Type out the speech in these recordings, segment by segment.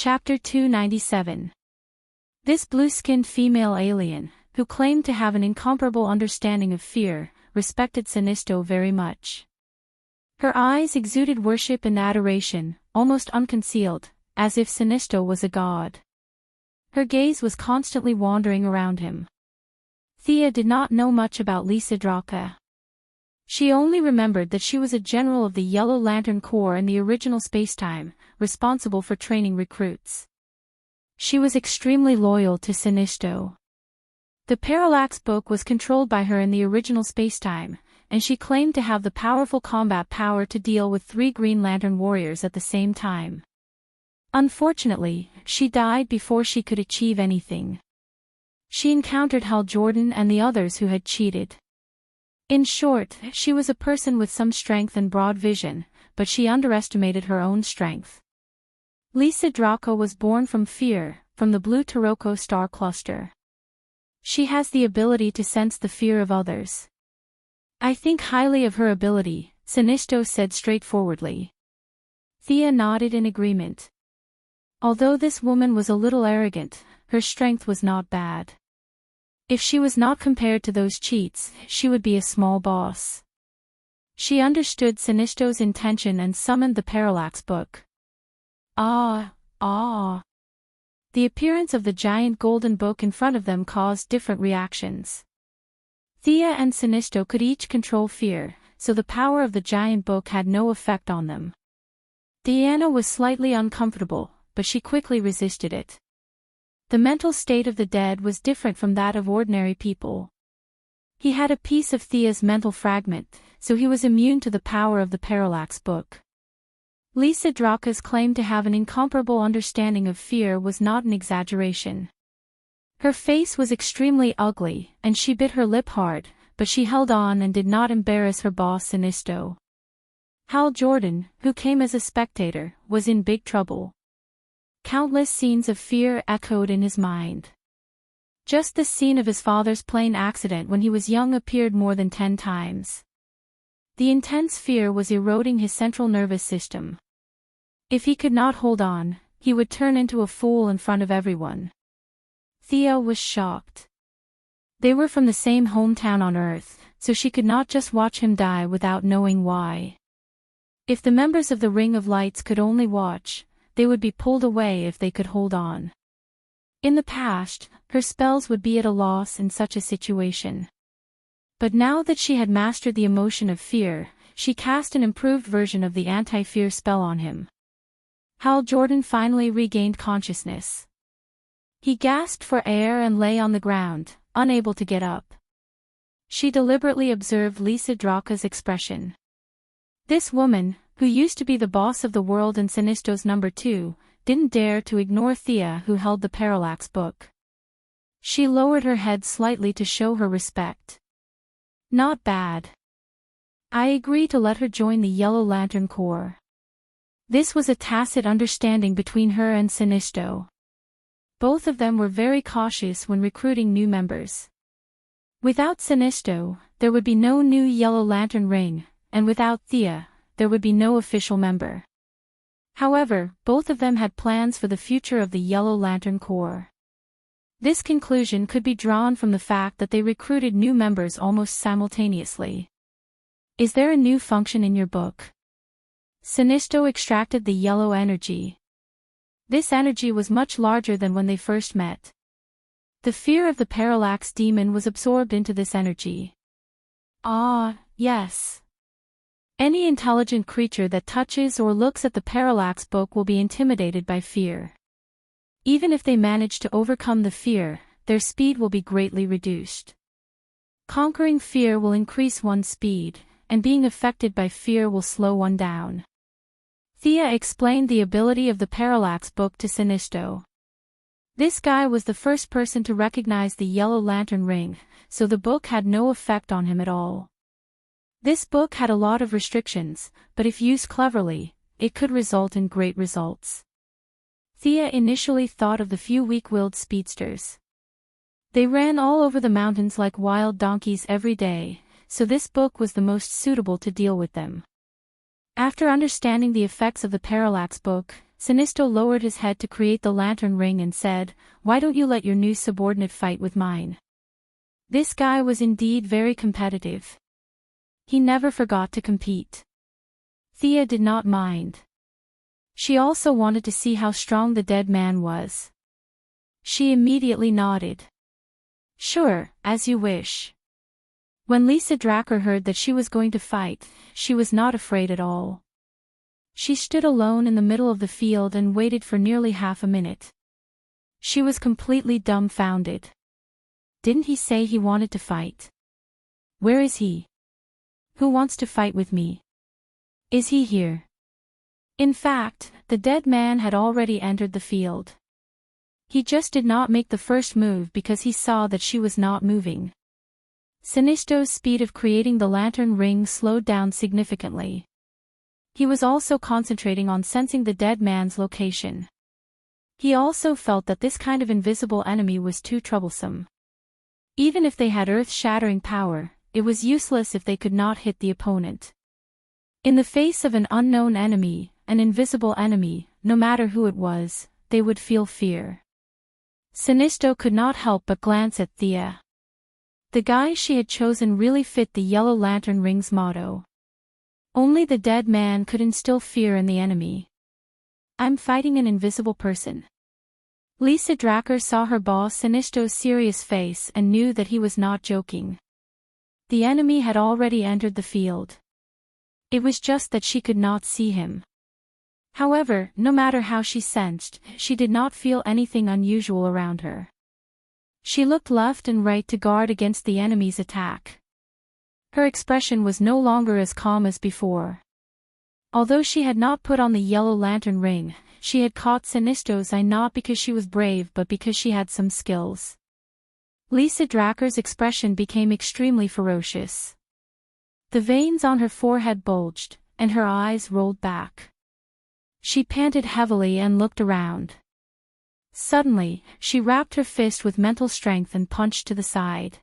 Chapter 297. This blue-skinned female alien, who claimed to have an incomparable understanding of fear, respected Sinisto very much. Her eyes exuded worship and adoration, almost unconcealed, as if Sinisto was a god. Her gaze was constantly wandering around him. Thea did not know much about Lisa Draka. She only remembered that she was a general of the Yellow Lantern Corps in the original spacetime, responsible for training recruits. She was extremely loyal to Sinisto. The Parallax Book was controlled by her in the original spacetime, and she claimed to have the powerful combat power to deal with 3 Green Lantern warriors at the same time. Unfortunately, she died before she could achieve anything. She encountered Hal Jordan and the others who had cheated. In short, she was a person with some strength and broad vision, but she underestimated her own strength. Lisa Draka was born from fear, from the blue Taroko star cluster. She has the ability to sense the fear of others. I think highly of her ability, Sinisto said straightforwardly. Thea nodded in agreement. Although this woman was a little arrogant, her strength was not bad. If she was not compared to those cheats, she would be a small boss. She understood Sinisto's intention and summoned the Parallax Book. Ah. The appearance of the giant golden book in front of them caused different reactions. Thea and Sinisto could each control fear, so the power of the giant book had no effect on them. Diana was slightly uncomfortable, but she quickly resisted it. The mental state of the dead was different from that of ordinary people. He had a piece of Thea's mental fragment, so he was immune to the power of the Parallax Book. Lisa Draka's claim to have an incomparable understanding of fear was not an exaggeration. Her face was extremely ugly, and she bit her lip hard, but she held on and did not embarrass her boss Sinisto. Hal Jordan, who came as a spectator, was in big trouble. Countless scenes of fear echoed in his mind. Just the scene of his father's plane accident when he was young appeared more than 10 times. The intense fear was eroding his central nervous system. If he could not hold on, he would turn into a fool in front of everyone. Thea was shocked. They were from the same hometown on Earth, so she could not just watch him die without knowing why. If the members of the Ring of Lights could only watch, they would be pulled away if they could hold on. In the past, her spells would be at a loss in such a situation. But now that she had mastered the emotion of fear, she cast an improved version of the anti-fear spell on him. Hal Jordan finally regained consciousness. He gasped for air and lay on the ground, unable to get up. She deliberately observed Lisa Draka's expression. This woman, who used to be the boss of the world and Sinisto's number 2, didn't dare to ignore Thea, who held the Parallax Book. She lowered her head slightly to show her respect. Not bad. I agree to let her join the Yellow Lantern Corps. This was a tacit understanding between her and Sinisto. Both of them were very cautious when recruiting new members. Without Sinisto, there would be no new Yellow Lantern Ring, and without Thea, there would be no official member. However, both of them had plans for the future of the Yellow Lantern Corps. This conclusion could be drawn from the fact that they recruited new members almost simultaneously. Is there a new function in your book? Sinisto extracted the yellow energy. This energy was much larger than when they first met. The fear of the Parallax Demon was absorbed into this energy. Ah, yes. Any intelligent creature that touches or looks at the Parallax Book will be intimidated by fear. Even if they manage to overcome the fear, their speed will be greatly reduced. Conquering fear will increase one's speed, and being affected by fear will slow one down. Thea explained the ability of the Parallax Book to Sinisto. This guy was the first person to recognize the Yellow Lantern Ring, so the book had no effect on him at all. This book had a lot of restrictions, but if used cleverly, it could result in great results. Thea initially thought of the few weak-willed speedsters. They ran all over the mountains like wild donkeys every day, so this book was the most suitable to deal with them. After understanding the effects of the Parallax Book, Sinisto lowered his head to create the lantern ring and said, "Why don't you let your new subordinate fight with mine?" This guy was indeed very competitive. He never forgot to compete. Thea did not mind. She also wanted to see how strong the dead man was. She immediately nodded. "Sure, as you wish." When Lisa Dracker heard that she was going to fight, she was not afraid at all. She stood alone in the middle of the field and waited for nearly half a minute. She was completely dumbfounded. Didn't he say he wanted to fight? Where is he? Who wants to fight with me? Is he here? In fact, the dead man had already entered the field. He just did not make the first move because he saw that she was not moving. Sinisto's speed of creating the lantern ring slowed down significantly. He was also concentrating on sensing the dead man's location. He also felt that this kind of invisible enemy was too troublesome. Even if they had earth-shattering power, it was useless if they could not hit the opponent. In the face of an unknown enemy, an invisible enemy, no matter who it was, they would feel fear. Sinisto could not help but glance at Thea. The guy she had chosen really fit the Yellow Lantern Ring's motto. Only the dead man could instill fear in the enemy. "I'm fighting an invisible person." Lisa Dracker saw her boss Sinisto's serious face and knew that he was not joking. The enemy had already entered the field. It was just that she could not see him. However, no matter how she sensed, she did not feel anything unusual around her. She looked left and right to guard against the enemy's attack. Her expression was no longer as calm as before. Although she had not put on the Yellow Lantern Ring, she had caught Sinisto's eye not because she was brave but because she had some skills. Lisa Dracker's expression became extremely ferocious. The veins on her forehead bulged, and her eyes rolled back. She panted heavily and looked around. Suddenly, she rapped her fist with mental strength and punched to the side.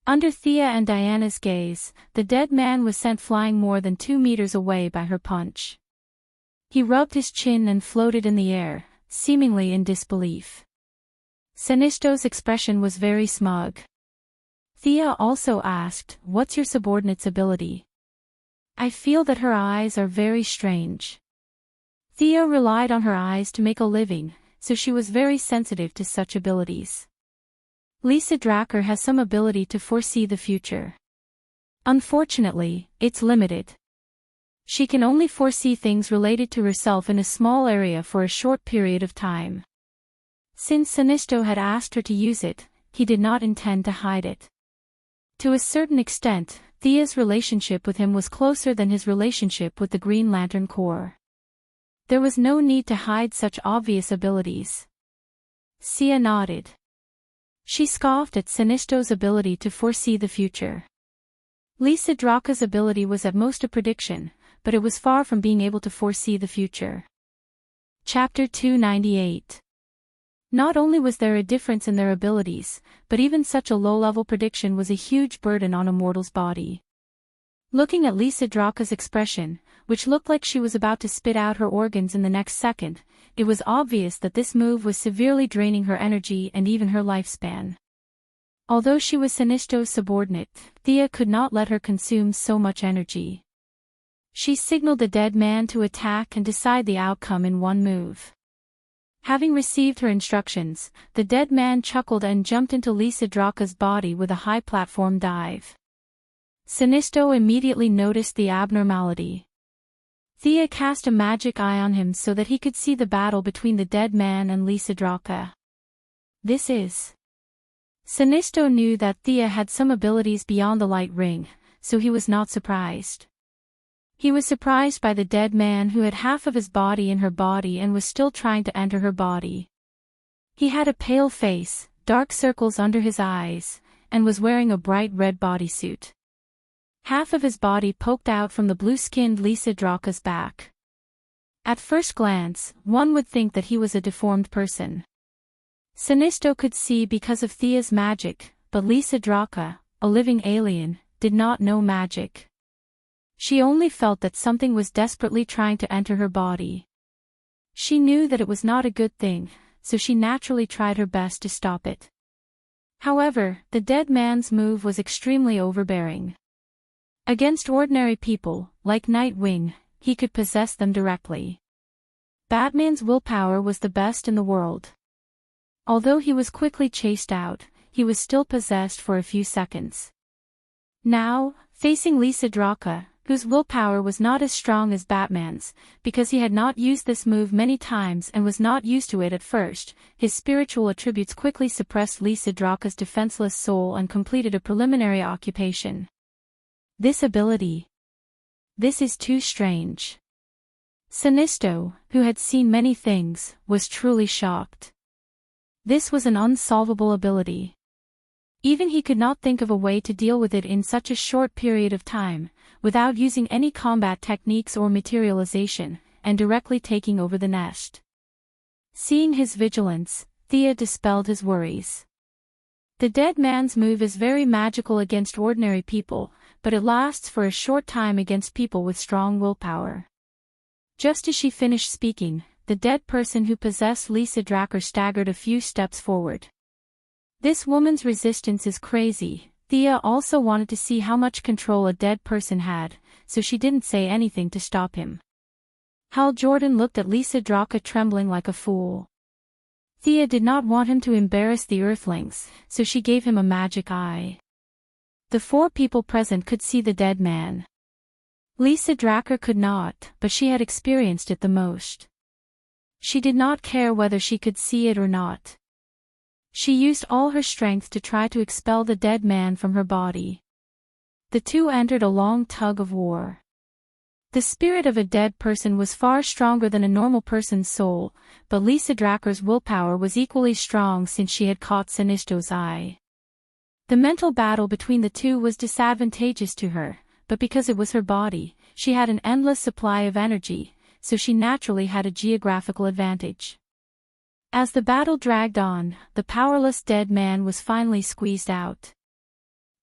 Under Thea and Diana's gaze, the dead man was sent flying more than 2 meters away by her punch. He rubbed his chin and floated in the air, seemingly in disbelief. Sinisto's expression was very smug. Thea also asked, "What's your subordinate's ability?" "I feel that her eyes are very strange." Thea relied on her eyes to make a living, so she was very sensitive to such abilities. Lisa Dracker has some ability to foresee the future. Unfortunately, it's limited. She can only foresee things related to herself in a small area for a short period of time. Since Sinisto had asked her to use it, he did not intend to hide it. To a certain extent, Thea's relationship with him was closer than his relationship with the Green Lantern Corps. There was no need to hide such obvious abilities. Thea nodded. She scoffed at Sinisto's ability to foresee the future. Lisa Dracker's ability was at most a prediction, but it was far from being able to foresee the future. Chapter 298. Not only was there a difference in their abilities, but even such a low-level prediction was a huge burden on a mortal's body. Looking at Lisa Dracker's expression, which looked like she was about to spit out her organs in the next second, it was obvious that this move was severely draining her energy and even her lifespan. Although she was Sinisto's subordinate, Thea could not let her consume so much energy. She signaled the dead man to attack and decide the outcome in one move. Having received her instructions, the dead man chuckled and jumped into Lisa Dracker's body with a high platform dive. Sinisto immediately noticed the abnormality. Thea cast a magic eye on him so that he could see the battle between the dead man and Lisa Dracker. This is. Sinisto knew that Thea had some abilities beyond the light ring, so he was not surprised. He was surprised by the dead man who had half of his body in her body and was still trying to enter her body. He had a pale face, dark circles under his eyes, and was wearing a bright red bodysuit. Half of his body poked out from the blue-skinned Lisa Dracker's back. At first glance, one would think that he was a deformed person. Sinisto could see because of Thea's magic, but Lisa Dracker, a living alien, did not know magic. She only felt that something was desperately trying to enter her body. She knew that it was not a good thing, so she naturally tried her best to stop it. However, the dead man's move was extremely overbearing. Against ordinary people, like Nightwing, he could possess them directly. Batman's willpower was the best in the world. Although he was quickly chased out, he was still possessed for a few seconds. Now, facing Lisa Draka, whose willpower was not as strong as Batman's, because he had not used this move many times and was not used to it at first, his spiritual attributes quickly suppressed Lisa Draka's defenseless soul and completed a preliminary occupation. This ability. This is too strange. Sinisto, who had seen many things, was truly shocked. This was an unsolvable ability. Even he could not think of a way to deal with it in such a short period of time, without using any combat techniques or materialization, and directly taking over the nest. Seeing his vigilance, Thea dispelled his worries. The dead man's move is very magical against ordinary people, but it lasts for a short time against people with strong willpower. Just as she finished speaking, the dead person who possessed Lisa Draka staggered a few steps forward. This woman's resistance is crazy. Thea also wanted to see how much control a dead person had, so she didn't say anything to stop him. Hal Jordan looked at Lisa Draka trembling like a fool. Thea did not want him to embarrass the Earthlings, so she gave him a magic eye. The 4 people present could see the dead man. Lisa Draka could not, but she had experienced it the most. She did not care whether she could see it or not. She used all her strength to try to expel the dead man from her body. The two entered a long tug of war. The spirit of a dead person was far stronger than a normal person's soul, but Lisa Draka's willpower was equally strong since she had caught Sinisto's eye. The mental battle between the two was disadvantageous to her, but because it was her body, she had an endless supply of energy, so she naturally had a geographical advantage. As the battle dragged on, the powerless dead man was finally squeezed out.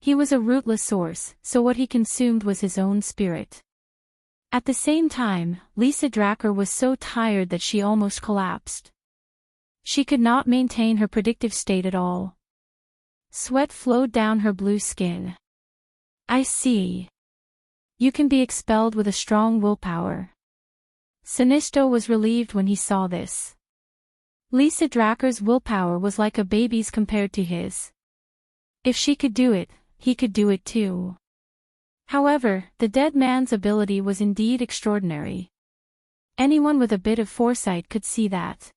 He was a rootless source, so what he consumed was his own spirit. At the same time, Lisa Draka was so tired that she almost collapsed. She could not maintain her predictive state at all. Sweat flowed down her blue skin. I see. You can be expelled with a strong willpower. Sinisto was relieved when he saw this. Lisa Draka's willpower was like a baby's compared to his. If she could do it, he could do it too. However, the dead man's ability was indeed extraordinary. Anyone with a bit of foresight could see that.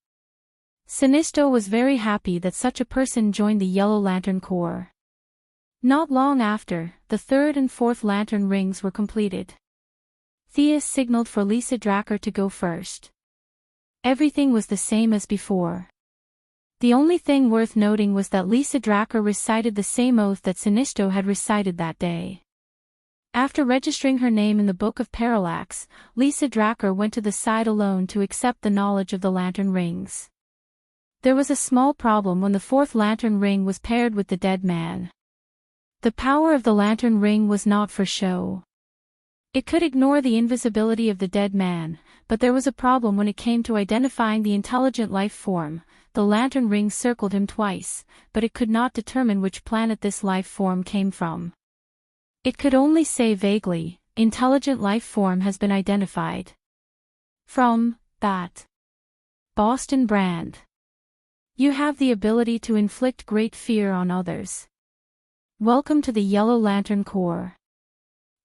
Sinisto was very happy that such a person joined the Yellow Lantern Corps. Not long after, the 3rd and 4th lantern rings were completed. Thea signaled for Lisa Draka to go first. Everything was the same as before. The only thing worth noting was that Lisa Draka recited the same oath that Sinisto had recited that day. After registering her name in the Book of Parallax, Lisa Draka went to the side alone to accept the knowledge of the lantern rings. There was a small problem when the 4th lantern ring was paired with the dead man. The power of the lantern ring was not for show. It could ignore the invisibility of the dead man, but there was a problem when it came to identifying the intelligent life form. The lantern ring circled him twice, but it could not determine which planet this life form came from. It could only say vaguely, intelligent life form has been identified. From that Boston brand. You have the ability to inflict great fear on others. Welcome to the Yellow Lantern Corps.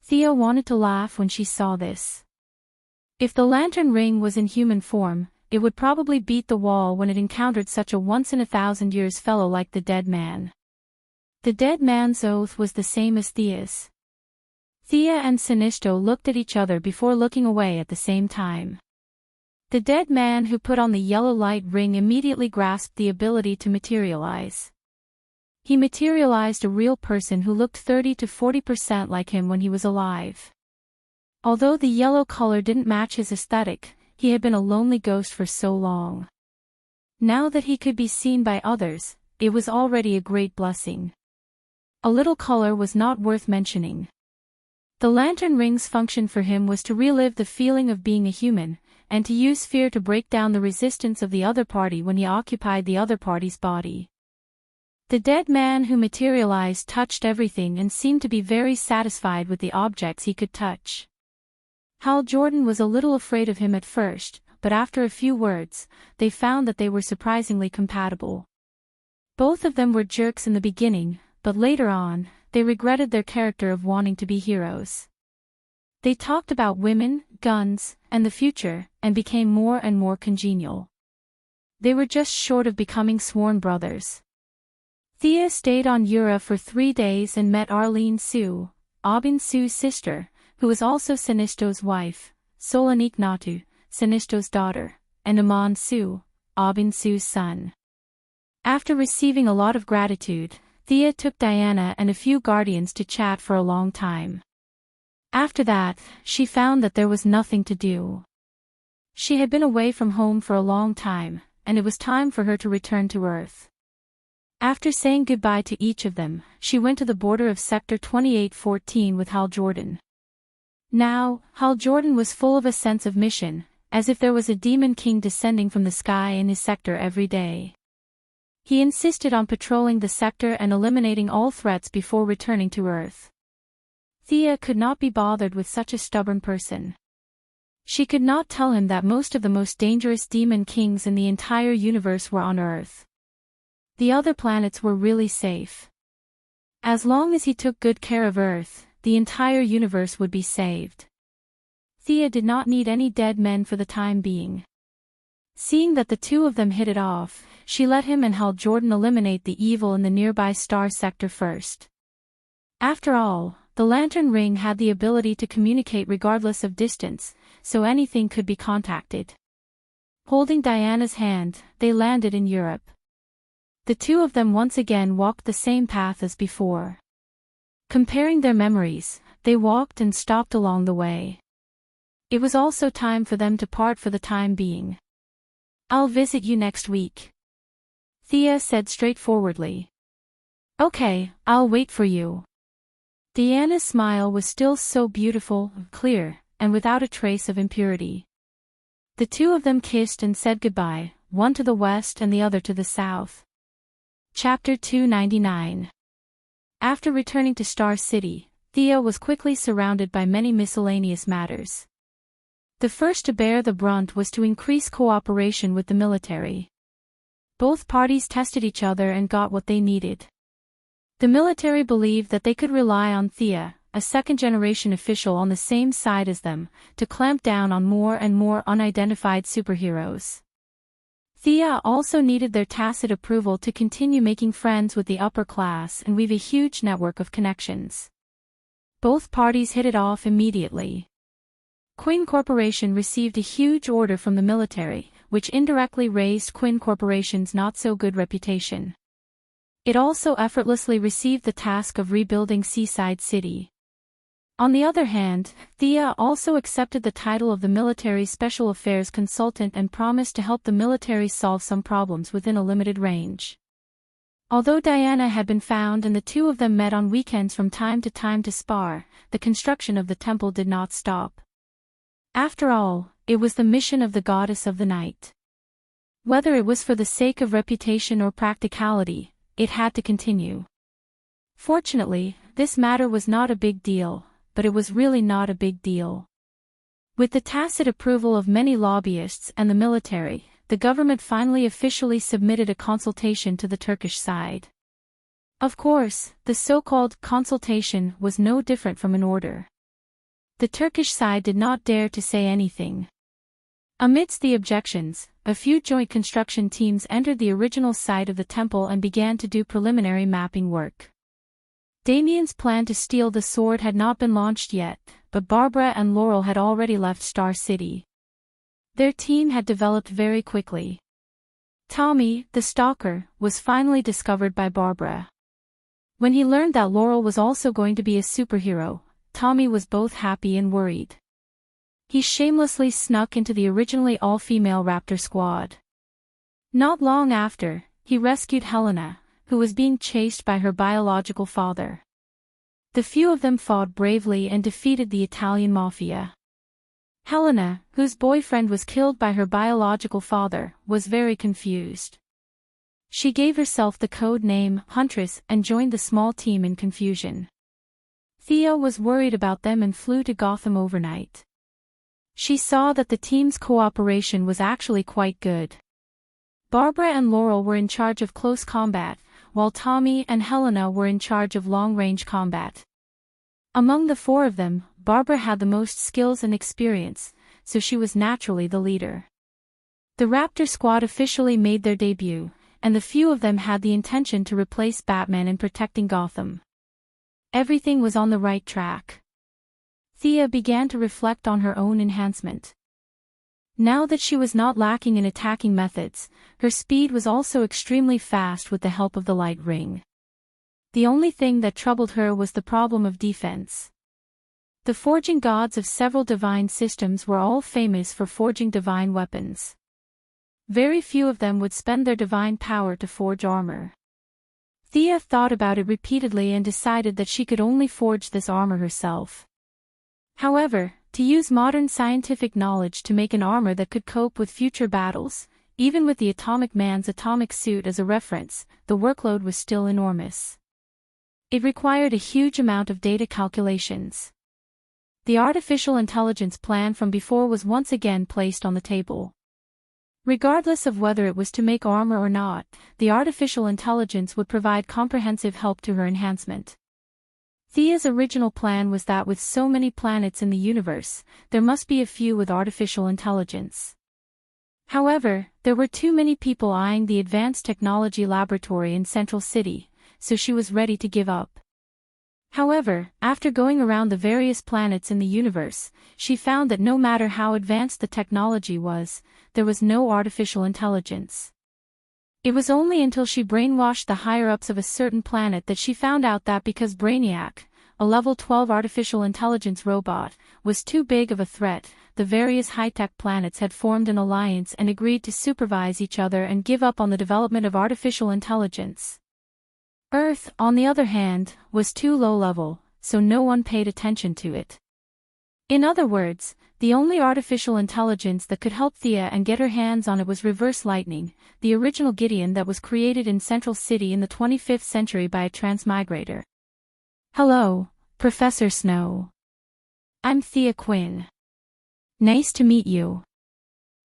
Thea wanted to laugh when she saw this. If the lantern ring was in human form, it would probably beat the wall when it encountered such a once-in-a-thousand-years fellow like the dead man. The dead man's oath was the same as Thea's. Thea and Sinisto looked at each other before looking away at the same time. The dead man who put on the yellow light ring immediately grasped the ability to materialize. He materialized a real person who looked 30 to 40% like him when he was alive. Although the yellow color didn't match his aesthetic, he had been a lonely ghost for so long. Now that he could be seen by others, it was already a great blessing. A little color was not worth mentioning. The lantern ring's function for him was to relive the feeling of being a human, and to use fear to break down the resistance of the other party when he occupied the other party's body. The dead man who materialized touched everything and seemed to be very satisfied with the objects he could touch. Hal Jordan was a little afraid of him at first, but after a few words, they found that they were surprisingly compatible. Both of them were jerks in the beginning, but later on, they regretted their character of wanting to be heroes. They talked about women, guns, and the future, and became more and more congenial. They were just short of becoming sworn brothers. Thea stayed on Yura for 3 days and met Arlene Sue, Aubin Sue's sister, who was also Sinisto's wife, Solanik Natu, Sinisto's daughter, and Aman Sue, Aubin Sue's son. After receiving a lot of gratitude, Thea took Diana and a few guardians to chat for a long time. After that, she found that there was nothing to do. She had been away from home for a long time, and it was time for her to return to Earth. After saying goodbye to each of them, she went to the border of Sector 2814 with Hal Jordan. Now, Hal Jordan was full of a sense of mission, as if there was a demon king descending from the sky in his sector every day. He insisted on patrolling the sector and eliminating all threats before returning to Earth. Thea could not be bothered with such a stubborn person. She could not tell him that most of the most dangerous demon kings in the entire universe were on Earth. The other planets were really safe. As long as he took good care of Earth, the entire universe would be saved. Thea did not need any dead men for the time being. Seeing that the two of them hit it off, she let him and Hal Jordan eliminate the evil in the nearby star sector first. After all, the lantern ring had the ability to communicate regardless of distance, so anything could be contacted. Holding Diana's hand, they landed in Europe. The two of them once again walked the same path as before. Comparing their memories, they walked and stopped along the way. It was also time for them to part for the time being. "I'll visit you next week," Thea said straightforwardly. "Okay, I'll wait for you." Diana's smile was still so beautiful, clear, and without a trace of impurity. The two of them kissed and said goodbye, one to the west and the other to the south. Chapter 299. After returning to Star City, Thea was quickly surrounded by many miscellaneous matters. The first to bear the brunt was to increase cooperation with the military. Both parties tested each other and got what they needed. The military believed that they could rely on Thea, a second-generation official on the same side as them, to clamp down on more and more unidentified superheroes. Thea also needed their tacit approval to continue making friends with the upper class and weave a huge network of connections. Both parties hit it off immediately. Quinn Corporation received a huge order from the military, which indirectly raised Quinn Corporation's not-so-good reputation. It also effortlessly received the task of rebuilding Seaside City. On the other hand, Thea also accepted the title of the military's special affairs consultant and promised to help the military solve some problems within a limited range. Although Diana had been found and the two of them met on weekends from time to spar, the construction of the temple did not stop. After all, it was the mission of the goddess of the night. Whether it was for the sake of reputation or practicality, it had to continue. Fortunately, this matter was not a big deal, but it was really not a big deal. With the tacit approval of many lobbyists and the military, the government finally officially submitted a consultation to the Turkish side. Of course, the so-called consultation was no different from an order. The Turkish side did not dare to say anything. Amidst the objections, a few joint construction teams entered the original site of the temple and began to do preliminary mapping work. Damien's plan to steal the sword had not been launched yet, but Barbara and Laurel had already left Star City. Their team had developed very quickly. Tommy, the stalker, was finally discovered by Barbara. When he learned that Laurel was also going to be a superhero, Tommy was both happy and worried. He shamelessly snuck into the originally all-female Raptor squad. Not long after, he rescued Helena, who was being chased by her biological father. The few of them fought bravely and defeated the Italian mafia. Helena, whose boyfriend was killed by her biological father, was very confused. She gave herself the code name Huntress and joined the small team in confusion. Thea was worried about them and flew to Gotham overnight. She saw that the team's cooperation was actually quite good. Barbara and Laurel were in charge of close combat, while Tommy and Helena were in charge of long-range combat. Among the four of them, Barbara had the most skills and experience, so she was naturally the leader. The Raptor Squad officially made their debut, and the few of them had the intention to replace Batman in protecting Gotham. Everything was on the right track. Thea began to reflect on her own enhancement. Now that she was not lacking in attacking methods, her speed was also extremely fast with the help of the light ring. The only thing that troubled her was the problem of defense. The forging gods of several divine systems were all famous for forging divine weapons. Very few of them would spend their divine power to forge armor. Thea thought about it repeatedly and decided that she could only forge this armor herself. However, to use modern scientific knowledge to make an armor that could cope with future battles, even with the Atomic Man's atomic suit as a reference, the workload was still enormous. It required a huge amount of data calculations. The artificial intelligence plan from before was once again placed on the table. Regardless of whether it was to make armor or not, the artificial intelligence would provide comprehensive help to her enhancement. Thea's original plan was that with so many planets in the universe, there must be a few with artificial intelligence. However, there were too many people eyeing the Advanced Technology Laboratory in Central City, so she was ready to give up. However, after going around the various planets in the universe, she found that no matter how advanced the technology was, there was no artificial intelligence. It was only until she brainwashed the higher-ups of a certain planet that she found out that because Brainiac, a level 12 artificial intelligence robot, was too big of a threat, the various high-tech planets had formed an alliance and agreed to supervise each other and give up on the development of artificial intelligence. Earth, on the other hand, was too low-level, so no one paid attention to it. In other words, the only artificial intelligence that could help Thea and get her hands on it was Reverse Lightning, the original Gideon that was created in Central City in the 25th century by a transmigrator. Hello, Professor Snow. I'm Thea Quinn. Nice to meet you.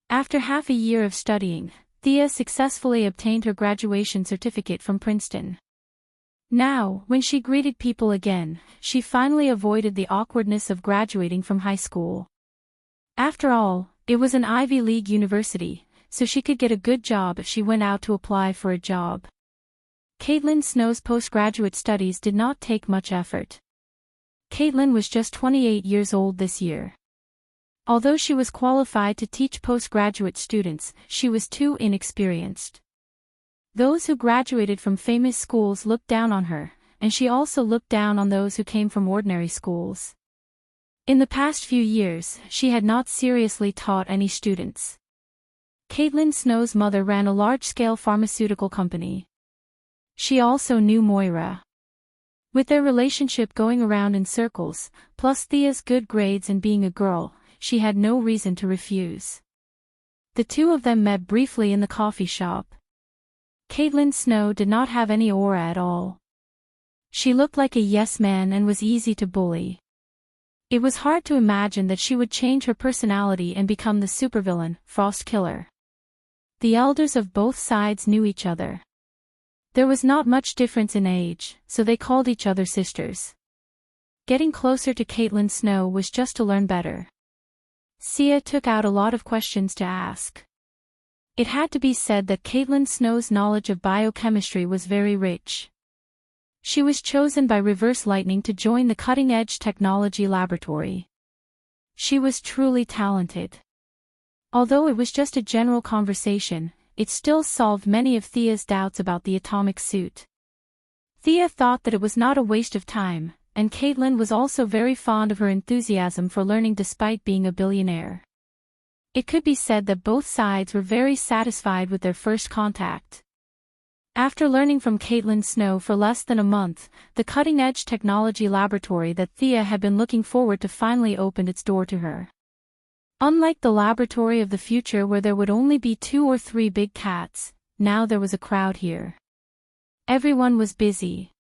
After half a year of studying, Thea successfully obtained her graduation certificate from Princeton. Now, when she greeted people again, she finally avoided the awkwardness of graduating from high school. After all, it was an Ivy League university, so she could get a good job if she went out to apply for a job. Caitlin Snow's postgraduate studies did not take much effort. Caitlin was just 28 years old this year. Although she was qualified to teach postgraduate students, she was too inexperienced. Those who graduated from famous schools looked down on her, and she also looked down on those who came from ordinary schools. In the past few years, she had not seriously taught any students. Caitlin Snow's mother ran a large-scale pharmaceutical company. She also knew Moira. With their relationship going around in circles, plus Thea's good grades and being a girl, she had no reason to refuse. The two of them met briefly in the coffee shop. Caitlin Snow did not have any aura at all. She looked like a yes-man and was easy to bully. It was hard to imagine that she would change her personality and become the supervillain, Frost Killer. The elders of both sides knew each other. There was not much difference in age, so they called each other sisters. Getting closer to Caitlin Snow was just to learn better. Sia took out a lot of questions to ask. It had to be said that Caitlin Snow's knowledge of biochemistry was very rich. She was chosen by Reverse Lightning to join the cutting-edge technology laboratory. She was truly talented. Although it was just a general conversation, it still solved many of Thea's doubts about the atomic suit. Thea thought that it was not a waste of time, and Caitlin was also very fond of her enthusiasm for learning despite being a billionaire. It could be said that both sides were very satisfied with their first contact. After learning from Caitlin Snow for less than a month, the cutting-edge technology laboratory that Thea had been looking forward to finally opened its door to her. Unlike the laboratory of the future where there would only be 2 or 3 big cats, now there was a crowd here. Everyone was busy.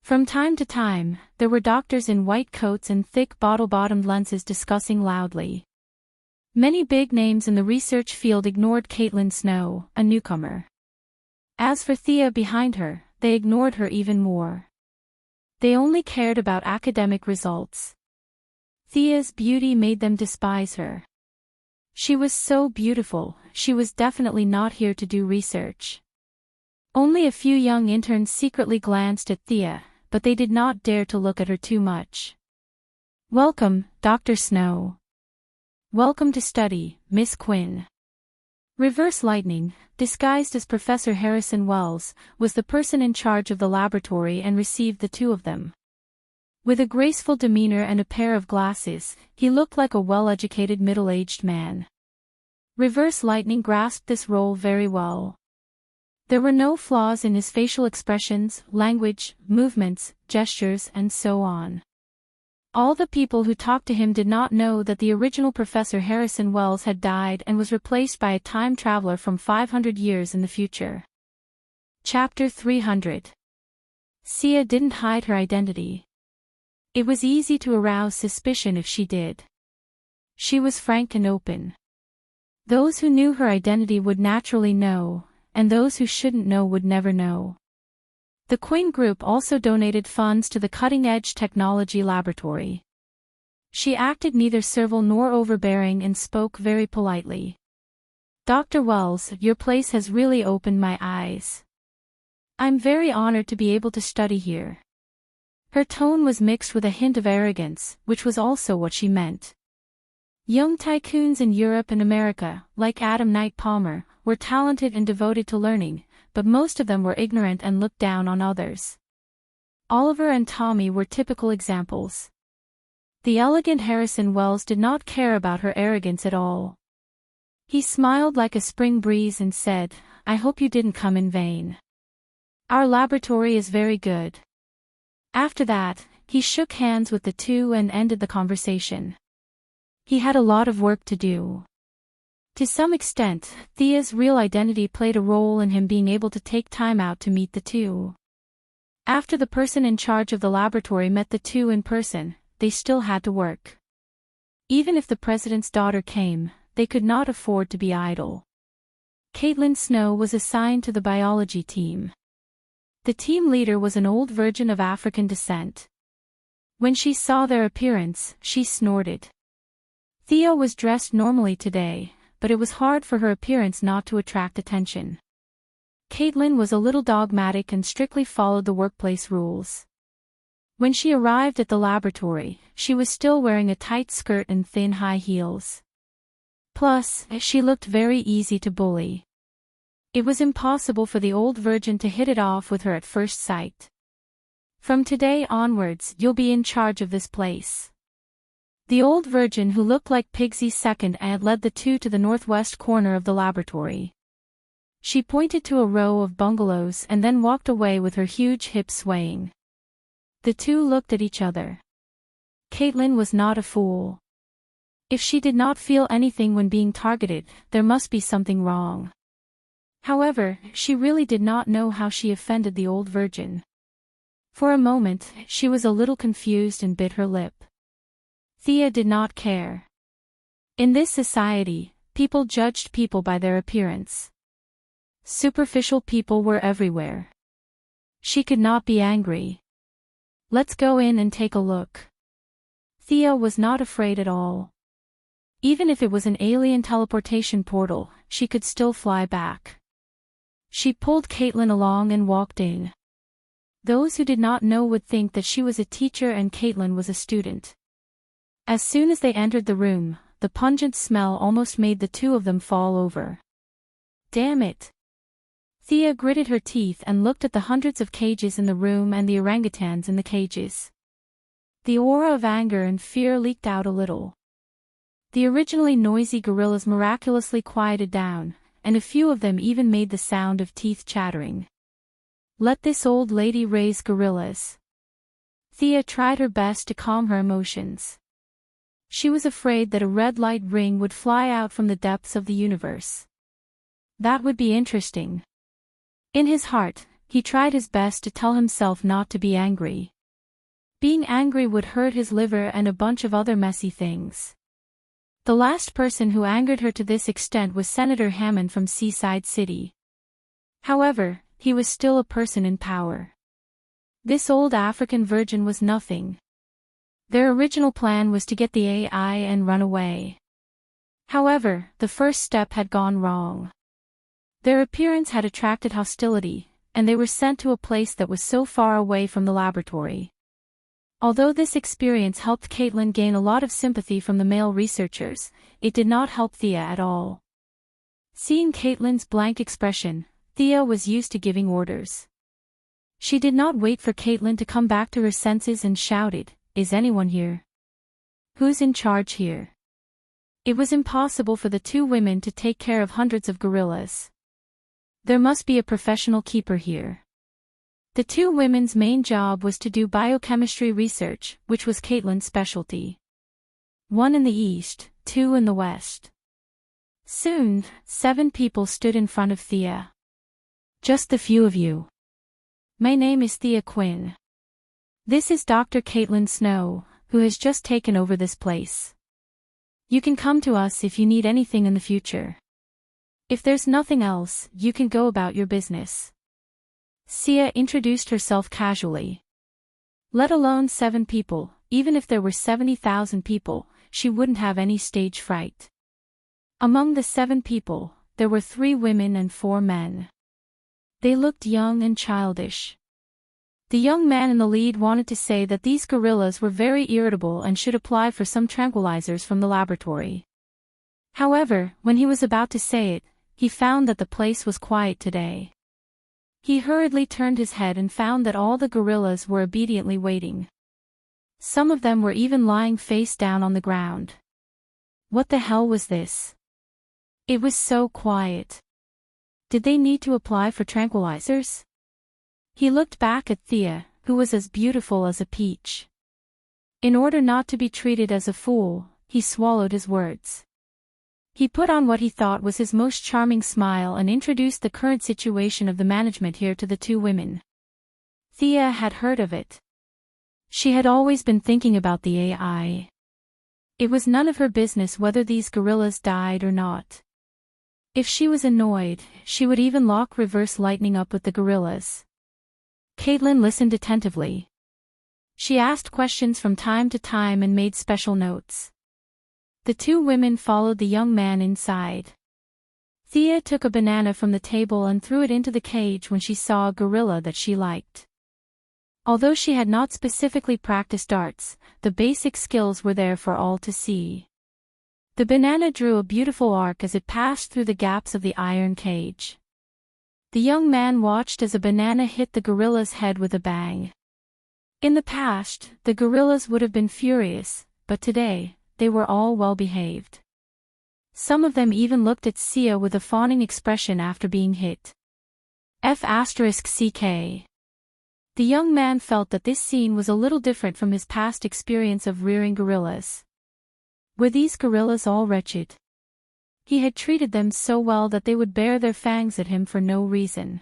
From time to time, there were doctors in white coats and thick bottle-bottomed lenses discussing loudly. Many big names in the research field ignored Caitlin Snow, a newcomer. As for Thea behind her, they ignored her even more. They only cared about academic results. Thea's beauty made them despise her. She was so beautiful, she was definitely not here to do research. Only a few young interns secretly glanced at Thea, but they did not dare to look at her too much. "Welcome, Dr. Snow. Welcome to study, Miss Quinn." Reverse Lightning, disguised as Professor Harrison Wells, was the person in charge of the laboratory and received the two of them. With a graceful demeanor and a pair of glasses, he looked like a well-educated middle-aged man. Reverse Lightning grasped this role very well. There were no flaws in his facial expressions, language, movements, gestures, and so on. All the people who talked to him did not know that the original Professor Harrison Wells had died and was replaced by a time traveler from 500 years in the future. Chapter 300. Sia didn't hide her identity. It was easy to arouse suspicion if she did. She was frank and open. Those who knew her identity would naturally know, and those who shouldn't know would never know. The Quinn Group also donated funds to the cutting-edge technology laboratory. She acted neither servile nor overbearing and spoke very politely. "Dr. Wells, your place has really opened my eyes. I'm very honored to be able to study here." Her tone was mixed with a hint of arrogance, which was also what she meant. Young tycoons in Europe and America, like Adam Knight Palmer, were talented and devoted to learning, but most of them were ignorant and looked down on others. Oliver and Tommy were typical examples. The elegant Harrison Wells did not care about her arrogance at all. He smiled like a spring breeze and said, "I hope you didn't come in vain. Our laboratory is very good." After that, he shook hands with the two and ended the conversation. He had a lot of work to do. To some extent, Thea's real identity played a role in him being able to take time out to meet the two. After the person in charge of the laboratory met the two in person, they still had to work. Even if the president's daughter came, they could not afford to be idle. Caitlin Snow was assigned to the biology team. The team leader was an old virgin of African descent. When she saw their appearance, she snorted. Thea was dressed normally today, but it was hard for her appearance not to attract attention. Caitlin was a little dogmatic and strictly followed the workplace rules. When she arrived at the laboratory, she was still wearing a tight skirt and thin high heels. Plus, she looked very easy to bully. It was impossible for the old virgin to hit it off with her at first sight. "From today onwards, you'll be in charge of this place." The old virgin, who looked like Pigsy's second aunt, led the two to the northwest corner of the laboratory. She pointed to a row of bungalows and then walked away with her huge hips swaying. The two looked at each other. Caitlin was not a fool. If she did not feel anything when being targeted, there must be something wrong. However, she really did not know how she offended the old virgin. For a moment, she was a little confused and bit her lip. Thea did not care. In this society, people judged people by their appearance. Superficial people were everywhere. She could not be angry. "Let's go in and take a look." Thea was not afraid at all. Even if it was an alien teleportation portal, she could still fly back. She pulled Caitlin along and walked in. Those who did not know would think that she was a teacher and Caitlin was a student. As soon as they entered the room, the pungent smell almost made the two of them fall over. "Damn it!" Thea gritted her teeth and looked at the hundreds of cages in the room and the orangutans in the cages. The aura of anger and fear leaked out a little. The originally noisy gorillas miraculously quieted down, and a few of them even made the sound of teeth chattering. Let this old lady raise gorillas. Thea tried her best to calm her emotions. She was afraid that a red light ring would fly out from the depths of the universe. That would be interesting. In his heart, he tried his best to tell himself not to be angry. Being angry would hurt his liver and a bunch of other messy things. The last person who angered her to this extent was Senator Hammond from Seaside City. However, he was still a person in power. This old African virgin was nothing. Their original plan was to get the AI and run away. However, the first step had gone wrong. Their appearance had attracted hostility, and they were sent to a place that was so far away from the laboratory. Although this experience helped Caitlin gain a lot of sympathy from the male researchers, it did not help Thea at all. Seeing Caitlin's blank expression, Thea was used to giving orders. She did not wait for Caitlin to come back to her senses and shouted, "Is anyone here? Who's in charge here?" It was impossible for the two women to take care of hundreds of gorillas. There must be a professional keeper here. The two women's main job was to do biochemistry research, which was Caitlin's specialty. 1 in the east, 2 in the west. Soon, 7 people stood in front of Thea. "Just the few of you. My name is Thea Quinn. This is Dr. Caitlin Snow, who has just taken over this place. You can come to us if you need anything in the future. If there's nothing else, you can go about your business." Thea introduced herself casually. Let alone 7 people, even if there were 70,000 people, she wouldn't have any stage fright. Among the 7 people, there were 3 women and 4 men. They looked young and childish. The young man in the lead wanted to say that these gorillas were very irritable and should apply for some tranquilizers from the laboratory. However, when he was about to say it, he found that the place was quiet today. He hurriedly turned his head and found that all the gorillas were obediently waiting. Some of them were even lying face down on the ground. What the hell was this? It was so quiet. Did they need to apply for tranquilizers? He looked back at Thea, who was as beautiful as a peach. In order not to be treated as a fool, he swallowed his words. He put on what he thought was his most charming smile and introduced the current situation of the management here to the 2 women. Thea had heard of it. She had always been thinking about the AI. It was none of her business whether these gorillas died or not. If she was annoyed, she would even lock reverse lightning up with the gorillas. Caitlin listened attentively. She asked questions from time to time and made special notes. The 2 women followed the young man inside. Thea took a banana from the table and threw it into the cage when she saw a gorilla that she liked. Although she had not specifically practiced arts, the basic skills were there for all to see. The banana drew a beautiful arc as it passed through the gaps of the iron cage. The young man watched as a banana hit the gorilla's head with a bang. In the past, the gorillas would have been furious, but today, they were all well behaved. Some of them even looked at Sia with a fawning expression after being hit. F***CK. The young man felt that this scene was a little different from his past experience of rearing gorillas. Were these gorillas all wretched? He had treated them so well that they would bare their fangs at him for no reason.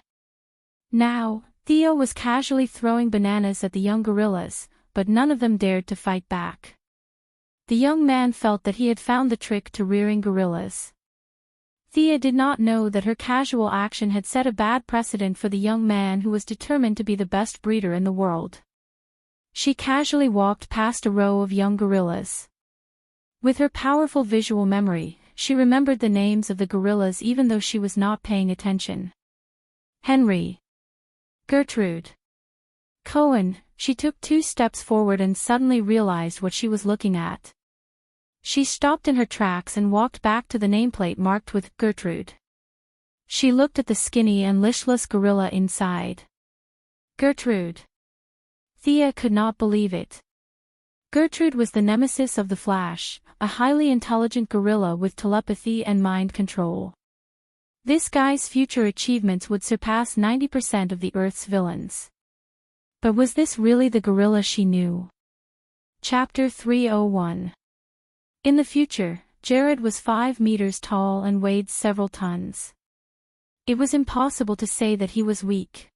Now, Theo was casually throwing bananas at the young gorillas, but none of them dared to fight back. The young man felt that he had found the trick to rearing gorillas. Thea did not know that her casual action had set a bad precedent for the young man who was determined to be the best breeder in the world. She casually walked past a row of young gorillas. With her powerful visual memory, she remembered the names of the gorillas even though she was not paying attention. Henry. Gertrude. Cohen. She took 2 steps forward and suddenly realized what she was looking at. She stopped in her tracks and walked back to the nameplate marked with Gertrude. She looked at the skinny and lishless gorilla inside. Gertrude. Thea could not believe it. Gertrude was the nemesis of the Flash, a highly intelligent gorilla with telepathy and mind control. This guy's future achievements would surpass 90% of the Earth's villains. But was this really the gorilla she knew? Chapter 301. In the future, Jared was 5 meters tall and weighed several tons. It was impossible to say that he was weak.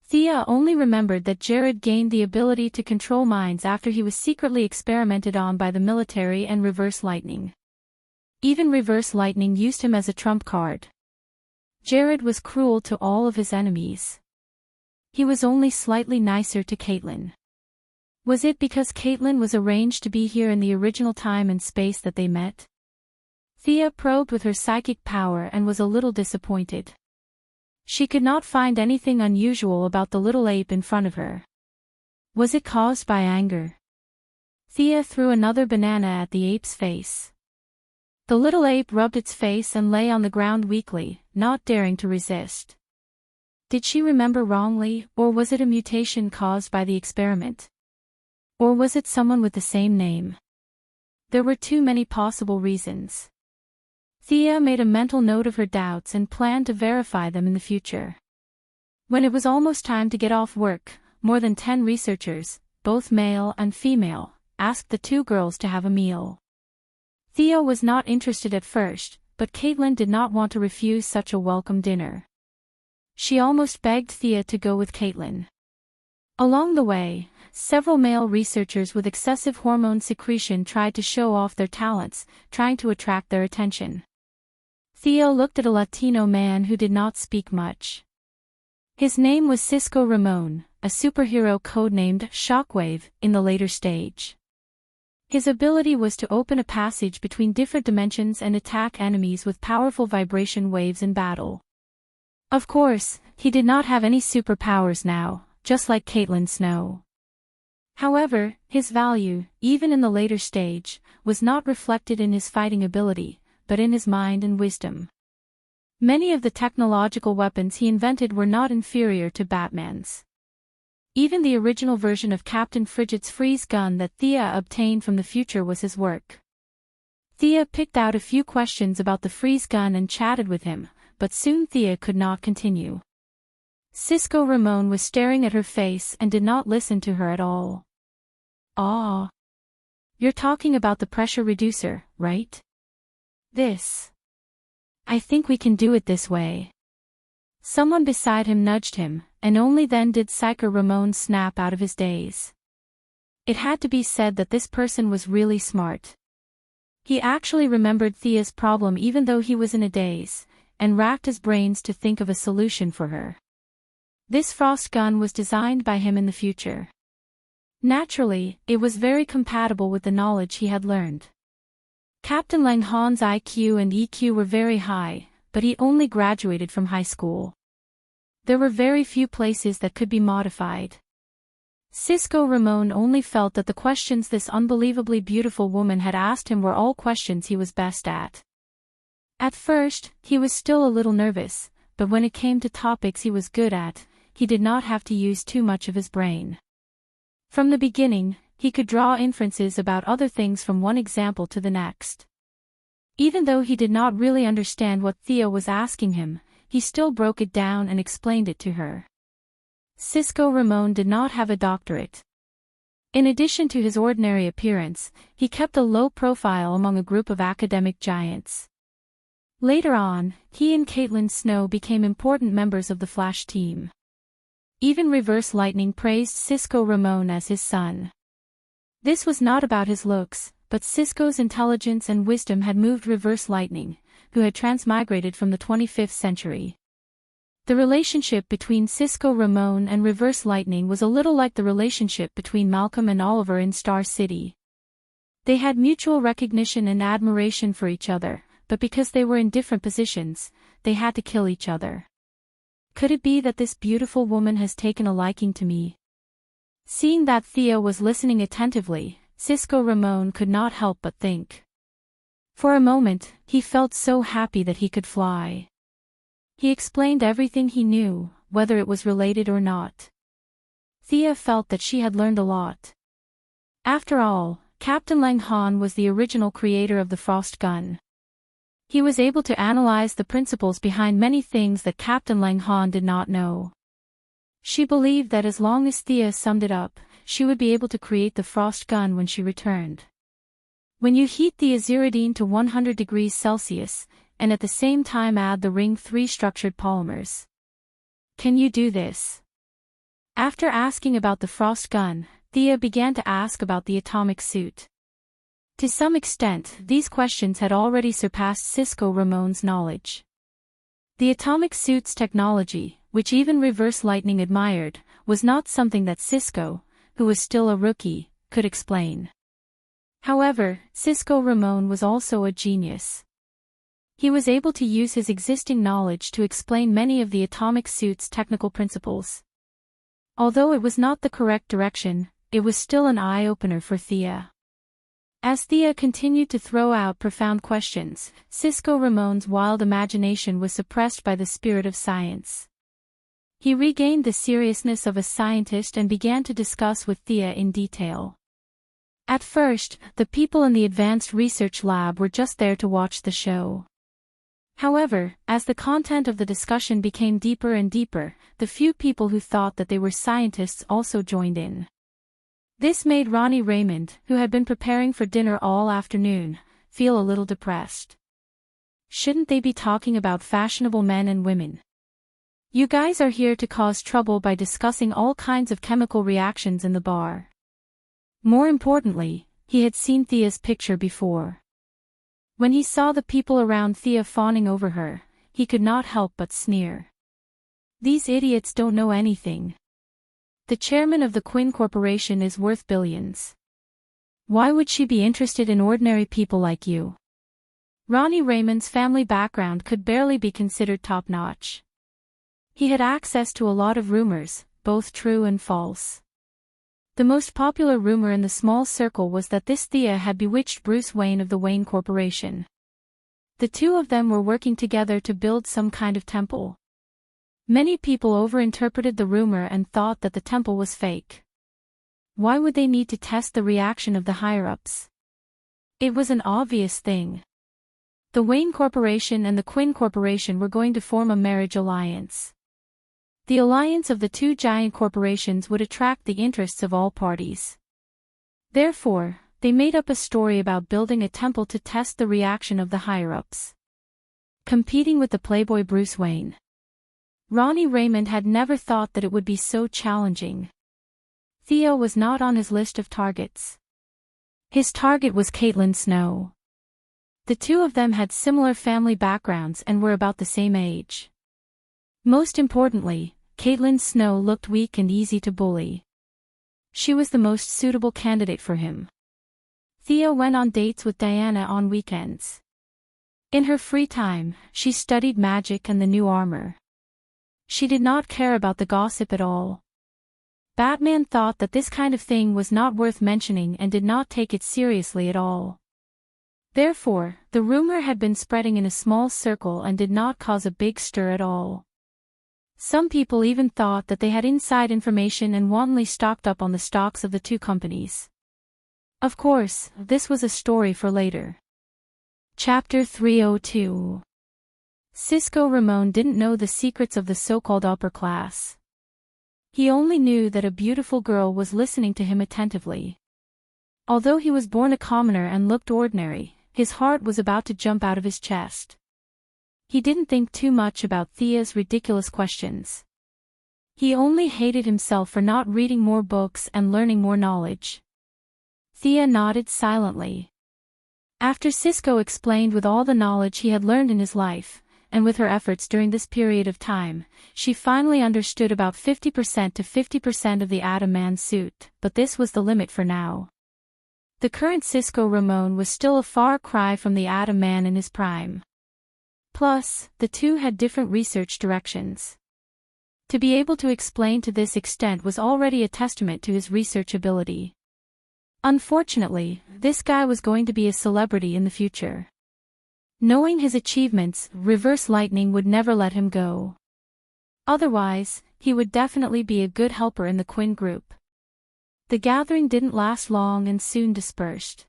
Thea only remembered that Jared gained the ability to control minds after he was secretly experimented on by the military and Reverse Lightning. Even Reverse Lightning used him as a trump card. Jared was cruel to all of his enemies. He was only slightly nicer to Caitlin. Was it because Caitlin was arranged to be here in the original time and space that they met? Thea probed with her psychic power and was a little disappointed. She could not find anything unusual about the little ape in front of her. Was it caused by anger? Thea threw another banana at the ape's face. The little ape rubbed its face and lay on the ground weakly, not daring to resist. Did she remember wrongly, or was it a mutation caused by the experiment? Or was it someone with the same name? There were too many possible reasons. Thea made a mental note of her doubts and planned to verify them in the future. When it was almost time to get off work, more than 10 researchers, both male and female, asked the 2 girls to have a meal. Thea was not interested at first, but Caitlin did not want to refuse such a welcome dinner. She almost begged Thea to go with Caitlin. Along the way, several male researchers with excessive hormone secretion tried to show off their talents, trying to attract their attention. Thea looked at a Latino man who did not speak much. His name was Cisco Ramon, a superhero codenamed Shockwave in the later stage. His ability was to open a passage between different dimensions and attack enemies with powerful vibration waves in battle. Of course, he did not have any superpowers now, just like Caitlin Snow. However, his value, even in the later stage, was not reflected in his fighting ability, but in his mind and wisdom. Many of the technological weapons he invented were not inferior to Batman's. Even the original version of Captain Frigid's freeze gun that Thea obtained from the future was his work. Thea picked out a few questions about the freeze gun and chatted with him, but soon Thea could not continue. Cisco Ramon was staring at her face and did not listen to her at all. "Ah. You're talking about the pressure reducer, right? This. I think we can do it this way." Someone beside him nudged him, and only then did Cisco Ramon snap out of his daze. It had to be said that this person was really smart. He actually remembered Thea's problem even though he was in a daze, and racked his brains to think of a solution for her. This frost gun was designed by him in the future. Naturally, it was very compatible with the knowledge he had learned. Captain Lang Han's IQ and EQ were very high, but he only graduated from high school. There were very few places that could be modified. Cisco Ramon only felt that the questions this unbelievably beautiful woman had asked him were all questions he was best at. At first, he was still a little nervous, but when it came to topics he was good at, he did not have to use too much of his brain. From the beginning, he could draw inferences about other things from one example to the next. Even though he did not really understand what Thea was asking him, he still broke it down and explained it to her. Cisco Ramon did not have a doctorate. In addition to his ordinary appearance, he kept a low profile among a group of academic giants. Later on, he and Caitlin Snow became important members of the Flash team. Even Reverse Lightning praised Cisco Ramon as his son. This was not about his looks, but Cisco's intelligence and wisdom had moved Reverse Lightning, who had transmigrated from the 25th century. The relationship between Cisco Ramon and Reverse Lightning was a little like the relationship between Malcolm and Oliver in Star City. They had mutual recognition and admiration for each other, but because they were in different positions, they had to kill each other. Could it be that this beautiful woman has taken a liking to me? Seeing that Thea was listening attentively, Cisco Ramon could not help but think. For a moment, he felt so happy that he could fly. He explained everything he knew, whether it was related or not. Thea felt that she had learned a lot. After all, Captain Lang Han was the original creator of the frost gun. He was able to analyze the principles behind many things that Captain Lang Han did not know. She believed that as long as Thea summed it up, she would be able to create the frost gun when she returned. When you heat the aziridine to 100 degrees Celsius, and at the same time add the ring 3 structured polymers. Can you do this? After asking about the frost gun, Thea began to ask about the atomic suit. To some extent, these questions had already surpassed Cisco Ramon's knowledge. The atomic suit's technology, which even Reverse Lightning admired, was not something that Cisco, who was still a rookie, could explain. However, Cisco Ramon was also a genius. He was able to use his existing knowledge to explain many of the atomic suit's technical principles. Although it was not the correct direction, it was still an eye-opener for Thea. As Thea continued to throw out profound questions, Cisco Ramon's wild imagination was suppressed by the spirit of science. He regained the seriousness of a scientist and began to discuss with Thea in detail. At first, the people in the advanced research lab were just there to watch the show. However, as the content of the discussion became deeper and deeper, the few people who thought that they were scientists also joined in. This made Ronnie Raymond, who had been preparing for dinner all afternoon, feel a little depressed. Shouldn't they be talking about fashionable men and women? You guys are here to cause trouble by discussing all kinds of chemical reactions in the bar. More importantly, he had seen Thea's picture before. When he saw the people around Thea fawning over her, he could not help but sneer. These idiots don't know anything. The chairman of the Quinn Corporation is worth billions. Why would she be interested in ordinary people like you? Ronnie Raymond's family background could barely be considered top-notch. He had access to a lot of rumors, both true and false. The most popular rumor in the small circle was that this Thea had bewitched Bruce Wayne of the Wayne Corporation. The two of them were working together to build some kind of temple. Many people overinterpreted the rumor and thought that the temple was fake. Why would they need to test the reaction of the higher-ups? It was an obvious thing. The Wayne Corporation and the Quinn Corporation were going to form a marriage alliance. The alliance of the two giant corporations would attract the interests of all parties. Therefore, they made up a story about building a temple to test the reaction of the higher-ups. Competing with the playboy Bruce Wayne. Ronnie Raymond had never thought that it would be so challenging. Thea was not on his list of targets. His target was Caitlin Snow. The two of them had similar family backgrounds and were about the same age. Most importantly, Caitlin Snow looked weak and easy to bully. She was the most suitable candidate for him. Thea went on dates with Diana on weekends. In her free time, she studied magic and the new armor. She did not care about the gossip at all. Batman thought that this kind of thing was not worth mentioning and did not take it seriously at all. Therefore, the rumor had been spreading in a small circle and did not cause a big stir at all. Some people even thought that they had inside information and wantonly stocked up on the stocks of the two companies. Of course, this was a story for later. Chapter 302. Cisco Ramon didn't know the secrets of the so-called upper class. He only knew that a beautiful girl was listening to him attentively. Although he was born a commoner and looked ordinary, his heart was about to jump out of his chest. He didn't think too much about Thea's ridiculous questions. He only hated himself for not reading more books and learning more knowledge. Thea nodded silently. After Cisco explained with all the knowledge he had learned in his life, and with her efforts during this period of time, she finally understood about 50% to 50% of the Atom Man suit, but this was the limit for now. The current Cisco Ramon was still a far cry from the Atom Man in his prime. Plus, the two had different research directions. To be able to explain to this extent was already a testament to his research ability. Unfortunately, this guy was going to be a celebrity in the future. Knowing his achievements, Reverse Lightning would never let him go. Otherwise, he would definitely be a good helper in the Quinn group. The gathering didn't last long and soon dispersed.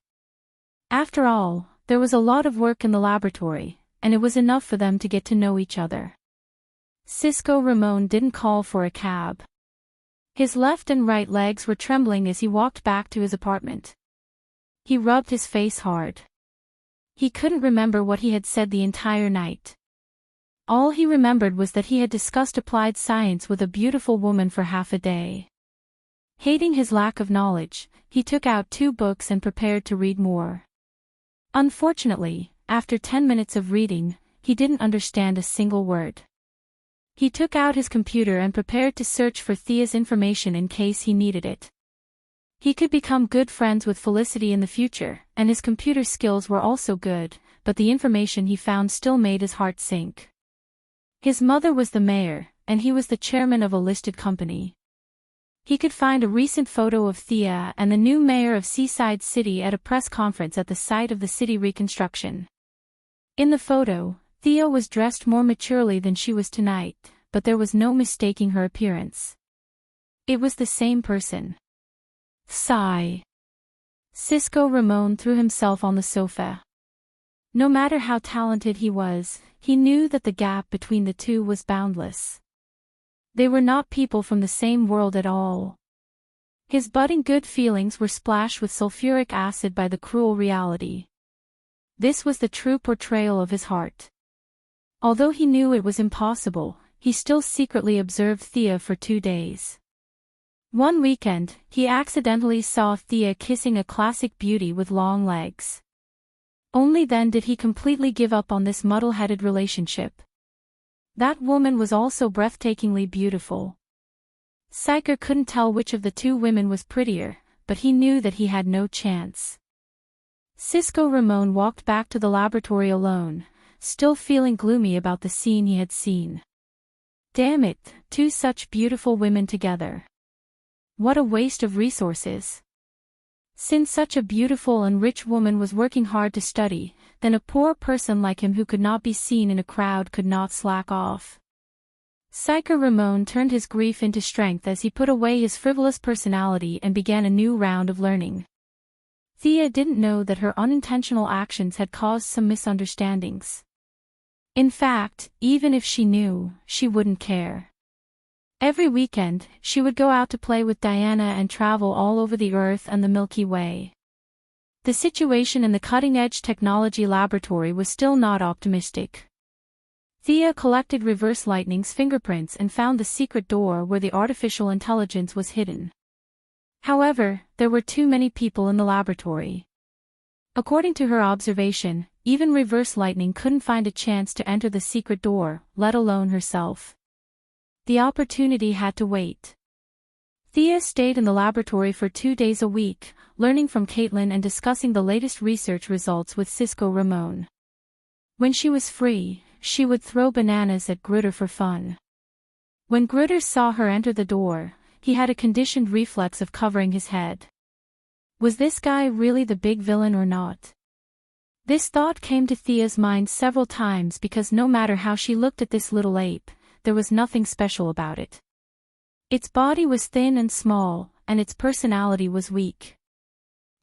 After all, there was a lot of work in the laboratory, and it was enough for them to get to know each other. Cisco Ramon didn't call for a cab. His left and right legs were trembling as he walked back to his apartment. He rubbed his face hard. He couldn't remember what he had said the entire night. All he remembered was that he had discussed applied science with a beautiful woman for half a day. Hating his lack of knowledge, he took out 2 books and prepared to read more. Unfortunately, after 10 minutes of reading, he didn't understand a single word. He took out his computer and prepared to search for Thea's information in case he needed it. He could become good friends with Felicity in the future, and his computer skills were also good, but the information he found still made his heart sink. His mother was the mayor, and he was the chairman of a listed company. He could find a recent photo of Thea and the new mayor of Seaside City at a press conference at the site of the city reconstruction. In the photo, Thea was dressed more maturely than she was tonight, but there was no mistaking her appearance. It was the same person. Sigh. Cisco Ramon threw himself on the sofa. No matter how talented he was, he knew that the gap between the two was boundless. They were not people from the same world at all. His budding good feelings were splashed with sulfuric acid by the cruel reality. This was the true portrayal of his heart. Although he knew it was impossible, he still secretly observed Thea for 2 days. One weekend, he accidentally saw Thea kissing a classic beauty with long legs. Only then did he completely give up on this muddle-headed relationship. That woman was also breathtakingly beautiful. Psycher couldn't tell which of the 2 women was prettier, but he knew that he had no chance. Cisco Ramon walked back to the laboratory alone, still feeling gloomy about the scene he had seen. Damn it, 2 such beautiful women together. What a waste of resources. Since such a beautiful and rich woman was working hard to study, then a poor person like him who could not be seen in a crowd could not slack off. Psycher Ramon turned his grief into strength as he put away his frivolous personality and began a new round of learning. Thea didn't know that her unintentional actions had caused some misunderstandings. In fact, even if she knew, she wouldn't care. Every weekend, she would go out to play with Diana and travel all over the Earth and the Milky Way. The situation in the cutting-edge technology laboratory was still not optimistic. Thea collected Reverse Lightning's fingerprints and found the secret door where the artificial intelligence was hidden. However, there were too many people in the laboratory. According to her observation, even Reverse Lightning couldn't find a chance to enter the secret door, let alone herself. The opportunity had to wait. Thea stayed in the laboratory for 2 days a week, learning from Caitlin and discussing the latest research results with Cisco Ramon. When she was free, she would throw bananas at Grutter for fun. When Grutter saw her enter the door, he had a conditioned reflex of covering his head. Was this guy really the big villain or not? This thought came to Thea's mind several times because no matter how she looked at this little ape, there was nothing special about it. Its body was thin and small, and its personality was weak.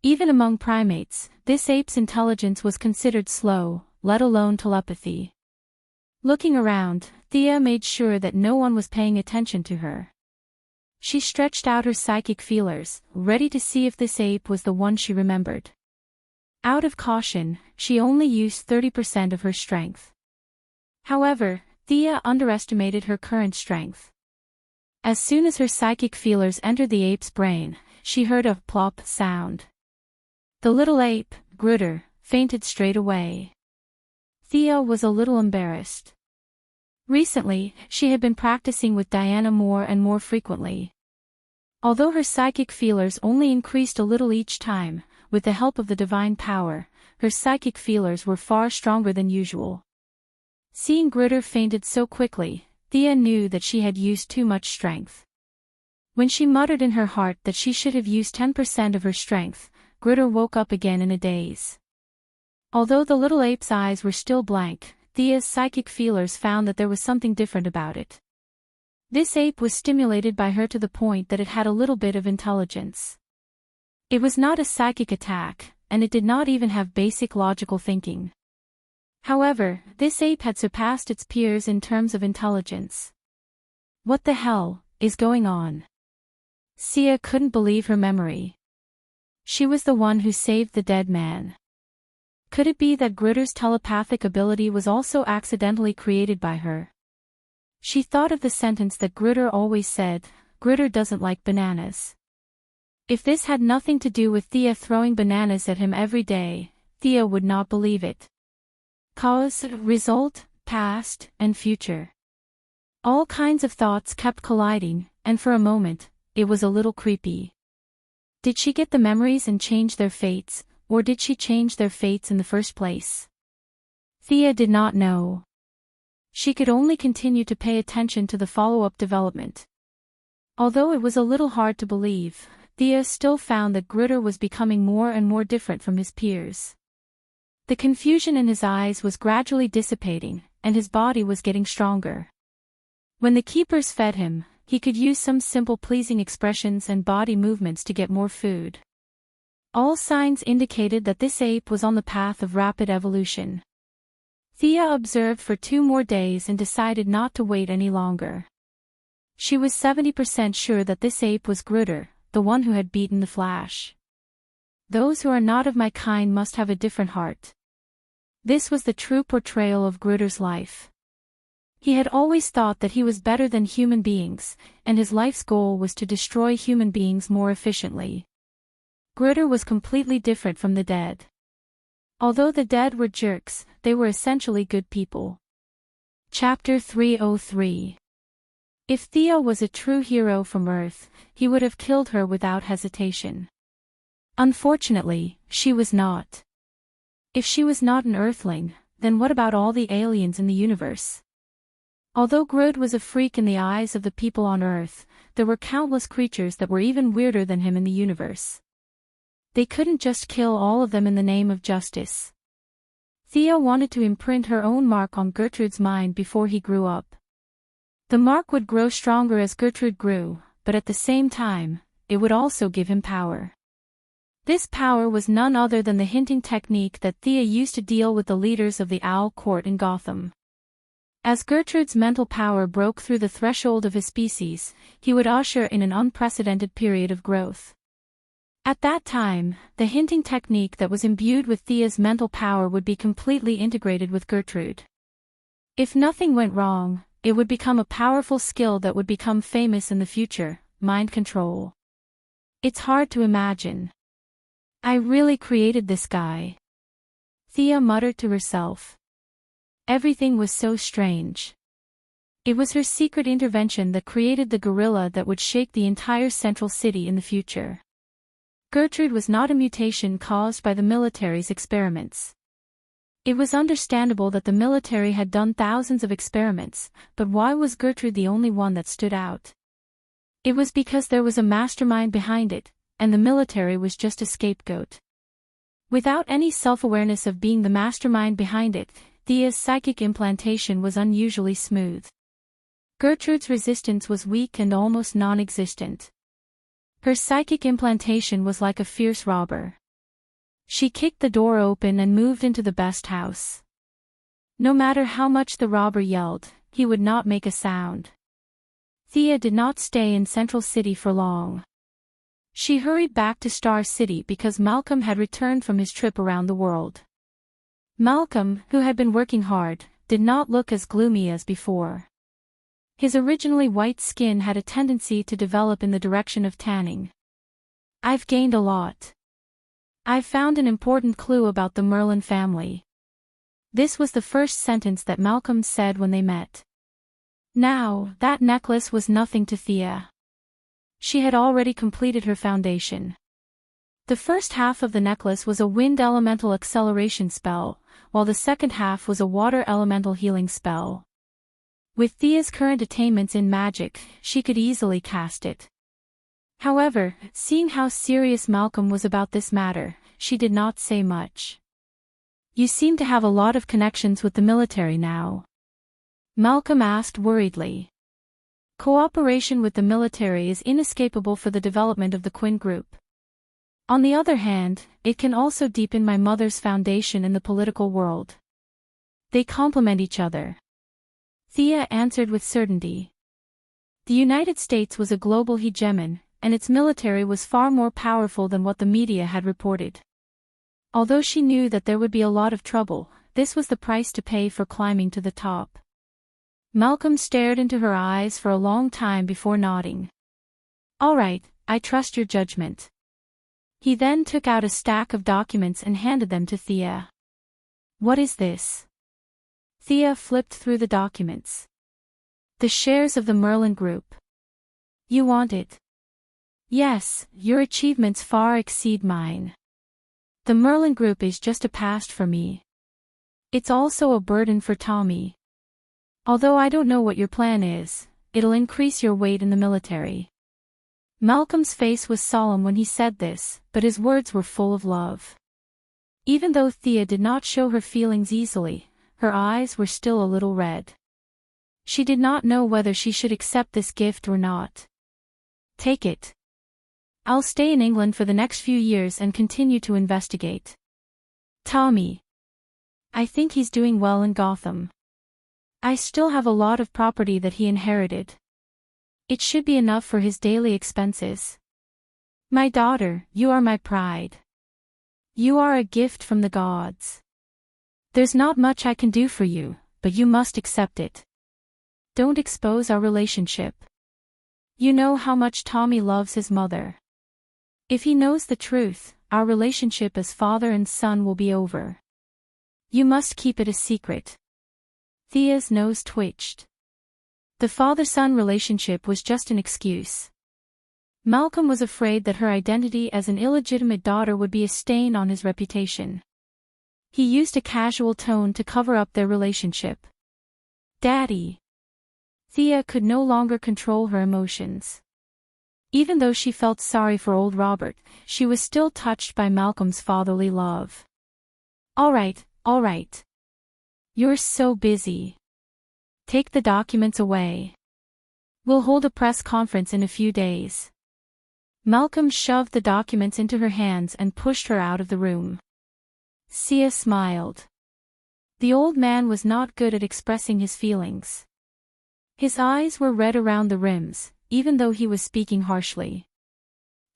Even among primates, this ape's intelligence was considered slow, let alone telepathy. Looking around, Thea made sure that no one was paying attention to her. She stretched out her psychic feelers, ready to see if this ape was the one she remembered. Out of caution, she only used 30% of her strength. However, Thea underestimated her current strength. As soon as her psychic feelers entered the ape's brain, she heard a plop sound. The little ape, Grutter, fainted straight away. Thea was a little embarrassed. Recently, she had been practicing with Diana more and more frequently. Although her psychic feelers only increased a little each time, with the help of the divine power, her psychic feelers were far stronger than usual. Seeing Grutter fainted so quickly, Thea knew that she had used too much strength. When she muttered in her heart that she should have used 10% of her strength, Grutter woke up again in a daze. Although the little ape's eyes were still blank, Thea's psychic feelers found that there was something different about it. This ape was stimulated by her to the point that it had a little bit of intelligence. It was not a psychic attack, and it did not even have basic logical thinking. However, this ape had surpassed its peers in terms of intelligence. What the hell is going on? Thea couldn't believe her memory. She was the one who saved the dead man. Could it be that Gritter's telepathic ability was also accidentally created by her? She thought of the sentence that Gritter always said, "Gritter doesn't like bananas." If this had nothing to do with Thea throwing bananas at him every day, Thea would not believe it. Cause, result, past, and future. All kinds of thoughts kept colliding, and for a moment, it was a little creepy. Did she get the memories and change their fates, or did she change their fates in the first place? Thea did not know. She could only continue to pay attention to the follow-up development. Although it was a little hard to believe, Thea still found that Gritter was becoming more and more different from his peers. The confusion in his eyes was gradually dissipating, and his body was getting stronger. When the keepers fed him, he could use some simple pleasing expressions and body movements to get more food. All signs indicated that this ape was on the path of rapid evolution. Thea observed for 2 more days and decided not to wait any longer. She was 70% sure that this ape was Gritter, the one who had beaten the Flash. Those who are not of my kind must have a different heart. This was the true portrayal of Gritter's life. He had always thought that he was better than human beings, and his life's goal was to destroy human beings more efficiently. Gritter was completely different from the dead. Although the dead were jerks, they were essentially good people. Chapter 303. If Thea was a true hero from Earth, he would have killed her without hesitation. Unfortunately, she was not. If she was not an Earthling, then what about all the aliens in the universe? Although Grodd was a freak in the eyes of the people on Earth, there were countless creatures that were even weirder than him in the universe. They couldn't just kill all of them in the name of justice. Thea wanted to imprint her own mark on Gertrude's mind before he grew up. The mark would grow stronger as Gertrude grew, but at the same time, it would also give him power. This power was none other than the hinting technique that Thea used to deal with the leaders of the Owl Court in Gotham. As Gertrude's mental power broke through the threshold of his species, he would usher in an unprecedented period of growth. At that time, the hinting technique that was imbued with Thea's mental power would be completely integrated with Gertrude. If nothing went wrong, it would become a powerful skill that would become famous in the future: mind control. It's hard to imagine. I really created this guy, Thea muttered to herself. Everything was so strange. It was her secret intervention that created the gorilla that would shake the entire central city in the future. Gertrude was not a mutation caused by the military's experiments. It was understandable that the military had done thousands of experiments, but why was Gertrude the only one that stood out? It was because there was a mastermind behind it, and the military was just a scapegoat. Without any self-awareness of being the mastermind behind it, Thea's psychic implantation was unusually smooth. Gertrude's resistance was weak and almost non-existent. Her psychic implantation was like a fierce robber. She kicked the door open and moved into the best house. No matter how much the robber yelled, he would not make a sound. Thea did not stay in Central City for long. She hurried back to Star City because Malcolm had returned from his trip around the world. Malcolm, who had been working hard, did not look as gloomy as before. His originally white skin had a tendency to develop in the direction of tanning. I've gained a lot. I've found an important clue about the Merlin family. This was the first sentence that Malcolm said when they met. Now, that necklace was nothing to Thea. She had already completed her foundation. The first half of the necklace was a wind elemental acceleration spell, while the second half was a water elemental healing spell. With Thea's current attainments in magic, she could easily cast it. However, seeing how serious Malcolm was about this matter, she did not say much. You seem to have a lot of connections with the military now, Malcolm asked worriedly. Cooperation with the military is inescapable for the development of the Quinn Group. On the other hand, it can also deepen my mother's foundation in the political world. They complement each other. Thea answered with certainty. The United States was a global hegemon, and its military was far more powerful than what the media had reported. Although she knew that there would be a lot of trouble, this was the price to pay for climbing to the top. Malcolm stared into her eyes for a long time before nodding. "All right, I trust your judgment." He then took out a stack of documents and handed them to Thea. "What is this?" Thea flipped through the documents. "The shares of the Merlin Group." "You want it?" "Yes, your achievements far exceed mine. The Merlin Group is just a past for me. It's also a burden for Tommy. Although I don't know what your plan is, it'll increase your weight in the military." Malcolm's face was solemn when he said this, but his words were full of love. Even though Thea did not show her feelings easily, her eyes were still a little red. She did not know whether she should accept this gift or not. "Take it. I'll stay in England for the next few years and continue to investigate. Tommy. I think he's doing well in Gotham. I still have a lot of property that he inherited. It should be enough for his daily expenses. My daughter, you are my pride. You are a gift from the gods. There's not much I can do for you, but you must accept it. Don't expose our relationship. You know how much Tommy loves his mother. If he knows the truth, our relationship as father and son will be over. You must keep it a secret." Thea's nose twitched. The father-son relationship was just an excuse. Malcolm was afraid that her identity as an illegitimate daughter would be a stain on his reputation. He used a casual tone to cover up their relationship. "Daddy." Thea could no longer control her emotions. Even though she felt sorry for old Robert, she was still touched by Malcolm's fatherly love. All right. You're so busy. Take the documents away. We'll hold a press conference in a few days." Malcolm shoved the documents into her hands and pushed her out of the room. Thea smiled. The old man was not good at expressing his feelings. His eyes were red around the rims, even though he was speaking harshly.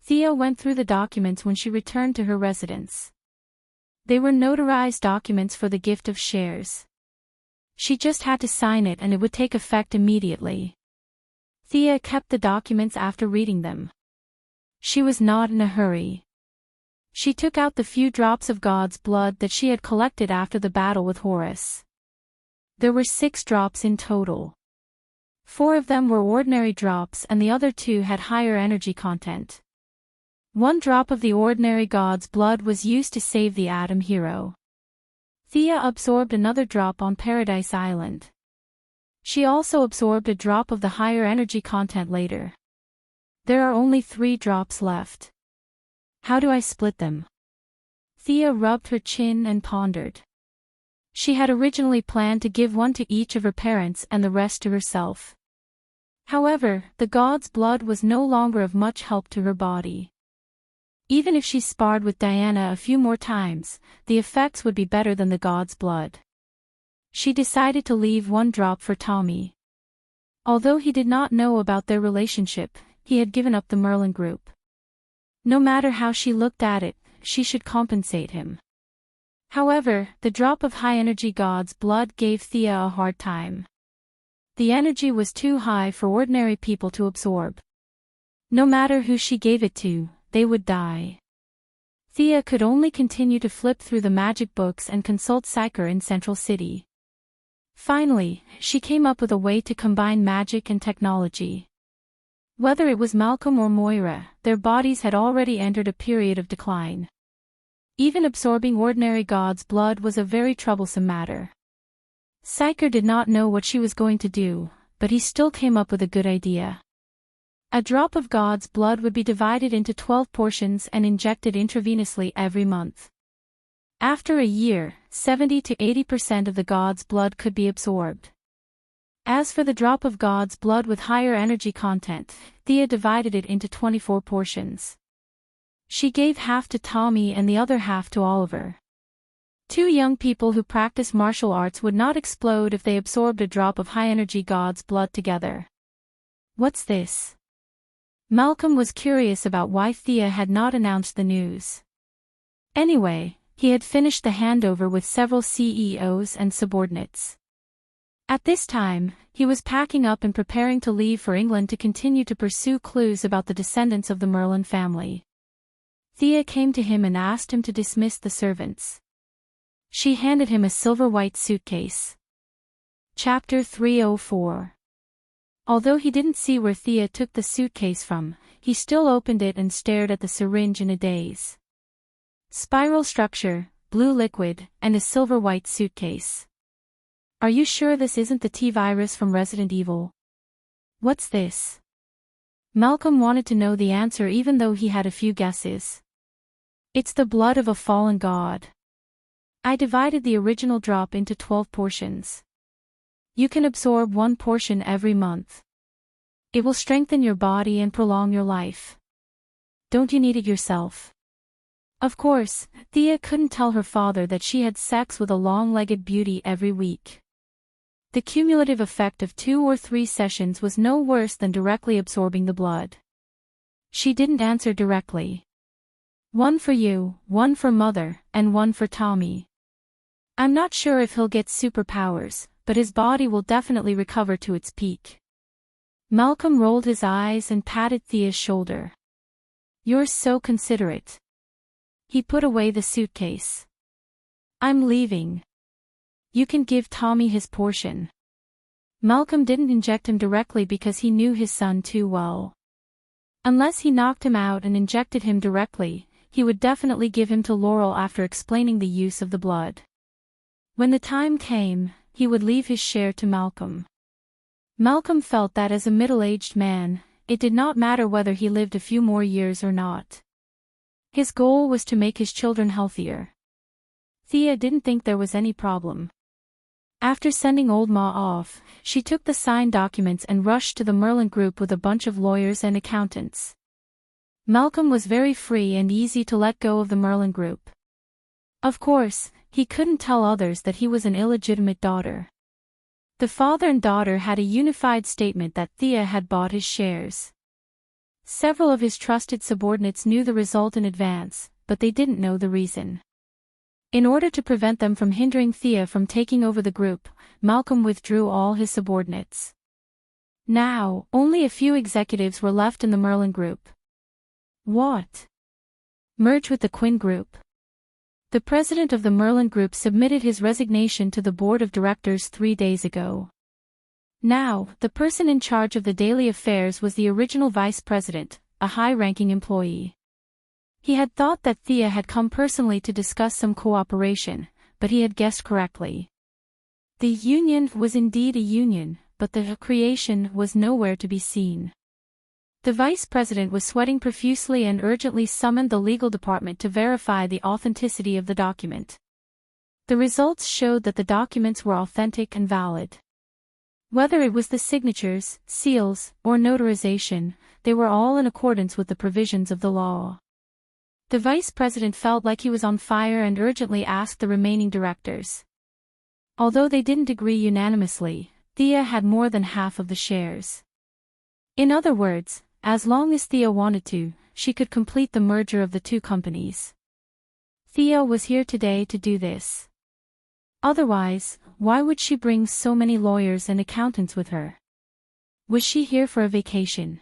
Thea went through the documents when she returned to her residence. They were notarized documents for the gift of shares. She just had to sign it and it would take effect immediately. Thea kept the documents after reading them. She was not in a hurry. She took out the few drops of God's blood that she had collected after the battle with Horus. There were 6 drops in total. 4 of them were ordinary drops and the other 2 had higher energy content. 1 drop of the ordinary God's blood was used to save the Atom hero. Thea absorbed another drop on Paradise Island. She also absorbed a drop of the higher energy content later. There are only 3 drops left. How do I split them? Thea rubbed her chin and pondered. She had originally planned to give 1 to each of her parents and the rest to herself. However, the god's blood was no longer of much help to her body. Even if she sparred with Diana a few more times, the effects would be better than the god's blood. She decided to leave 1 drop for Tommy. Although he did not know about their relationship, he had given up the Merlin Group. No matter how she looked at it, she should compensate him. However, the drop of high-energy god's blood gave Thea a hard time. The energy was too high for ordinary people to absorb. No matter who she gave it to, they would die. Thea could only continue to flip through the magic books and consult Psyker in Central City. Finally, she came up with a way to combine magic and technology. Whether it was Malcolm or Moira, their bodies had already entered a period of decline. Even absorbing ordinary god's blood was a very troublesome matter. Psyker did not know what she was going to do, but he still came up with a good idea. A drop of God's blood would be divided into 12 portions and injected intravenously every month. After a year, 70 to 80% of the God's blood could be absorbed. As for the drop of God's blood with higher energy content, Thea divided it into 24 portions. She gave half to Tommy and the other half to Oliver. 2 young people who practice martial arts would not explode if they absorbed a drop of high-energy God's blood together. What's this? Malcolm was curious about why Thea had not announced the news. Anyway, he had finished the handover with several CEOs and subordinates. At this time, he was packing up and preparing to leave for England to continue to pursue clues about the descendants of the Merlin family. Thea came to him and asked him to dismiss the servants. She handed him a silver-white suitcase. Chapter 304. Although he didn't see where Thea took the suitcase from, he still opened it and stared at the syringe in a daze. Spiral structure, blue liquid, and a silver-white suitcase. Are you sure this isn't the T-virus from Resident Evil? What's this? Malcolm wanted to know the answer even though he had a few guesses. It's the blood of a fallen god. I divided the original drop into 12 portions. You can absorb 1 portion every month. It will strengthen your body and prolong your life. Don't you need it yourself? Of course, Thea couldn't tell her father that she had sex with a long-legged beauty every week. The cumulative effect of 2 or 3 sessions was no worse than directly absorbing the blood. She didn't answer directly. 1 for you, 1 for Mother, and 1 for Tommy. I'm not sure if he'll get superpowers, but his body will definitely recover to its peak. Malcolm rolled his eyes and patted Thea's shoulder. You're so considerate. He put away the suitcase. I'm leaving. You can give Tommy his portion. Malcolm didn't inject him directly because he knew his son too well. Unless he knocked him out and injected him directly, he would definitely give him to Laurel after explaining the use of the blood. When the time came, he would leave his share to Malcolm. Malcolm felt that as a middle-aged man, it did not matter whether he lived a few more years or not. His goal was to make his children healthier. Thea didn't think there was any problem. After sending Old Ma off, she took the signed documents and rushed to the Merlin Group with a bunch of lawyers and accountants. Malcolm was very free and easy to let go of the Merlin Group. Of course, he couldn't tell others that he was an illegitimate daughter. The father and daughter had a unified statement that Thea had bought his shares. Several of his trusted subordinates knew the result in advance, but they didn't know the reason. In order to prevent them from hindering Thea from taking over the group, Malcolm withdrew all his subordinates. Now, only a few executives were left in the Merlin Group. What? Merge with the Quinn Group? The president of the Merlin Group submitted his resignation to the board of directors 3 days ago. Now, the person in charge of the daily affairs was the original vice president, a high-ranking employee. He had thought that Thea had come personally to discuss some cooperation, but he had guessed correctly. The union was indeed a union, but the creation was nowhere to be seen. The vice president was sweating profusely and urgently summoned the legal department to verify the authenticity of the document. The results showed that the documents were authentic and valid. Whether it was the signatures, seals, or notarization, they were all in accordance with the provisions of the law. The vice president felt like he was on fire and urgently asked the remaining directors. Although they didn't agree unanimously, Thea had more than half of the shares. In other words, as long as Thea wanted to, she could complete the merger of the 2 companies. Thea was here today to do this. Otherwise, why would she bring so many lawyers and accountants with her? Was she here for a vacation?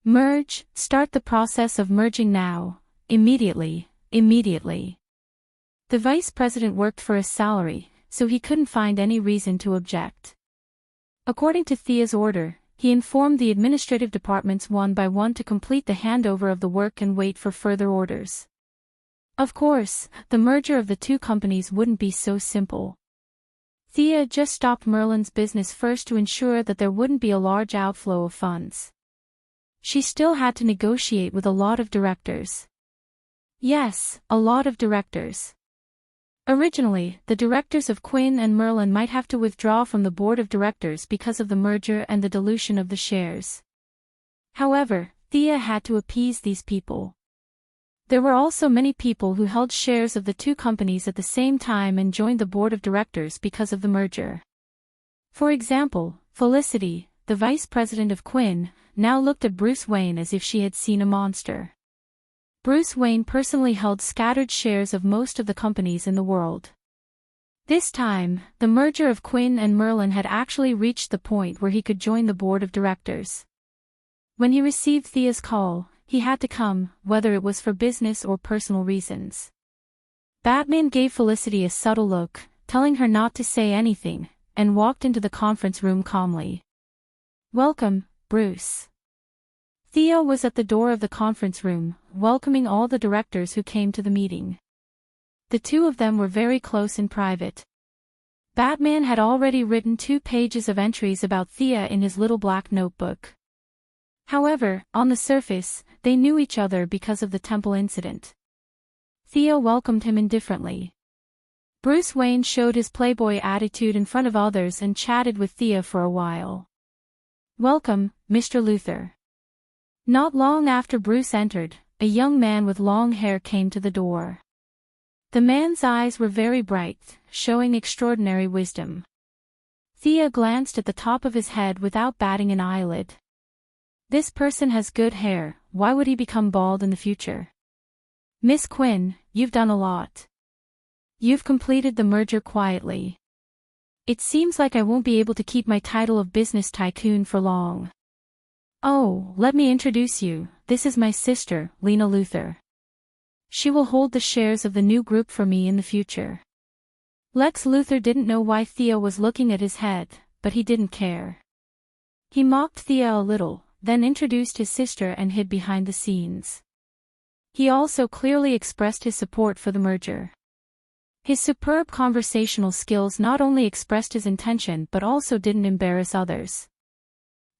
Merge, start the process of merging now, immediately. The vice president worked for a salary, so he couldn't find any reason to object. According to Thea's order, he informed the administrative departments one by one to complete the handover of the work and wait for further orders. Of course, the merger of the 2 companies wouldn't be so simple. Thea just stopped Merlin's business first to ensure that there wouldn't be a large outflow of funds. She still had to negotiate with a lot of directors. Yes, a lot of directors. Originally, the directors of Quinn and Merlin might have to withdraw from the board of directors because of the merger and the dilution of the shares. However, Thea had to appease these people. There were also many people who held shares of the 2 companies at the same time and joined the board of directors because of the merger. For example, Felicity, the vice president of Quinn, now looked at Bruce Wayne as if she had seen a monster. Bruce Wayne personally held scattered shares of most of the companies in the world. This time, the merger of Quinn and Merlin had actually reached the point where he could join the board of directors. When he received Thea's call, he had to come, whether it was for business or personal reasons. Batman gave Felicity a subtle look, telling her not to say anything, and walked into the conference room calmly. "Welcome, Bruce." Thea was at the door of the conference room, welcoming all the directors who came to the meeting. The two of them were very close in private. Batman had already written 2 pages of entries about Thea in his little black notebook. However, on the surface, they knew each other because of the temple incident. Thea welcomed him indifferently. Bruce Wayne showed his playboy attitude in front of others and chatted with Thea for a while. "Welcome, Mr. Luthor." Not long after Bruce entered, a young man with long hair came to the door. The man's eyes were very bright, showing extraordinary wisdom. Thea glanced at the top of his head without batting an eyelid. This person has good hair, why would he become bald in the future? "Miss Quinn, you've done a lot. You've completed the merger quietly. It seems like I won't be able to keep my title of business tycoon for long. Oh, let me introduce you, this is my sister, Lena Luthor. She will hold the shares of the new group for me in the future." Lex Luthor didn't know why Thea was looking at his head, but he didn't care. He mocked Thea a little, then introduced his sister and hid behind the scenes. He also clearly expressed his support for the merger. His superb conversational skills not only expressed his intention but also didn't embarrass others.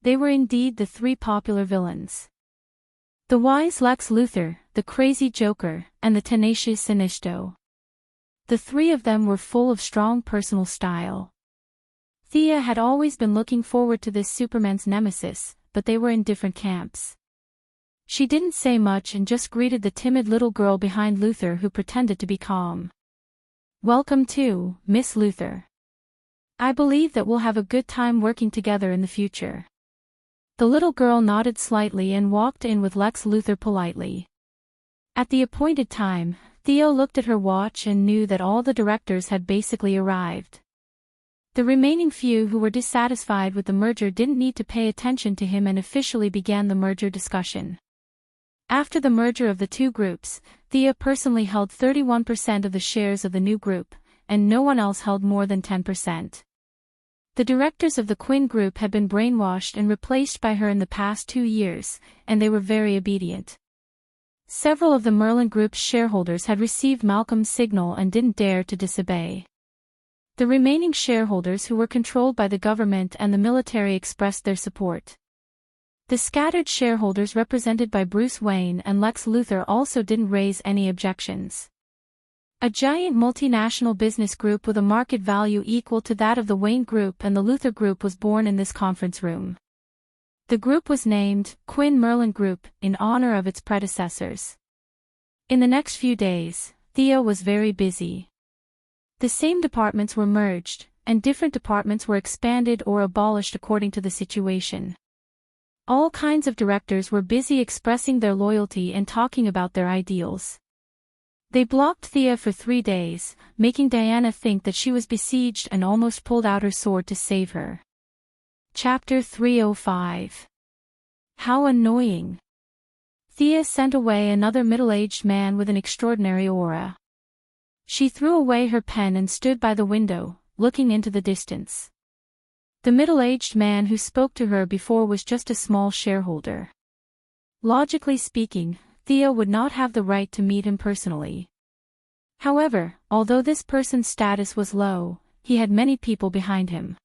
They were indeed the 3 popular villains. The wise Lex Luthor, the crazy Joker, and the tenacious Sinestro. The 3 of them were full of strong personal style. Thea had always been looking forward to this Superman's nemesis, but they were in different camps. She didn't say much and just greeted the timid little girl behind Luthor who pretended to be calm. "Welcome too, Miss Luthor. I believe that we'll have a good time working together in the future." The little girl nodded slightly and walked in with Lex Luthor politely. At the appointed time, Theo looked at her watch and knew that all the directors had basically arrived. The remaining few who were dissatisfied with the merger didn't need to pay attention to him and officially began the merger discussion. After the merger of the 2 groups, Thea personally held 31% of the shares of the new group, and no one else held more than 10%. The directors of the Quinn group had been brainwashed and replaced by her in the past 2 years, and they were very obedient. Several of the Merlin group's shareholders had received Malcolm's signal and didn't dare to disobey. The remaining shareholders who were controlled by the government and the military expressed their support. The scattered shareholders represented by Bruce Wayne and Lex Luthor also didn't raise any objections. A giant multinational business group with a market value equal to that of the Wayne Group and the Luthor Group was born in this conference room. The group was named Quinn Merlin Group in honor of its predecessors. In the next few days, Thea was very busy. The same departments were merged, and different departments were expanded or abolished according to the situation. All kinds of directors were busy expressing their loyalty and talking about their ideals. They blocked Thea for 3 days, making Diana think that she was besieged and almost pulled out her sword to save her. Chapter 305. How annoying. Thea sent away another middle-aged man with an extraordinary aura. She threw away her pen and stood by the window, looking into the distance. The middle-aged man who spoke to her before was just a small shareholder. Logically speaking, Thea would not have the right to meet him personally. However, although this person's status was low, he had many people behind him.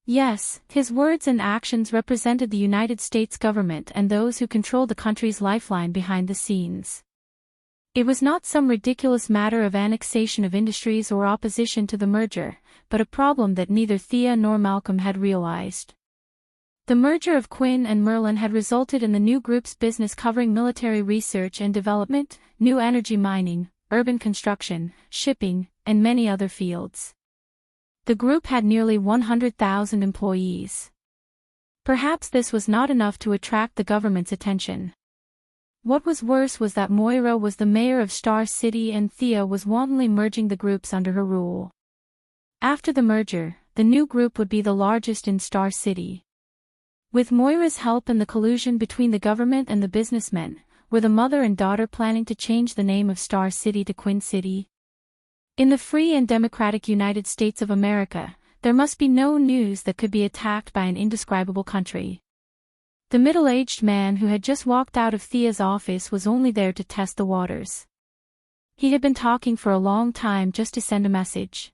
Yes, his words and actions represented the United States government and those who controlled the country's lifeline behind the scenes. It was not some ridiculous matter of annexation of industries or opposition to the merger, but a problem that neither Thea nor Malcolm had realized. The merger of Quinn and Merlin had resulted in the new group's business covering military research and development, new energy mining, urban construction, shipping, and many other fields. The group had nearly 100,000 employees. Perhaps this was not enough to attract the government's attention. What was worse was that Moira was the mayor of Star City and Thea was wantonly merging the groups under her rule. After the merger, the new group would be the largest in Star City. With Moira's help and the collusion between the government and the businessmen, were the mother and daughter planning to change the name of Star City to Queen City? In the free and democratic United States of America, there must be no news that could be attacked by an indescribable country. The middle-aged man who had just walked out of Thea's office was only there to test the waters. He had been talking for a long time just to send a message.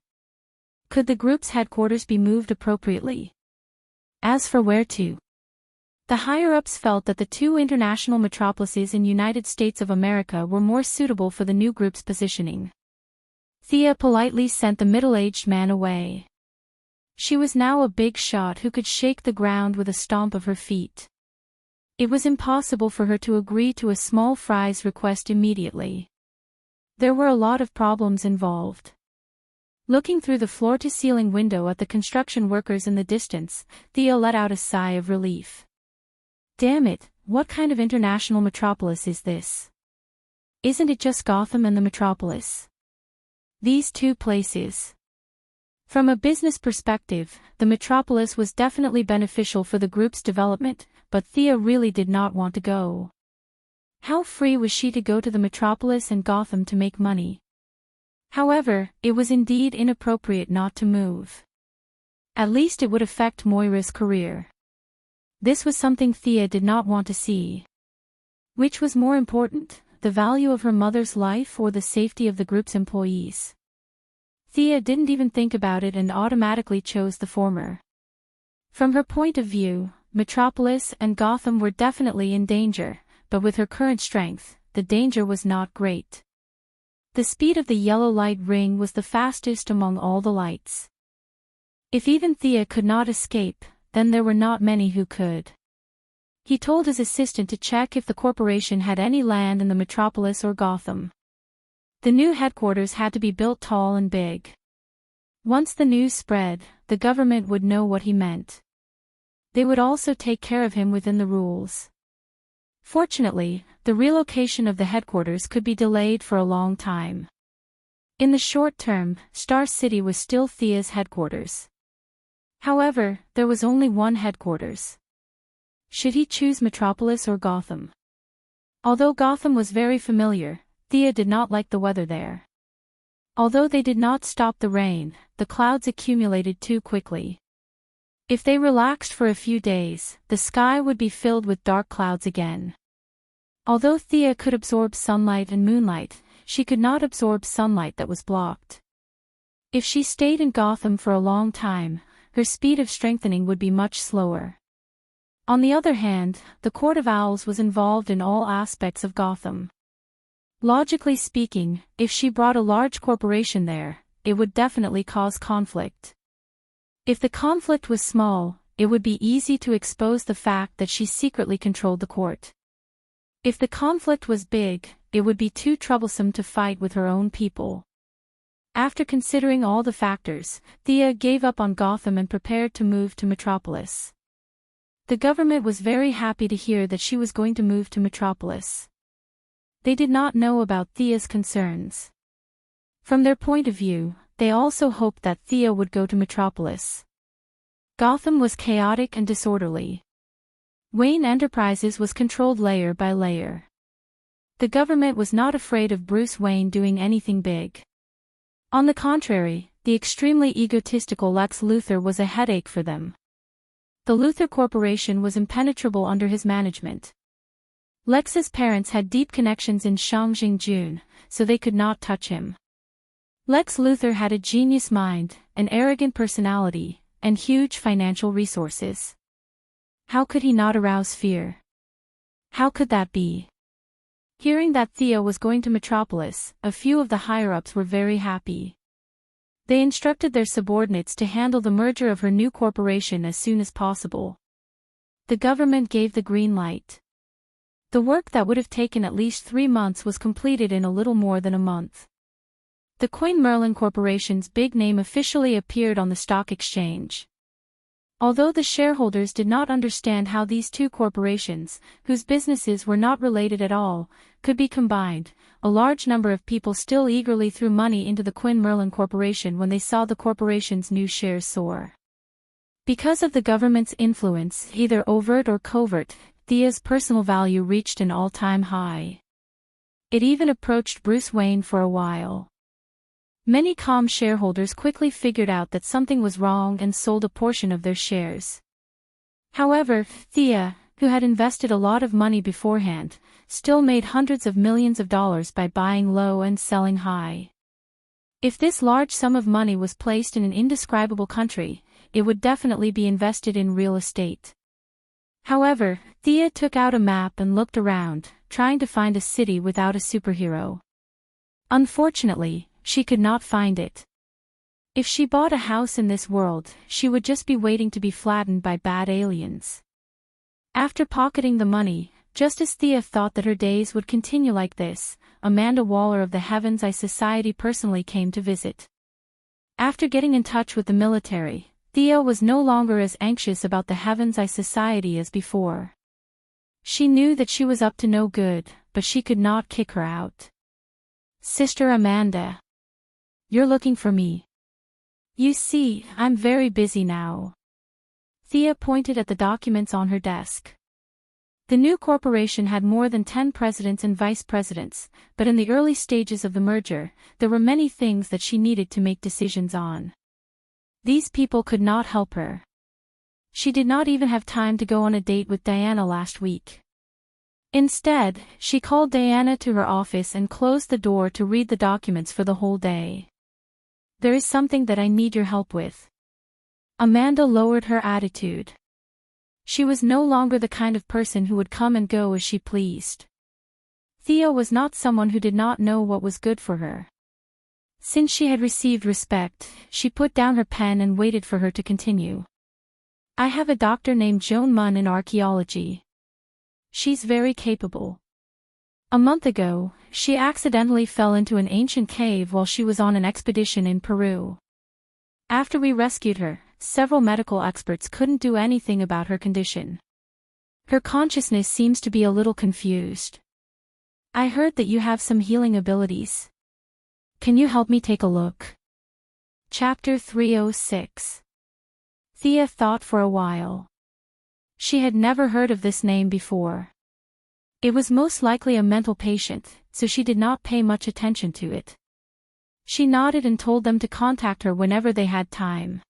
Could the group's headquarters be moved appropriately? As for where to, the higher-ups felt that the two international metropolises in United States of America were more suitable for the new group's positioning. Thea politely sent the middle-aged man away. She was now a big shot who could shake the ground with a stomp of her feet. It was impossible for her to agree to a small fries request immediately. There were a lot of problems involved. Looking through the floor-to-ceiling window at the construction workers in the distance, Thea let out a sigh of relief. Damn it, what kind of international metropolis is this? Isn't it just Gotham and the metropolis? These two places. From a business perspective, the metropolis was definitely beneficial for the group's development, but Thea really did not want to go. How free was she to go to the metropolis and Gotham to make money? However, it was indeed inappropriate not to move. At least it would affect Moira's career. This was something Thea did not want to see. Which was more important, the value of her mother's life or the safety of the group's employees? Thea didn't even think about it and automatically chose the former. From her point of view, Metropolis and Gotham were definitely in danger, but with her current strength, the danger was not great. The speed of the yellow light ring was the fastest among all the lights. If even Thea could not escape, then there were not many who could. He told his assistant to check if the corporation had any land in the metropolis or Gotham. The new headquarters had to be built tall and big. Once the news spread, the government would know what he meant. They would also take care of him within the rules. Fortunately, the relocation of the headquarters could be delayed for a long time. In the short term, Star City was still Thea's headquarters. However, there was only one headquarters. Should he choose Metropolis or Gotham? Although Gotham was very familiar, Thea did not like the weather there. Although they did not stop the rain, the clouds accumulated too quickly. If they relaxed for a few days, the sky would be filled with dark clouds again. Although Thea could absorb sunlight and moonlight, she could not absorb sunlight that was blocked. If she stayed in Gotham for a long time, her speed of strengthening would be much slower. On the other hand, the Court of Owls was involved in all aspects of Gotham. Logically speaking, if she brought a large corporation there, it would definitely cause conflict. If the conflict was small, it would be easy to expose the fact that she secretly controlled the court. If the conflict was big, it would be too troublesome to fight with her own people. After considering all the factors, Thea gave up on Gotham and prepared to move to Metropolis. The government was very happy to hear that she was going to move to Metropolis. They did not know about Thea's concerns. From their point of view, they also hoped that Thea would go to Metropolis. Gotham was chaotic and disorderly. Wayne Enterprises was controlled layer by layer. The government was not afraid of Bruce Wayne doing anything big. On the contrary, the extremely egotistical Lex Luthor was a headache for them. The Luthor Corporation was impenetrable under his management. Lex's parents had deep connections in Shangjing, so they could not touch him. Lex Luthor had a genius mind, an arrogant personality, and huge financial resources. How could he not arouse fear? How could that be? Hearing that Thea was going to Metropolis, a few of the higher-ups were very happy. They instructed their subordinates to handle the merger of her new corporation as soon as possible. The government gave the green light. The work that would have taken at least 3 months was completed in a little more than a month. The Queen Merlin Corporation's big name officially appeared on the stock exchange. Although the shareholders did not understand how these two corporations, whose businesses were not related at all, could be combined, a large number of people still eagerly threw money into the Quinn Merlin Corporation when they saw the corporation's new shares soar. Because of the government's influence, either overt or covert, Thea's personal value reached an all-time high. It even approached Bruce Wayne for a while. Many calm shareholders quickly figured out that something was wrong and sold a portion of their shares. However, Thea, who had invested a lot of money beforehand, still made hundreds of millions of dollars by buying low and selling high. If this large sum of money was placed in an indescribable country, it would definitely be invested in real estate. However, Thea took out a map and looked around, trying to find a city without a superhero. Unfortunately, she could not find it. If she bought a house in this world, she would just be waiting to be flattened by bad aliens. After pocketing the money, just as Thea thought that her days would continue like this, Amanda Waller of the Heavens Eye Society personally came to visit. After getting in touch with the military, Thea was no longer as anxious about the Heavens Eye Society as before. She knew that she was up to no good, but she could not kick her out. "Sister Amanda. You're looking for me. You see, I'm very busy now." Thea pointed at the documents on her desk. The new corporation had more than 10 presidents and vice presidents, but in the early stages of the merger, there were many things that she needed to make decisions on. These people could not help her. She did not even have time to go on a date with Diana last week. Instead, she called Diana to her office and closed the door to read the documents for the whole day. "There is something that I need your help with." Amanda lowered her attitude. She was no longer the kind of person who would come and go as she pleased. Thea was not someone who did not know what was good for her. Since she had received respect, she put down her pen and waited for her to continue. "I have a doctor named Joan Munn in archaeology. She's very capable. A month ago, she accidentally fell into an ancient cave while she was on an expedition in Peru. After we rescued her, several medical experts couldn't do anything about her condition. Her consciousness seems to be a little confused. I heard that you have some healing abilities. Can you help me take a look?" Chapter 306. Thea thought for a while. She had never heard of this name before. It was most likely a mental patient, so she did not pay much attention to it. She nodded and told them to contact her whenever they had time.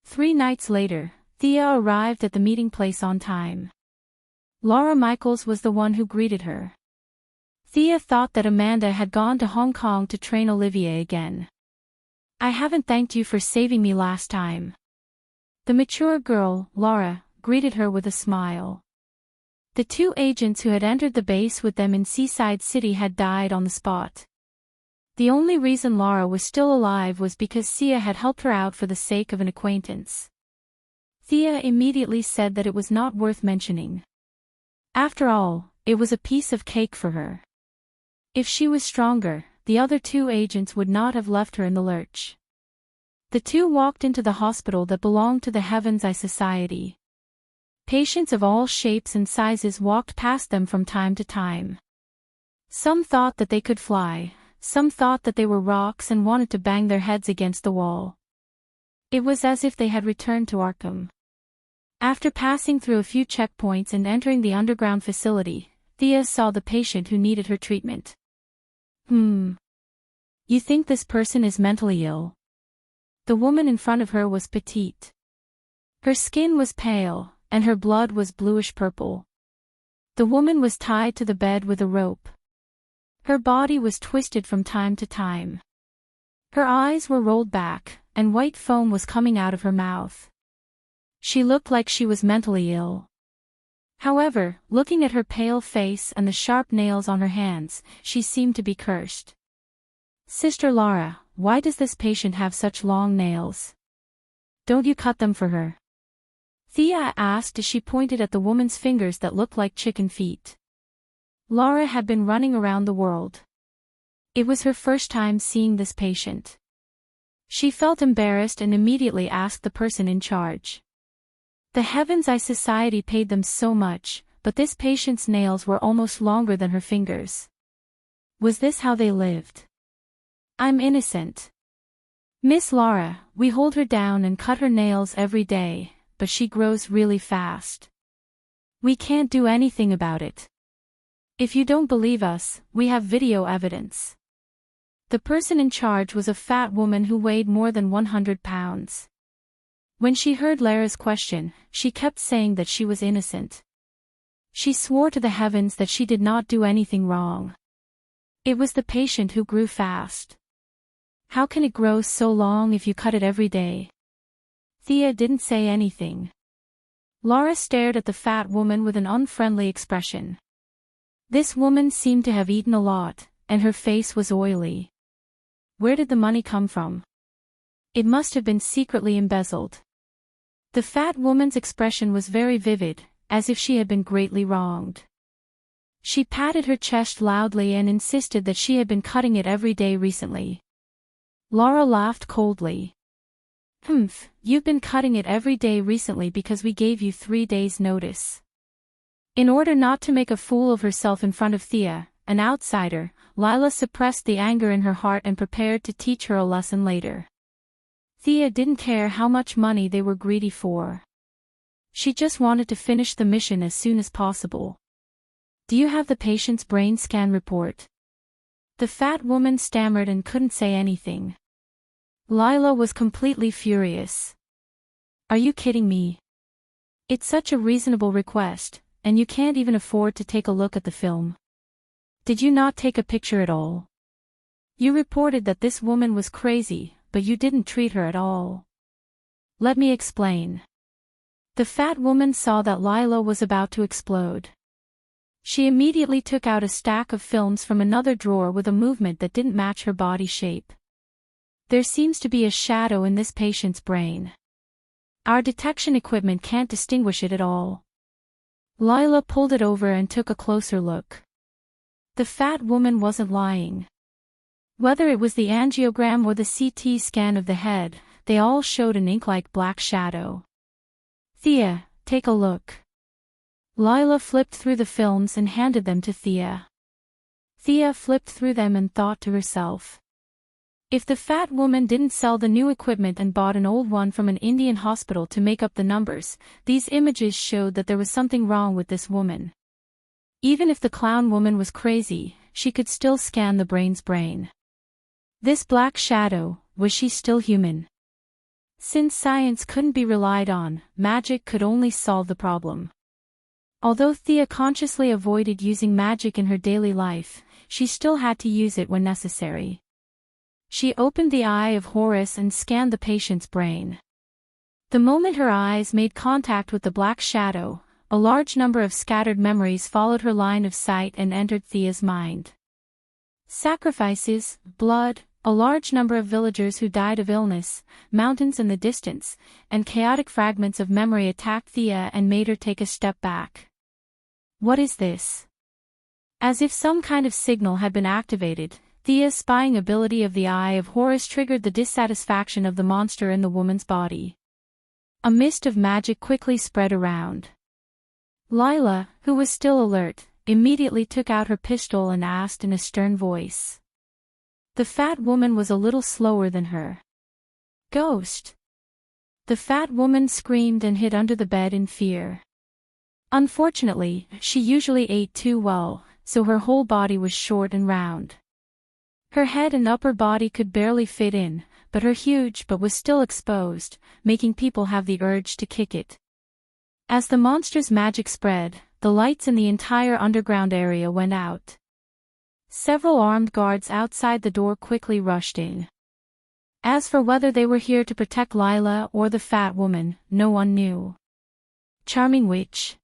3 nights later, Thea arrived at the meeting place on time. Laura Michaels was the one who greeted her. Thea thought that Amanda had gone to Hong Kong to train Olivier again. "I haven't thanked you for saving me last time." The mature girl, Laura, greeted her with a smile. The 2 agents who had entered the base with them in Seaside City had died on the spot. The only reason Laura was still alive was because Sia had helped her out for the sake of an acquaintance. Thea immediately said that it was not worth mentioning. After all, it was a piece of cake for her. If she was stronger, the other 2 agents would not have left her in the lurch. The 2 walked into the hospital that belonged to the Heavens Eye Society. Patients of all shapes and sizes walked past them from time to time. Some thought that they could fly, some thought that they were rocks and wanted to bang their heads against the wall. It was as if they had returned to Arkham. After passing through a few checkpoints and entering the underground facility, Thea saw the patient who needed her treatment. You think this person is mentally ill?" The woman in front of her was petite. Her skin was pale, and her blood was bluish-purple. The woman was tied to the bed with a rope. Her body was twisted from time to time. Her eyes were rolled back, and white foam was coming out of her mouth. She looked like she was mentally ill. However, looking at her pale face and the sharp nails on her hands, she seemed to be cursed. "Sister Laura, why does this patient have such long nails? Don't you cut them for her?" Thea asked as she pointed at the woman's fingers that looked like chicken feet. Laura had been running around the world. It was her first time seeing this patient. She felt embarrassed and immediately asked the person in charge. The Heavens I Society paid them so much, but this patient's nails were almost longer than her fingers. Was this how they lived? I'm innocent. Miss Laura, we hold her down and cut her nails every day, but she grows really fast. We can't do anything about it. If you don't believe us, we have video evidence. The person in charge was a fat woman who weighed more than 100 pounds. When she heard Lara's question, she kept saying that she was innocent. She swore to the heavens that she did not do anything wrong. It was the patient who grew fast. How can it grow so long if you cut it every day? Thea didn't say anything. Laura stared at the fat woman with an unfriendly expression. This woman seemed to have eaten a lot, and her face was oily. Where did the money come from? It must have been secretly embezzled. The fat woman's expression was very vivid, as if she had been greatly wronged. She patted her chest loudly and insisted that she had been cutting it every day recently. Laura laughed coldly. You've been cutting it every day recently because we gave you 3 days' notice. In order not to make a fool of herself in front of Thea, an outsider, Lila suppressed the anger in her heart and prepared to teach her a lesson later. Thea didn't care how much money they were greedy for. She just wanted to finish the mission as soon as possible. Do you have the patient's brain scan report? The fat woman stammered and couldn't say anything. Lila was completely furious. Are you kidding me? It's such a reasonable request, and you can't even afford to take a look at the film. Did you not take a picture at all? You reported that this woman was crazy, but you didn't treat her at all. Let me explain. The fat woman saw that Lila was about to explode. She immediately took out a stack of films from another drawer with a movement that didn't match her body shape. There seems to be a shadow in this patient's brain. Our detection equipment can't distinguish it at all. Lila pulled it over and took a closer look. The fat woman wasn't lying. Whether it was the angiogram or the CT scan of the head, they all showed an ink-like black shadow. Thea, take a look. Lila flipped through the films and handed them to Thea. Thea flipped through them and thought to herself. If the fat woman didn't sell the new equipment and bought an old one from an Indian hospital to make up the numbers, these images showed that there was something wrong with this woman. Even if the clown woman was crazy, she could still scan the brain's brain. This black shadow, was she still human? Since science couldn't be relied on, magic could only solve the problem. Although Thea consciously avoided using magic in her daily life, she still had to use it when necessary. She opened the eye of Horus and scanned the patient's brain. The moment her eyes made contact with the black shadow, a large number of scattered memories followed her line of sight and entered Thea's mind. Sacrifices, blood, a large number of villagers who died of illness, mountains in the distance, and chaotic fragments of memory attacked Thea and made her take a step back. What is this? As if some kind of signal had been activated, Thea's spying ability of the Eye of Horus triggered the dissatisfaction of the monster in the woman's body. A mist of magic quickly spread around. Lila, who was still alert, immediately took out her pistol and asked in a stern voice. The fat woman was a little slower than her. Ghost! The fat woman screamed and hid under the bed in fear. Unfortunately, she usually ate too well, so her whole body was short and round. Her head and upper body could barely fit in, but her huge butt was still exposed, making people have the urge to kick it. As the monster's magic spread, the lights in the entire underground area went out. Several armed guards outside the door quickly rushed in. As for whether they were here to protect Lila or the fat woman, no one knew. Charming witch.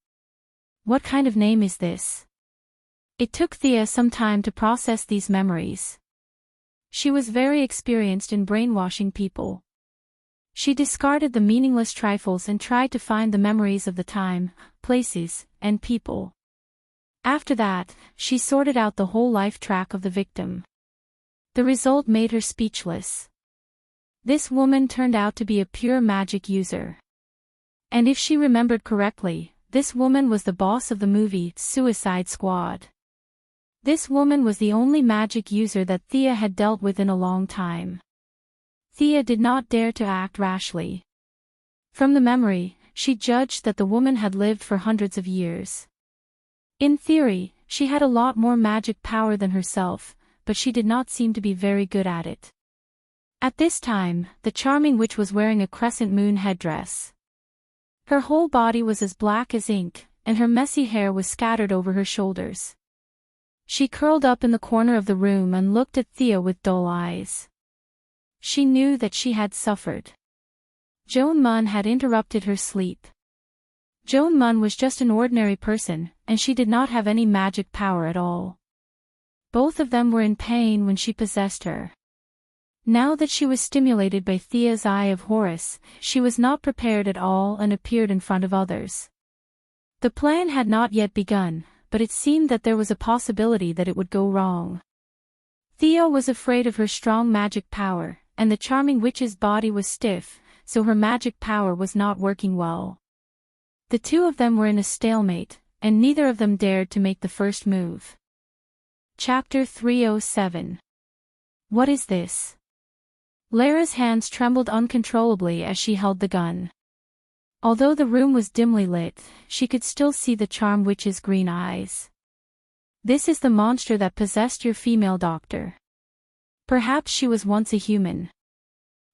What kind of name is this? It took Thea some time to process these memories. She was very experienced in brainwashing people. She discarded the meaningless trifles and tried to find the memories of the time, places, and people. After that, she sorted out the whole life track of the victim. The result made her speechless. This woman turned out to be a pure magic user. And if she remembered correctly, this woman was the boss of the movie Suicide Squad. This woman was the only magic user that Thea had dealt with in a long time. Thea did not dare to act rashly. From the memory, she judged that the woman had lived for hundreds of years. In theory, she had a lot more magic power than herself, but she did not seem to be very good at it. At this time, the charming witch was wearing a crescent moon headdress. Her whole body was as black as ink, and her messy hair was scattered over her shoulders. She curled up in the corner of the room and looked at Thea with dull eyes. She knew that she had suffered. Joan Munn had interrupted her sleep. Joan Munn was just an ordinary person, and she did not have any magic power at all. Both of them were in pain when she possessed her. Now that she was stimulated by Thea's Eye of Horus, she was not prepared at all and appeared in front of others. The plan had not yet begun, but it seemed that there was a possibility that it would go wrong. Thea was afraid of her strong magic power, and the charming witch's body was stiff, so her magic power was not working well. The two of them were in a stalemate, and neither of them dared to make the first move. Chapter 307. What is this? Lara's hands trembled uncontrollably as she held the gun. Although the room was dimly lit, she could still see the charm witch's green eyes. This is the monster that possessed your female doctor. Perhaps she was once a human.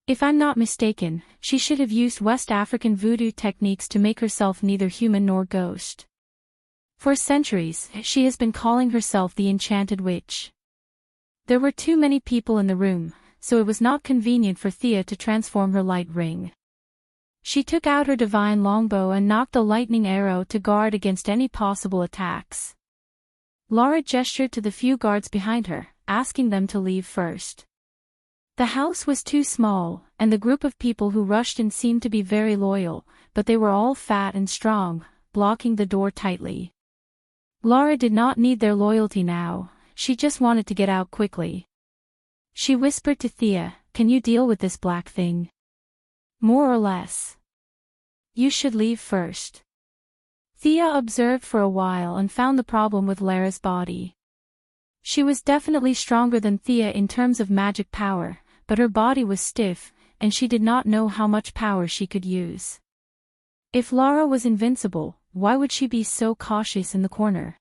If I'm not mistaken, she should have used West African voodoo techniques to make herself neither human nor ghost. For centuries, she has been calling herself the Enchanted Witch. There were too many people in the room, so it was not convenient for Thea to transform her light ring. She took out her divine longbow and knocked a lightning arrow to guard against any possible attacks. Lara gestured to the few guards behind her, asking them to leave first. The house was too small, and the group of people who rushed in seemed to be very loyal, but they were all fat and strong, blocking the door tightly. Lara did not need their loyalty now, she just wanted to get out quickly. She whispered to Thea, "Can you deal with this black thing?" "More or less. You should leave first." Thea observed for a while and found the problem with Lara's body. She was definitely stronger than Thea in terms of magic power, but her body was stiff, and she did not know how much power she could use. If Lara was invincible, why would she be so cautious in the corner?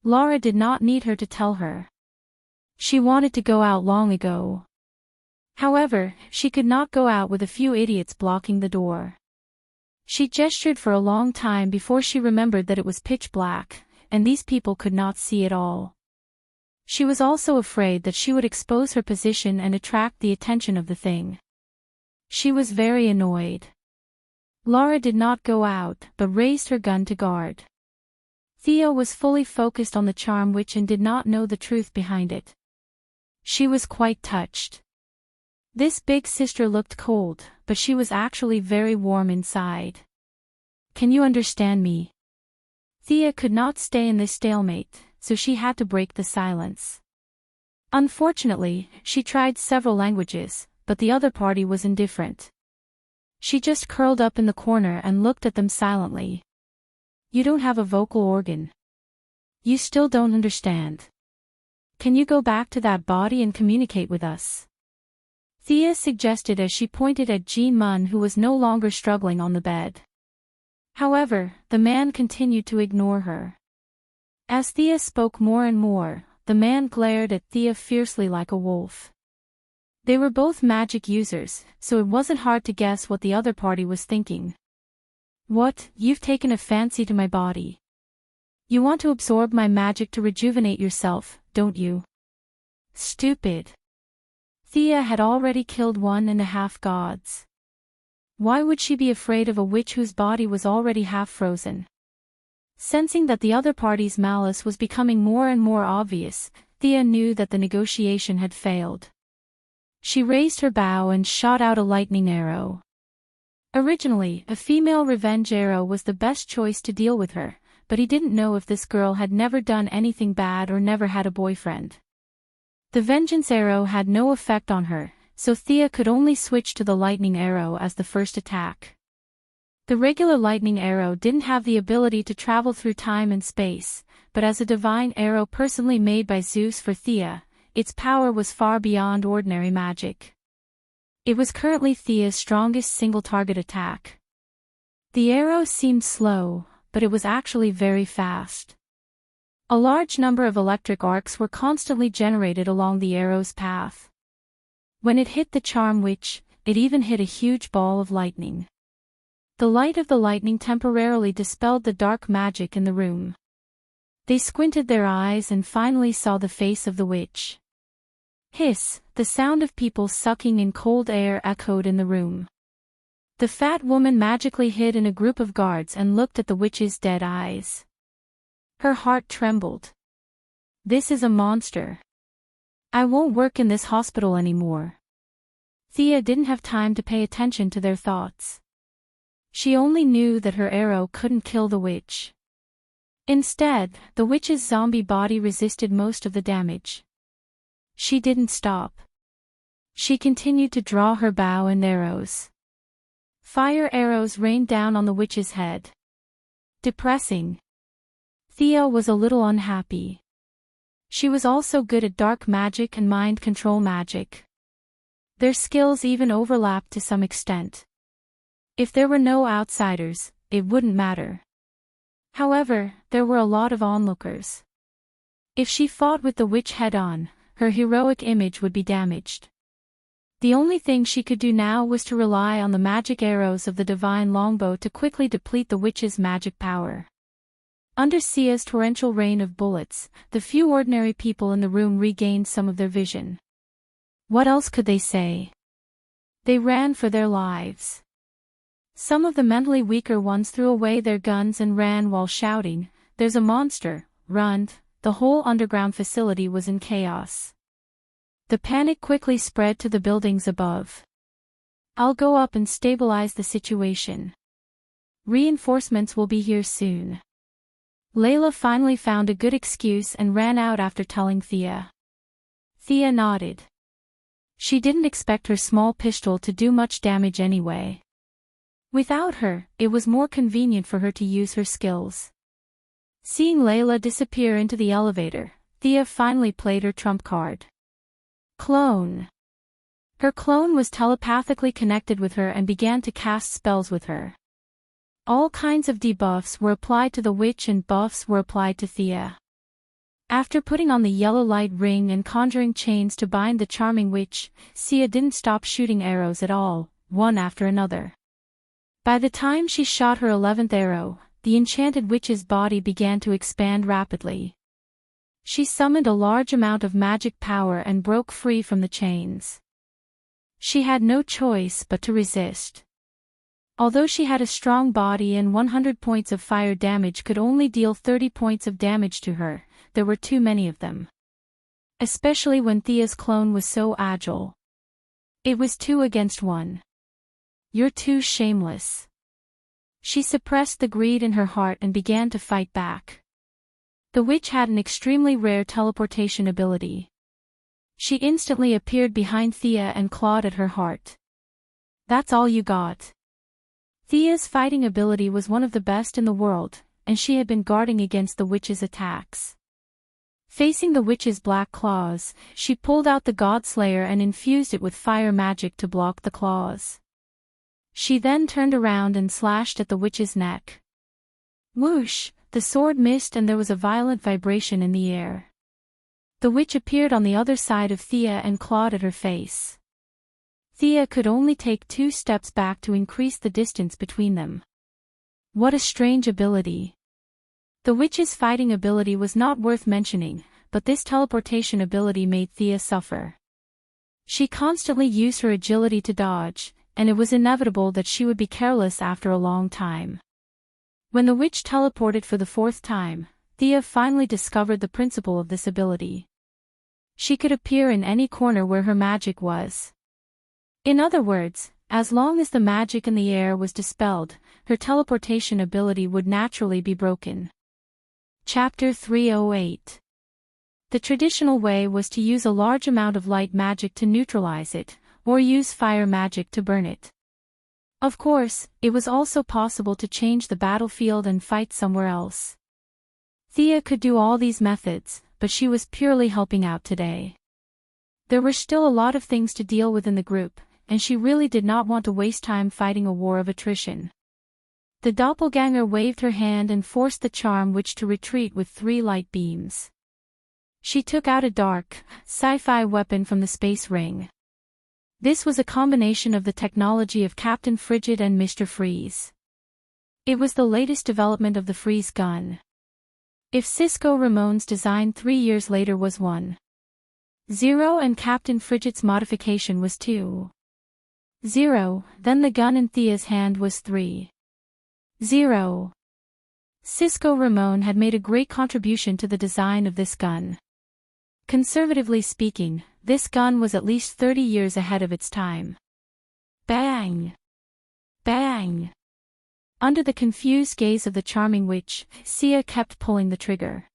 Lara did not need her to tell her. She wanted to go out long ago. However, she could not go out with a few idiots blocking the door. She gestured for a long time before she remembered that it was pitch black, and these people could not see at all. She was also afraid that she would expose her position and attract the attention of the thing. She was very annoyed. Lara did not go out, but raised her gun to guard. Thea was fully focused on the charm witch and did not know the truth behind it. She was quite touched. This big sister looked cold, but she was actually very warm inside. "Can you understand me?" Thea could not stay in this stalemate, so she had to break the silence. Unfortunately, she tried several languages, but the other party was indifferent. She just curled up in the corner and looked at them silently. "You don't have a vocal organ. You still don't understand. Can you go back to that body and communicate with us?" Thea suggested as she pointed at Jean Munn, who was no longer struggling on the bed. However, the man continued to ignore her. As Thea spoke more and more, the man glared at Thea fiercely like a wolf. They were both magic users, so it wasn't hard to guess what the other party was thinking. "What, you've taken a fancy to my body? You want to absorb my magic to rejuvenate yourself, don't you? Stupid." Thea had already killed 1.5 gods. Why would she be afraid of a witch whose body was already half frozen? Sensing that the other party's malice was becoming more and more obvious, Thea knew that the negotiation had failed. She raised her bow and shot out a lightning arrow. Originally, a female revenge arrow was the best choice to deal with her, but he didn't know if this girl had never done anything bad or never had a boyfriend. The vengeance arrow had no effect on her, so Thea could only switch to the lightning arrow as the first attack. The regular lightning arrow didn't have the ability to travel through time and space, but as a divine arrow personally made by Zeus for Thea, its power was far beyond ordinary magic. It was currently Thea's strongest single-target attack. The arrow seemed slow, but it was actually very fast. A large number of electric arcs were constantly generated along the arrow's path. When it hit the charm witch, it even hit a huge ball of lightning. The light of the lightning temporarily dispelled the dark magic in the room. They squinted their eyes and finally saw the face of the witch. Hiss, the sound of people sucking in cold air echoed in the room. The fat woman magically hid in a group of guards and looked at the witch's dead eyes. Her heart trembled. This is a monster. I won't work in this hospital anymore. Thea didn't have time to pay attention to their thoughts. She only knew that her arrow couldn't kill the witch. Instead, the witch's zombie body resisted most of the damage. She didn't stop. She continued to draw her bow and arrows. Fire arrows rained down on the witch's head. Depressing. Thea was a little unhappy. She was also good at dark magic and mind control magic. Their skills even overlapped to some extent. If there were no outsiders, it wouldn't matter. However, there were a lot of onlookers. If she fought with the witch head-on, her heroic image would be damaged. The only thing she could do now was to rely on the magic arrows of the divine longbow to quickly deplete the witch's magic power. Under Sia's torrential rain of bullets, the few ordinary people in the room regained some of their vision. What else could they say? They ran for their lives. Some of the mentally weaker ones threw away their guns and ran while shouting, "There's a monster, run!" The whole underground facility was in chaos. The panic quickly spread to the buildings above. I'll go up and stabilize the situation. Reinforcements will be here soon. Layla finally found a good excuse and ran out after telling Thea. Thea nodded. She didn't expect her small pistol to do much damage anyway. Without her, it was more convenient for her to use her skills. Seeing Layla disappear into the elevator, Thea finally played her trump card. Clone. Her clone was telepathically connected with her and began to cast spells with her. All kinds of debuffs were applied to the witch and buffs were applied to Thea. After putting on the yellow light ring and conjuring chains to bind the charming witch, Sia didn't stop shooting arrows at all, one after another. By the time she shot her 11th arrow, the enchanted witch's body began to expand rapidly. She summoned a large amount of magic power and broke free from the chains. She had no choice but to resist. Although she had a strong body and 100 points of fire damage could only deal 30 points of damage to her, there were too many of them. Especially when Thea's clone was so agile. It was 2 against 1. You're too shameless. She suppressed the greed in her heart and began to fight back. The witch had an extremely rare teleportation ability. She instantly appeared behind Thea and clawed at her heart. That's all you got. Thea's fighting ability was one of the best in the world, and she had been guarding against the witch's attacks. Facing the witch's black claws, she pulled out the Godslayer and infused it with fire magic to block the claws. She then turned around and slashed at the witch's neck. Whoosh, the sword missed and there was a violent vibration in the air. The witch appeared on the other side of Thea and clawed at her face. Thea could only take 2 steps back to increase the distance between them. What a strange ability. The witch's fighting ability was not worth mentioning, but this teleportation ability made Thea suffer. She constantly used her agility to dodge, and it was inevitable that she would be careless after a long time. When the witch teleported for the 4th time, Thea finally discovered the principle of this ability. She could appear in any corner where her magic was. In other words, as long as the magic in the air was dispelled, her teleportation ability would naturally be broken. Chapter 308. The traditional way was to use a large amount of light magic to neutralize it, or use fire magic to burn it. Of course, it was also possible to change the battlefield and fight somewhere else. Thea could do all these methods, but she was purely helping out today. There were still a lot of things to deal with in the group, and she really did not want to waste time fighting a war of attrition. The doppelganger waved her hand and forced the charm witch to retreat with 3 light beams. She took out a dark, sci-fi weapon from the space ring. This was a combination of the technology of Captain Frigid and Mr. Freeze. It was the latest development of the freeze gun. If Cisco Ramon's design 3 years later was 1.0 and Captain Frigid's modification was 2.0, then the gun in Thea's hand was 3.0. Cisco Ramon had made a great contribution to the design of this gun. Conservatively speaking, this gun was at least 30 years ahead of its time. Bang! Bang! Under the confused gaze of the charming witch, Sia kept pulling the trigger.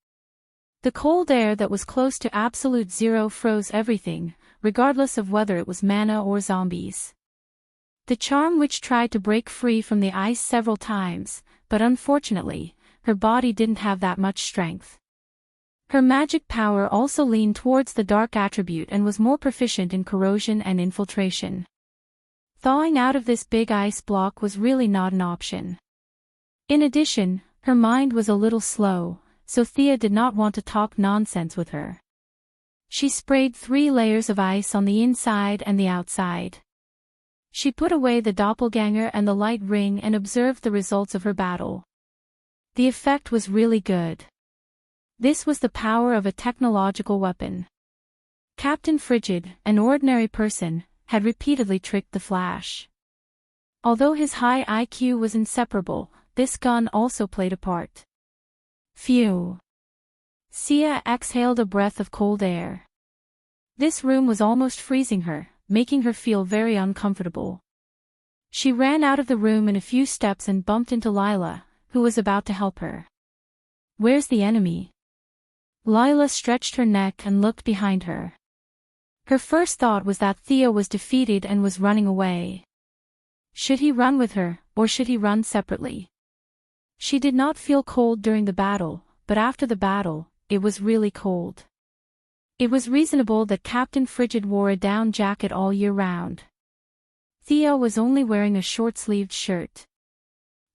The cold air that was close to absolute zero froze everything, regardless of whether it was mana or zombies. The charm witch tried to break free from the ice several times, but unfortunately, her body didn't have that much strength. Her magic power also leaned towards the dark attribute and was more proficient in corrosion and infiltration. Thawing out of this big ice block was really not an option. In addition, her mind was a little slow, so Thea did not want to talk nonsense with her. She sprayed 3 layers of ice on the inside and the outside. She put away the doppelganger and the light ring and observed the results of her battle. The effect was really good. This was the power of a technological weapon. Captain Frigid, an ordinary person, had repeatedly tricked the Flash. Although his high IQ was inseparable, this gun also played a part. Phew! Sia exhaled a breath of cold air. This room was almost freezing her, making her feel very uncomfortable. She ran out of the room in a few steps and bumped into Lila, who was about to help her. "Where's the enemy?" Lila stretched her neck and looked behind her. Her first thought was that Thea was defeated and was running away. Should he run with her, or should he run separately? She did not feel cold during the battle, but after the battle, it was really cold. It was reasonable that Captain Frigid wore a down jacket all year round. Thea was only wearing a short-sleeved shirt.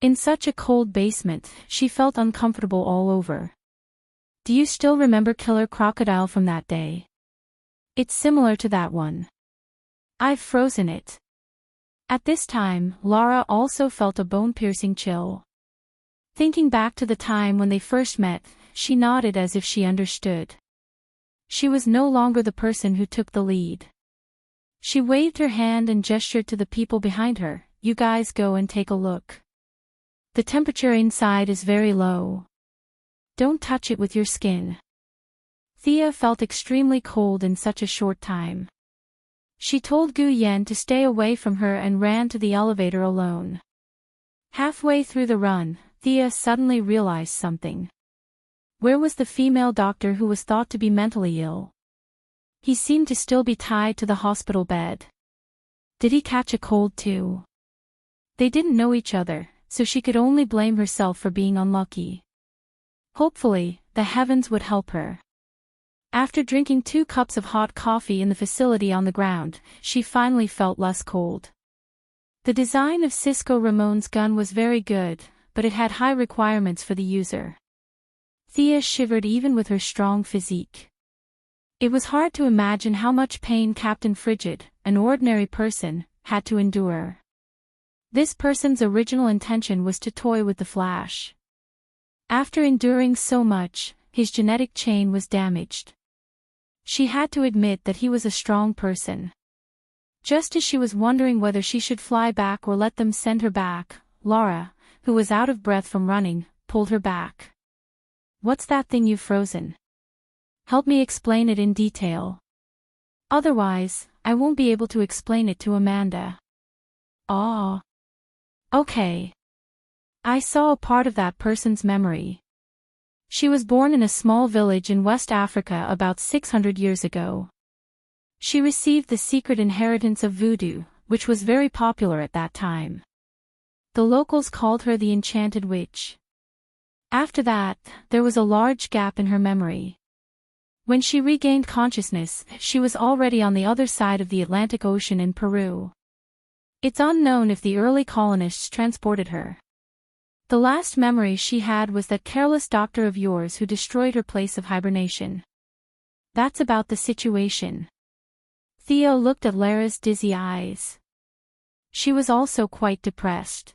In such a cold basement, she felt uncomfortable all over. Do you still remember Killer Crocodile from that day? It's similar to that one. I've frozen it. At this time, Lara also felt a bone-piercing chill. Thinking back to the time when they first met, she nodded as if she understood. She was no longer the person who took the lead. She waved her hand and gestured to the people behind her, "You guys go and take a look. The temperature inside is very low. Don't touch it with your skin." Thea felt extremely cold in such a short time. She told Gu Yen to stay away from her and ran to the elevator alone. Halfway through the run, Thea suddenly realized something. Where was the female doctor who was thought to be mentally ill? He seemed to still be tied to the hospital bed. Did he catch a cold too? They didn't know each other, so she could only blame herself for being unlucky. Hopefully, the heavens would help her. After drinking 2 cups of hot coffee in the facility on the ground, she finally felt less cold. The design of Cisco Ramon's gun was very good, but it had high requirements for the user. Thea shivered even with her strong physique. It was hard to imagine how much pain Captain Frigid, an ordinary person, had to endure. This person's original intention was to toy with the Flash. After enduring so much, his genetic chain was damaged. She had to admit that he was a strong person. Just as she was wondering whether she should fly back or let them send her back, Laura, who was out of breath from running, pulled her back. "What's that thing you've frozen? Help me explain it in detail. Otherwise, I won't be able to explain it to Amanda." "Oh. Okay. I saw a part of that person's memory. She was born in a small village in West Africa about 600 years ago. She received the secret inheritance of voodoo, which was very popular at that time. The locals called her the Enchanted Witch. After that, there was a large gap in her memory. When she regained consciousness, she was already on the other side of the Atlantic Ocean in Peru. It's unknown if the early colonists transported her. The last memory she had was that careless doctor of yours who destroyed her place of hibernation. That's about the situation. Thea looked at Lara's dizzy eyes. She was also quite depressed.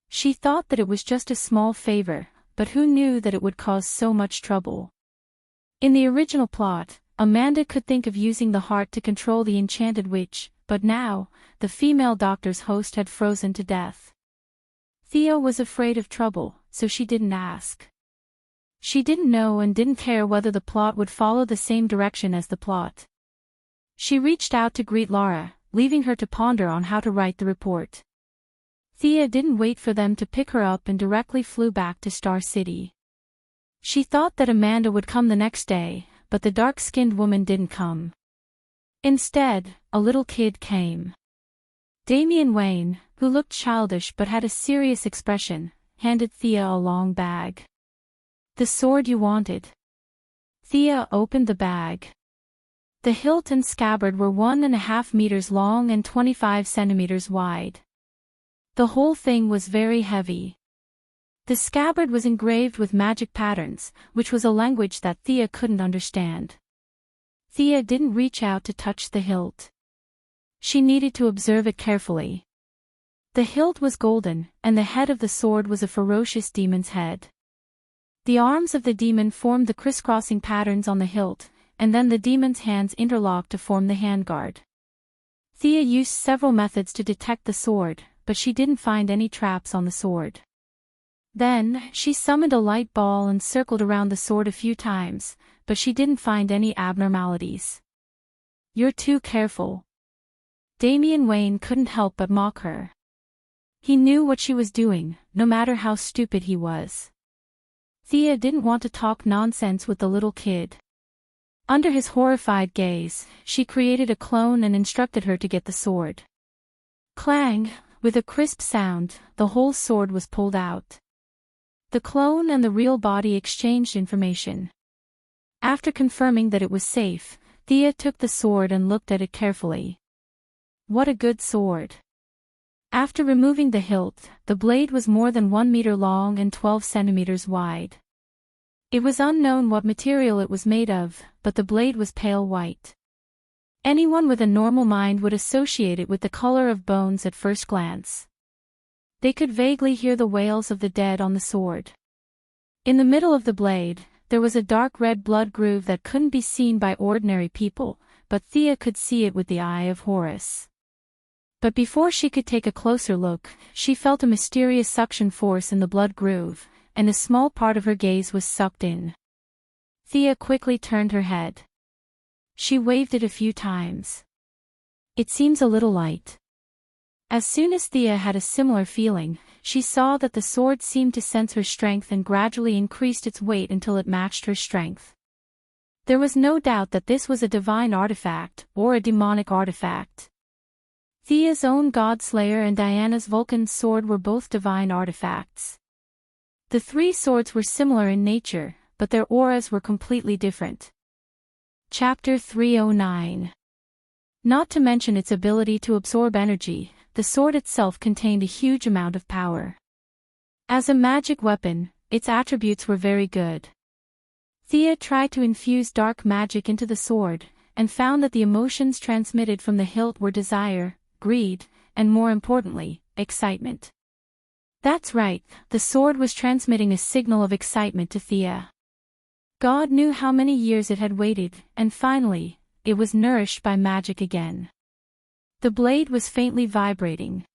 She thought that it was just a small favor, but who knew that it would cause so much trouble? In the original plot, Amanda could think of using the heart to control the Enchanted Witch, but now, the female doctor's host had frozen to death. Thea was afraid of trouble, so she didn't ask. She didn't know and didn't care whether the plot would follow the same direction as the plot. She reached out to greet Lara, leaving her to ponder on how to write the report. Thea didn't wait for them to pick her up and directly flew back to Star City. She thought that Amanda would come the next day, but the dark-skinned woman didn't come. Instead, a little kid came. Damian Wayne, who looked childish but had a serious expression, handed Thea a long bag. "The sword you wanted." Thea opened the bag. The hilt and scabbard were 1.5 meters long and 25 centimeters wide. The whole thing was very heavy. The scabbard was engraved with magic patterns, which was a language that Thea couldn't understand. Thea didn't reach out to touch the hilt. She needed to observe it carefully. The hilt was golden, and the head of the sword was a ferocious demon's head. The arms of the demon formed the crisscrossing patterns on the hilt, and then the demon's hands interlocked to form the handguard. Thea used several methods to detect the sword, but she didn't find any traps on the sword. Then, she summoned a light ball and circled around the sword a few times, but she didn't find any abnormalities. "You're too careful." Damian Wayne couldn't help but mock her. He knew what she was doing, no matter how stupid he was. Thea didn't want to talk nonsense with the little kid. Under his horrified gaze, she created a clone and instructed her to get the sword. Clang! With a crisp sound, the whole sword was pulled out. The clone and the real body exchanged information. After confirming that it was safe, Thea took the sword and looked at it carefully. What a good sword! After removing the hilt, the blade was more than 1 meter long and 12 centimeters wide. It was unknown what material it was made of, but the blade was pale white. Anyone with a normal mind would associate it with the color of bones at first glance. They could vaguely hear the wails of the dead on the sword. In the middle of the blade, there was a dark red blood groove that couldn't be seen by ordinary people, but Thea could see it with the eye of Horus. But before she could take a closer look, she felt a mysterious suction force in the blood groove, and a small part of her gaze was sucked in. Thea quickly turned her head. She waved it a few times. "It seems a little light." As soon as Thea had a similar feeling, she saw that the sword seemed to sense her strength and gradually increased its weight until it matched her strength. There was no doubt that this was a divine artifact, or a demonic artifact. Thea's own Godslayer and Diana's Vulcan's sword were both divine artifacts. The three swords were similar in nature, but their auras were completely different. Chapter 309. Not to mention its ability to absorb energy, the sword itself contained a huge amount of power. As a magic weapon, its attributes were very good. Thea tried to infuse dark magic into the sword, and found that the emotions transmitted from the hilt were desire, greed, and more importantly, excitement. That's right, the sword was transmitting a signal of excitement to Thea. God knew how many years it had waited, and finally, it was nourished by magic again. The blade was faintly vibrating.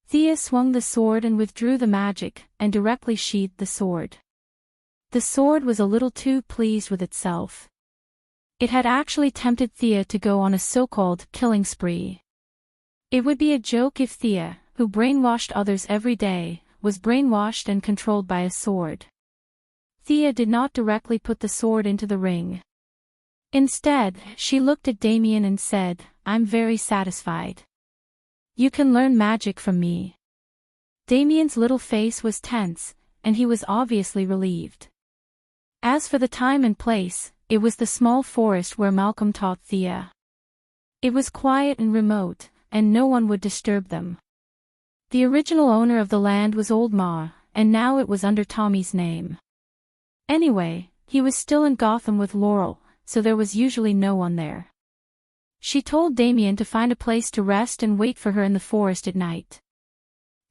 Thea swung the sword and withdrew the magic, and directly sheathed the sword. The sword was a little too pleased with itself. It had actually tempted Thea to go on a so-called killing spree. It would be a joke if Thea, who brainwashed others every day, was brainwashed and controlled by a sword. Thea did not directly put the sword into the ring. Instead, she looked at Damien and said, "I'm very satisfied. You can learn magic from me." Damien's little face was tense, and he was obviously relieved. As for the time and place, it was the small forest where Malcolm taught Thea. It was quiet and remote, and no one would disturb them. The original owner of the land was Old Ma, and now it was under Tommy's name. Anyway, he was still in Gotham with Laurel, so there was usually no one there. She told Damien to find a place to rest and wait for her in the forest at night.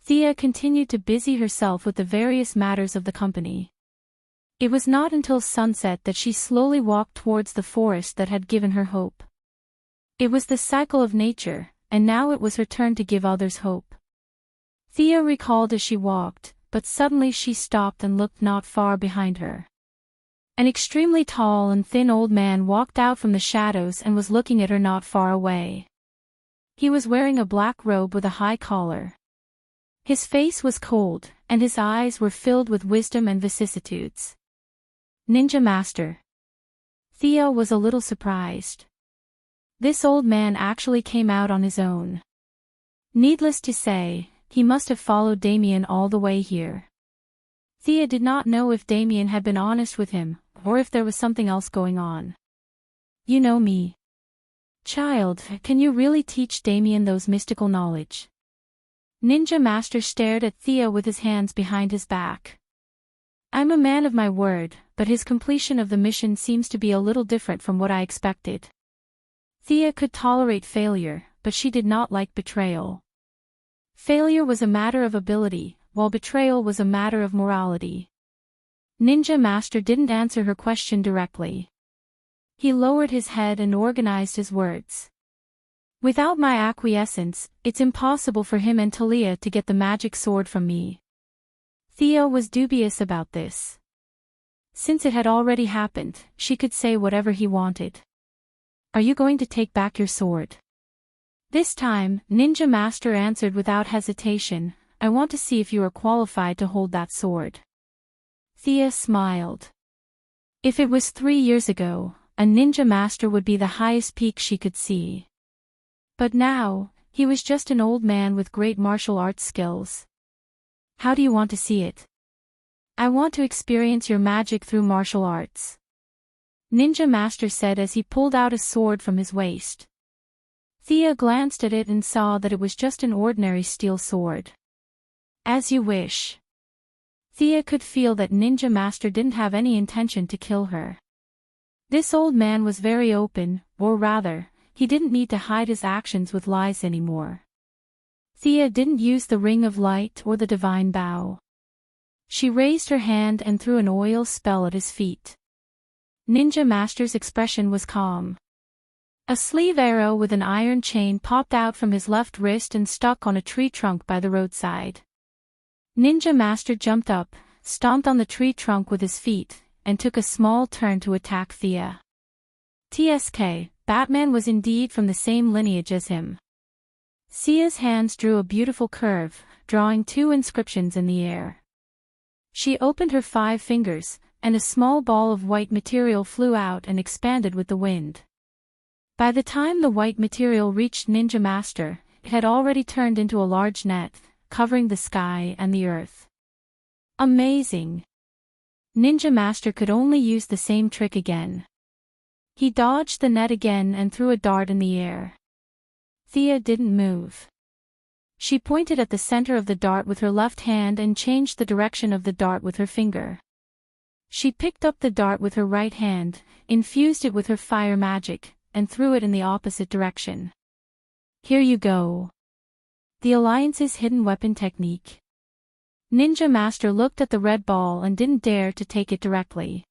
Thea continued to busy herself with the various matters of the company. It was not until sunset that she slowly walked towards the forest that had given her hope. It was the cycle of nature, and now it was her turn to give others hope. Thea recalled as she walked, but suddenly she stopped and looked not far behind her. An extremely tall and thin old man walked out from the shadows and was looking at her not far away. He was wearing a black robe with a high collar. His face was cold, and his eyes were filled with wisdom and vicissitudes. Ninja Master. Thea was a little surprised. This old man actually came out on his own. Needless to say, he must have followed Damien all the way here. Thea did not know if Damien had been honest with him, or if there was something else going on. You know me. Child, can you really teach Damien those mystical knowledge? Ninja Master stared at Thea with his hands behind his back. I'm a man of my word, but his completion of the mission seems to be a little different from what I expected. Thea could tolerate failure, but she did not like betrayal. Failure was a matter of ability, while betrayal was a matter of morality. Ninja Master didn't answer her question directly. He lowered his head and organized his words. Without my acquiescence, it's impossible for him and Talia to get the magic sword from me. Thea was dubious about this. Since it had already happened, she could say whatever he wanted. Are you going to take back your sword? This time, Ninja Master answered without hesitation, I want to see if you are qualified to hold that sword. Thea smiled. If it was 3 years ago, a Ninja Master would be the highest peak she could see. But now, he was just an old man with great martial arts skills. How do you want to see it? I want to experience your magic through martial arts. Ninja Master said as he pulled out a sword from his waist. Thea glanced at it and saw that it was just an ordinary steel sword. As you wish. Thea could feel that Ninja Master didn't have any intention to kill her. This old man was very open, or rather, he didn't need to hide his actions with lies anymore. Thea didn't use the Ring of Light or the Divine Bow. She raised her hand and threw an oil spell at his feet. Ninja Master's expression was calm. A sleeve arrow with an iron chain popped out from his left wrist and stuck on a tree trunk by the roadside. Ninja Master jumped up, stomped on the tree trunk with his feet, and took a small turn to attack Thea. TSK, Batman was indeed from the same lineage as him. Thea's hands drew a beautiful curve, drawing 2 inscriptions in the air. She opened her 5 fingers, and a small ball of white material flew out and expanded with the wind. By the time the white material reached Ninja Master, it had already turned into a large net, covering the sky and the earth. Amazing! Ninja Master could only use the same trick again. He dodged the net again and threw a dart in the air. Thea didn't move. She pointed at the center of the dart with her left hand and changed the direction of the dart with her finger. She picked up the dart with her right hand, infused it with her fire magic, and threw it in the opposite direction. Here you go. The Alliance's hidden weapon technique. Ninja Master looked at the red ball and didn't dare to take it directly.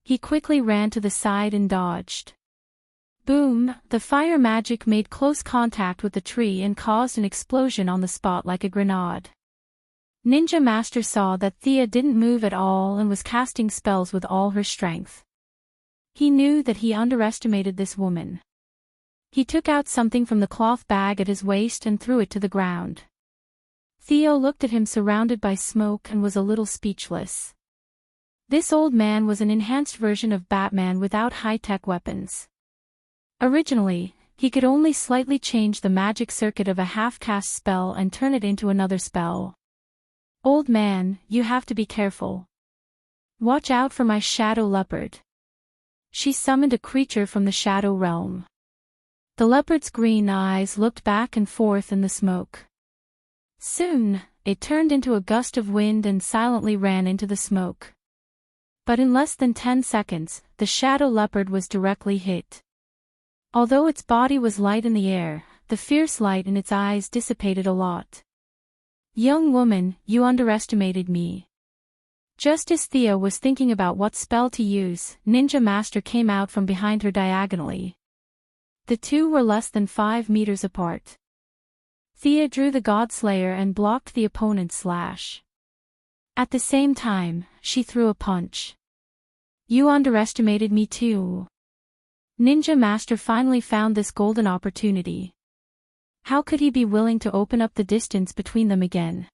He quickly ran to the side and dodged. Boom! The fire magic made close contact with the tree and caused an explosion on the spot like a grenade. Ninja Master saw that Thea didn't move at all and was casting spells with all her strength. He knew that he underestimated this woman. He took out something from the cloth bag at his waist and threw it to the ground. Theo looked at him surrounded by smoke and was a little speechless. This old man was an enhanced version of Batman without high-tech weapons. Originally, he could only slightly change the magic circuit of a half-cast spell and turn it into another spell. Old man, you have to be careful. Watch out for my shadow leopard. She summoned a creature from the shadow realm. The leopard's green eyes looked back and forth in the smoke. Soon, it turned into a gust of wind and silently ran into the smoke. But in less than 10 seconds, the shadow leopard was directly hit. Although its body was light in the air, the fierce light in its eyes dissipated a lot. Young woman, you underestimated me. Just as Thea was thinking about what spell to use, Ninja Master came out from behind her diagonally. The two were less than 5 meters apart. Thea drew the Godslayer and blocked the opponent's slash. At the same time, she threw a punch. You underestimated me too. Ninja Master finally found this golden opportunity. How could he be willing to open up the distance between them again?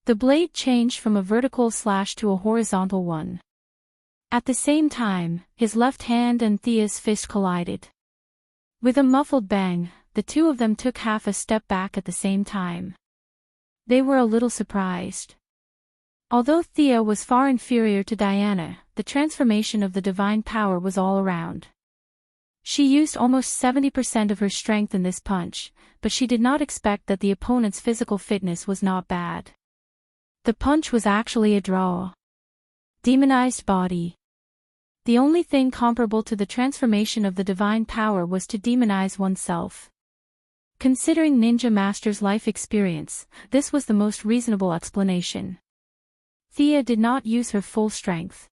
The blade changed from a vertical slash to a horizontal one. At the same time, his left hand and Thea's fist collided. With a muffled bang, the two of them took half a step back at the same time. They were a little surprised. Although Thea was far inferior to Diana, the transformation of the divine power was all around. She used almost 70% of her strength in this punch, but she did not expect that the opponent's physical fitness was not bad. The punch was actually a draw. Demonized body. The only thing comparable to the transformation of the divine power was to demonize oneself. Considering Ninja Master's life experience, this was the most reasonable explanation. Thea did not use her full strength.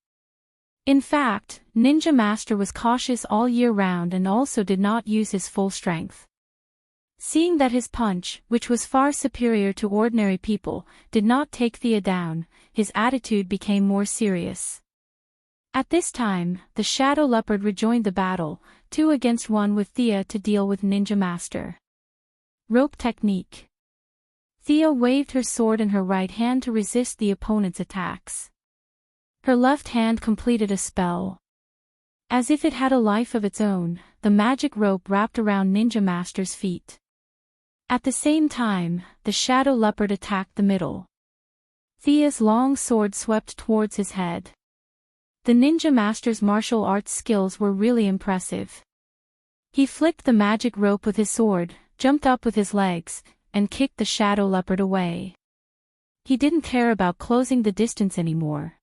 In fact, Ninja Master was cautious all year round and also did not use his full strength. Seeing that his punch, which was far superior to ordinary people, did not take Thea down, his attitude became more serious. At this time, the Shadow Leopard rejoined the battle, 2 against 1 with Thea to deal with Ninja Master. Rope technique. Thea waved her sword in her right hand to resist the opponent's attacks. Her left hand completed a spell. As if it had a life of its own, the magic rope wrapped around Ninja Master's feet. At the same time, the Shadow Leopard attacked the middle. Thea's long sword swept towards his head. The Ninja Master's martial arts skills were really impressive. He flicked the magic rope with his sword, jumped up with his legs, and kicked the Shadow Leopard away. He didn't care about closing the distance anymore.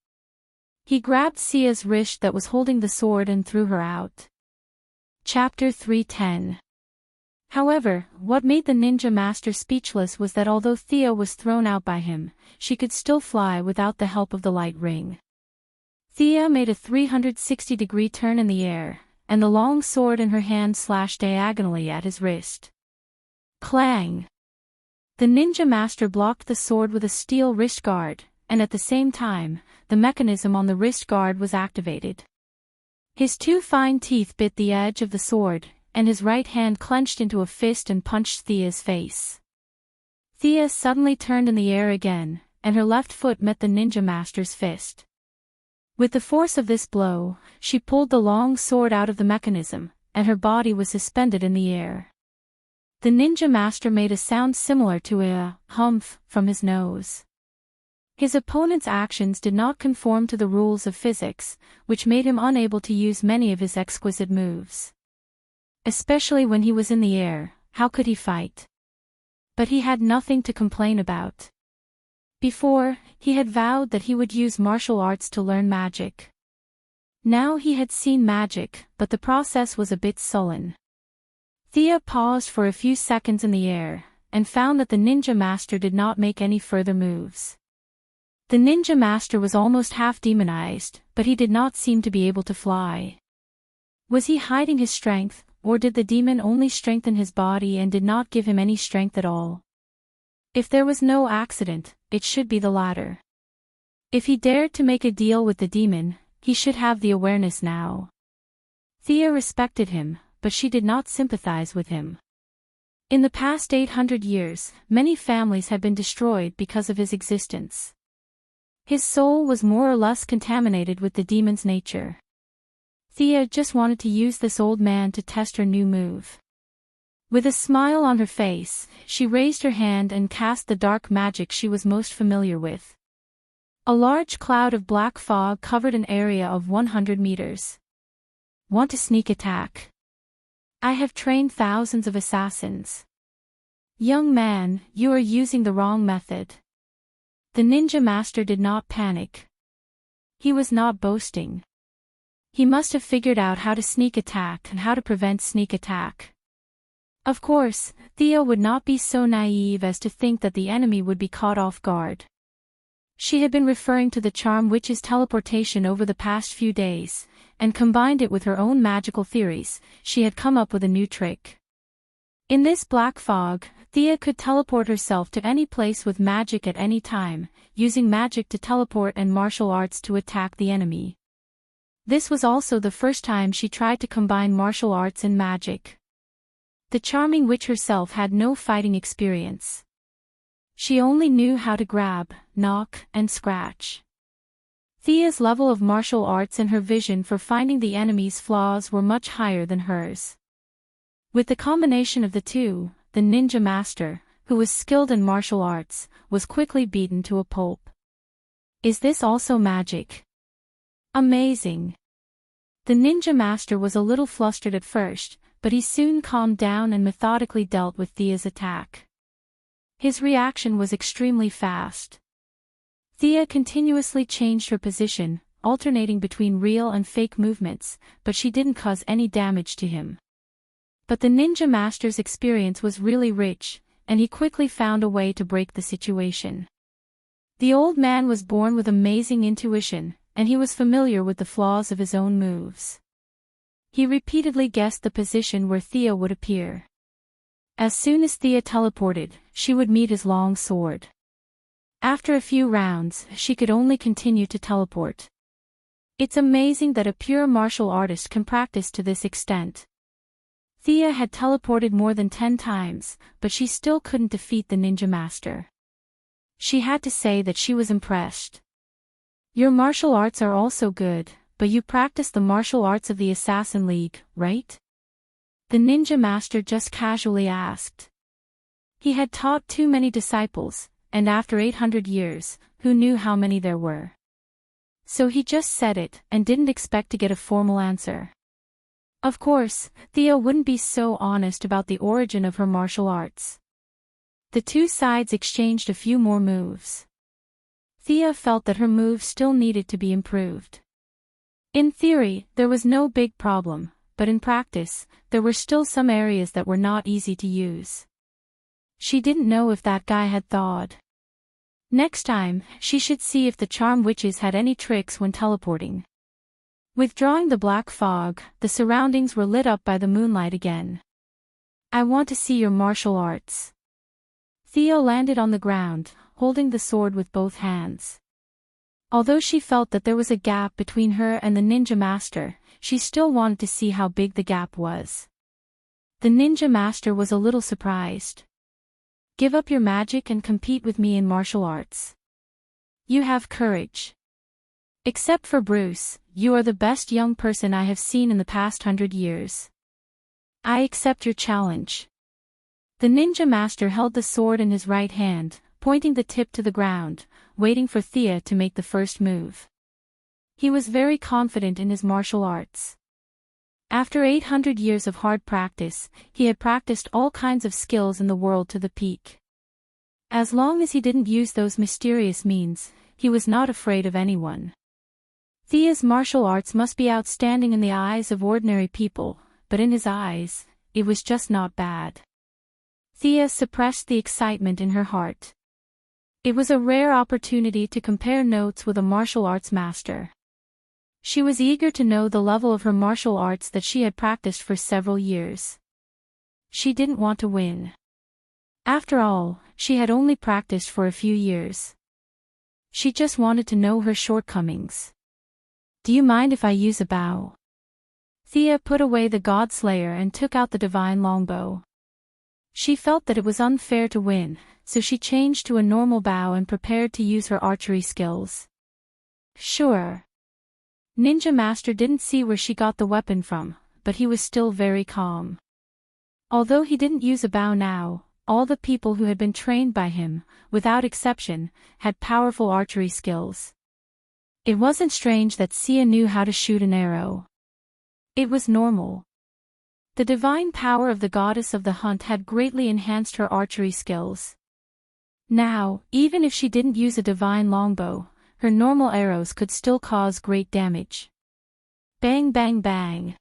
He grabbed Sia's wrist that was holding the sword and threw her out. Chapter 310. However, what made the Ninja Master speechless was that although Thea was thrown out by him, she could still fly without the help of the light ring. Thea made a 360-degree turn in the air, and the long sword in her hand slashed diagonally at his wrist. Clang! The Ninja Master blocked the sword with a steel wrist guard, and at the same time, the mechanism on the wrist guard was activated. His 2 fine teeth bit the edge of the sword, and his right hand clenched into a fist and punched Thea's face. Thea suddenly turned in the air again, and her left foot met the Ninja Master's fist. With the force of this blow, she pulled the long sword out of the mechanism, and her body was suspended in the air. The Ninja Master made a sound similar to a humph from his nose. His opponent's actions did not conform to the rules of physics, which made him unable to use many of his exquisite moves. Especially when he was in the air, how could he fight? But he had nothing to complain about. Before, he had vowed that he would use martial arts to learn magic. Now he had seen magic, but the process was a bit sullen. Thea paused for a few seconds in the air, and found that the Ninja Master did not make any further moves. The Ninja Master was almost half demonized, but he did not seem to be able to fly. Was he hiding his strength, or did the demon only strengthen his body and did not give him any strength at all? If there was no accident, it should be the latter. If he dared to make a deal with the demon, he should have the awareness now. Thea respected him, but she did not sympathize with him. In the past 800 years, many families had been destroyed because of his existence. His soul was more or less contaminated with the demon's nature. Thea just wanted to use this old man to test her new move. With a smile on her face, she raised her hand and cast the dark magic she was most familiar with. A large cloud of black fog covered an area of 100 meters. Want a sneak attack? I have trained thousands of assassins. Young man, you are using the wrong method. The ninja master did not panic. He was not boasting. He must have figured out how to sneak attack and how to prevent sneak attack. Of course, Thea would not be so naive as to think that the enemy would be caught off guard. She had been referring to the charm witch's teleportation over the past few days, and combined it with her own magical theories. She had come up with a new trick. In this black fog, Thea could teleport herself to any place with magic at any time, using magic to teleport and martial arts to attack the enemy. This was also the first time she tried to combine martial arts and magic. The charming witch herself had no fighting experience. She only knew how to grab, knock, and scratch. Thea's level of martial arts and her vision for finding the enemy's flaws were much higher than hers. With the combination of the two, the ninja master, who was skilled in martial arts, was quickly beaten to a pulp. Is this also magic? Amazing! The ninja master was a little flustered at first, but he soon calmed down and methodically dealt with Thea's attack. His reaction was extremely fast. Thea continuously changed her position, alternating between real and fake movements, but she didn't cause any damage to him. But the ninja master's experience was really rich, and he quickly found a way to break the situation. The old man was born with amazing intuition, and he was familiar with the flaws of his own moves. He repeatedly guessed the position where Thea would appear. As soon as Thea teleported, she would meet his long sword. After a few rounds, she could only continue to teleport. It's amazing that a pure martial artist can practice to this extent. Thea had teleported more than 10 times, but she still couldn't defeat the ninja master. She had to say that she was impressed. Your martial arts are also good, but you practice the martial arts of the Assassin League, right? The ninja master just casually asked. He had taught too many disciples, and after 800 years, who knew how many there were? So he just said it, and didn't expect to get a formal answer. Of course, Thea wouldn't be so honest about the origin of her martial arts. The two sides exchanged a few more moves. Thea felt that her moves still needed to be improved. In theory, there was no big problem, but in practice, there were still some areas that were not easy to use. She didn't know if that guy had thawed. Next time, she should see if the charm witches had any tricks when teleporting. Withdrawing the black fog, the surroundings were lit up by the moonlight again. I want to see your martial arts. Thea landed on the ground, holding the sword with both hands. Although she felt that there was a gap between her and the ninja master, she still wanted to see how big the gap was. The ninja master was a little surprised. Give up your magic and compete with me in martial arts. You have courage. Except for Bruce, you are the best young person I have seen in the past 100 years. I accept your challenge. The ninja master held the sword in his right hand, pointing the tip to the ground, waiting for Thea to make the first move. He was very confident in his martial arts. After 800 years of hard practice, he had practiced all kinds of skills in the world to the peak. As long as he didn't use those mysterious means, he was not afraid of anyone. Thea's martial arts must be outstanding in the eyes of ordinary people, but in his eyes, it was just not bad. Thea suppressed the excitement in her heart. It was a rare opportunity to compare notes with a martial arts master. She was eager to know the level of her martial arts that she had practiced for several years. She didn't want to win. After all, she had only practiced for a few years. She just wanted to know her shortcomings. Do you mind if I use a bow? Thea put away the God Slayer and took out the divine longbow. She felt that it was unfair to win, so she changed to a normal bow and prepared to use her archery skills. Sure. Ninja Master didn't see where she got the weapon from, but he was still very calm. Although he didn't use a bow now, all the people who had been trained by him, without exception, had powerful archery skills. It wasn't strange that Sia knew how to shoot an arrow. It was normal. The divine power of the goddess of the hunt had greatly enhanced her archery skills. Now, even if she didn't use a divine longbow, her normal arrows could still cause great damage. Bang bang bang.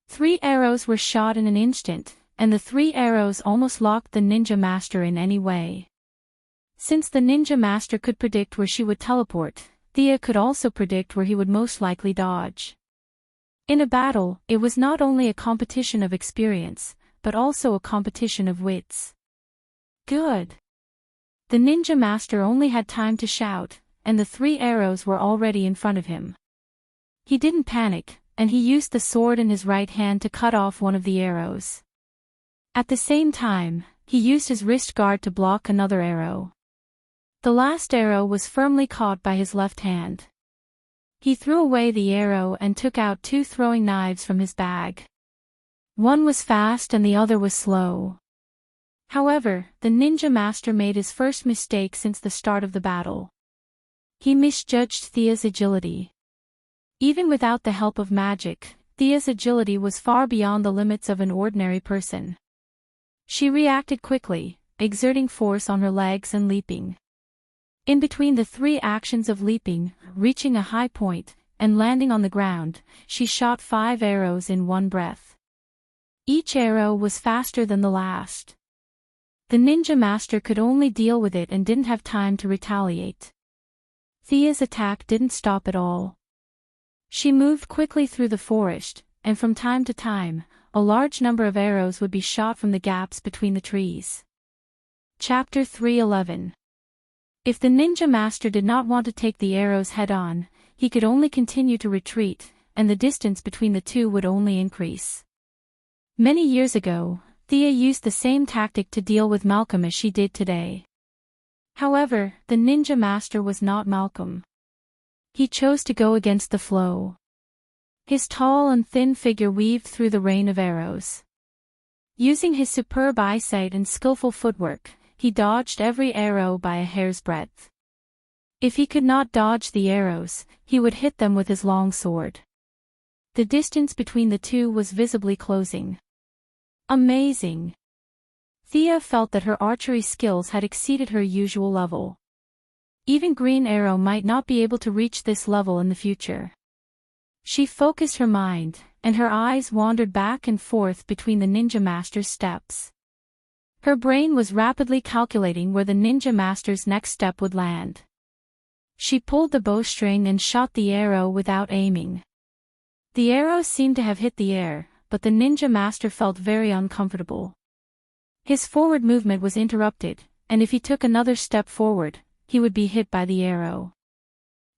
3 arrows were shot in an instant, and the 3 arrows almost locked the ninja master in any way. Since the ninja master could predict where she would teleport, Thea could also predict where he would most likely dodge. In a battle, it was not only a competition of experience, but also a competition of wits. Good. The ninja master only had time to shout, and the 3 arrows were already in front of him. He didn't panic, and he used the sword in his right hand to cut off one of the arrows. At the same time, he used his wrist guard to block another arrow. The last arrow was firmly caught by his left hand. He threw away the arrow and took out 2 throwing knives from his bag. One was fast and the other was slow. However, the ninja master made his first mistake since the start of the battle. He misjudged Thea's agility. Even without the help of magic, Thea's agility was far beyond the limits of an ordinary person. She reacted quickly, exerting force on her legs and leaping. In between the 3 actions of leaping, reaching a high point, and landing on the ground, she shot 5 arrows in one breath. Each arrow was faster than the last. The ninja master could only deal with it and didn't have time to retaliate. Thea's attack didn't stop at all. She moved quickly through the forest, and from time to time, a large number of arrows would be shot from the gaps between the trees. Chapter 3:11. If the ninja master did not want to take the arrows head-on, he could only continue to retreat, and the distance between the two would only increase. Many years ago, Thea used the same tactic to deal with Malcolm as she did today. However, the ninja master was not Malcolm. He chose to go against the flow. His tall and thin figure weaved through the rain of arrows. Using his superb eyesight and skillful footwork, he dodged every arrow by a hair's breadth. If he could not dodge the arrows, he would hit them with his long sword. The distance between the two was visibly closing. Amazing! Thea felt that her archery skills had exceeded her usual level. Even Green Arrow might not be able to reach this level in the future. She focused her mind, and her eyes wandered back and forth between the ninja master's steps. Her brain was rapidly calculating where the ninja master's next step would land. She pulled the bowstring and shot the arrow without aiming. The arrow seemed to have hit the air, but the ninja master felt very uncomfortable. His forward movement was interrupted, and if he took another step forward, he would be hit by the arrow.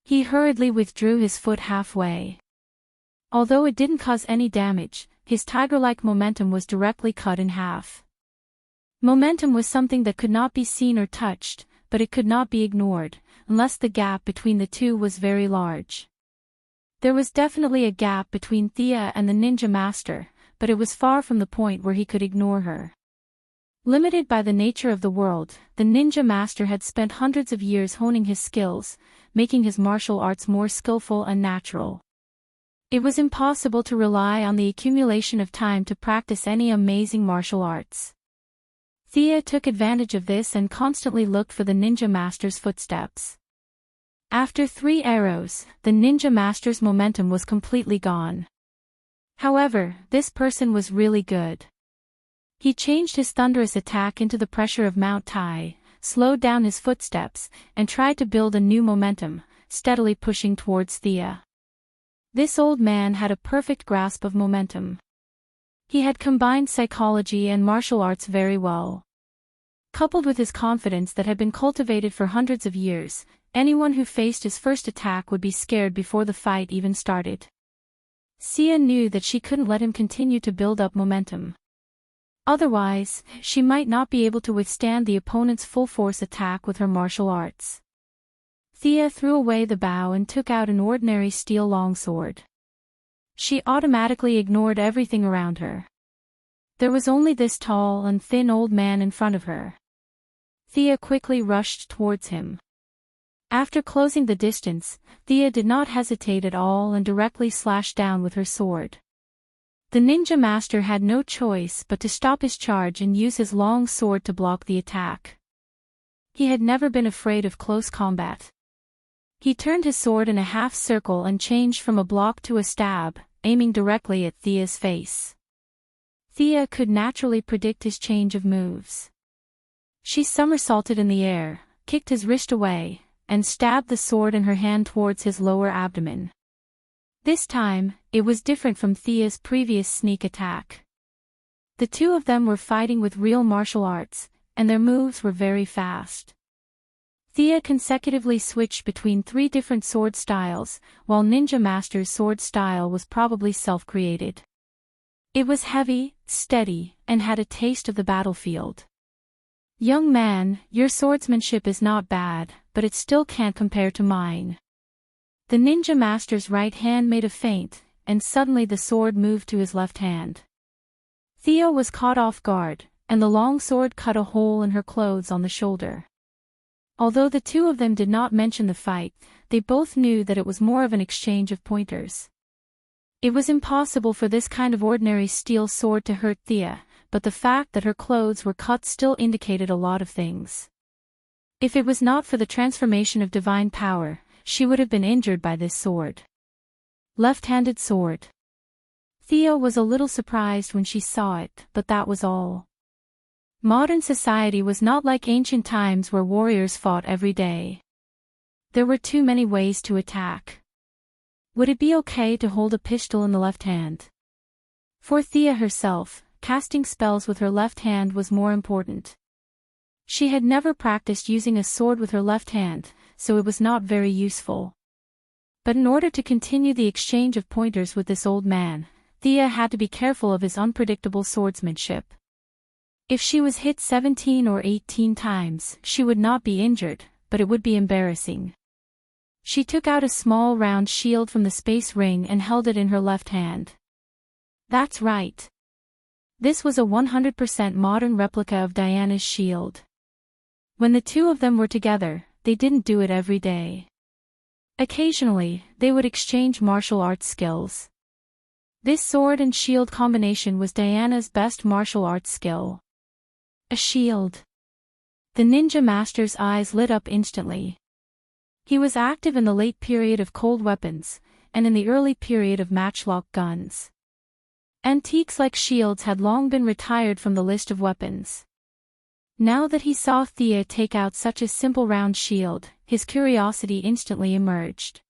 He hurriedly withdrew his foot halfway. Although it didn't cause any damage, his tiger-like momentum was directly cut in half. Momentum was something that could not be seen or touched, but it could not be ignored, unless the gap between the two was very large. There was definitely a gap between Thea and the ninja master, but it was far from the point where he could ignore her. Limited by the nature of the world, the ninja master had spent hundreds of years honing his skills, making his martial arts more skillful and natural. It was impossible to rely on the accumulation of time to practice any amazing martial arts. Thea took advantage of this and constantly looked for the ninja master's footsteps. After 3 arrows, the ninja master's momentum was completely gone. However, this person was really good. He changed his thunderous attack into the pressure of Mount Tai, slowed down his footsteps, and tried to build a new momentum, steadily pushing towards Thea. This old man had a perfect grasp of momentum. He had combined psychology and martial arts very well. Coupled with his confidence that had been cultivated for hundreds of years, anyone who faced his first attack would be scared before the fight even started. Sia knew that she couldn't let him continue to build up momentum. Otherwise, she might not be able to withstand the opponent's full-force attack with her martial arts. Thea threw away the bow and took out an ordinary steel longsword. She automatically ignored everything around her. There was only this tall and thin old man in front of her. Thea quickly rushed towards him. After closing the distance, Thea did not hesitate at all and directly slashed down with her sword. The ninja master had no choice but to stop his charge and use his long sword to block the attack. He had never been afraid of close combat. He turned his sword in a half circle and changed from a block to a stab, aiming directly at Thea's face. Thea could naturally predict his change of moves. She somersaulted in the air, kicked his wrist away, and stabbed the sword in her hand towards his lower abdomen. This time, it was different from Thea's previous sneak attack. The two of them were fighting with real martial arts, and their moves were very fast. Thea consecutively switched between 3 different sword styles, while Ninja Master's sword style was probably self-created. It was heavy, steady, and had a taste of the battlefield. "Young man, your swordsmanship is not bad, but it still can't compare to mine." The ninja master's right hand made a feint, and suddenly the sword moved to his left hand. Thea was caught off guard, and the long sword cut a hole in her clothes on the shoulder. Although the two of them did not mention the fight, they both knew that it was more of an exchange of pointers. It was impossible for this kind of ordinary steel sword to hurt Thea, but the fact that her clothes were cut still indicated a lot of things. If it was not for the transformation of divine power, she would have been injured by this sword. Left-handed sword. Thea was a little surprised when she saw it, but that was all. Modern society was not like ancient times where warriors fought every day. There were too many ways to attack. Would it be okay to hold a pistol in the left hand? For Thea herself, casting spells with her left hand was more important. She had never practiced using a sword with her left hand, so it was not very useful. But in order to continue the exchange of pointers with this old man, Thea had to be careful of his unpredictable swordsmanship. If she was hit 17 or 18 times, she would not be injured, but it would be embarrassing. She took out a small round shield from the space ring and held it in her left hand. That's right. This was a 100% modern replica of Diana's shield. When the two of them were together, they didn't do it every day. Occasionally, they would exchange martial arts skills. This sword and shield combination was Diana's best martial arts skill. A shield. The ninja master's eyes lit up instantly. He was active in the late period of cold weapons, and in the early period of matchlock guns. Antiques like shields had long been retired from the list of weapons. Now that he saw Thea take out such a simple round shield, his curiosity instantly emerged.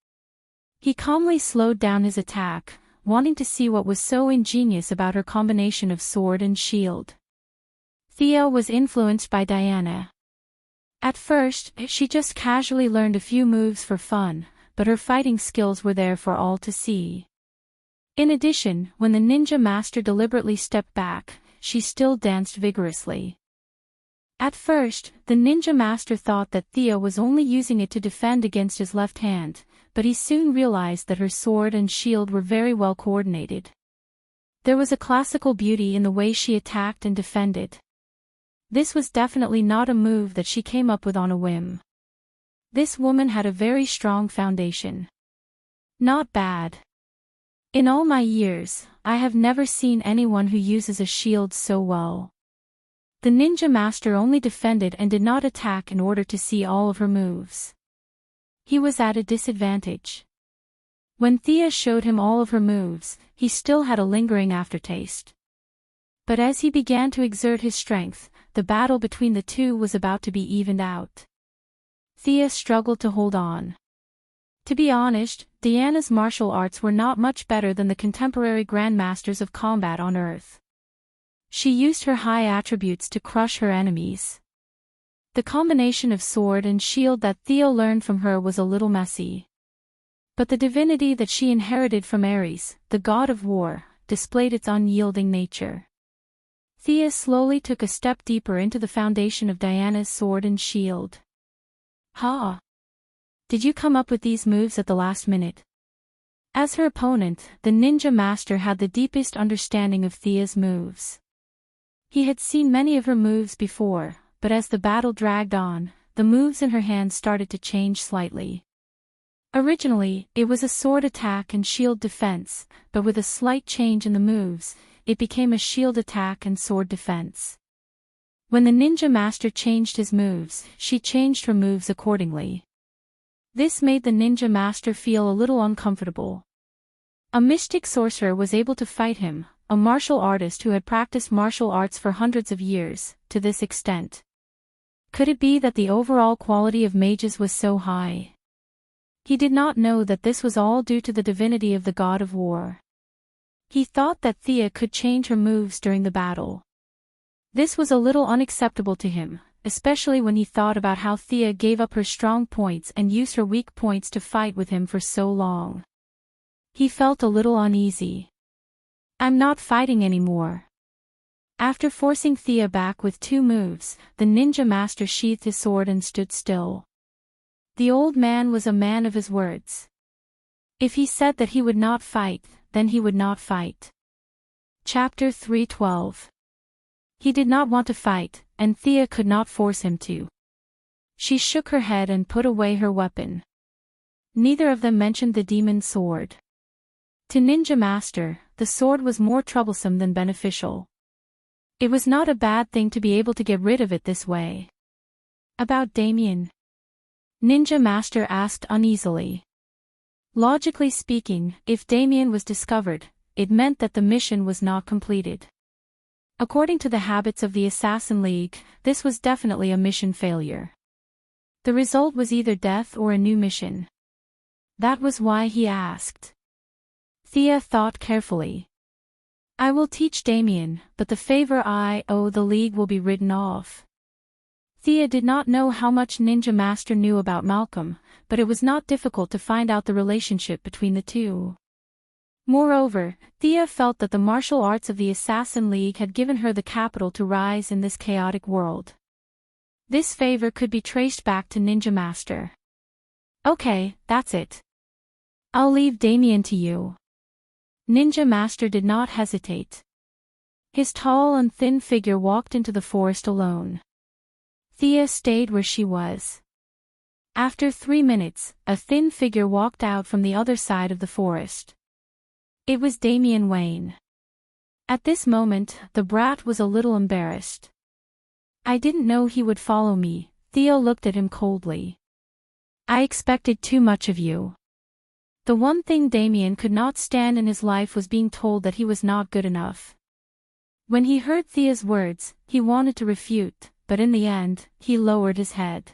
He calmly slowed down his attack, wanting to see what was so ingenious about her combination of sword and shield. Thea was influenced by Diana. At first, she just casually learned a few moves for fun, but her fighting skills were there for all to see. In addition, when the ninja master deliberately stepped back, she still danced vigorously. At first, the ninja master thought that Thea was only using it to defend against his left hand, but he soon realized that her sword and shield were very well coordinated. There was a classical beauty in the way she attacked and defended. This was definitely not a move that she came up with on a whim. This woman had a very strong foundation. Not bad. In all my years, I have never seen anyone who uses a shield so well. The ninja master only defended and did not attack in order to see all of her moves. He was at a disadvantage. When Thea showed him all of her moves, he still had a lingering aftertaste. But as he began to exert his strength, the battle between the two was about to be evened out. Thea struggled to hold on. To be honest, Diana's martial arts were not much better than the contemporary grandmasters of combat on Earth. She used her high attributes to crush her enemies. The combination of sword and shield that Thea learned from her was a little messy. But the divinity that she inherited from Ares, the god of war, displayed its unyielding nature. Thea slowly took a step deeper into the foundation of Diana's sword and shield. "Ha! Did you come up with these moves at the last minute?" As her opponent, the ninja master had the deepest understanding of Thea's moves. He had seen many of her moves before, but as the battle dragged on, the moves in her hands started to change slightly. Originally, it was a sword attack and shield defense, but with a slight change in the moves, it became a shield attack and sword defense. When the ninja master changed his moves, she changed her moves accordingly. This made the ninja master feel a little uncomfortable. A mystic sorcerer was able to fight him, a martial artist who had practiced martial arts for hundreds of years, to this extent. Could it be that the overall quality of mages was so high? He did not know that this was all due to the divinity of the god of war. He thought that Thea could change her moves during the battle. This was a little unacceptable to him, especially when he thought about how Thea gave up her strong points and used her weak points to fight with him for so long. He felt a little uneasy. "I'm not fighting anymore." After forcing Thea back with 2 moves, the ninja master sheathed his sword and stood still. The old man was a man of his words. If he said that he would not fight, then he would not fight. Chapter 3:12. He did not want to fight, and Thea could not force him to. She shook her head and put away her weapon. Neither of them mentioned the demon sword. To Ninja Master, the sword was more troublesome than beneficial. It was not a bad thing to be able to get rid of it this way. About Damien? Ninja Master asked uneasily. Logically speaking, if Damien was discovered, it meant that the mission was not completed. According to the habits of the Assassin League, this was definitely a mission failure. The result was either death or a new mission. That was why he asked. Thea thought carefully. "I will teach Damien, but the favor I owe the League will be written off." Thea did not know how much Ninja Master knew about Malcolm, but it was not difficult to find out the relationship between the two. Moreover, Thea felt that the martial arts of the Assassin League had given her the capital to rise in this chaotic world. This favor could be traced back to Ninja Master. "Okay, that's it. I'll leave Damien to you." Ninja Master did not hesitate. His tall and thin figure walked into the forest alone. Thea stayed where she was. After 3 minutes, a thin figure walked out from the other side of the forest. It was Damian Wayne. At this moment, the brat was a little embarrassed. "I didn't know he would follow me," Thea looked at him coldly. "I expected too much of you." The one thing Damien could not stand in his life was being told that he was not good enough. When he heard Thea's words, he wanted to refute, but in the end, he lowered his head.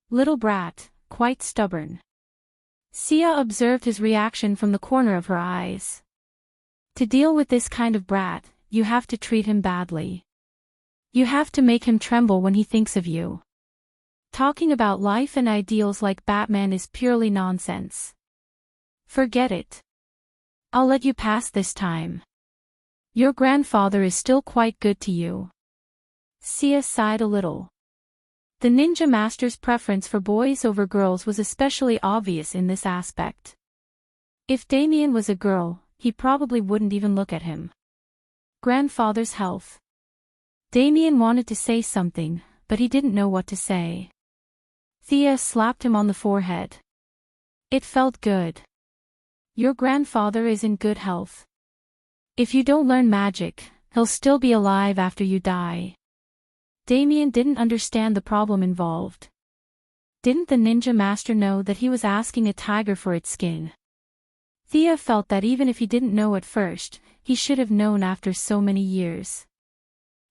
Little brat, quite stubborn. Sia observed his reaction from the corner of her eyes. To deal with this kind of brat, you have to treat him badly. You have to make him tremble when he thinks of you. Talking about life and ideals like Batman is purely nonsense. Forget it. I'll let you pass this time. Your grandfather is still quite good to you. Sia sighed a little. The Ninja Master's preference for boys over girls was especially obvious in this aspect. If Damien was a girl, he probably wouldn't even look at him. Grandfather's health. Damien wanted to say something, but he didn't know what to say. Thea slapped him on the forehead. It felt good. Your grandfather is in good health. If you don't learn magic, he'll still be alive after you die. Damien didn't understand the problem involved. Didn't the Ninja Master know that he was asking a tiger for its skin? Thea felt that even if he didn't know at first, he should have known after so many years.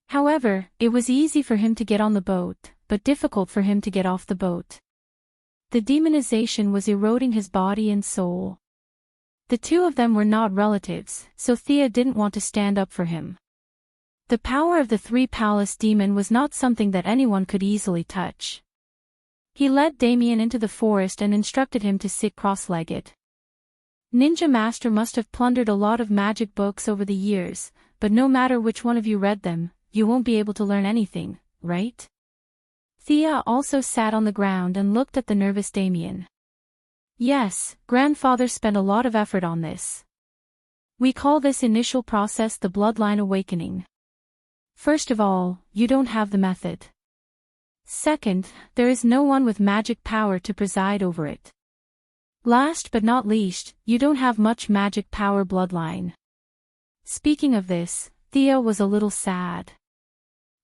However, it was easy for him to get on the boat, but difficult for him to get off the boat. The demonization was eroding his body and soul. The two of them were not relatives, so Thea didn't want to stand up for him. The power of the three-palace demon was not something that anyone could easily touch. He led Damien into the forest and instructed him to sit cross-legged. Ninja Master must have plundered a lot of magic books over the years, but no matter which one of you read them, you won't be able to learn anything, right? Thea also sat on the ground and looked at the nervous Damien. Yes, grandfather spent a lot of effort on this. We call this initial process the bloodline awakening. First of all, you don't have the method. Second, there is no one with magic power to preside over it. Last but not least, you don't have much magic power bloodline. Speaking of this, Thea was a little sad.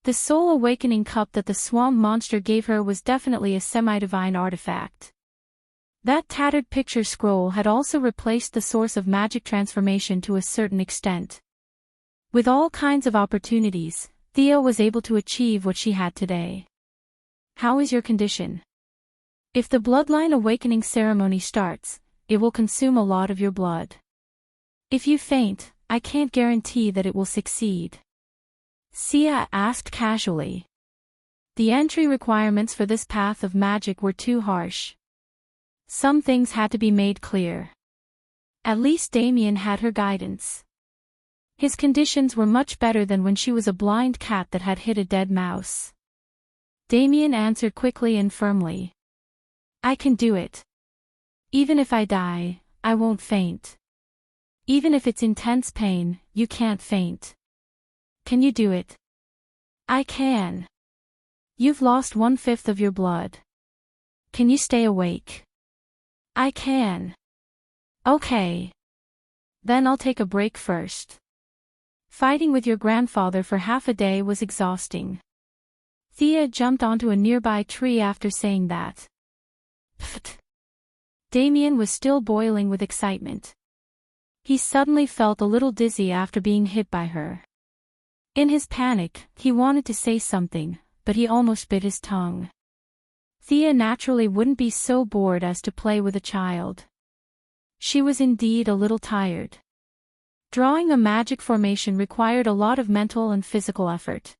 The soul awakening cup that the swamp monster gave her was definitely a semi-divine artifact. That tattered picture scroll had also replaced the source of magic transformation to a certain extent. With all kinds of opportunities, Thea was able to achieve what she had today. How is your condition? If the bloodline awakening ceremony starts, it will consume a lot of your blood. If you faint, I can't guarantee that it will succeed. Sia asked casually. The entry requirements for this path of magic were too harsh. Some things had to be made clear. At least Damien had her guidance. His conditions were much better than when she was a blind cat that had hit a dead mouse. Damien answered quickly and firmly. I can do it. Even if I die, I won't faint. Even if it's intense pain, you can't faint. Can you do it? I can. You've lost 1/5 of your blood. Can you stay awake? I can. Okay. Then I'll take a break first. Fighting with your grandfather for half a day was exhausting. Thea jumped onto a nearby tree after saying that. Pfft. Damien was still boiling with excitement. He suddenly felt a little dizzy after being hit by her. In his panic, he wanted to say something, but he almost bit his tongue. Thea naturally wouldn't be so bored as to play with a child. She was indeed a little tired. Drawing a magic formation required a lot of mental and physical effort.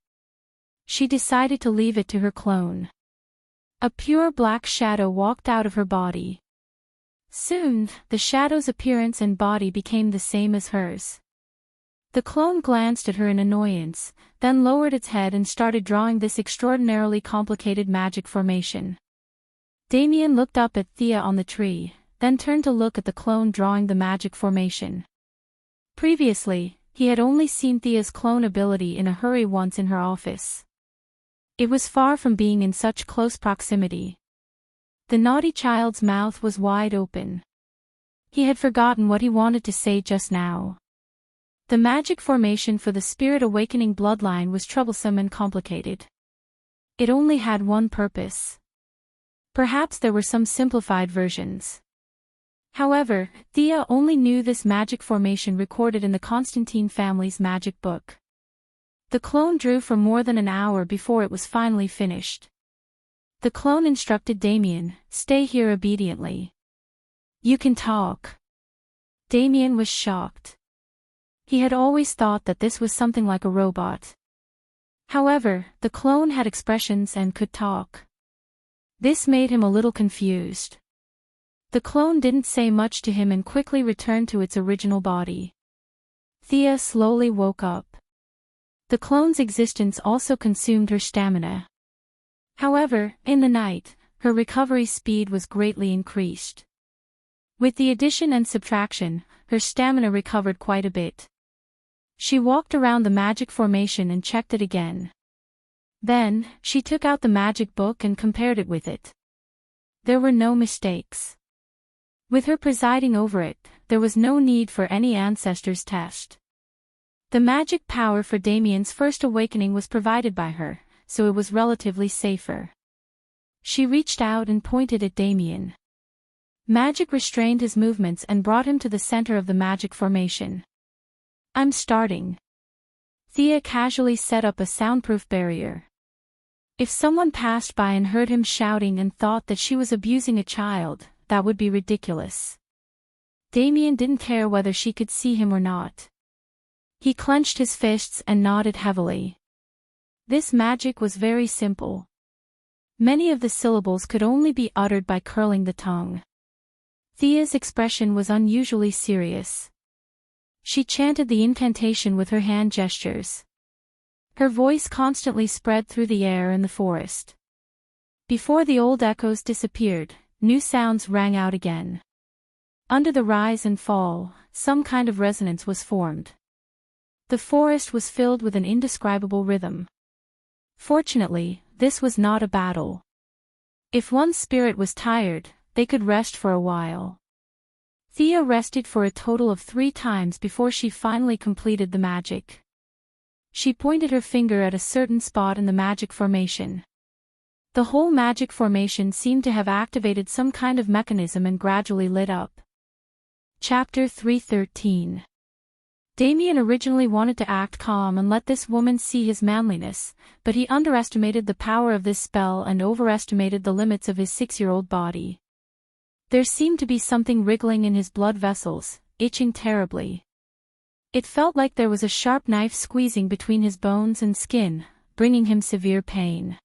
She decided to leave it to her clone. A pure black shadow walked out of her body. Soon, the shadow's appearance and body became the same as hers. The clone glanced at her in annoyance, then lowered its head and started drawing this extraordinarily complicated magic formation. Damien looked up at Thea on the tree, then turned to look at the clone drawing the magic formation. Previously, he had only seen Thea's clone ability in a hurry once in her office. It was far from being in such close proximity. The naughty child's mouth was wide open. He had forgotten what he wanted to say just now. The magic formation for the spirit awakening bloodline was troublesome and complicated. It only had one purpose. Perhaps there were some simplified versions. However, Thea only knew this magic formation recorded in the Constantine family's magic book. The clone drew for more than an hour before it was finally finished. The clone instructed Damien, "Stay here obediently. You can talk." Damien was shocked. He had always thought that this was something like a robot. However, the clone had expressions and could talk. This made him a little confused. The clone didn't say much to him and quickly returned to its original body. Thea slowly woke up. The clone's existence also consumed her stamina. However, in the night, her recovery speed was greatly increased. With the addition and subtraction, her stamina recovered quite a bit. She walked around the magic formation and checked it again. Then, she took out the magic book and compared it with it. There were no mistakes. With her presiding over it, there was no need for any ancestors test. The magic power for Damien's first awakening was provided by her, so it was relatively safer. She reached out and pointed at Damien. Magic restrained his movements and brought him to the center of the magic formation. I'm starting. Thea casually set up a soundproof barrier. If someone passed by and heard him shouting and thought that she was abusing a child, that would be ridiculous. Damien didn't care whether she could see him or not. He clenched his fists and nodded heavily. This magic was very simple. Many of the syllables could only be uttered by curling the tongue. Thea's expression was unusually serious. She chanted the incantation with her hand gestures. Her voice constantly spread through the air and the forest. Before the old echoes disappeared, new sounds rang out again. Under the rise and fall, some kind of resonance was formed. The forest was filled with an indescribable rhythm. Fortunately, this was not a battle. If one's spirit was tired, they could rest for a while. Thea rested for a total of 3 times before she finally completed the magic. She pointed her finger at a certain spot in the magic formation. The whole magic formation seemed to have activated some kind of mechanism and gradually lit up. Chapter 313. Damien originally wanted to act calm and let this woman see his manliness, but he underestimated the power of this spell and overestimated the limits of his 6-year-old body. There seemed to be something wriggling in his blood vessels, itching terribly. It felt like there was a sharp knife squeezing between his bones and skin, bringing him severe pain.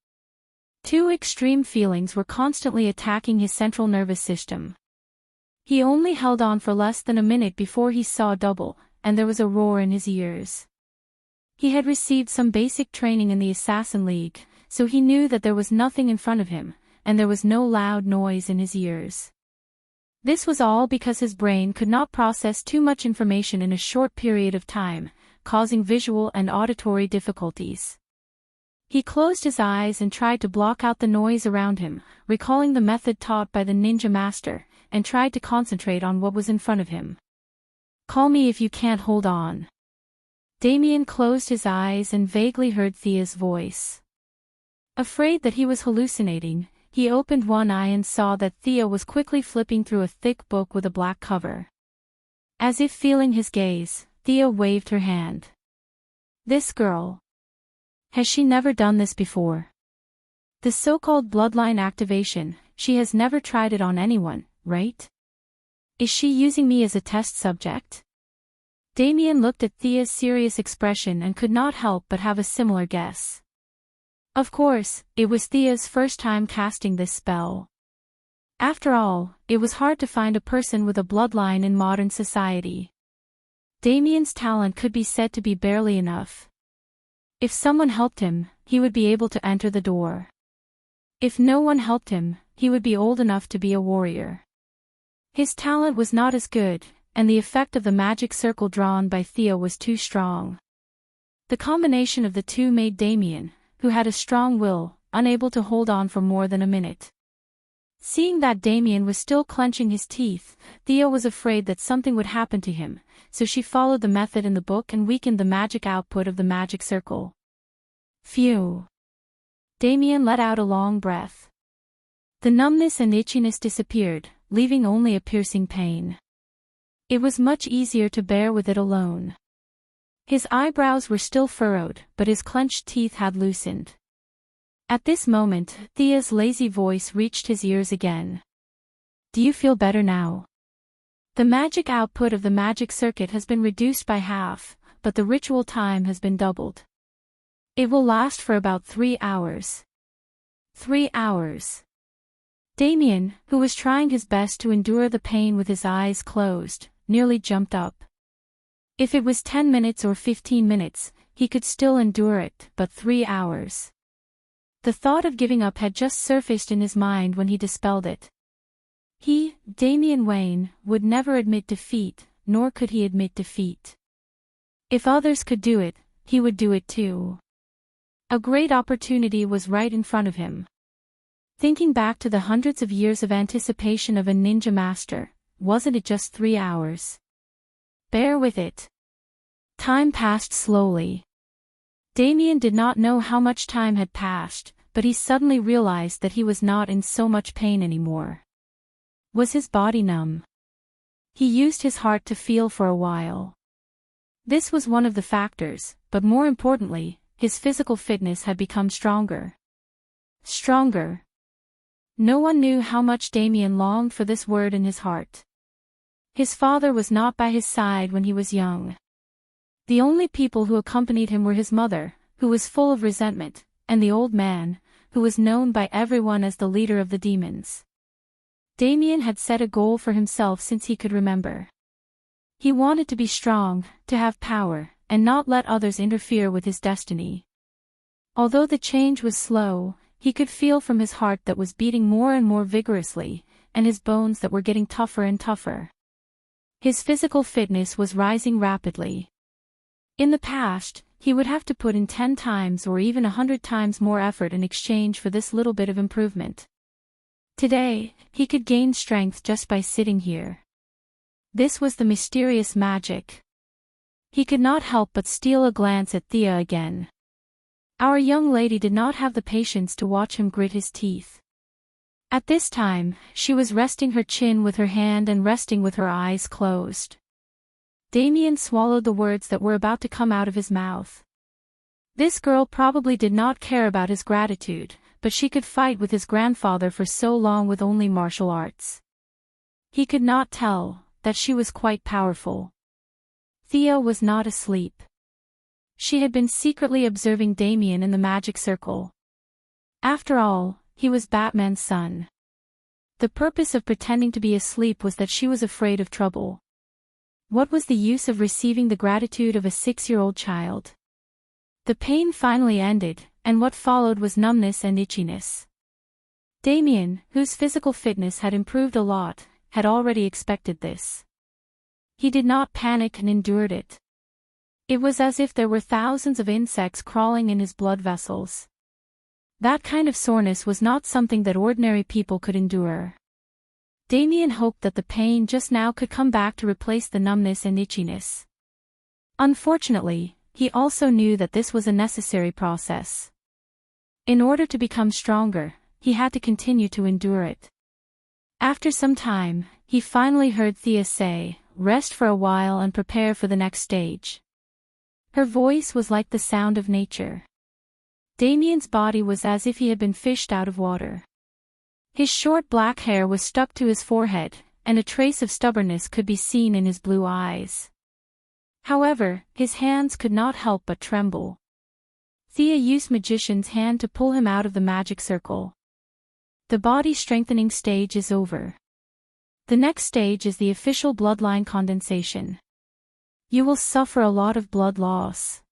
2 extreme feelings were constantly attacking his central nervous system. He only held on for less than a minute before he saw double, and there was a roar in his ears. He had received some basic training in the Assassin League, so he knew that there was nothing in front of him, and there was no loud noise in his ears. This was all because his brain could not process too much information in a short period of time, causing visual and auditory difficulties. He closed his eyes and tried to block out the noise around him, recalling the method taught by the ninja master, and tried to concentrate on what was in front of him. "Call me if you can't hold on." Damien closed his eyes and vaguely heard Thea's voice. Afraid that he was hallucinating, he opened one eye and saw that Thea was quickly flipping through a thick book with a black cover. As if feeling his gaze, Thea waved her hand. "This girl. Has she never done this before? The so-called bloodline activation, she has never tried it on anyone, right? Is she using me as a test subject?" Damien looked at Thea's serious expression and could not help but have a similar guess. Of course, it was Thea's first time casting this spell. After all, it was hard to find a person with a bloodline in modern society. Damien's talent could be said to be barely enough. If someone helped him, he would be able to enter the door. If no one helped him, he would be old enough to be a warrior. His talent was not as good, and the effect of the magic circle drawn by Thea was too strong. The combination of the two made Damien, who had a strong will, unable to hold on for more than a minute. Seeing that Damien was still clenching his teeth, Thea was afraid that something would happen to him, so she followed the method in the book and weakened the magic output of the magic circle. Phew! Damien let out a long breath. The numbness and itchiness disappeared, leaving only a piercing pain. It was much easier to bear with it alone. His eyebrows were still furrowed, but his clenched teeth had loosened. At this moment, Thea's lazy voice reached his ears again. "Do you feel better now? The magic output of the magic circuit has been reduced by half, but the ritual time has been doubled. It will last for about 3 hours. 3 hours. Damien, who was trying his best to endure the pain with his eyes closed, nearly jumped up. If it was 10 minutes or 15 minutes, he could still endure it, but 3 hours. The thought of giving up had just surfaced in his mind when he dispelled it. He, Damien Wayne, would never admit defeat, nor could he admit defeat. If others could do it, he would do it too. A great opportunity was right in front of him. Thinking back to the hundreds of years of anticipation of a ninja master, wasn't it just 3 hours? Bear with it. Time passed slowly. Damien did not know how much time had passed, but he suddenly realized that he was not in so much pain anymore. Was his body numb? He used his heart to feel for a while. This was one of the factors, but more importantly, his physical fitness had become stronger. Stronger. No one knew how much Damien longed for this word in his heart. His father was not by his side when he was young. The only people who accompanied him were his mother, who was full of resentment, and the old man, who was known by everyone as the leader of the demons. Damien had set a goal for himself since he could remember. He wanted to be strong, to have power, and not let others interfere with his destiny. Although the change was slow, he could feel from his heart that was beating more and more vigorously, and his bones that were getting tougher and tougher. His physical fitness was rising rapidly. In the past, he would have to put in 10 times or even 100 times more effort in exchange for this little bit of improvement. Today, he could gain strength just by sitting here. This was the mysterious magic. He could not help but steal a glance at Thea again. Our young lady did not have the patience to watch him grit his teeth. At this time, she was resting her chin with her hand and resting with her eyes closed. Damien swallowed the words that were about to come out of his mouth. This girl probably did not care about his gratitude, but she could fight with his grandfather for so long with only martial arts. He could not tell that she was quite powerful. Thea was not asleep. She had been secretly observing Damien in the magic circle. After all, he was Batman's son. The purpose of pretending to be asleep was that she was afraid of trouble. What was the use of receiving the gratitude of a 6-year-old child? The pain finally ended, and what followed was numbness and itchiness. Damien, whose physical fitness had improved a lot, had already expected this. He did not panic and endured it. It was as if there were thousands of insects crawling in his blood vessels. That kind of soreness was not something that ordinary people could endure. Damien hoped that the pain just now could come back to replace the numbness and itchiness. Unfortunately, he also knew that this was a necessary process. In order to become stronger, he had to continue to endure it. After some time, he finally heard Thea say, "Rest for a while and prepare for the next stage." Her voice was like the sound of nature. Damien's body was as if he had been fished out of water. His short black hair was stuck to his forehead, and a trace of stubbornness could be seen in his blue eyes. However, his hands could not help but tremble. Thea used Magician's hand to pull him out of the magic circle. The body strengthening stage is over. The next stage is the official bloodline condensation. You will suffer a lot of blood loss.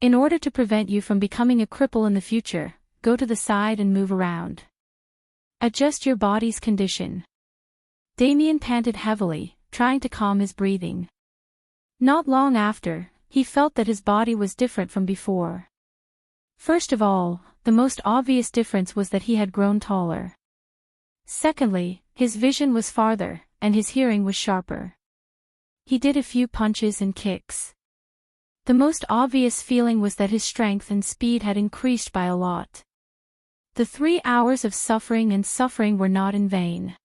In order to prevent you from becoming a cripple in the future, go to the side and move around. Adjust your body's condition. Damien panted heavily, trying to calm his breathing. Not long after, he felt that his body was different from before. First of all, the most obvious difference was that he had grown taller. Secondly, his vision was farther, and his hearing was sharper. He did a few punches and kicks. The most obvious feeling was that his strength and speed had increased by a lot. The 3 hours of suffering were not in vain.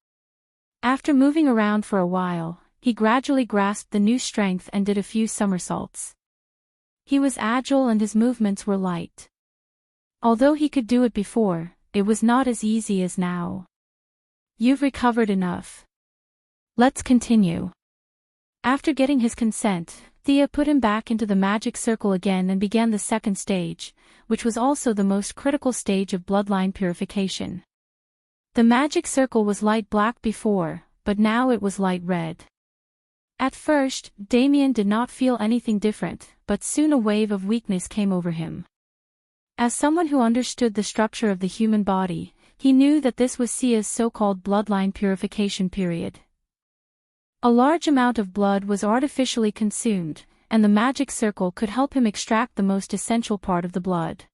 After moving around for a while, he gradually grasped the new strength and did a few somersaults. He was agile and his movements were light. Although he could do it before, it was not as easy as now. You've recovered enough. Let's continue. After getting his consent, Thea put him back into the magic circle again and began the second stage, which was also the most critical stage of bloodline purification. The magic circle was light black before, but now it was light red. At first, Damien did not feel anything different, but soon a wave of weakness came over him. As someone who understood the structure of the human body, he knew that this was Sia's so-called bloodline purification period. A large amount of blood was artificially consumed, and the magic circle could help him extract the most essential part of the blood.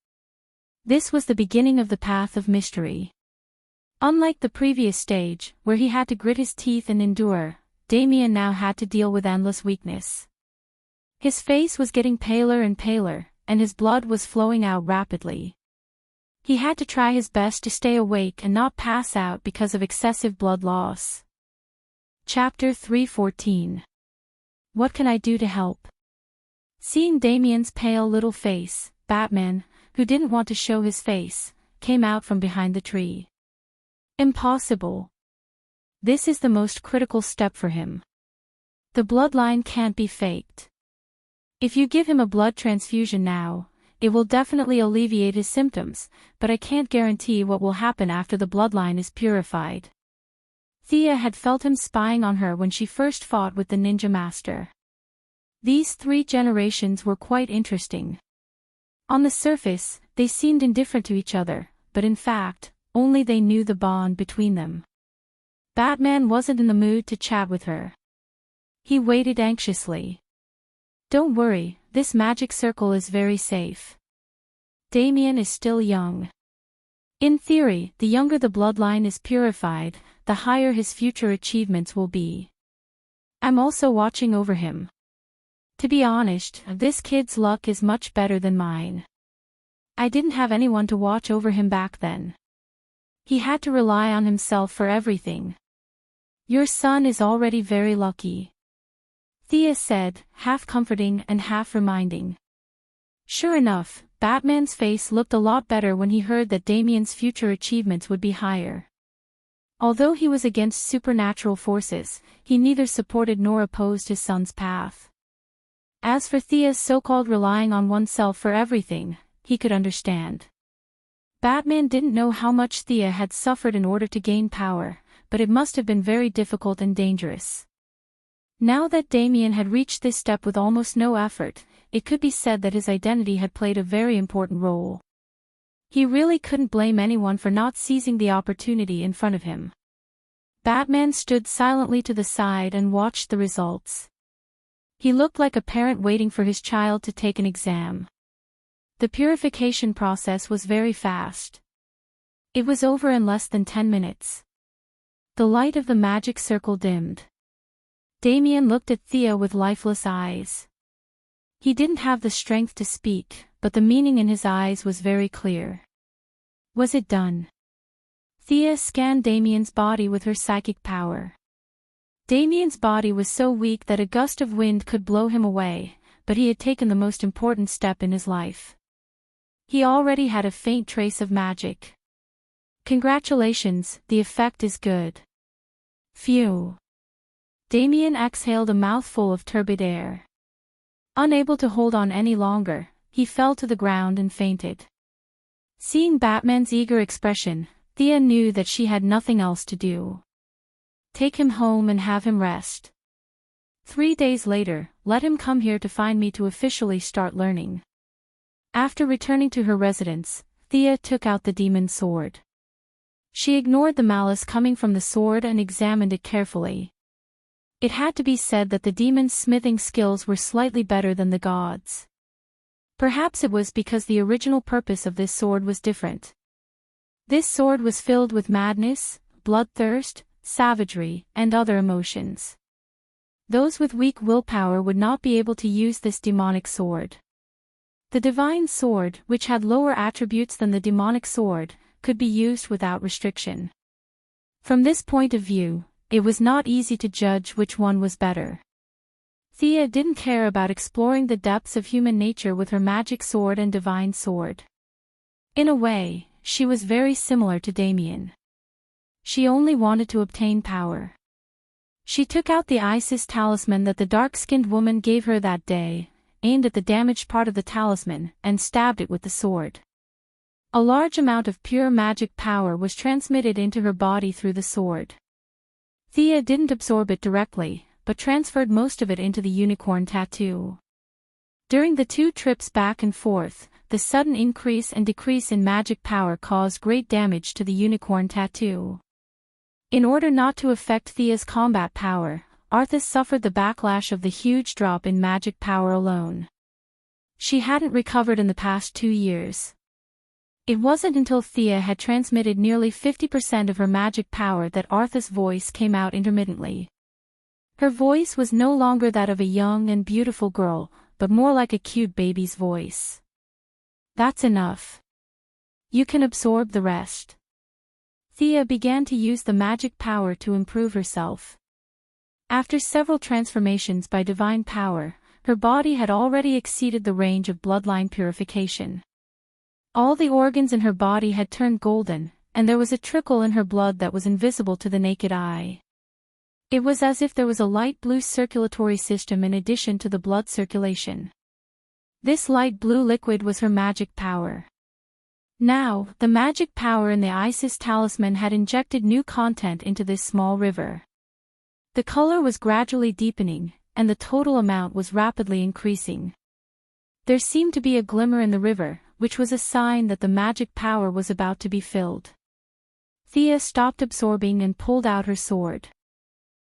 This was the beginning of the path of mystery. Unlike the previous stage, where he had to grit his teeth and endure, Damien now had to deal with endless weakness. His face was getting paler and paler, and his blood was flowing out rapidly. He had to try his best to stay awake and not pass out because of excessive blood loss. Chapter 3:14. What can I do to help? Seeing Damien's pale little face, Batman, who didn't want to show his face, came out from behind the tree. Impossible. This is the most critical step for him. The bloodline can't be faked. If you give him a blood transfusion now, it will definitely alleviate his symptoms, but I can't guarantee what will happen after the bloodline is purified. Thea had felt him spying on her when she first fought with the ninja master. These 3 generations were quite interesting. On the surface, they seemed indifferent to each other, but in fact, only they knew the bond between them. Batman wasn't in the mood to chat with her. He waited anxiously. Don't worry, this magic circle is very safe. Damien is still young. In theory, the younger the bloodline is purified, the higher his future achievements will be. I'm also watching over him. To be honest, this kid's luck is much better than mine. I didn't have anyone to watch over him back then. He had to rely on himself for everything. Your son is already very lucky, Thea said, half comforting and half reminding. Sure enough, Batman's face looked a lot better when he heard that Damien's future achievements would be higher. Although he was against supernatural forces, he neither supported nor opposed his son's path. As for Thea's so-called relying on oneself for everything, he could understand. Batman didn't know how much Thea had suffered in order to gain power, but it must have been very difficult and dangerous. Now that Damien had reached this step with almost no effort, it could be said that his identity had played a very important role. He really couldn't blame anyone for not seizing the opportunity in front of him. Batman stood silently to the side and watched the results. He looked like a parent waiting for his child to take an exam. The purification process was very fast. It was over in less than 10 minutes. The light of the magic circle dimmed. Damien looked at Thea with lifeless eyes. He didn't have the strength to speak, but the meaning in his eyes was very clear. Was it done? Thea scanned Damien's body with her psychic power. Damien's body was so weak that a gust of wind could blow him away, but he had taken the most important step in his life. He already had a faint trace of magic. Congratulations, the effect is good. Phew. Damien exhaled a mouthful of turbid air. Unable to hold on any longer, he fell to the ground and fainted. Seeing Batman's eager expression, Thea knew that she had nothing else to do. Take him home and have him rest. 3 days later, let him come here to find me to officially start learning. After returning to her residence, Thea took out the demon's sword. She ignored the malice coming from the sword and examined it carefully. It had to be said that the demon's smithing skills were slightly better than the gods'. Perhaps it was because the original purpose of this sword was different. This sword was filled with madness, bloodthirst, savagery, and other emotions. Those with weak willpower would not be able to use this demonic sword. The divine sword, which had lower attributes than the demonic sword, could be used without restriction. From this point of view, it was not easy to judge which one was better. Thea didn't care about exploring the depths of human nature with her magic sword and divine sword. In a way, she was very similar to Damien. She only wanted to obtain power. She took out the Isis talisman that the dark-skinned woman gave her that day, aimed at the damaged part of the talisman, and stabbed it with the sword. A large amount of pure magic power was transmitted into her body through the sword. Thea didn't absorb it directly, but transferred most of it into the unicorn tattoo. During the 2 trips back and forth, the sudden increase and decrease in magic power caused great damage to the unicorn tattoo. In order not to affect Thea's combat power, Arthas suffered the backlash of the huge drop in magic power alone. She hadn't recovered in the past 2 years. It wasn't until Thea had transmitted nearly 50% of her magic power that Arthas' voice came out intermittently. Her voice was no longer that of a young and beautiful girl, but more like a cute baby's voice. That's enough. You can absorb the rest. Thea began to use the magic power to improve herself. After several transformations by divine power, her body had already exceeded the range of bloodline purification. All the organs in her body had turned golden, and there was a trickle in her blood that was invisible to the naked eye. It was as if there was a light blue circulatory system in addition to the blood circulation. This light blue liquid was her magic power. Now, the magic power in the Isis talisman had injected new content into this small river. The color was gradually deepening, and the total amount was rapidly increasing. There seemed to be a glimmer in the river, which was a sign that the magic power was about to be filled. Thea stopped absorbing and pulled out her sword.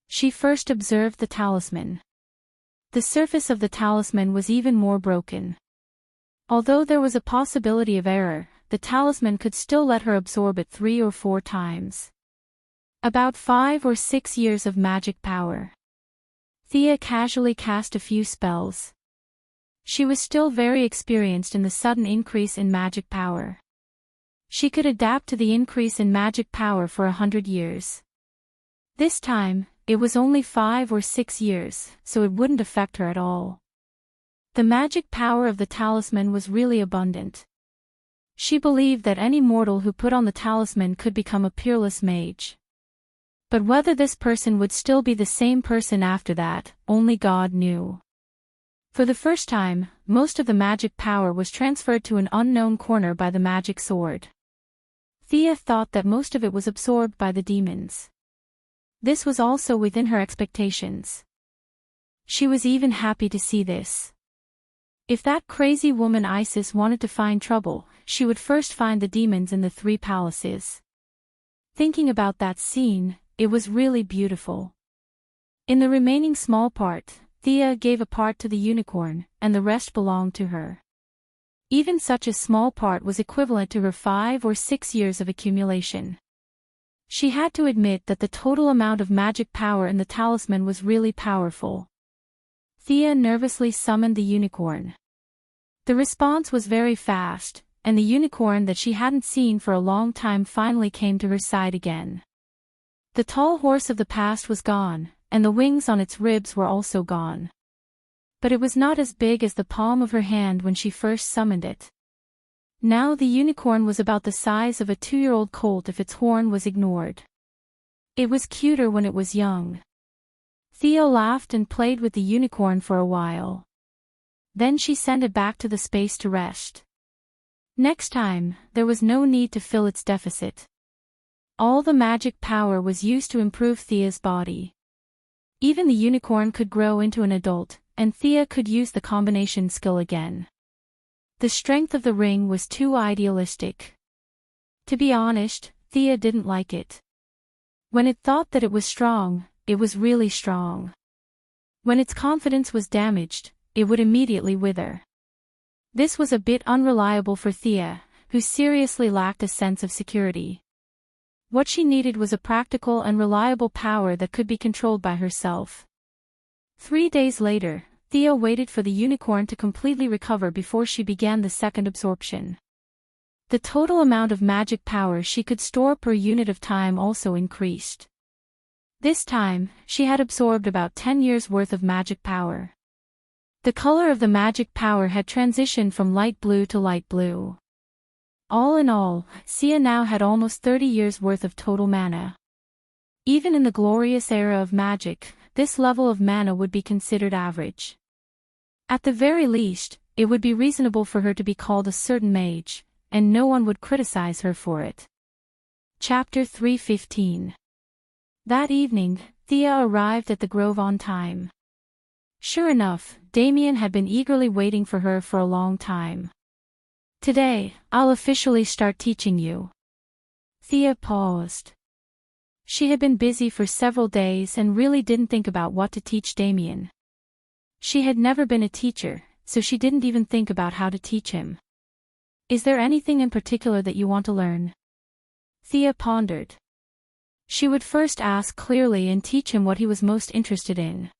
She first observed the talisman. The surface of the talisman was even more broken. Although there was a possibility of error, the talisman could still let her absorb it 3 or 4 times. About 5 or 6 years of magic power. Thea casually cast a few spells. She was still very experienced in the sudden increase in magic power. She could adapt to the increase in magic power for 100 years. This time, it was only 5 or 6 years, so it wouldn't affect her at all. The magic power of the talisman was really abundant. She believed that any mortal who put on the talisman could become a peerless mage. But whether this person would still be the same person after that, only God knew. For the first time, most of the magic power was transferred to an unknown corner by the magic sword. Thea thought that most of it was absorbed by the demons. This was also within her expectations. She was even happy to see this. If that crazy woman Isis wanted to find trouble, she would first find the demons in the 3 palaces. Thinking about that scene, it was really beautiful. In the remaining small part, Thea gave a part to the unicorn, and the rest belonged to her. Even such a small part was equivalent to her 5 or 6 years of accumulation. She had to admit that the total amount of magic power in the talisman was really powerful. Thea nervously summoned the unicorn. The response was very fast, and the unicorn that she hadn't seen for a long time finally came to her side again. The tall horse of the past was gone, and the wings on its ribs were also gone. But it was not as big as the palm of her hand when she first summoned it. Now the unicorn was about the size of a 2-year-old colt if its horn was ignored. It was cuter when it was young. Thea laughed and played with the unicorn for a while. Then she sent it back to the space to rest. Next time, there was no need to fill its deficit. All the magic power was used to improve Thea's body. Even the unicorn could grow into an adult, and Thea could use the combination skill again. The strength of the ring was too idealistic. To be honest, Thea didn't like it. When it thought that it was strong, it was really strong. When its confidence was damaged, it would immediately wither. This was a bit unreliable for Thea, who seriously lacked a sense of security. What she needed was a practical and reliable power that could be controlled by herself. 3 days later, Thea waited for the unicorn to completely recover before she began the second absorption. The total amount of magic power she could store per unit of time also increased. This time, she had absorbed about 10 years' worth of magic power. The color of the magic power had transitioned from light blue to light blue. All in all, Thea now had almost 30 years' worth of total mana. Even in the glorious era of magic, this level of mana would be considered average. At the very least, it would be reasonable for her to be called a certain mage, and no one would criticize her for it. Chapter 3:15. That evening, Thea arrived at the grove on time. Sure enough, Damien had been eagerly waiting for her for a long time. Today, I'll officially start teaching you. Thea paused. She had been busy for several days and really didn't think about what to teach Damien. She had never been a teacher, so she didn't even think about how to teach him. Is there anything in particular that you want to learn? Thea pondered. She would first ask clearly and teach him what he was most interested in.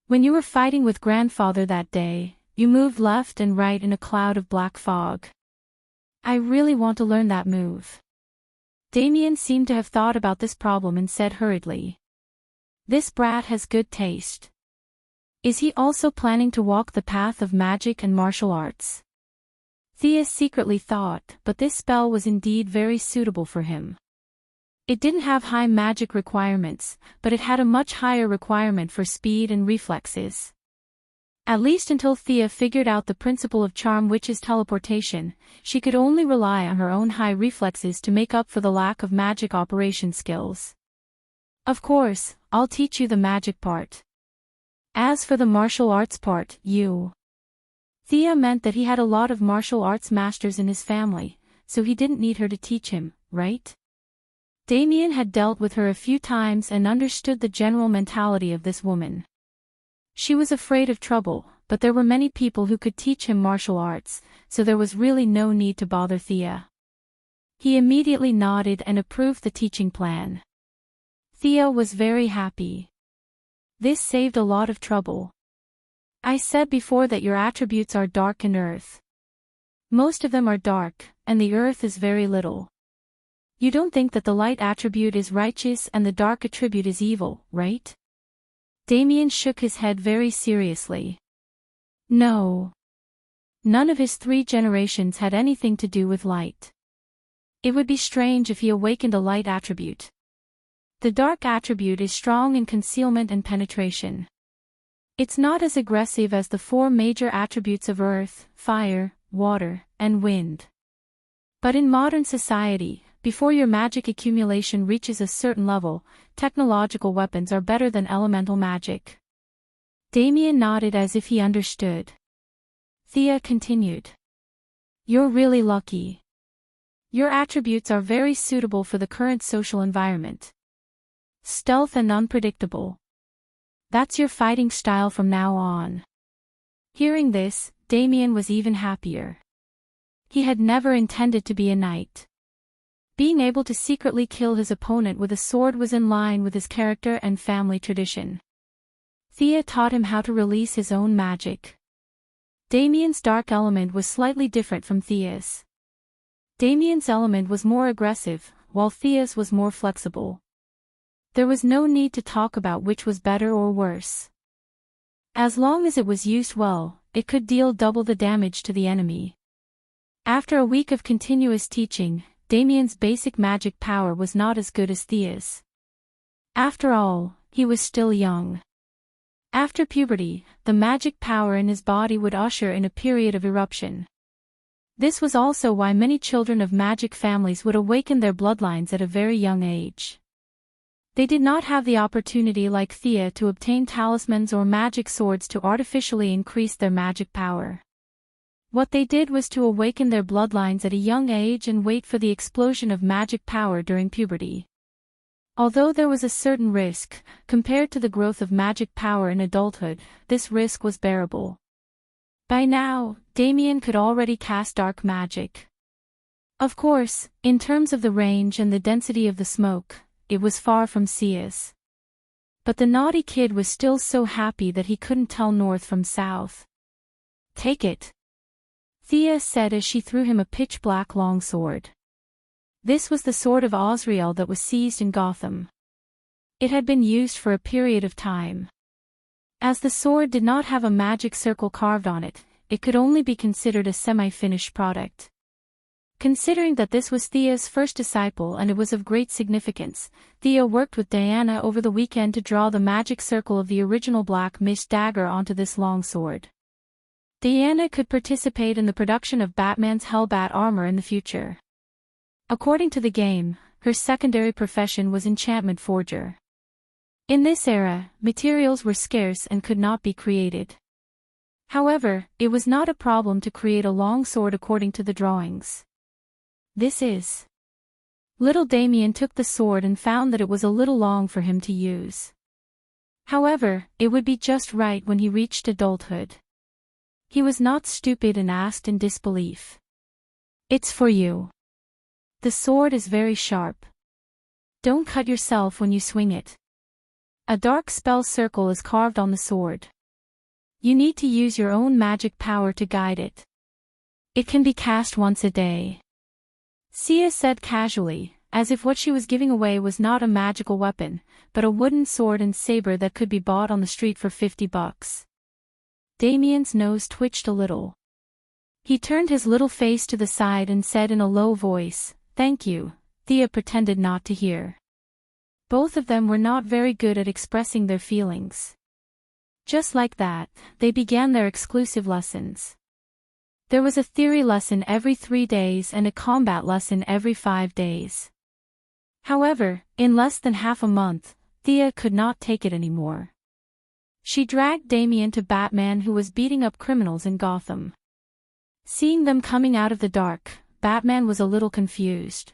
When you were fighting with grandfather that day, you moved left and right in a cloud of black fog. I really want to learn that move. Damien seemed to have thought about this problem and said hurriedly. This brat has good taste. Is he also planning to walk the path of magic and martial arts? Thea secretly thought, but this spell was indeed very suitable for him. It didn't have high magic requirements, but it had a much higher requirement for speed and reflexes. At least until Thea figured out the principle of Charm Witch's teleportation, she could only rely on her own high reflexes to make up for the lack of magic operation skills. Of course, I'll teach you the magic part. As for the martial arts part, Thea meant that he had a lot of martial arts masters in his family, so he didn't need her to teach him, right? Damien had dealt with her a few times and understood the general mentality of this woman. She was afraid of trouble, but there were many people who could teach him martial arts, so there was really no need to bother Thea. He immediately nodded and approved the teaching plan. Thea was very happy. This saved a lot of trouble. I said before that your attributes are dark and earth. Most of them are dark, and the earth is very little. You don't think that the light attribute is righteous and the dark attribute is evil, right? Damien shook his head very seriously. No. None of his 3 generations had anything to do with light. It would be strange if he awakened a light attribute. The dark attribute is strong in concealment and penetration. It's not as aggressive as the 4 major attributes of earth, fire, water, and wind. But in modern society, before your magic accumulation reaches a certain level, technological weapons are better than elemental magic. Damien nodded as if he understood. Thea continued. You're really lucky. Your attributes are very suitable for the current social environment. Stealth and unpredictable. That's your fighting style from now on. Hearing this, Damien was even happier. He had never intended to be a knight. Being able to secretly kill his opponent with a sword was in line with his character and family tradition. Thea taught him how to release his own magic. Damien's dark element was slightly different from Thea's. Damien's element was more aggressive, while Thea's was more flexible. There was no need to talk about which was better or worse. As long as it was used well, it could deal double the damage to the enemy. After a week of continuous teaching, Damien's basic magic power was not as good as Thea's. After all, he was still young. After puberty, the magic power in his body would usher in a period of eruption. This was also why many children of magic families would awaken their bloodlines at a very young age. They did not have the opportunity like Thea to obtain talismans or magic swords to artificially increase their magic power. What they did was to awaken their bloodlines at a young age and wait for the explosion of magic power during puberty. Although there was a certain risk, compared to the growth of magic power in adulthood, this risk was bearable. By now, Damien could already cast dark magic. Of course, in terms of the range and the density of the smoke, it was far from Thea's. But the naughty kid was still so happy that he couldn't tell north from south. Take it. Thea said as she threw him a pitch-black longsword. This was the sword of Osriel that was seized in Gotham. It had been used for a period of time. As the sword did not have a magic circle carved on it, it could only be considered a semi-finished product. Considering that this was Thea's first disciple and it was of great significance, Thea worked with Diana over the weekend to draw the magic circle of the original Black Mist dagger onto this longsword. Diana could participate in the production of Batman's Hellbat armor in the future. According to the game, her secondary profession was enchantment forger. In this era, materials were scarce and could not be created. However, it was not a problem to create a long sword according to the drawings. This is. Little Damien took the sword and found that it was a little long for him to use. However, it would be just right when he reached adulthood. He was not stupid and asked in disbelief. It's for you. The sword is very sharp. Don't cut yourself when you swing it. A dark spell circle is carved on the sword. You need to use your own magic power to guide it. It can be cast once a day. Sia said casually, as if what she was giving away was not a magical weapon, but a wooden sword and saber that could be bought on the street for $50. Damien's nose twitched a little. He turned his little face to the side and said in a low voice, "Thank you." Thea pretended not to hear. Both of them were not very good at expressing their feelings. Just like that, they began their exclusive lessons. There was a theory lesson every 3 days and a combat lesson every 5 days. However, in less than half a month, Thea could not take it anymore. She dragged Damien to Batman, who was beating up criminals in Gotham. Seeing them coming out of the dark, Batman was a little confused.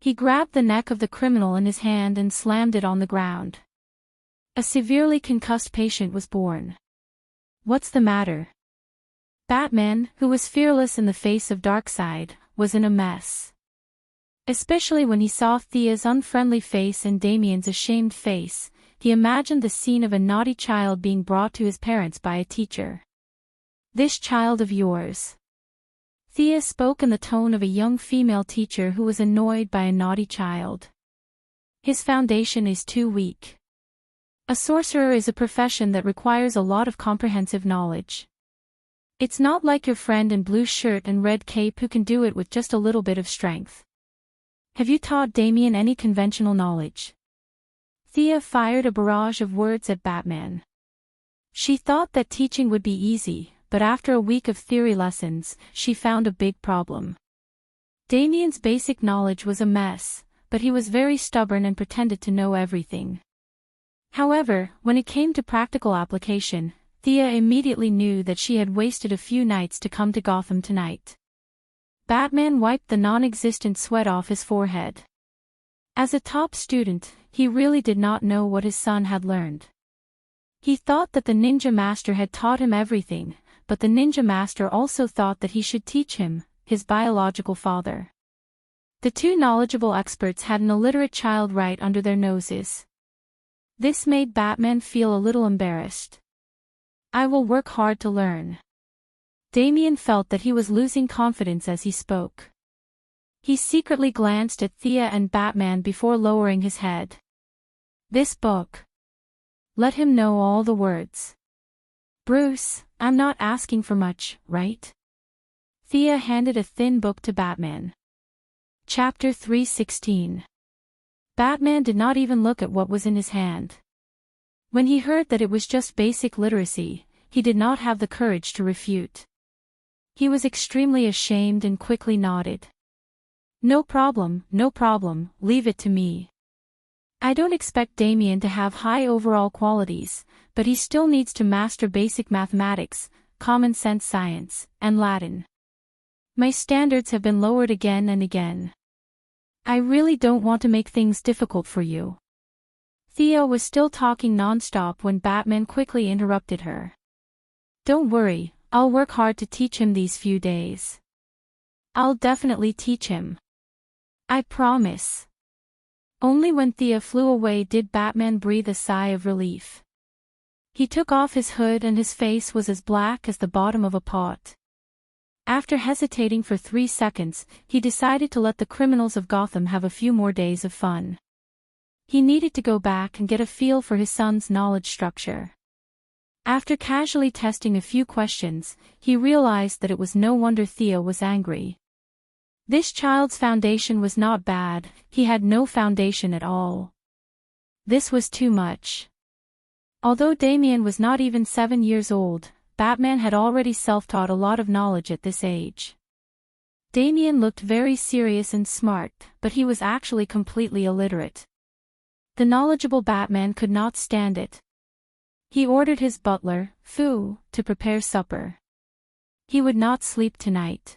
He grabbed the neck of the criminal in his hand and slammed it on the ground. A severely concussed patient was born. What's the matter? Batman, who was fearless in the face of Darkseid, was in a mess. Especially when he saw Thea's unfriendly face and Damien's ashamed face, he imagined the scene of a naughty child being brought to his parents by a teacher. "This child of yours." Thea spoke in the tone of a young female teacher who was annoyed by a naughty child. "His foundation is too weak." A sorcerer is a profession that requires a lot of comprehensive knowledge. It's not like your friend in blue shirt and red cape who can do it with just a little bit of strength. Have you taught Damien any conventional knowledge? Thea fired a barrage of words at Batman. She thought that teaching would be easy, but after a week of theory lessons, she found a big problem. Damien's basic knowledge was a mess, but he was very stubborn and pretended to know everything. However, when it came to practical application, Thea immediately knew that she had wasted a few nights to come to Gotham tonight. Batman wiped the non-existent sweat off his forehead. As a top student, he really did not know what his son had learned. He thought that the Ninja Master had taught him everything, but the Ninja Master also thought that he should teach him, his biological father. The two knowledgeable experts had an illiterate child right under their noses. This made Batman feel a little embarrassed. "I will work hard to learn." Damien felt that he was losing confidence as he spoke. He secretly glanced at Thea and Batman before lowering his head. "This book. Let him know all the words." "Bruce, I'm not asking for much, right?" Thea handed a thin book to Batman. Chapter 316. Batman did not even look at what was in his hand. When he heard that it was just basic literacy, he did not have the courage to refute. He was extremely ashamed and quickly nodded. No problem, leave it to me. I don't expect Damien to have high overall qualities, but he still needs to master basic mathematics, common sense science, and Latin. My standards have been lowered again and again. I really don't want to make things difficult for you." Thea was still talking non-stop when Batman quickly interrupted her. "Don't worry, I'll work hard to teach him these few days. I'll definitely teach him. I promise." Only when Thea flew away did Batman breathe a sigh of relief. He took off his hood and his face was as black as the bottom of a pot. After hesitating for 3 seconds, he decided to let the criminals of Gotham have a few more days of fun. He needed to go back and get a feel for his son's knowledge structure. After casually testing a few questions, he realized that it was no wonder Thea was angry. This child's foundation was not bad, he had no foundation at all. This was too much. Although Damien was not even 7 years old, Batman had already self-taught a lot of knowledge at this age. Damien looked very serious and smart, but he was actually completely illiterate. The knowledgeable Batman could not stand it. He ordered his butler, Fu, to prepare supper. He would not sleep tonight.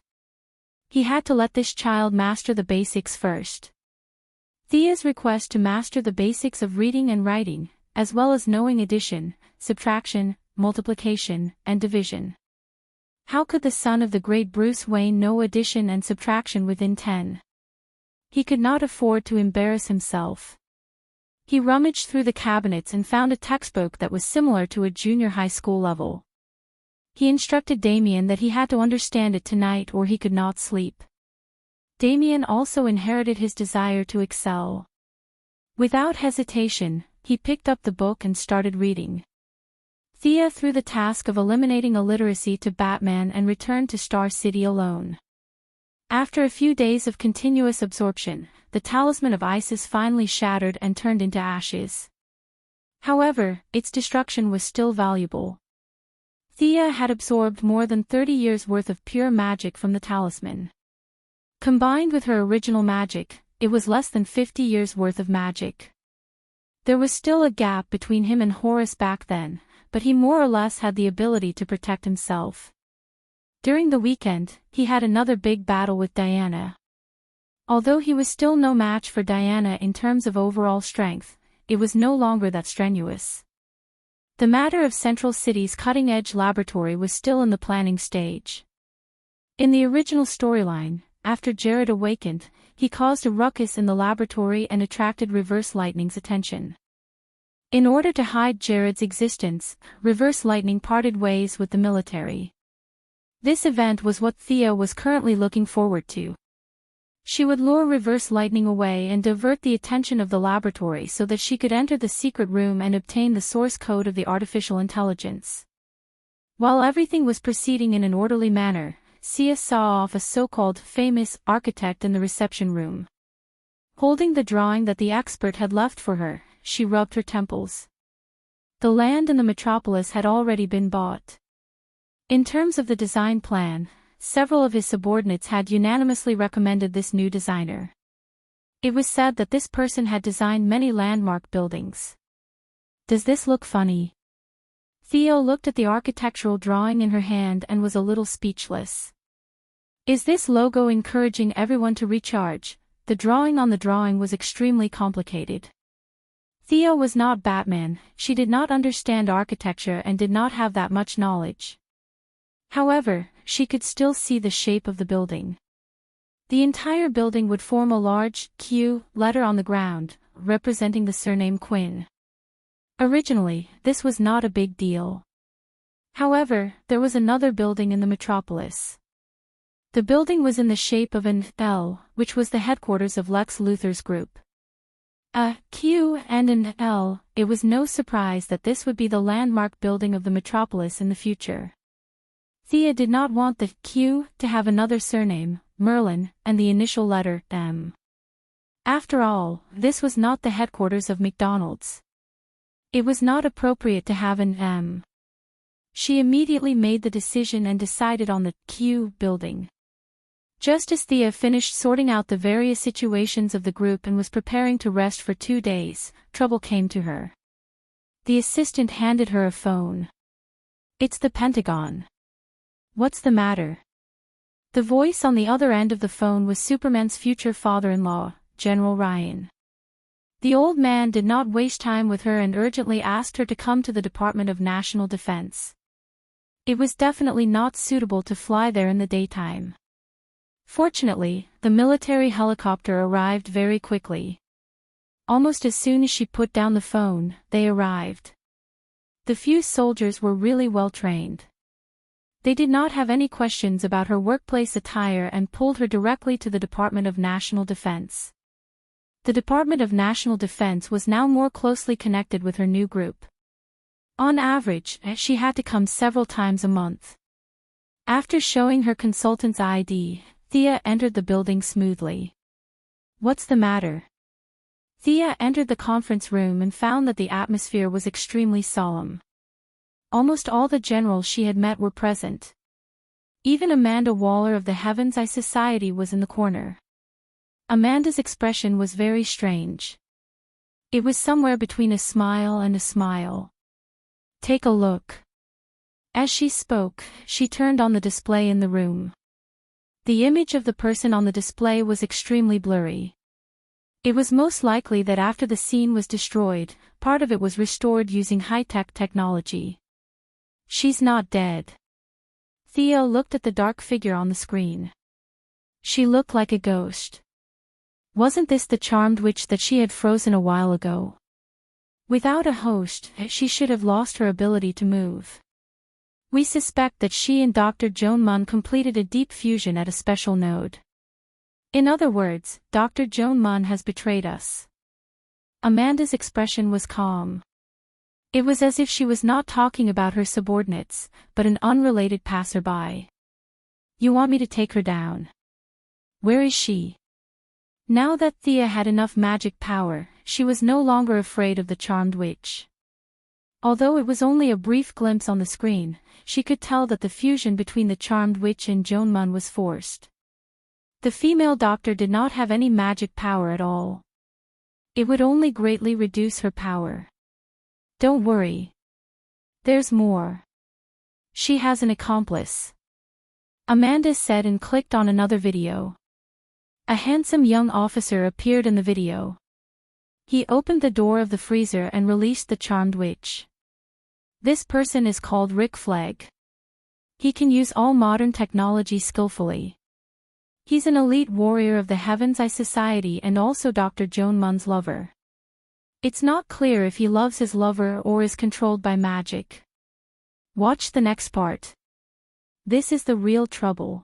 He had to let this child master the basics first. Thea's request to master the basics of reading and writing, as well as knowing addition, subtraction, multiplication, and division. How could the son of the great Bruce Wayne know addition and subtraction within 10? He could not afford to embarrass himself. He rummaged through the cabinets and found a textbook that was similar to a junior high school level. He instructed Damien that he had to understand it tonight or he could not sleep. Damien also inherited his desire to excel. Without hesitation, he picked up the book and started reading. Thea threw the task of eliminating illiteracy to Batman and returned to Star City alone. After a few days of continuous absorption, the talisman of Isis finally shattered and turned into ashes. However, its destruction was still valuable. Thea had absorbed more than 30 years' worth of pure magic from the talisman. Combined with her original magic, it was less than 50 years' worth of magic. There was still a gap between him and Horus back then, but he more or less had the ability to protect himself. During the weekend, he had another big battle with Diana. Although he was still no match for Diana in terms of overall strength, it was no longer that strenuous. The matter of Central City's cutting-edge laboratory was still in the planning stage. In the original storyline, after Jared awakened, he caused a ruckus in the laboratory and attracted Reverse Lightning's attention. In order to hide Jared's existence, Reverse Lightning parted ways with the military. This event was what Thea was currently looking forward to. She would lure Reverse Lightning away and divert the attention of the laboratory so that she could enter the secret room and obtain the source code of the artificial intelligence. While everything was proceeding in an orderly manner, Sia saw off a so-called famous architect in the reception room. Holding the drawing that the expert had left for her, she rubbed her temples. The land in the metropolis had already been bought. In terms of the design plan, several of his subordinates had unanimously recommended this new designer. It was said that this person had designed many landmark buildings. Does this look funny? Theo looked at the architectural drawing in her hand and was a little speechless. Is this logo encouraging everyone to recharge? The drawing on the drawing was extremely complicated. Theo was not Batman, she did not understand architecture and did not have that much knowledge. However, she could still see the shape of the building. The entire building would form a large Q letter on the ground, representing the surname Quinn. Originally, this was not a big deal. However, there was another building in the metropolis. The building was in the shape of an L, which was the headquarters of Lex Luthor's group. A Q and an L, it was no surprise that this would be the landmark building of the metropolis in the future. Thea did not want the Q to have another surname, Merlin, and the initial letter, M. After all, this was not the headquarters of McDonald's. It was not appropriate to have an M. She immediately made the decision and decided on the Q building. Just as Thea finished sorting out the various situations of the group and was preparing to rest for 2 days, trouble came to her. The assistant handed her a phone. It's the Pentagon. What's the matter? The voice on the other end of the phone was Superman's future father-in-law, General Ryan. The old man did not waste time with her and urgently asked her to come to the Department of National Defense. It was definitely not suitable to fly there in the daytime. Fortunately, the military helicopter arrived very quickly. Almost as soon as she put down the phone, they arrived. The few soldiers were really well trained. They did not have any questions about her workplace attire and pulled her directly to the Department of National Defense. The Department of National Defense was now more closely connected with her new group. On average, she had to come several times a month. After showing her consultant's ID, Thea entered the building smoothly. What's the matter? Thea entered the conference room and found that the atmosphere was extremely solemn. Almost all the generals she had met were present. Even Amanda Waller of the Heaven's Eye Society was in the corner. Amanda's expression was very strange. It was somewhere between a smile and a smile. Take a look. As she spoke, she turned on the display in the room. The image of the person on the display was extremely blurry. It was most likely that after the scene was destroyed, part of it was restored using high-tech technology. She's not dead. Theo looked at the dark figure on the screen. She looked like a ghost. Wasn't this the charmed witch that she had frozen a while ago? Without a host, she should have lost her ability to move. We suspect that she and Dr. Joan Munn completed a deep fusion at a special node. In other words, Dr. Joan Munn has betrayed us. Amanda's expression was calm. It was as if she was not talking about her subordinates, but an unrelated passerby. You want me to take her down? Where is she? Now that Thea had enough magic power, she was no longer afraid of the charmed witch. Although it was only a brief glimpse on the screen, she could tell that the fusion between the charmed witch and Joan Munn was forced. The female doctor did not have any magic power at all. It would only greatly reduce her power. Don't worry. There's more. She has an accomplice. Amanda said and clicked on another video. A handsome young officer appeared in the video. He opened the door of the freezer and released the charmed witch. This person is called Rick Flag. He can use all modern technology skillfully. He's an elite warrior of the Heaven's Eye Society and also Dr. Joan Munn's lover. It's not clear if he loves his lover or is controlled by magic. Watch the next part. This is the real trouble.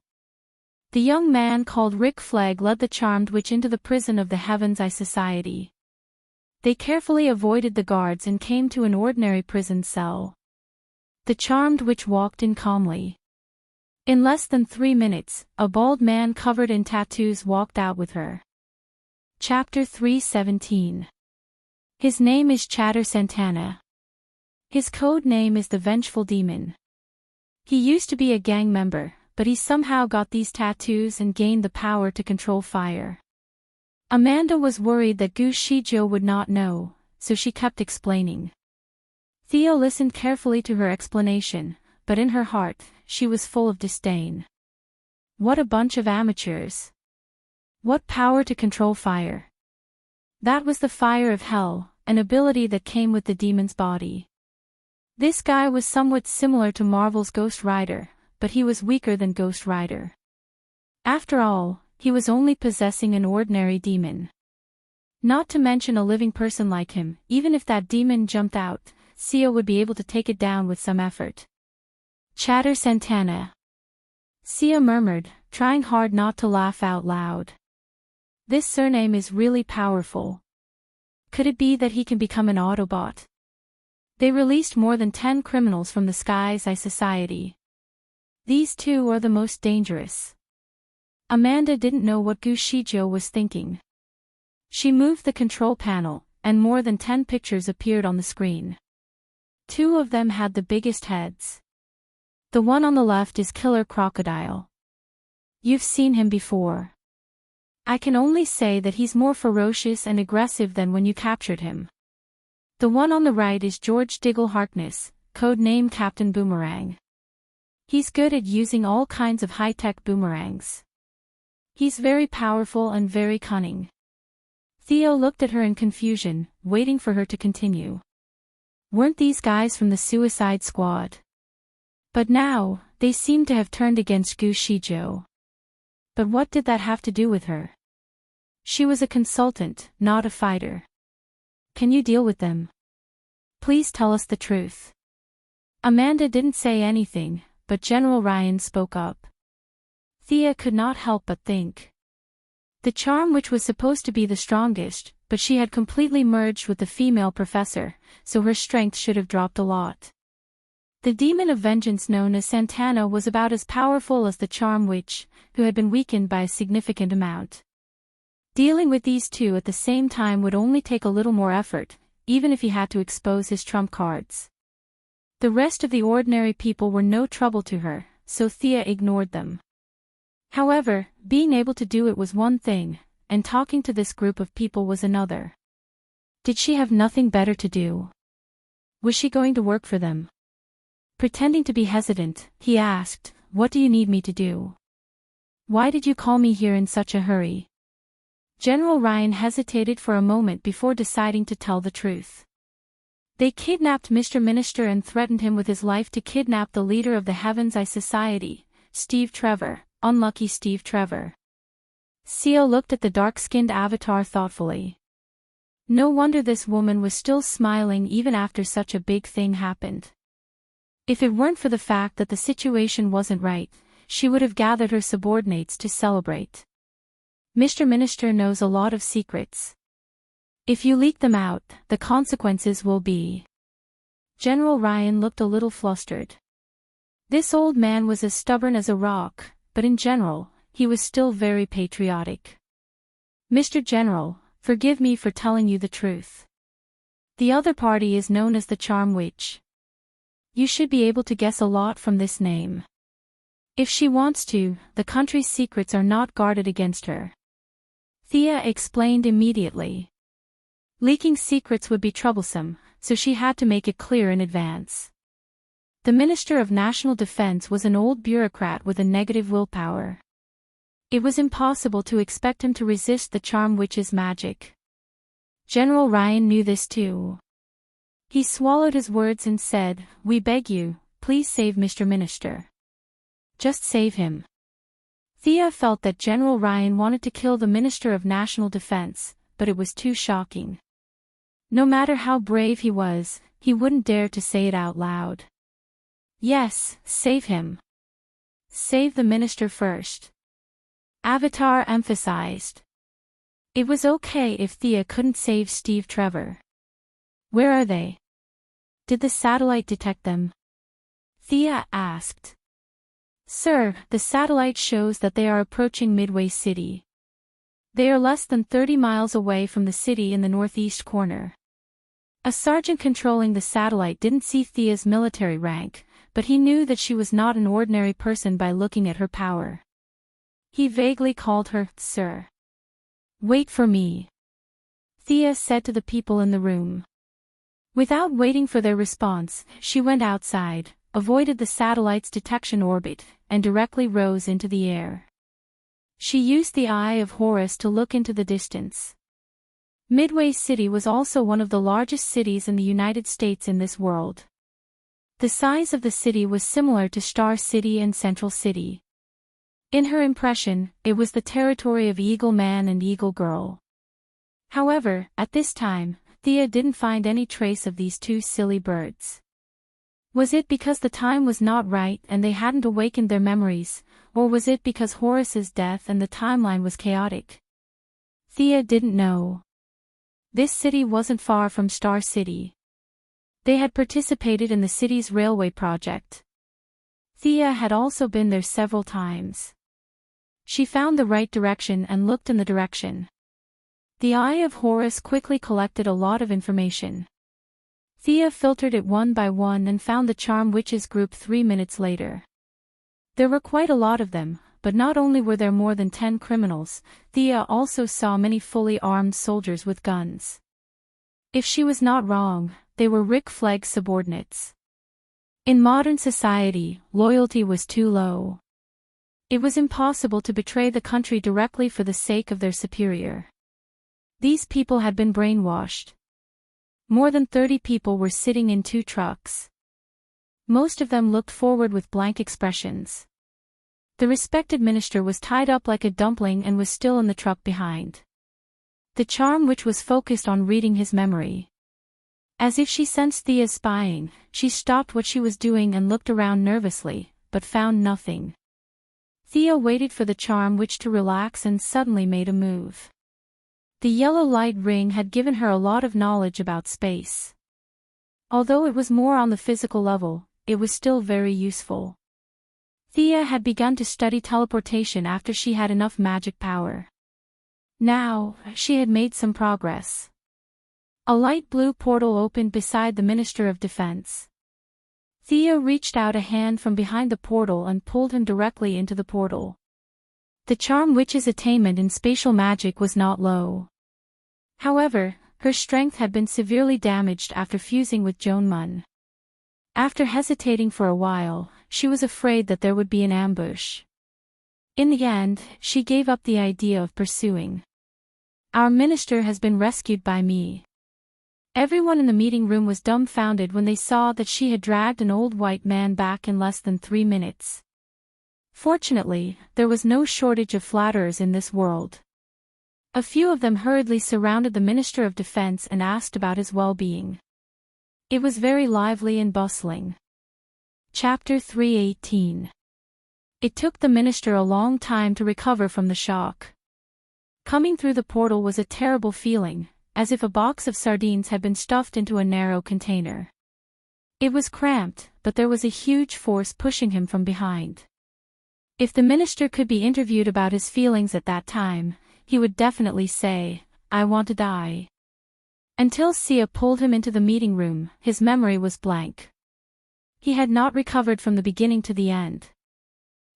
The young man called Rick Flag led the charmed witch into the prison of the Heaven's Eye Society. They carefully avoided the guards and came to an ordinary prison cell. The charmed witch walked in calmly. In less than 3 minutes, a bald man covered in tattoos walked out with her. Chapter 3:17. His name is Chatter Santana. His code name is the Vengeful Demon. He used to be a gang member, but he somehow got these tattoos and gained the power to control fire. Amanda was worried that Gu Shijiu would not know, so she kept explaining. Theo listened carefully to her explanation, but in her heart, she was full of disdain. What a bunch of amateurs. What power to control fire. That was the fire of hell, an ability that came with the demon's body. This guy was somewhat similar to Marvel's Ghost Rider, but he was weaker than Ghost Rider. After all, he was only possessing an ordinary demon. Not to mention a living person like him, even if that demon jumped out, Theo would be able to take it down with some effort. Chatter Santana. Theo murmured, trying hard not to laugh out loud. This surname is really powerful. Could it be that he can become an Autobot? They released more than 10 criminals from the Sky's Eye Society. These two are the most dangerous. Amanda didn't know what Gu Shijiu was thinking. She moved the control panel, and more than 10 pictures appeared on the screen. 2 of them had the biggest heads. The one on the left is Killer Crocodile. You've seen him before. I can only say that he's more ferocious and aggressive than when you captured him. The one on the right is George Diggle Harkness, codename Captain Boomerang. He's good at using all kinds of high-tech boomerangs. He's very powerful and very cunning. Theo looked at her in confusion, waiting for her to continue. Weren't these guys from the Suicide Squad? But now, they seem to have turned against Gu Shijiu. But what did that have to do with her? She was a consultant, not a fighter. Can you deal with them? Please tell us the truth. Amanda didn't say anything, but General Ryan spoke up. Thea could not help but think. The charm which was supposed to be the strongest, but she had completely merged with the female professor, so her strength should have dropped a lot. The demon of vengeance known as Santana was about as powerful as the charm witch, who had been weakened by a significant amount. Dealing with these two at the same time would only take a little more effort, even if he had to expose his trump cards. The rest of the ordinary people were no trouble to her, so Thea ignored them. However, being able to do it was one thing, and talking to this group of people was another. Did she have nothing better to do? Was she going to work for them? Pretending to be hesitant, he asked, "What do you need me to do? Why did you call me here in such a hurry?" General Ryan hesitated for a moment before deciding to tell the truth. They kidnapped Mr. Minister and threatened him with his life to kidnap the leader of the Heaven's Eye Society, Steve Trevor, unlucky Steve Trevor. Theo looked at the dark-skinned avatar thoughtfully. No wonder this woman was still smiling even after such a big thing happened. If it weren't for the fact that the situation wasn't right, she would have gathered her subordinates to celebrate. Mr. Minister knows a lot of secrets. If you leak them out, the consequences will be... General Ryan looked a little flustered. This old man was as stubborn as a rock, but in general, he was still very patriotic. Mr. General, forgive me for telling you the truth. The other party is known as the Charm Witch. You should be able to guess a lot from this name. If she wants to, the country's secrets are not guarded against her. Thea explained immediately. Leaking secrets would be troublesome, so she had to make it clear in advance. The Minister of National Defense was an old bureaucrat with a negative willpower. It was impossible to expect him to resist the Charm Witch's magic. General Ryan knew this too. He swallowed his words and said, "We beg you, please save Mr. Minister. Just save him." Thea felt that General Ryan wanted to kill the Minister of National Defense, but it was too shocking. No matter how brave he was, he wouldn't dare to say it out loud. "Yes, save him. Save the minister first," Avatar emphasized. It was okay if Thea couldn't save Steve Trevor. "Where are they? Did the satellite detect them?" Thea asked. "Sir, the satellite shows that they are approaching Midway City. They are less than 30 miles away from the city in the northeast corner." A sergeant controlling the satellite didn't see Thea's military rank, but he knew that she was not an ordinary person by looking at her power. He vaguely called her, "Sir." "Wait for me," Thea said to the people in the room. Without waiting for their response, she went outside, avoided the satellite's detection orbit, and directly rose into the air. She used the Eye of Horus to look into the distance. Midway City was also one of the largest cities in the United States in this world. The size of the city was similar to Star City and Central City. In her impression, it was the territory of Eagle Man and Eagle Girl. However, at this time, Thea didn't find any trace of these two silly birds. Was it because the time was not right and they hadn't awakened their memories, or was it because Horus's death and the timeline was chaotic? Thea didn't know. This city wasn't far from Star City. They had participated in the city's railway project. Thea had also been there several times. She found the right direction and looked in the direction. The Eye of Horus quickly collected a lot of information. Thea filtered it one by one and found the Charm Witches group 3 minutes later. There were quite a lot of them, but not only were there more than 10 criminals, Thea also saw many fully armed soldiers with guns. If she was not wrong, they were Rick Flagg's subordinates. In modern society, loyalty was too low. It was impossible to betray the country directly for the sake of their superior. These people had been brainwashed. More than 30 people were sitting in 2 trucks. Most of them looked forward with blank expressions. The respected minister was tied up like a dumpling and was still in the truck behind. The Charm Witch was focused on reading his memory. As if she sensed Thea's spying, she stopped what she was doing and looked around nervously, but found nothing. Thea waited for the Charm Witch to relax and suddenly made a move. The yellow light ring had given her a lot of knowledge about space. Although it was more on the physical level, it was still very useful. Thea had begun to study teleportation after she had enough magic power. Now, she had made some progress. A light blue portal opened beside the Minister of Defense. Thea reached out a hand from behind the portal and pulled him directly into the portal. The Charm Witch's attainment in spatial magic was not low. However, her strength had been severely damaged after fusing with Joan Munn. After hesitating for a while, she was afraid that there would be an ambush. In the end, she gave up the idea of pursuing. "Our minister has been rescued by me." Everyone in the meeting room was dumbfounded when they saw that she had dragged an old white man back in less than 3 minutes. Fortunately, there was no shortage of flatterers in this world. A few of them hurriedly surrounded the Minister of Defense and asked about his well-being. It was very lively and bustling. Chapter 318. It took the minister a long time to recover from the shock. Coming through the portal was a terrible feeling, as if a box of sardines had been stuffed into a narrow container. It was cramped, but there was a huge force pushing him from behind. If the minister could be interviewed about his feelings at that time, he would definitely say, "I want to die." Until Sia pulled him into the meeting room, his memory was blank. He had not recovered from the beginning to the end.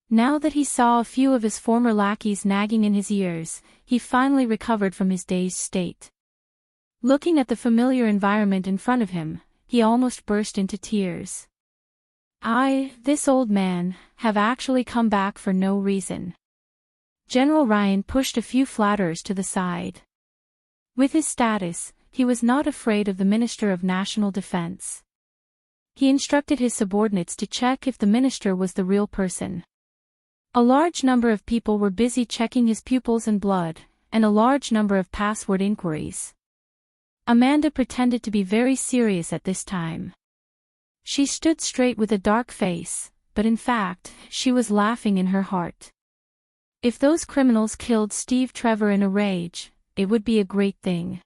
Now that he saw a few of his former lackeys nagging in his ears, he finally recovered from his dazed state. Looking at the familiar environment in front of him, he almost burst into tears. This old man, have actually come back for no reason. General Ryan pushed a few flatterers to the side. With his status, he was not afraid of the Minister of National Defense. He instructed his subordinates to check if the minister was the real person. A large number of people were busy checking his pupils and blood, and a large number of password inquiries. Amanda pretended to be very serious at this time. She stood straight with a dark face, but in fact, she was laughing in her heart. If those criminals killed Steve Trevor in a rage, it would be a great thing.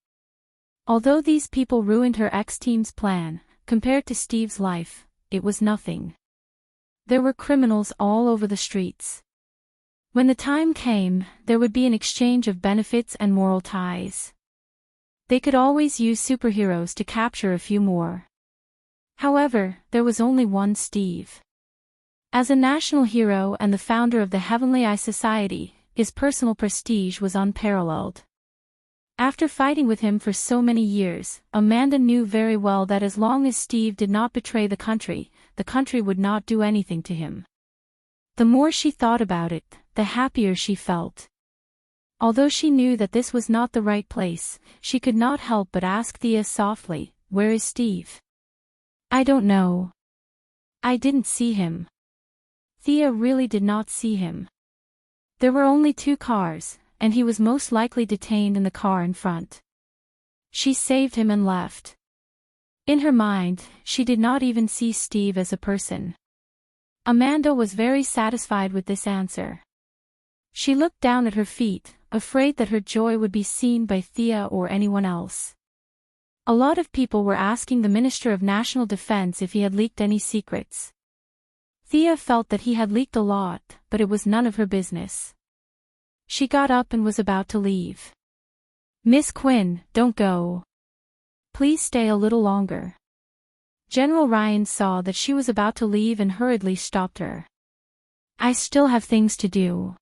Although these people ruined her ex-team's plan, compared to Steve's life, it was nothing. There were criminals all over the streets. When the time came, there would be an exchange of benefits and moral ties. They could always use superheroes to capture a few more. However, there was only one Steve. As a national hero and the founder of the Heavenly Eye Society, his personal prestige was unparalleled. After fighting with him for so many years, Amanda knew very well that as long as Steve did not betray the country would not do anything to him. The more she thought about it, the happier she felt. Although she knew that this was not the right place, she could not help but ask Thea softly, "Where is Steve?" "I don't know. I didn't see him." Thea really did not see him. There were only 2 cars, and he was most likely detained in the car in front. She saved him and left. In her mind, she did not even see Steve as a person. Amanda was very satisfied with this answer. She looked down at her feet, afraid that her joy would be seen by Thea or anyone else. A lot of people were asking the Minister of National Defense if he had leaked any secrets. Thea felt that he had leaked a lot, but it was none of her business. She got up and was about to leave. "Miss Quinn, don't go. Please stay a little longer." General Ryan saw that she was about to leave and hurriedly stopped her. "I still have things to do.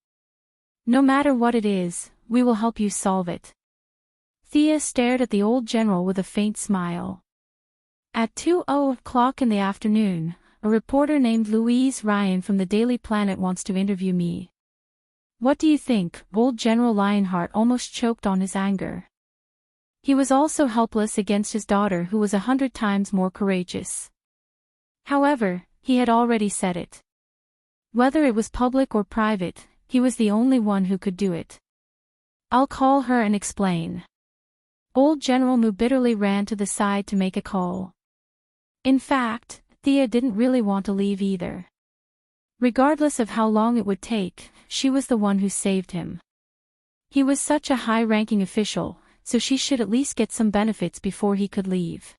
No matter what it is, we will help you solve it." Thea stared at the old general with a faint smile. At 2:00 in the afternoon, a reporter named Louise Ryan from the Daily Planet wants to interview me. "What do you think?" Old General Lionheart almost choked on his anger. He was also helpless against his daughter, who was 100 times more courageous. However, he had already said it. Whether it was public or private, he was the only one who could do it. "I'll call her and explain." Old General Moo bitterly ran to the side to make a call. In fact, Thea didn't really want to leave either. Regardless of how long it would take, she was the one who saved him. He was such a high-ranking official, so she should at least get some benefits before he could leave.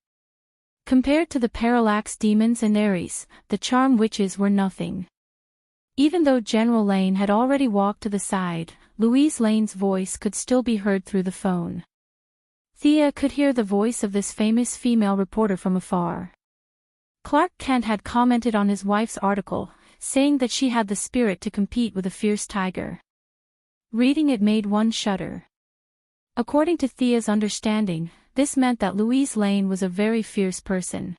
Compared to the Parallax Demons and Ares, the Charm Witches were nothing. Even though General Lane had already walked to the side, Louise Lane's voice could still be heard through the phone. Thea could hear the voice of this famous female reporter from afar. Clark Kent had commented on his wife's article, saying that she had the spirit to compete with a fierce tiger. Reading it made one shudder. According to Thea's understanding, this meant that Louise Lane was a very fierce person.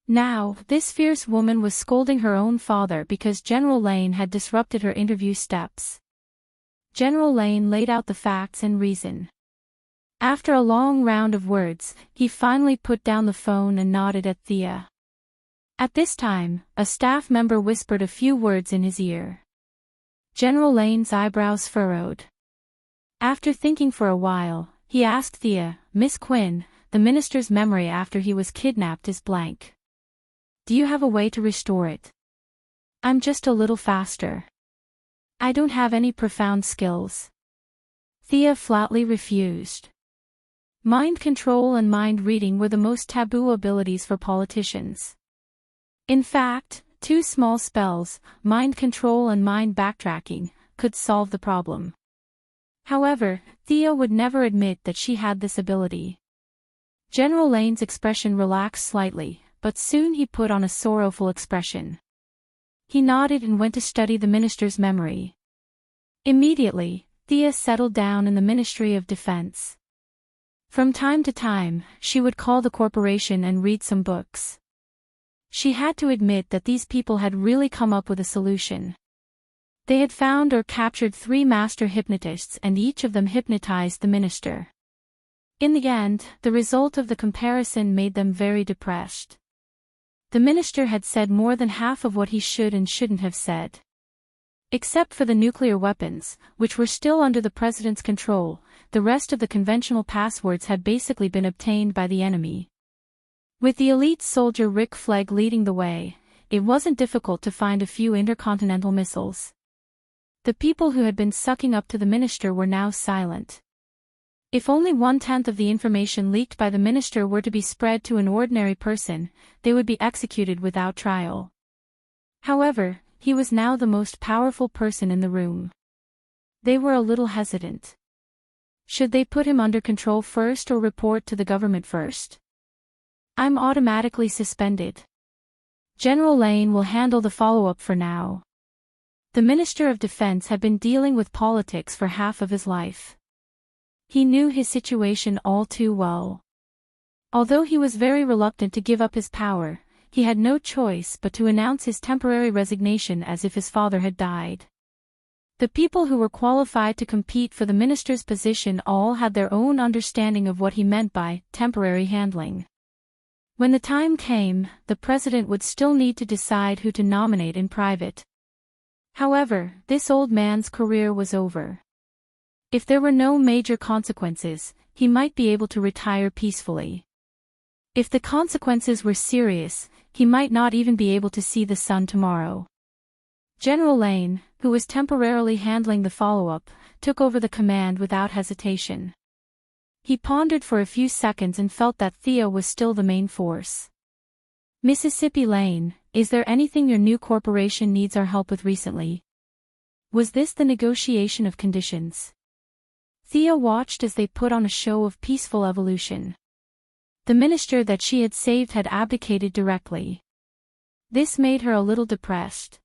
Now, this fierce woman was scolding her own father because General Lane had disrupted her interview steps. General Lane laid out the facts and reason. After a long round of words, he finally put down the phone and nodded at Thea. At this time, a staff member whispered a few words in his ear. General Lane's eyebrows furrowed. After thinking for a while, he asked Thea, "Miss Quinn, the minister's memory after he was kidnapped is blank. Do you have a way to restore it?" "I'm just a little faster. I don't have any profound skills." Thea flatly refused. Mind control and mind reading were the most taboo abilities for politicians. In fact, 2 small spells, mind control and mind backtracking, could solve the problem. However, Thea would never admit that she had this ability. General Lane's expression relaxed slightly, but soon he put on a sorrowful expression. He nodded and went to study the minister's memory. Immediately, Thea settled down in the Ministry of Defense. From time to time, she would call the corporation and read some books. She had to admit that these people had really come up with a solution. They had found or captured 3 master hypnotists, and each of them hypnotized the minister. In the end, the result of the comparison made them very depressed. The minister had said more than half of what he should and shouldn't have said. Except for the nuclear weapons, which were still under the president's control, the rest of the conventional passwords had basically been obtained by the enemy. With the elite soldier Rick Flegg leading the way, it wasn't difficult to find a few intercontinental missiles. The people who had been sucking up to the minister were now silent. If only 1/10 of the information leaked by the minister were to be spread to an ordinary person, they would be executed without trial. However, he was now the most powerful person in the room. They were a little hesitant. Should they put him under control first or report to the government first? I'm automatically suspended. General Lane will handle the follow-up for now. The Minister of Defense had been dealing with politics for half of his life. He knew his situation all too well. Although he was very reluctant to give up his power, he had no choice but to announce his temporary resignation as if his father had died. The people who were qualified to compete for the minister's position all had their own understanding of what he meant by temporary handling. When the time came, the president would still need to decide who to nominate in private. However, this old man's career was over. If there were no major consequences, he might be able to retire peacefully. If the consequences were serious, he might not even be able to see the sun tomorrow. General Lane, who was temporarily handling the follow-up, took over the command without hesitation. He pondered for a few seconds and felt that Thea was still the main force. Mississippi Lane, is there anything your new corporation needs our help with recently? Was this the negotiation of conditions? Thea watched as they put on a show of peaceful evolution. The minister that she had saved had abdicated directly. This made her a little depressed.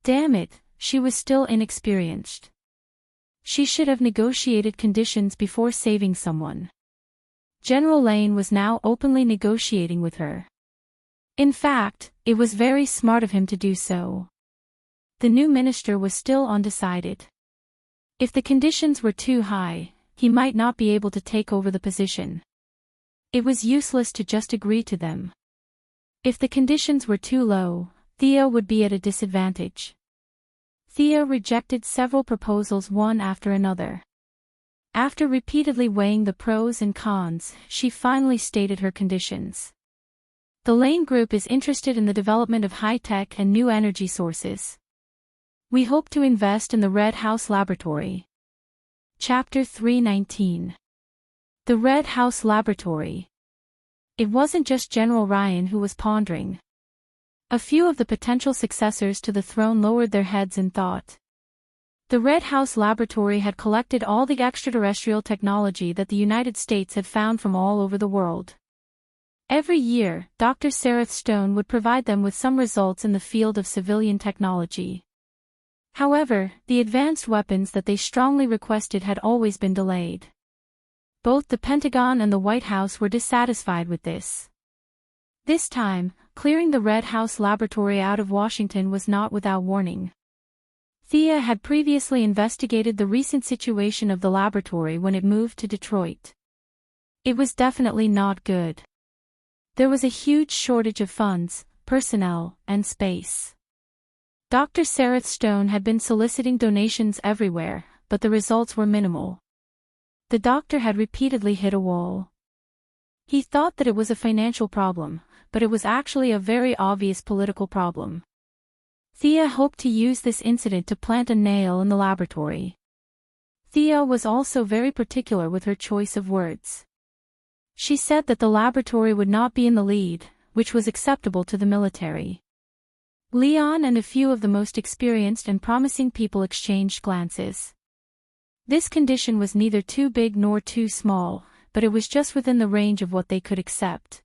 Damn it, she was still inexperienced. She should have negotiated conditions before saving someone. General Lane was now openly negotiating with her. In fact, it was very smart of him to do so. The new minister was still undecided. If the conditions were too high, he might not be able to take over the position. It was useless to just agree to them. If the conditions were too low, Thea would be at a disadvantage. Thea rejected several proposals one after another. After repeatedly weighing the pros and cons, she finally stated her conditions. The Lane Group is interested in the development of high-tech and new energy sources. We hope to invest in the Red House Laboratory. Chapter 319. The Red House Laboratory. It wasn't just General Ryan who was pondering. A few of the potential successors to the throne lowered their heads in thought. The Red House Laboratory had collected all the extraterrestrial technology that the United States had found from all over the world. Every year, Dr. Sereth Stone would provide them with some results in the field of civilian technology. However, the advanced weapons that they strongly requested had always been delayed. Both the Pentagon and the White House were dissatisfied with this. This time, clearing the Red House Laboratory out of Washington was not without warning. Thea had previously investigated the recent situation of the laboratory when it moved to Detroit. It was definitely not good. There was a huge shortage of funds, personnel, and space. Dr. Sereth Stone had been soliciting donations everywhere, but the results were minimal. The doctor had repeatedly hit a wall. He thought that it was a financial problem, but it was actually a very obvious political problem. Thea hoped to use this incident to plant a nail in the laboratory. Thea was also very particular with her choice of words. She said that the laboratory would not be in the lead, which was acceptable to the military. Leon and a few of the most experienced and promising people exchanged glances. This condition was neither too big nor too small, but it was just within the range of what they could accept.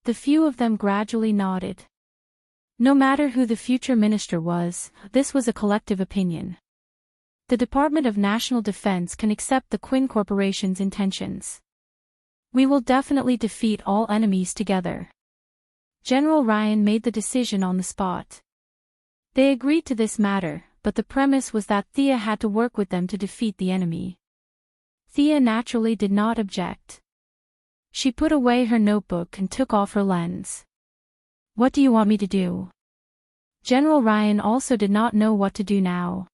The few of them gradually nodded. No matter who the future minister was, this was a collective opinion. The Department of National Defense can accept the Quinn Corporation's intentions. We will definitely defeat all enemies together. General Ryan made the decision on the spot. They agreed to this matter, but the premise was that Thea had to work with them to defeat the enemy. Thea naturally did not object. She put away her notebook and took off her lens. "What do you want me to do?" General Ryan also did not know what to do now.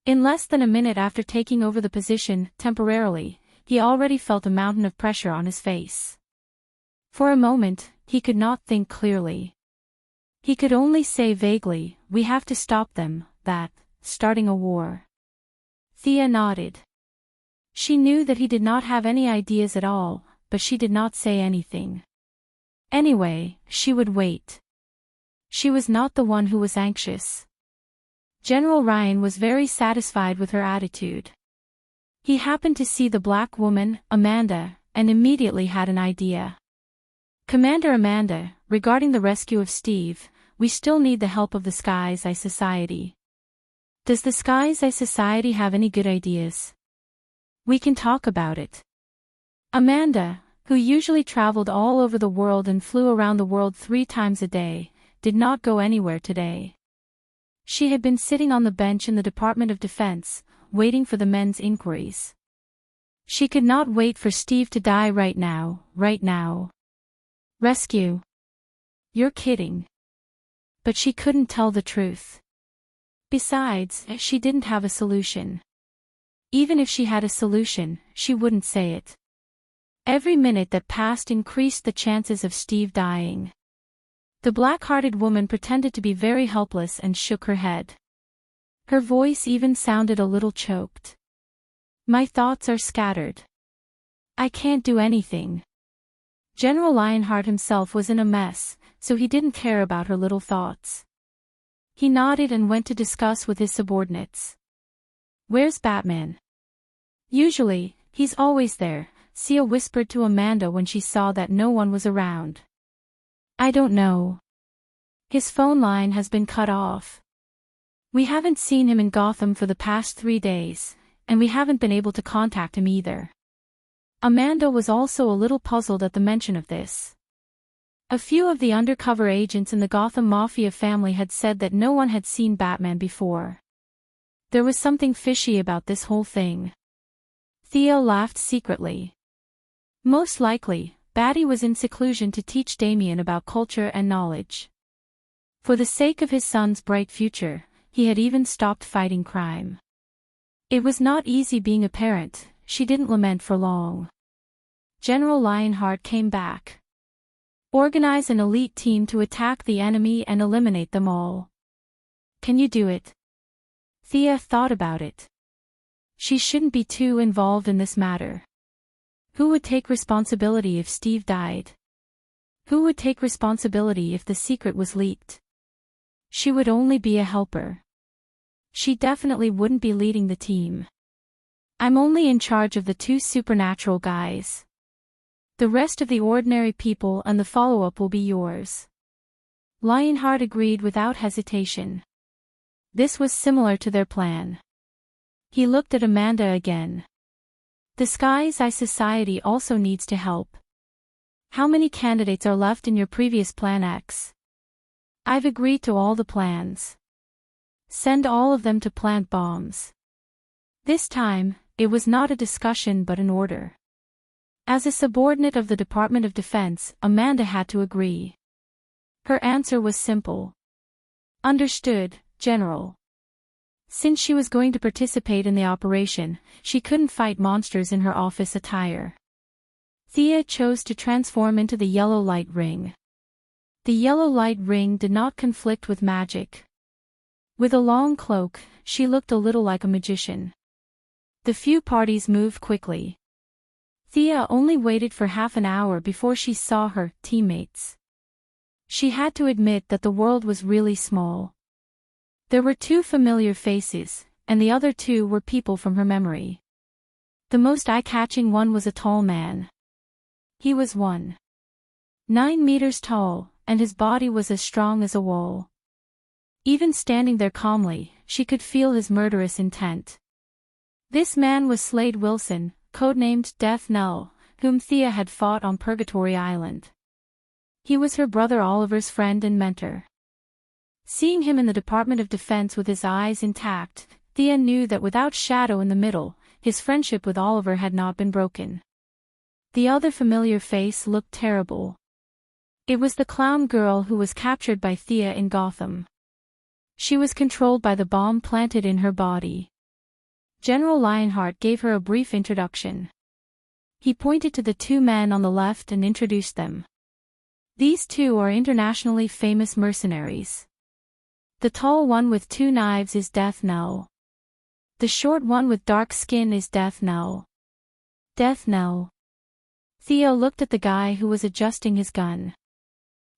In less than a minute after taking over the position, temporarily, he already felt a mountain of pressure on his face. For a moment, he could not think clearly. He could only say vaguely, "We have to stop them, starting a war." Thea nodded. She knew that he did not have any ideas at all, but she did not say anything. Anyway, she would wait. She was not the one who was anxious. General Ryan was very satisfied with her attitude. He happened to see the black woman, Amanda, and immediately had an idea. "Commander Amanda, regarding the rescue of Steve, we still need the help of the Sky's Eye Society. Does the Sky's Eye Society have any good ideas? We can talk about it." Amanda, who usually traveled all over the world and flew around the world 3 times a day, did not go anywhere today. She had been sitting on the bench in the Department of Defense, waiting for the men's inquiries. She could not wait for Steve to die right now. Rescue? You're kidding. But she couldn't tell the truth. Besides, she didn't have a solution. Even if she had a solution, she wouldn't say it. Every minute that passed increased the chances of Steve dying. The black-hearted woman pretended to be very helpless and shook her head. Her voice even sounded a little choked. "My thoughts are scattered. I can't do anything." General Lionheart himself was in a mess, so he didn't care about her little thoughts. He nodded and went to discuss with his subordinates. "Where's Batman?" "Usually, he's always there," Sia whispered to Amanda when she saw that no one was around. "I don't know. His phone line has been cut off. We haven't seen him in Gotham for the past 3 days, and we haven't been able to contact him either." Amanda was also a little puzzled at the mention of this. A few of the undercover agents in the Gotham Mafia family had said that no one had seen Batman before. There was something fishy about this whole thing. Theo laughed secretly. Most likely, Batty was in seclusion to teach Damien about culture and knowledge. For the sake of his son's bright future, he had even stopped fighting crime. It was not easy being a parent, she didn't lament for long. General Lionheart came back. "Organize an elite team to attack the enemy and eliminate them all." "Can you do it?" Thea thought about it. She shouldn't be too involved in this matter. Who would take responsibility if Steve died? Who would take responsibility if the secret was leaked? She would only be a helper. She definitely wouldn't be leading the team. "I'm only in charge of the 2 supernatural guys. The rest of the ordinary people and the follow-up will be yours." Lionheart agreed without hesitation. This was similar to their plan. He looked at Amanda again. "The Sky's Eye Society also needs to help. How many candidates are left in your previous Plan X?" "I've agreed to all the plans. Send all of them to plant bombs." This time, it was not a discussion but an order. As a subordinate of the Department of Defense, Amanda had to agree. Her answer was simple. "Understood, General." Since she was going to participate in the operation, she couldn't fight monsters in her office attire. Thea chose to transform into the yellow light ring. The yellow light ring did not conflict with magic. With a long cloak, she looked a little like a magician. The few parties moved quickly. Thea only waited for half an hour before she saw her teammates. She had to admit that the world was really small. There were 2 familiar faces, and the other 2 were people from her memory. The most eye-catching one was a tall man. He was 1.9 meters tall, and his body was as strong as a wall. Even standing there calmly, she could feel his murderous intent. This man was Slade Wilson, codenamed Death Knell, whom Thea had fought on Purgatory Island. He was her brother Oliver's friend and mentor. Seeing him in the Department of Defense with his eyes intact, Thea knew that without Shadow in the middle, his friendship with Oliver had not been broken. The other familiar face looked terrible. It was the clown girl who was captured by Thea in Gotham. She was controlled by the bomb planted in her body. General Lionheart gave her a brief introduction. He pointed to the two men on the left and introduced them. These two are internationally famous mercenaries. The tall one with 2 knives is Death Knell. The short one with dark skin is Death Knell. Death Knell. Theo looked at the guy who was adjusting his gun.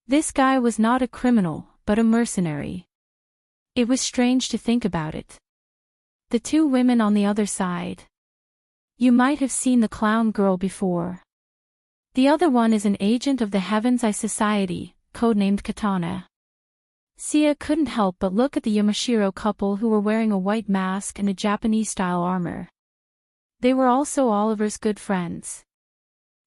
This guy was not a criminal, but a mercenary. It was strange to think about it. The two women on the other side. You might have seen the clown girl before. The other one is an agent of the Heaven's Eye Society, codenamed Katana. Sia couldn't help but look at the Yamashiro couple who were wearing a white mask and a Japanese-style armor. They were also Oliver's good friends.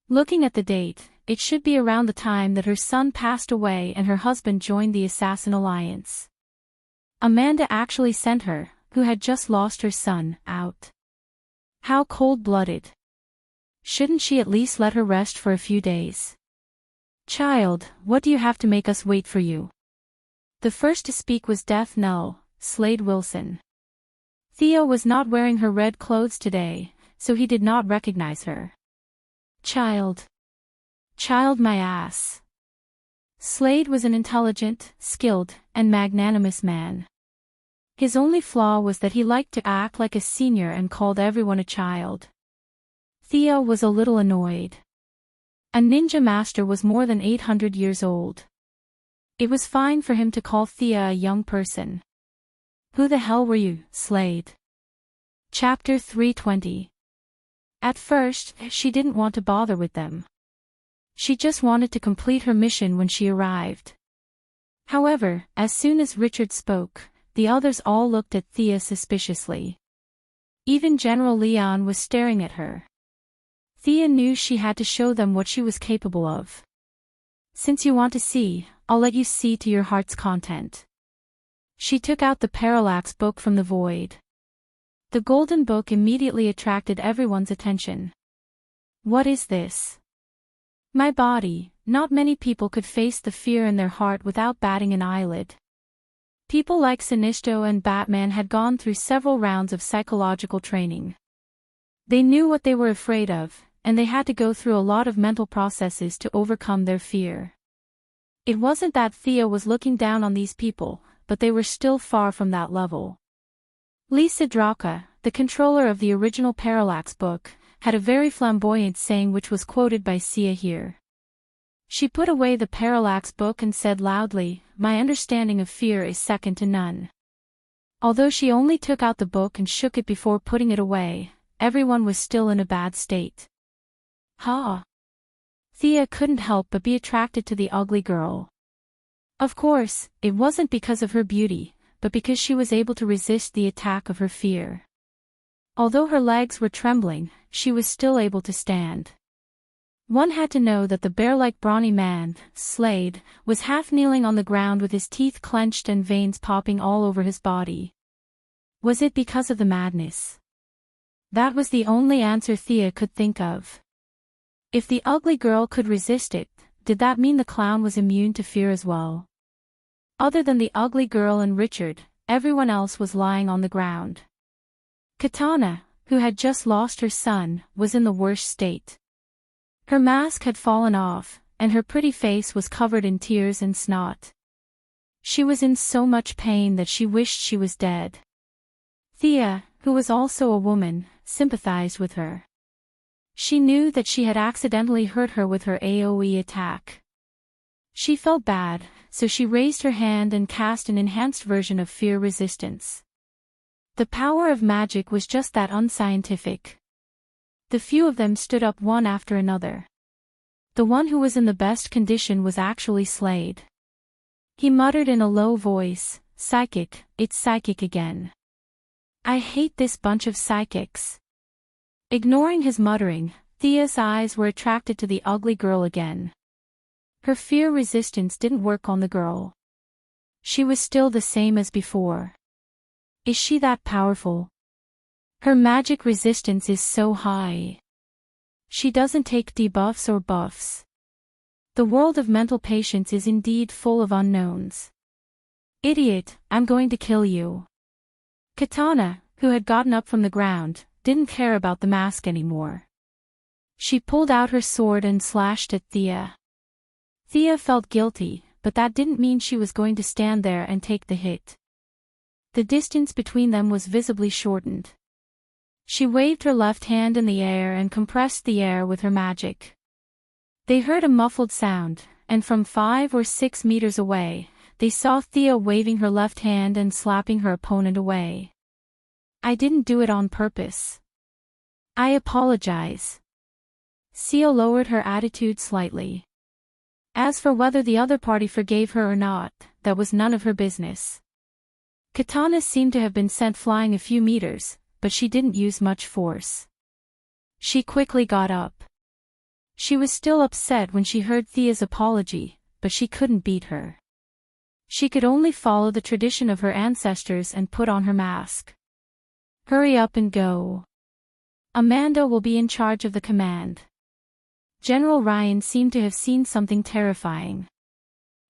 Looking at the date, it should be around the time that her son passed away and her husband joined the Assassin Alliance. Amanda actually sent her, who had just lost her son, out. How cold-blooded. Shouldn't she at least let her rest for a few days? Child, what do you have to make us wait for you? The first to speak was Death Knell, Slade Wilson. Theo was not wearing her red clothes today, so he did not recognize her. Child. Child my ass. Slade was an intelligent, skilled, and magnanimous man. His only flaw was that he liked to act like a senior and called everyone a child. Theo was a little annoyed. A ninja master was more than 800 years old. It was fine for him to call Thea a young person. Who the hell were you, Slade? Chapter 320. At first, she didn't want to bother with them. She just wanted to complete her mission when she arrived. However, as soon as Richard spoke, the others all looked at Thea suspiciously. Even General Leon was staring at her. Thea knew she had to show them what she was capable of. Since you want to see, I'll let you see to your heart's content. She took out the parallax book from the void. The golden book immediately attracted everyone's attention. What is this? My body. Not many people could face the fear in their heart without batting an eyelid. People like Sinisto and Batman had gone through several rounds of psychological training. They knew what they were afraid of, and they had to go through a lot of mental processes to overcome their fear. It wasn't that Thea was looking down on these people, but they were still far from that level. Lisa Draka, the controller of the original Parallax book, had a very flamboyant saying which was quoted by Sia here. She put away the Parallax book and said loudly, "My understanding of fear is second to none." Although she only took out the book and shook it before putting it away, everyone was still in a bad state. Ha! Thea couldn't help but be attracted to the ugly girl. Of course, it wasn't because of her beauty, but because she was able to resist the attack of her fear. Although her legs were trembling, she was still able to stand. One had to know that the bear-like brawny man, Slade, was half-kneeling on the ground with his teeth clenched and veins popping all over his body. Was it because of the madness? That was the only answer Thea could think of. If the ugly girl could resist it, did that mean the clown was immune to fear as well? Other than the ugly girl and Richard, everyone else was lying on the ground. Katana, who had just lost her son, was in the worst state. Her mask had fallen off, and her pretty face was covered in tears and snot. She was in so much pain that she wished she was dead. Thea, who was also a woman, sympathized with her. She knew that she had accidentally hurt her with her AoE attack. She felt bad, so she raised her hand and cast an enhanced version of fear resistance. The power of magic was just that unscientific. The few of them stood up one after another. The one who was in the best condition was actually Slade. He muttered in a low voice, "Psychic, it's psychic again. I hate this bunch of psychics." Ignoring his muttering, Thea's eyes were attracted to the ugly girl again. Her fear resistance didn't work on the girl. She was still the same as before. Is she that powerful? Her magic resistance is so high. She doesn't take debuffs or buffs. The world of mental patience is indeed full of unknowns. Idiot, I'm going to kill you. Katana, who had gotten up from the ground, didn't care about the mask anymore. She pulled out her sword and slashed at Thea. Thea felt guilty, but that didn't mean she was going to stand there and take the hit. The distance between them was visibly shortened. She waved her left hand in the air and compressed the air with her magic. They heard a muffled sound, and from 5 or 6 meters away, they saw Thea waving her left hand and slapping her opponent away. I didn't do it on purpose. I apologize. Thea lowered her attitude slightly. As for whether the other party forgave her or not, that was none of her business. Katana seemed to have been sent flying a few meters, but she didn't use much force. She quickly got up. She was still upset when she heard Thea's apology, but she couldn't beat her. She could only follow the tradition of her ancestors and put on her mask. Hurry up and go. Amanda will be in charge of the command. General Ryan seemed to have seen something terrifying.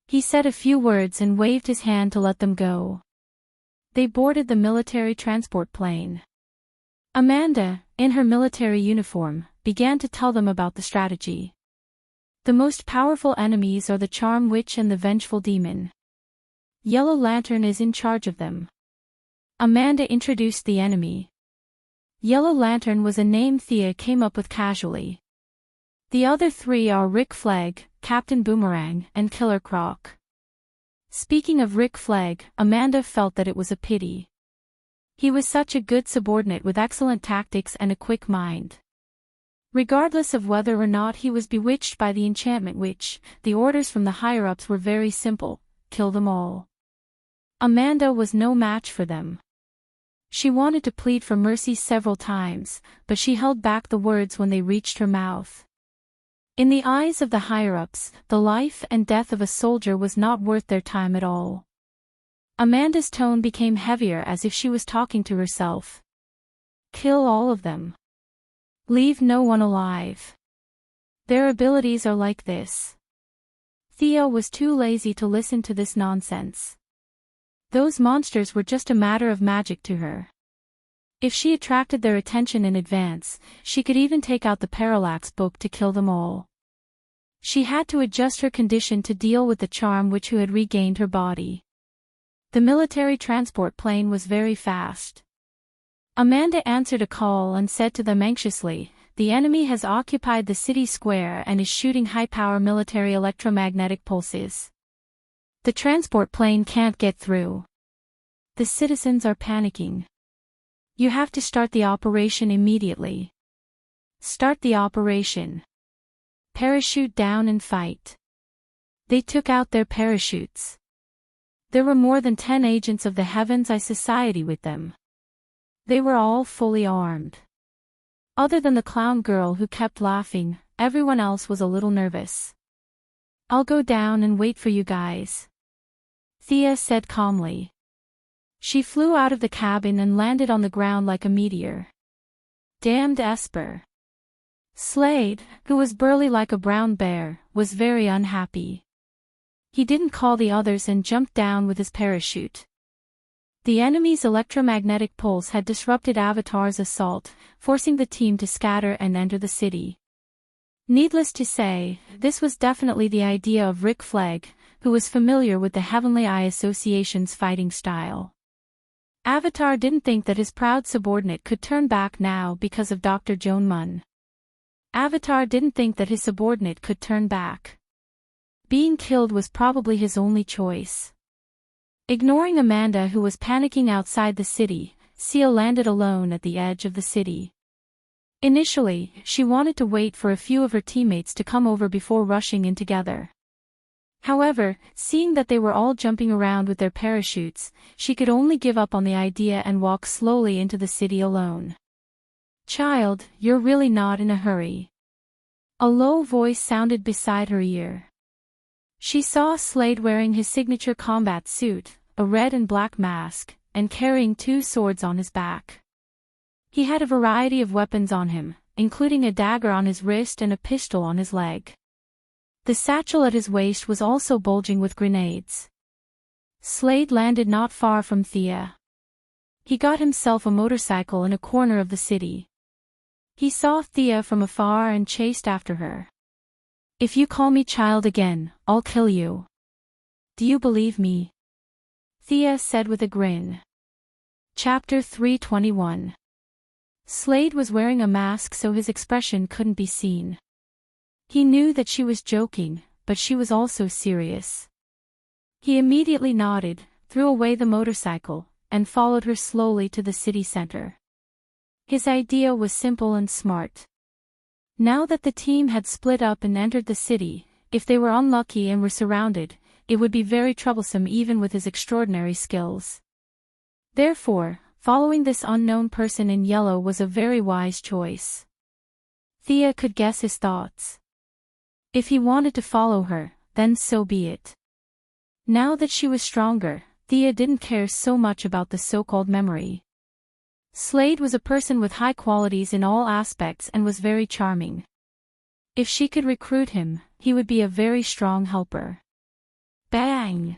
He said a few words and waved his hand to let them go. They boarded the military transport plane. Amanda, in her military uniform, began to tell them about the strategy. The most powerful enemies are the Charm Witch and the Vengeful Demon. Yellow Lantern is in charge of them. Amanda introduced the enemy. Yellow Lantern was a name Thea came up with casually. The other 3 are Rick Flag, Captain Boomerang, and Killer Croc. Speaking of Rick Flag, Amanda felt that it was a pity. He was such a good subordinate with excellent tactics and a quick mind. Regardless of whether or not he was bewitched by the enchantment witch, the orders from the higher-ups were very simple: kill them all. Amanda was no match for them. She wanted to plead for mercy several times, but she held back the words when they reached her mouth. In the eyes of the higher-ups, the life and death of a soldier was not worth their time at all. Amanda's tone became heavier as if she was talking to herself. Kill all of them. Leave no one alive. Their abilities are like this. Thea was too lazy to listen to this nonsense. Those monsters were just a matter of magic to her. If she attracted their attention in advance, she could even take out the parallax book to kill them all. She had to adjust her condition to deal with the Charm Witch who had regained her body. The military transport plane was very fast. Amanda answered a call and said to them anxiously, "The enemy has occupied the city square and is shooting high-power military electromagnetic pulses. The transport plane can't get through. The citizens are panicking. You have to start the operation immediately. Start the operation. Parachute down and fight." They took out their parachutes. There were more than 10 agents of the Heaven's Eye Society with them. They were all fully armed. Other than the clown girl who kept laughing, everyone else was a little nervous. "I'll go down and wait for you guys," Thea said calmly. She flew out of the cabin and landed on the ground like a meteor. Damned Esper. Slade, who was burly like a brown bear, was very unhappy. He didn't call the others and jumped down with his parachute. The enemy's electromagnetic pulse had disrupted Avatar's assault, forcing the team to scatter and enter the city. Needless to say, this was definitely the idea of Rick Flag, who was familiar with the Heavenly Eye Association's fighting style. Avatar didn't think that his proud subordinate could turn back now because of Dr. Joan Munn. Avatar didn't think that his subordinate could turn back. Being killed was probably his only choice. Ignoring Amanda, who was panicking outside the city, Seal landed alone at the edge of the city. Initially, she wanted to wait for a few of her teammates to come over before rushing in together. However, seeing that they were all jumping around with their parachutes, she could only give up on the idea and walk slowly into the city alone. "Child, you're really not in a hurry." A low voice sounded beside her ear. She saw Slade wearing his signature combat suit, a red and black mask, and carrying 2 swords on his back. He had a variety of weapons on him, including a dagger on his wrist and a pistol on his leg. The satchel at his waist was also bulging with grenades. Slade landed not far from Thea. He got himself a motorcycle in a corner of the city. He saw Thea from afar and chased after her. "If you call me child again, I'll kill you. Do you believe me?" Thea said with a grin. Chapter 321. Slade was wearing a mask so his expression couldn't be seen. He knew that she was joking, but she was also serious. He immediately nodded, threw away the motorcycle, and followed her slowly to the city center. His idea was simple and smart. Now that the team had split up and entered the city, if they were unlucky and were surrounded, it would be very troublesome even with his extraordinary skills. Therefore, following this unknown person in yellow was a very wise choice. Thea could guess his thoughts. If he wanted to follow her, then so be it. Now that she was stronger, Thea didn't care so much about the so-called memory. Slade was a person with high qualities in all aspects and was very charming. If she could recruit him, he would be a very strong helper. Bang!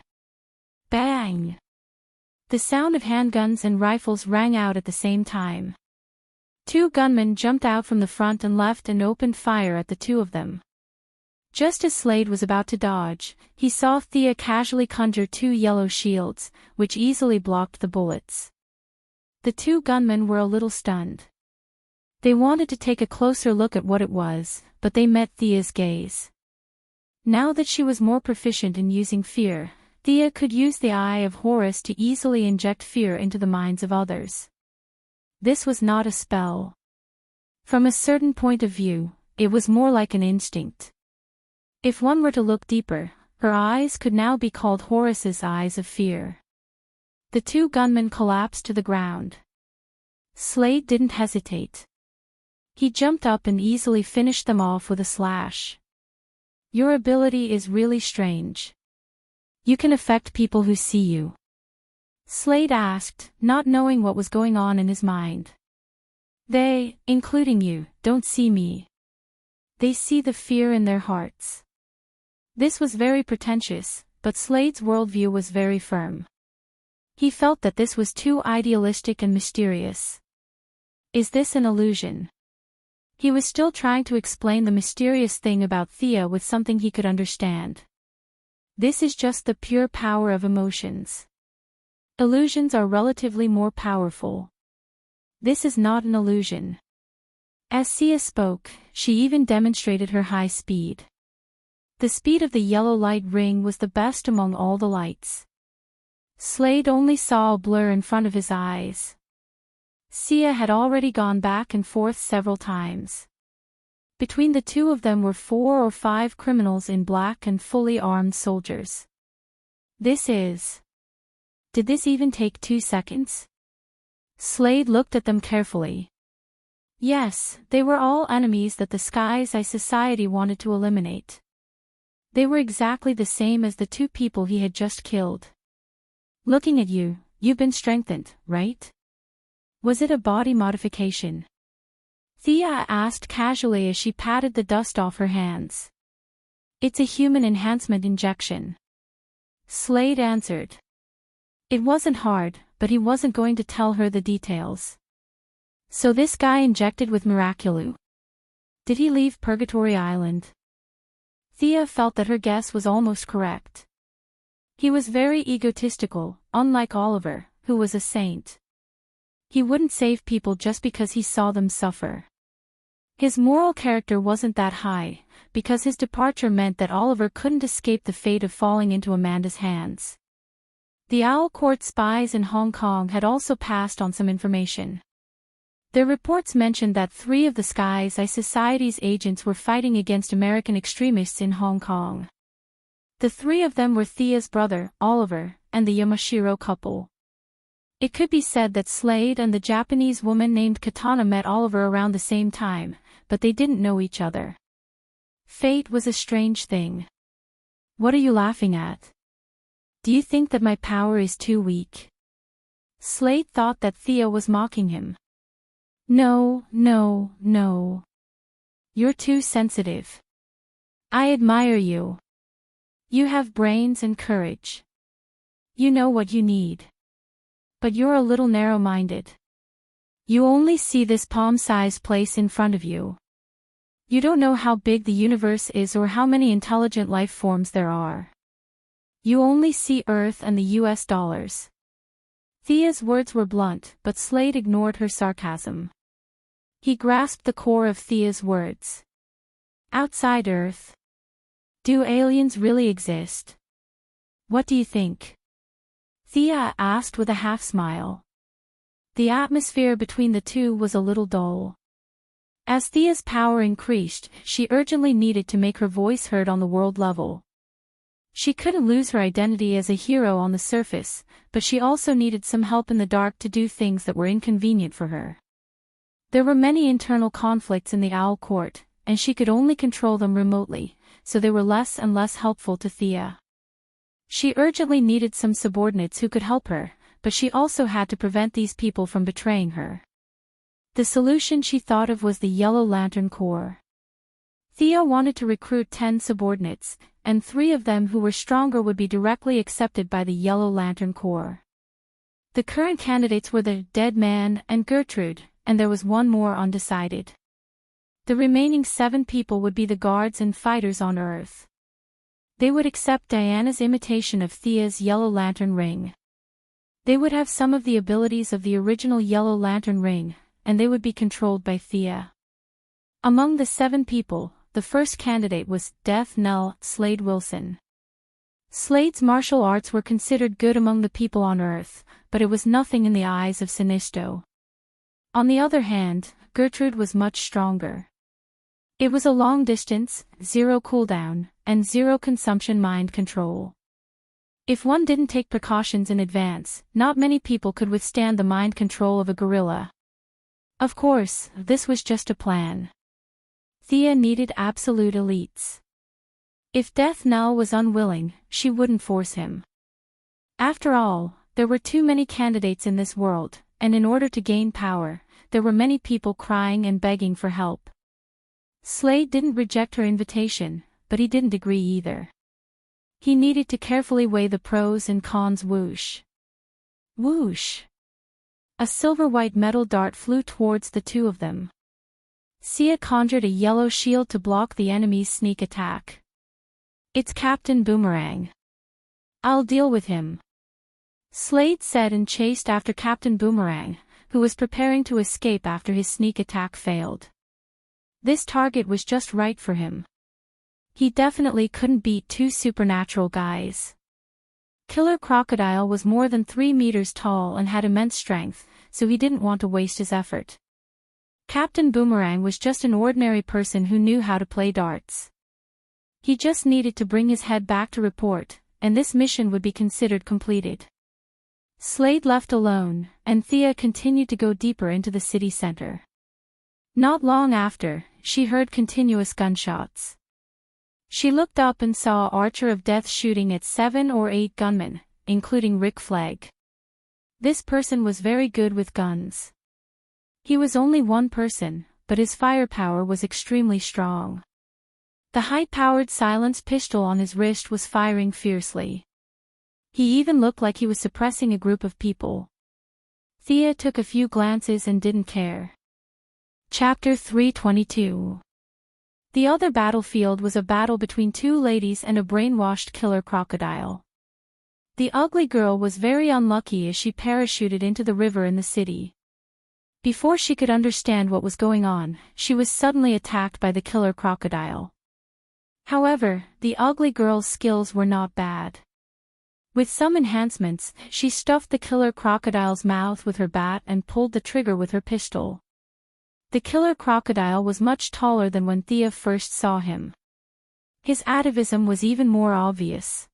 Bang! The sound of handguns and rifles rang out at the same time. Two gunmen jumped out from the front and left and opened fire at the two of them. Just as Slade was about to dodge, he saw Thea casually conjure two yellow shields, which easily blocked the bullets. The two gunmen were a little stunned. They wanted to take a closer look at what it was, but they met Thea's gaze. Now that she was more proficient in using fear, Thea could use the Eye of Horus to easily inject fear into the minds of others. This was not a spell. From a certain point of view, it was more like an instinct. If one were to look deeper, her eyes could now be called Horus's eyes of fear. The two gunmen collapsed to the ground. Slade didn't hesitate. He jumped up and easily finished them off with a slash. "Your ability is really strange. You can affect people who see you?" Slade asked, not knowing what was going on in his mind. "They, including you, don't see me. They see the fear in their hearts." This was very pretentious, but Slade's worldview was very firm. He felt that this was too idealistic and mysterious. Is this an illusion? He was still trying to explain the mysterious thing about Thea with something he could understand. This is just the pure power of emotions. Illusions are relatively more powerful. This is not an illusion. As Thea spoke, she even demonstrated her high speed. The speed of the yellow light ring was the best among all the lights. Slade only saw a blur in front of his eyes. Thea had already gone back and forth several times. Between the two of them were 4 or 5 criminals in black and fully armed soldiers. Did this even take 2 seconds? Slade looked at them carefully. Yes, they were all enemies that the Sky's Eye Society wanted to eliminate. They were exactly the same as the 2 people he had just killed. "Looking at you, you've been strengthened, right? Was it a body modification?" Thea asked casually as she patted the dust off her hands. "It's a human enhancement injection." Slade answered. It wasn't hard, but he wasn't going to tell her the details. "So this guy injected with Miraculou. Did he leave Purgatory Island?" Thea felt that her guess was almost correct. He was very egotistical, unlike Oliver, who was a saint. He wouldn't save people just because he saw them suffer. His moral character wasn't that high, because his departure meant that Oliver couldn't escape the fate of falling into Amanda's hands. The Owl Court spies in Hong Kong had also passed on some information. Their reports mentioned that 3 of the Sky's Eye Society's agents were fighting against American extremists in Hong Kong. The 3 of them were Thea's brother, Oliver, and the Yamashiro couple. It could be said that Slade and the Japanese woman named Katana met Oliver around the same time, but they didn't know each other. Fate was a strange thing. "What are you laughing at? Do you think that my power is too weak?" Slade thought that Thea was mocking him. No, no, no. You're too sensitive. I admire you. You have brains and courage. You know what you need. But you're a little narrow-minded. You only see this palm-sized place in front of you. You don't know how big the universe is or how many intelligent life forms there are. You only see Earth and the US dollars. Thea's words were blunt, but Slade ignored her sarcasm. He grasped the core of Thea's words. Outside Earth. Do aliens really exist? What do you think? Thea asked with a half-smile. The atmosphere between the two was a little dull. As Thea's power increased, she urgently needed to make her voice heard on the world level. She couldn't lose her identity as a hero on the surface, but she also needed some help in the dark to do things that were inconvenient for her. There were many internal conflicts in the Owl Court, and she could only control them remotely, so they were less and less helpful to Thea. She urgently needed some subordinates who could help her, but she also had to prevent these people from betraying her. The solution she thought of was the Yellow Lantern Corps. Thea wanted to recruit 10 subordinates, and 3 of them who were stronger would be directly accepted by the Yellow Lantern Corps. The current candidates were the Dead Man and Gertrude, and there was one more undecided. The remaining 7 people would be the guards and fighters on Earth. They would accept Diana's imitation of Thea's Yellow Lantern Ring. They would have some of the abilities of the original Yellow Lantern Ring, and they would be controlled by Thea. Among the 7 people, the first candidate was Death Knell Slade Wilson. Slade's martial arts were considered good among the people on Earth, but it was nothing in the eyes of Sinisto. On the other hand, Gertrude was much stronger. It was a long distance, 0 cooldown, and 0 consumption mind control. If one didn't take precautions in advance, not many people could withstand the mind control of a gorilla. Of course, this was just a plan. Thea needed absolute elites. If Death Knell was unwilling, she wouldn't force him. After all, there were too many candidates in this world, and in order to gain power, there were many people crying and begging for help. Slade didn't reject her invitation, but he didn't agree either. He needed to carefully weigh the pros and cons. Whoosh. Whoosh. A silver-white metal dart flew towards the 2 of them. Sia conjured a yellow shield to block the enemy's sneak attack. It's Captain Boomerang. I'll deal with him. Slade said and chased after Captain Boomerang, who was preparing to escape after his sneak attack failed. This target was just right for him. He definitely couldn't beat 2 supernatural guys. Killer Crocodile was more than 3 meters tall and had immense strength, so he didn't want to waste his effort. Captain Boomerang was just an ordinary person who knew how to play darts. He just needed to bring his head back to report, and this mission would be considered completed. Slade left alone, and Thea continued to go deeper into the city center. Not long after, she heard continuous gunshots. She looked up and saw Archer of Death shooting at 7 or 8 gunmen, including Rick Flag. This person was very good with guns. He was only one person, but his firepower was extremely strong. The high-powered silenced pistol on his wrist was firing fiercely. He even looked like he was suppressing a group of people. Thea took a few glances and didn't care. Chapter 322. The other battlefield was a battle between 2 ladies and a brainwashed killer crocodile. The ugly girl was very unlucky as she parachuted into the river in the city. Before she could understand what was going on, she was suddenly attacked by the killer crocodile. However, the ugly girl's skills were not bad. With some enhancements, she stuffed the killer crocodile's mouth with her bat and pulled the trigger with her pistol. The killer crocodile was much taller than when Thea first saw him. His atavism was even more obvious.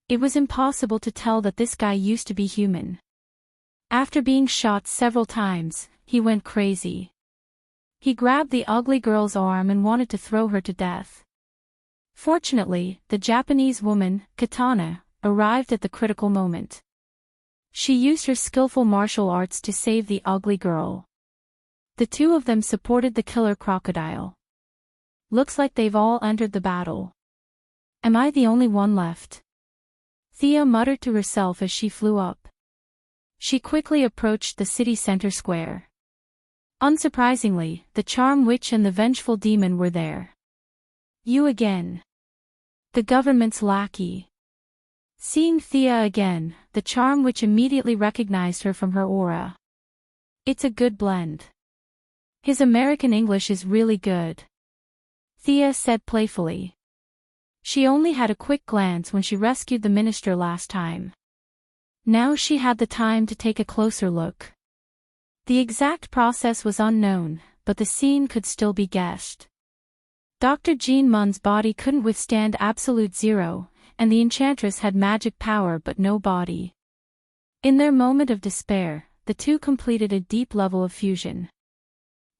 It was impossible to tell that this guy used to be human. After being shot several times, he went crazy. He grabbed the ugly girl's arm and wanted to throw her to death. Fortunately, the Japanese woman, Katana, arrived at the critical moment. She used her skillful martial arts to save the ugly girl. The two of them supported the killer crocodile. Looks like they've all entered the battle. Am I the only one left? Thea muttered to herself as she flew up. She quickly approached the city center square. Unsurprisingly, the charm witch and the vengeful demon were there. You again. The government's lackey. Seeing Thea again, the charm witch immediately recognized her from her aura. It's a good blend. His American English is really good, Thea said playfully. She only had a quick glance when she rescued the minister last time. Now she had the time to take a closer look. The exact process was unknown, but the scene could still be guessed. Dr. Jean Munn's body couldn't withstand absolute zero, and the enchantress had magic power but no body. In their moment of despair, the two completed a deep level of fusion.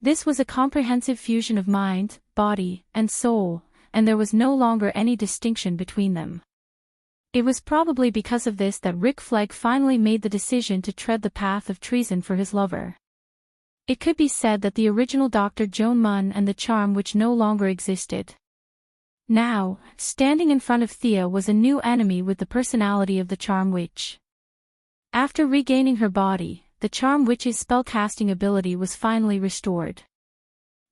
This was a comprehensive fusion of mind, body, and soul, and there was no longer any distinction between them. It was probably because of this that Rick Flegg finally made the decision to tread the path of treason for his lover. It could be said that the original Dr. Joan Munn and the charm which no longer existed. Now, standing in front of Thea was a new enemy with the personality of the charm witch. After regaining her body, the charm witch's spellcasting ability was finally restored.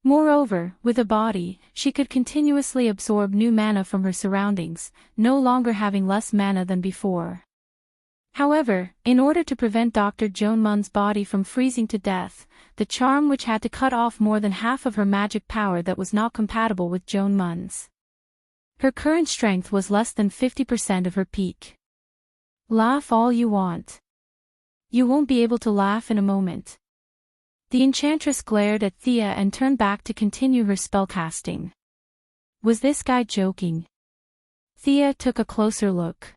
Moreover, with a body, she could continuously absorb new mana from her surroundings, no longer having less mana than before. However, in order to prevent Dr. Joan Munn's body from freezing to death, the charm witch had to cut off more than half of her magic power that was not compatible with Joan Munn's. Her current strength was less than 50% of her peak. Laugh all you want. You won't be able to laugh in a moment. The enchantress glared at Thea and turned back to continue her spellcasting. Was this guy joking? Thea took a closer look.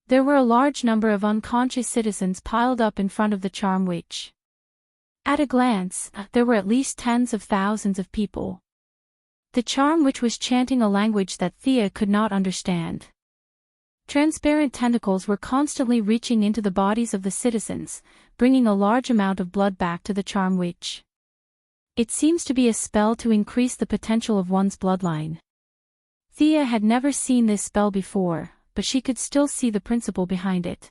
There were a large number of unconscious citizens piled up in front of the charm witch. At a glance, there were at least tens of thousands of people. The charm witch was chanting a language that Thea could not understand. Transparent tentacles were constantly reaching into the bodies of the citizens, bringing a large amount of blood back to the charm witch. It seems to be a spell to increase the potential of one's bloodline. Thea had never seen this spell before, but she could still see the principle behind it.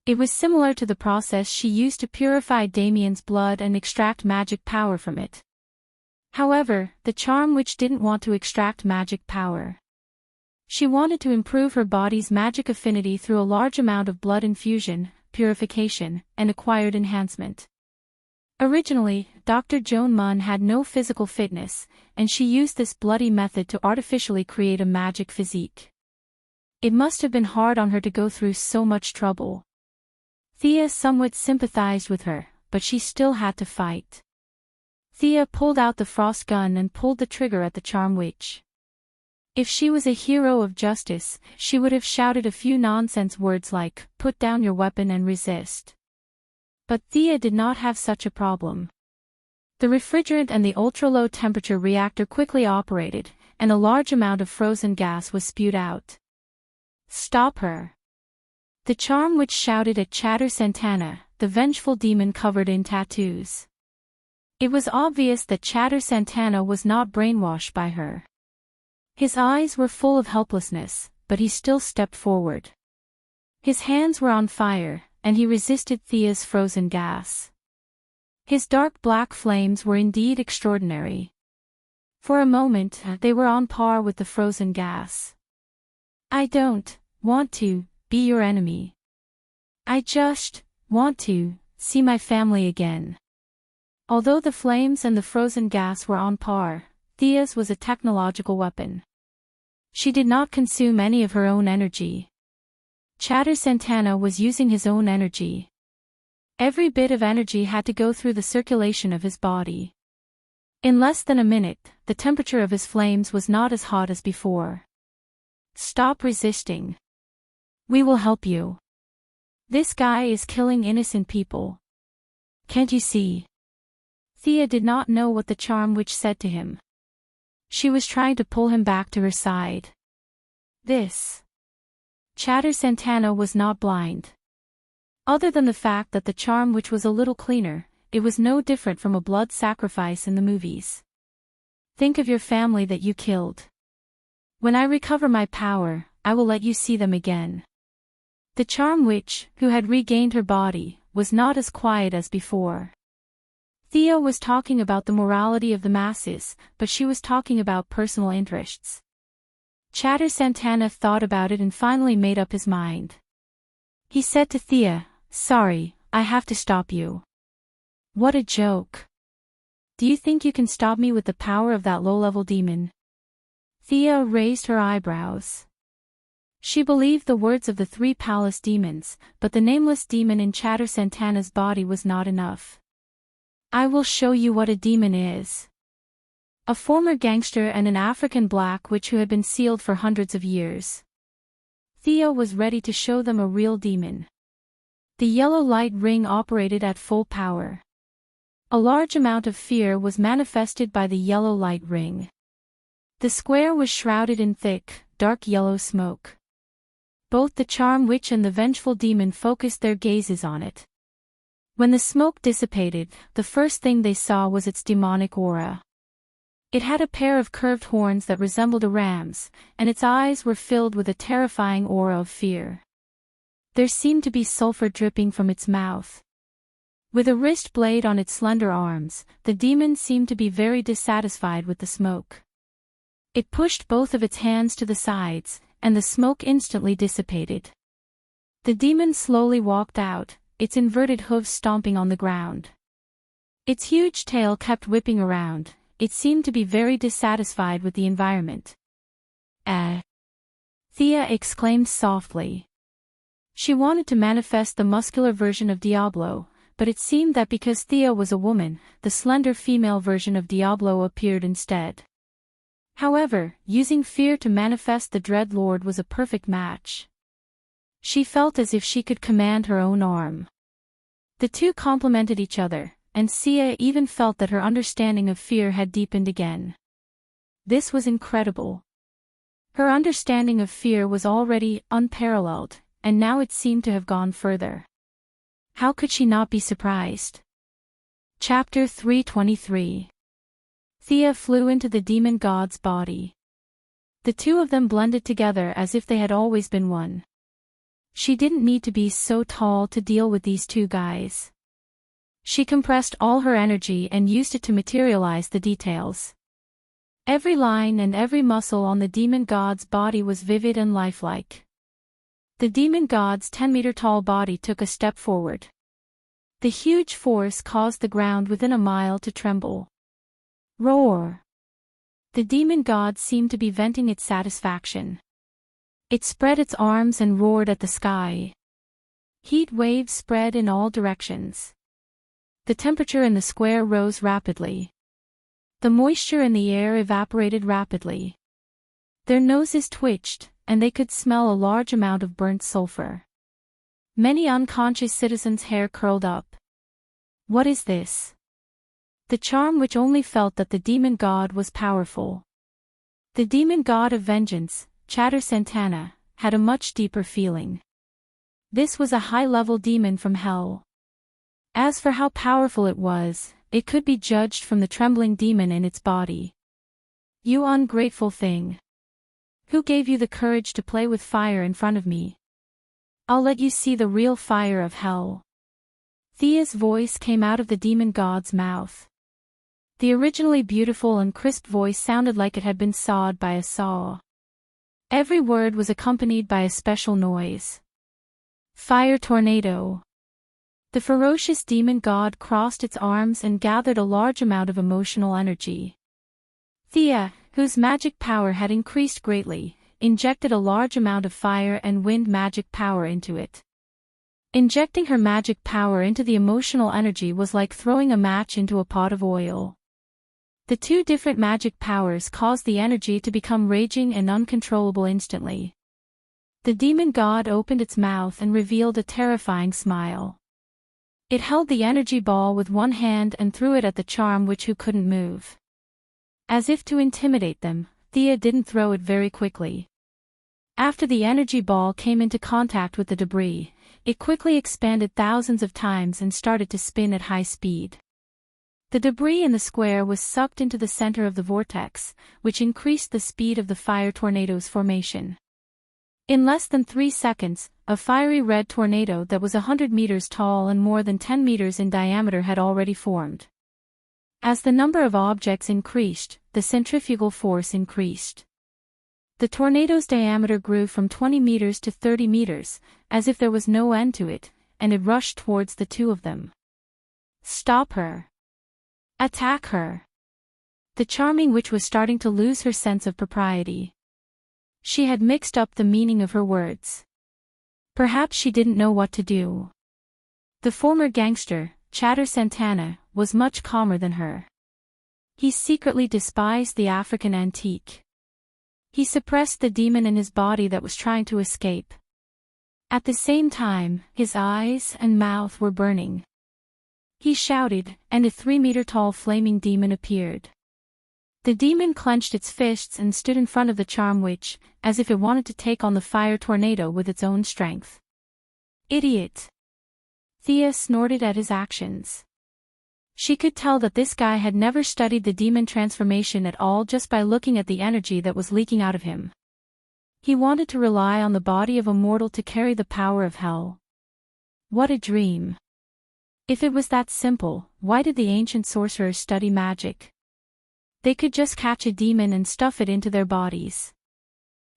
It was similar to the process she used to purify Damien's blood and extract magic power from it. However, the charm witch didn't want to extract magic power. She wanted to improve her body's magic affinity through a large amount of blood infusion, purification, and acquired enhancement. Originally, Dr. Joan Munn had no physical fitness, and she used this bloody method to artificially create a magic physique. It must have been hard on her to go through so much trouble. Thea somewhat sympathized with her, but she still had to fight. Thea pulled out the frost gun and pulled the trigger at the charm witch. If she was a hero of justice, she would have shouted a few nonsense words like, "Put down your weapon and resist." But Thea did not have such a problem. The refrigerant and the ultra-low temperature reactor quickly operated, and a large amount of frozen gas was spewed out. Stop her! The charm witch shouted at Chatter Santana, the vengeful demon covered in tattoos. It was obvious that Chatter Santana was not brainwashed by her. His eyes were full of helplessness, but he still stepped forward. His hands were on fire, and he resisted Thea's frozen gas. His dark black flames were indeed extraordinary. For a moment, they were on par with the frozen gas. I don't want to be your enemy. I just want to see my family again. Although the flames and the frozen gas were on par, Thea's was a technological weapon. She did not consume any of her own energy. Chatter Santana was using his own energy. Every bit of energy had to go through the circulation of his body. In less than a minute, the temperature of his flames was not as hot as before. Stop resisting. We will help you. This guy is killing innocent people. Can't you see? Thea did not know what the charm witch said to him. She was trying to pull him back to her side. Chatter Santana was not blind. Other than the fact that the charm witch was a little cleaner, it was no different from a blood sacrifice in the movies. Think of your family that you killed. When I recover my power, I will let you see them again. The charm witch, who had regained her body, was not as quiet as before. Thea was talking about the morality of the masses, but she was talking about personal interests. Chatter Santana thought about it and finally made up his mind. He said to Thea, "Sorry, I have to stop you." What a joke. Do you think you can stop me with the power of that low-level demon? Thea raised her eyebrows. She believed the words of the 3 palace demons, but the nameless demon in Chatter Santana's body was not enough. I will show you what a demon is. A former gangster and an African black witch who had been sealed for hundreds of years. Thea was ready to show them a real demon. The yellow light ring operated at full power. A large amount of fear was manifested by the yellow light ring. The square was shrouded in thick, dark yellow smoke. Both the charm witch and the vengeful demon focused their gazes on it. When the smoke dissipated, the first thing they saw was its demonic aura. It had a pair of curved horns that resembled a ram's, and its eyes were filled with a terrifying aura of fear. There seemed to be sulfur dripping from its mouth. With a wrist blade on its slender arms, the demon seemed to be very dissatisfied with the smoke. It pushed both of its hands to the sides, and the smoke instantly dissipated. The demon slowly walked out, its inverted hooves stomping on the ground. Its huge tail kept whipping around, it seemed to be very dissatisfied with the environment. Thea exclaimed softly. She wanted to manifest the muscular version of Diablo, but it seemed that because Thea was a woman, the slender female version of Diablo appeared instead. However, using fear to manifest the Dread Lord was a perfect match. She felt as if she could command her own arm. The two complemented each other, and Thea even felt that her understanding of fear had deepened again. This was incredible. Her understanding of fear was already unparalleled, and now it seemed to have gone further. How could she not be surprised? Chapter 323. Thea flew into the demon god's body. The two of them blended together as if they had always been one. She didn't need to be so tall to deal with these two guys. She compressed all her energy and used it to materialize the details. Every line and every muscle on the demon god's body was vivid and lifelike. The demon god's 10-meter-tall body took a step forward. The huge force caused the ground within a mile to tremble. Roar! The demon god seemed to be venting its satisfaction. It spread its arms and roared at the sky. Heat waves spread in all directions. The temperature in the square rose rapidly. The moisture in the air evaporated rapidly. Their noses twitched, and they could smell a large amount of burnt sulfur. Many unconscious citizens' hair curled up. What is this? The charm witch only felt that the demon god was powerful. The demon god of vengeance, Chatter Santana, had a much deeper feeling. This was a high-level demon from hell. As for how powerful it was, it could be judged from the trembling demon in its body. You ungrateful thing! Who gave you the courage to play with fire in front of me? I'll let you see the real fire of hell. Thea's voice came out of the demon god's mouth. The originally beautiful and crisp voice sounded like it had been sawed by a saw. Every word was accompanied by a special noise. Fire tornado. The ferocious demon god crossed its arms and gathered a large amount of emotional energy. Thea, whose magic power had increased greatly, injected a large amount of fire and wind magic power into it. Injecting her magic power into the emotional energy was like throwing a match into a pot of oil. The two different magic powers caused the energy to become raging and uncontrollable instantly. The demon god opened its mouth and revealed a terrifying smile. It held the energy ball with one hand and threw it at the charm witch who couldn't move. As if to intimidate them, Thea didn't throw it very quickly. After the energy ball came into contact with the debris, it quickly expanded thousands of times and started to spin at high speed. The debris in the square was sucked into the center of the vortex, which increased the speed of the fire tornado's formation. In less than 3 seconds, a fiery red tornado that was 100 meters tall and more than 10 meters in diameter had already formed. As the number of objects increased, the centrifugal force increased. The tornado's diameter grew from 20 meters to 30 meters, as if there was no end to it, and it rushed towards the two of them. Stop her! Attack her! The charming witch was starting to lose her sense of propriety. She had mixed up the meaning of her words. Perhaps she didn't know what to do. The former gangster, Chatter Santana, was much calmer than her. He secretly despised the African antique. He suppressed the demon in his body that was trying to escape. At the same time, his eyes and mouth were burning. He shouted, and a 3-meter-tall flaming demon appeared. The demon clenched its fists and stood in front of the charm witch, as if it wanted to take on the fire tornado with its own strength. Idiot! Thea snorted at his actions. She could tell that this guy had never studied the demon transformation at all just by looking at the energy that was leaking out of him. He wanted to rely on the body of a mortal to carry the power of hell. What a dream! If it was that simple, why did the ancient sorcerers study magic? They could just catch a demon and stuff it into their bodies.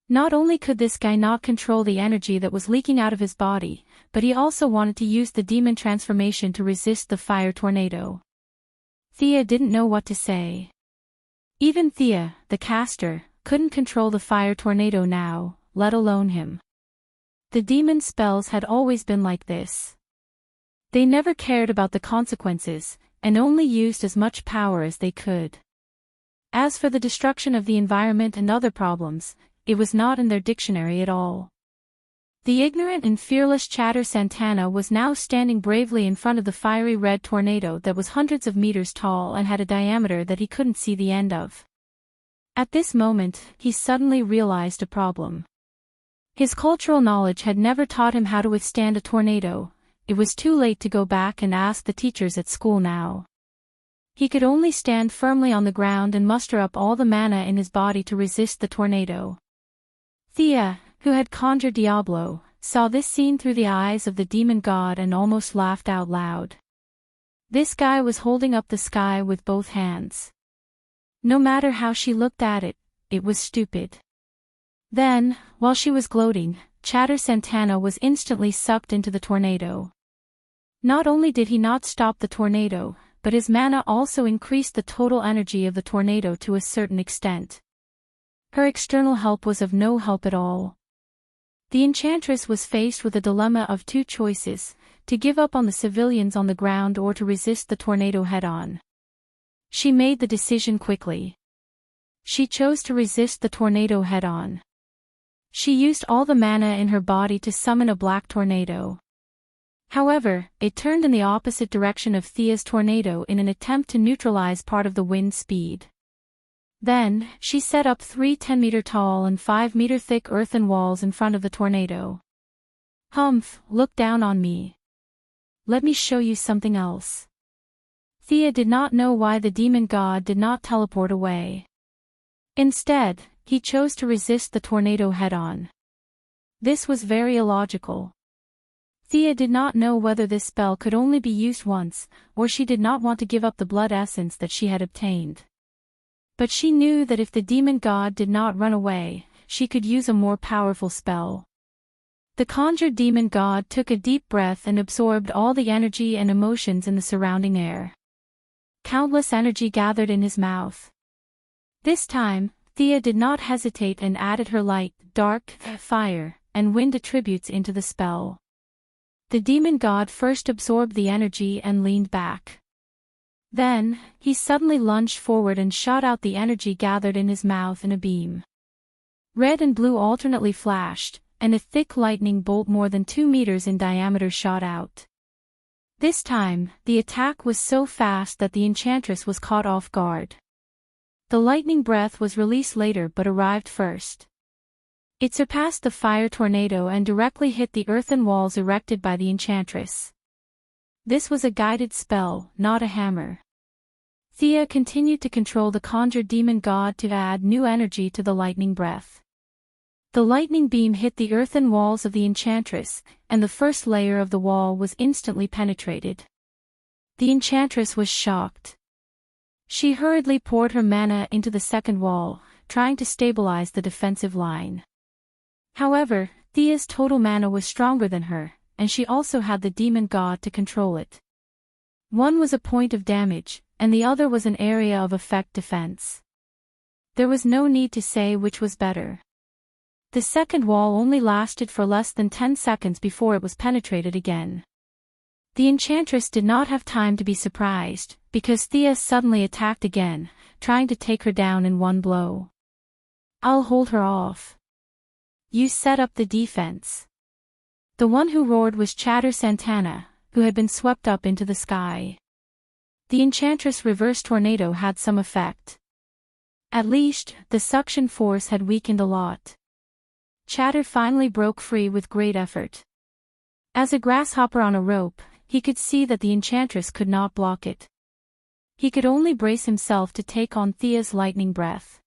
Not only could this guy not control the energy that was leaking out of his body, but he also wanted to use the demon transformation to resist the fire tornado. Thea didn't know what to say. Even Thea, the caster, couldn't control the fire tornado now, let alone him. The demon spells had always been like this. They never cared about the consequences, and only used as much power as they could. As for the destruction of the environment and other problems, it was not in their dictionary at all. The ignorant and fearless Chatter Santana was now standing bravely in front of the fiery red tornado that was hundreds of meters tall and had a diameter that he couldn't see the end of. At this moment, he suddenly realized a problem. His cultural knowledge had never taught him how to withstand a tornado. It was too late to go back and ask the teachers at school now. He could only stand firmly on the ground and muster up all the mana in his body to resist the tornado. Thea, who had conjured Diablo, saw this scene through the eyes of the demon god and almost laughed out loud. This guy was holding up the sky with both hands. No matter how she looked at it, it was stupid. Then, while she was gloating, Chatter Santana was instantly sucked into the tornado. Not only did he not stop the tornado, but his mana also increased the total energy of the tornado to a certain extent. Her external help was of no help at all. The enchantress was faced with a dilemma of two choices, to give up on the civilians on the ground or to resist the tornado head-on. She made the decision quickly. She chose to resist the tornado head-on. She used all the mana in her body to summon a black tornado. However, it turned in the opposite direction of Thea's tornado in an attempt to neutralize part of the wind speed. Then, she set up 3 10-meter-tall and 5-meter-thick earthen walls in front of the tornado. Humph, look down on me. Let me show you something else. Thea did not know why the demon god did not teleport away. Instead, he chose to resist the tornado head-on. This was very illogical. Thea did not know whether this spell could only be used once, or she did not want to give up the blood essence that she had obtained. But she knew that if the demon god did not run away, she could use a more powerful spell. The conjured demon god took a deep breath and absorbed all the energy and emotions in the surrounding air. Countless energy gathered in his mouth. This time, Thea did not hesitate and added her light, dark, fire, and wind attributes into the spell. The demon god first absorbed the energy and leaned back. Then, he suddenly lunged forward and shot out the energy gathered in his mouth in a beam. Red and blue alternately flashed, and a thick lightning bolt more than 2 meters in diameter shot out. This time, the attack was so fast that the enchantress was caught off guard. The lightning breath was released later but arrived first. It surpassed the fire tornado and directly hit the earthen walls erected by the enchantress. This was a guided spell, not a hammer. Thea continued to control the conjured demon god to add new energy to the lightning breath. The lightning beam hit the earthen walls of the enchantress, and the first layer of the wall was instantly penetrated. The enchantress was shocked. She hurriedly poured her mana into the second wall, trying to stabilize the defensive line. However, Thea's total mana was stronger than her, and she also had the demon god to control it. One was a point of damage, and the other was an area of effect defense. There was no need to say which was better. The second wall only lasted for less than 10 seconds before it was penetrated again. The enchantress did not have time to be surprised, because Thea suddenly attacked again, trying to take her down in one blow. "I'll hold her off. You set up the defense." The one who roared was Chatter Santana, who had been swept up into the sky. The enchantress' reverse tornado had some effect. At least, the suction force had weakened a lot. Chatter finally broke free with great effort. As a grasshopper on a rope, he could see that the enchantress could not block it. He could only brace himself to take on Thea's lightning breath.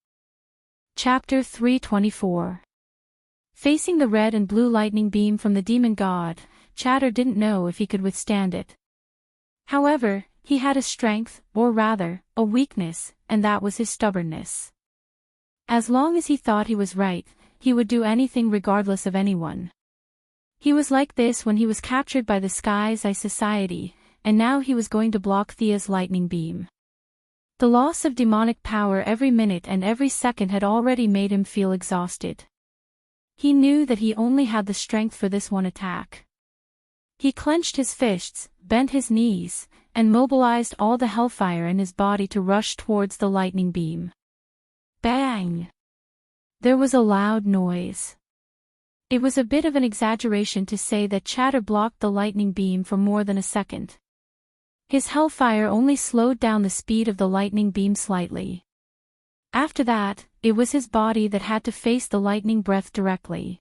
Chapter 324. Facing the red and blue lightning beam from the demon god, Chatter didn't know if he could withstand it. However, he had a strength, or rather, a weakness, and that was his stubbornness. As long as he thought he was right, he would do anything regardless of anyone. He was like this when he was captured by the Sky's Eye Society, and now he was going to block Thea's lightning beam. The loss of demonic power every minute and every second had already made him feel exhausted. He knew that he only had the strength for this one attack. He clenched his fists, bent his knees, and mobilized all the hellfire in his body to rush towards the lightning beam. Bang! There was a loud noise. It was a bit of an exaggeration to say that Chatter blocked the lightning beam for more than a second. His hellfire only slowed down the speed of the lightning beam slightly. After that, it was his body that had to face the lightning breath directly.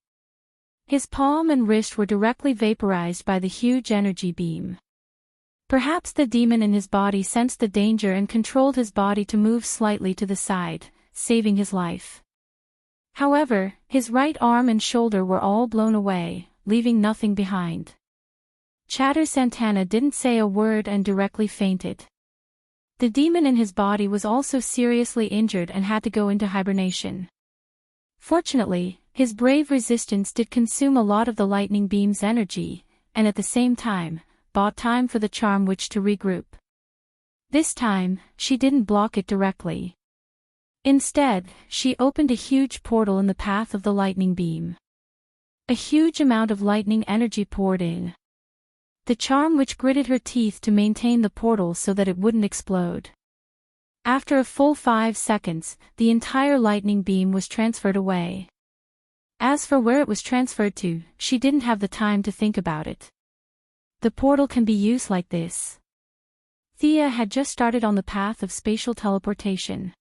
His palm and wrist were directly vaporized by the huge energy beam. Perhaps the demon in his body sensed the danger and controlled his body to move slightly to the side, saving his life. However, his right arm and shoulder were all blown away, leaving nothing behind. Chatter Santana didn't say a word and directly fainted. The demon in his body was also seriously injured and had to go into hibernation. Fortunately, his brave resistance did consume a lot of the lightning beam's energy, and at the same time, bought time for the charm witch to regroup. This time, she didn't block it directly. Instead, she opened a huge portal in the path of the lightning beam. A huge amount of lightning energy poured in. The charm witch gritted her teeth to maintain the portal so that it wouldn't explode. After a full 5 seconds, the entire lightning beam was transferred away. As for where it was transferred to, she didn't have the time to think about it. The portal can be used like this. Thea had just started on the path of spatial teleportation.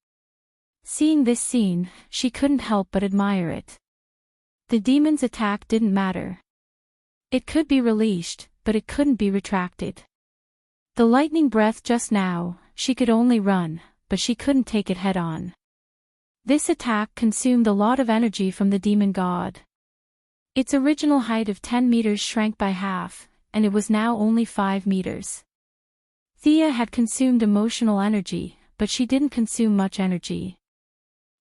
Seeing this scene, she couldn't help but admire it. The demon's attack didn't matter. It could be released, but it couldn't be retracted. The lightning breath just now, she could only run, but she couldn't take it head-on. This attack consumed a lot of energy from the demon god. Its original height of 10 meters shrank by half, and it was now only 5 meters. Thea had consumed emotional energy, but she didn't consume much energy.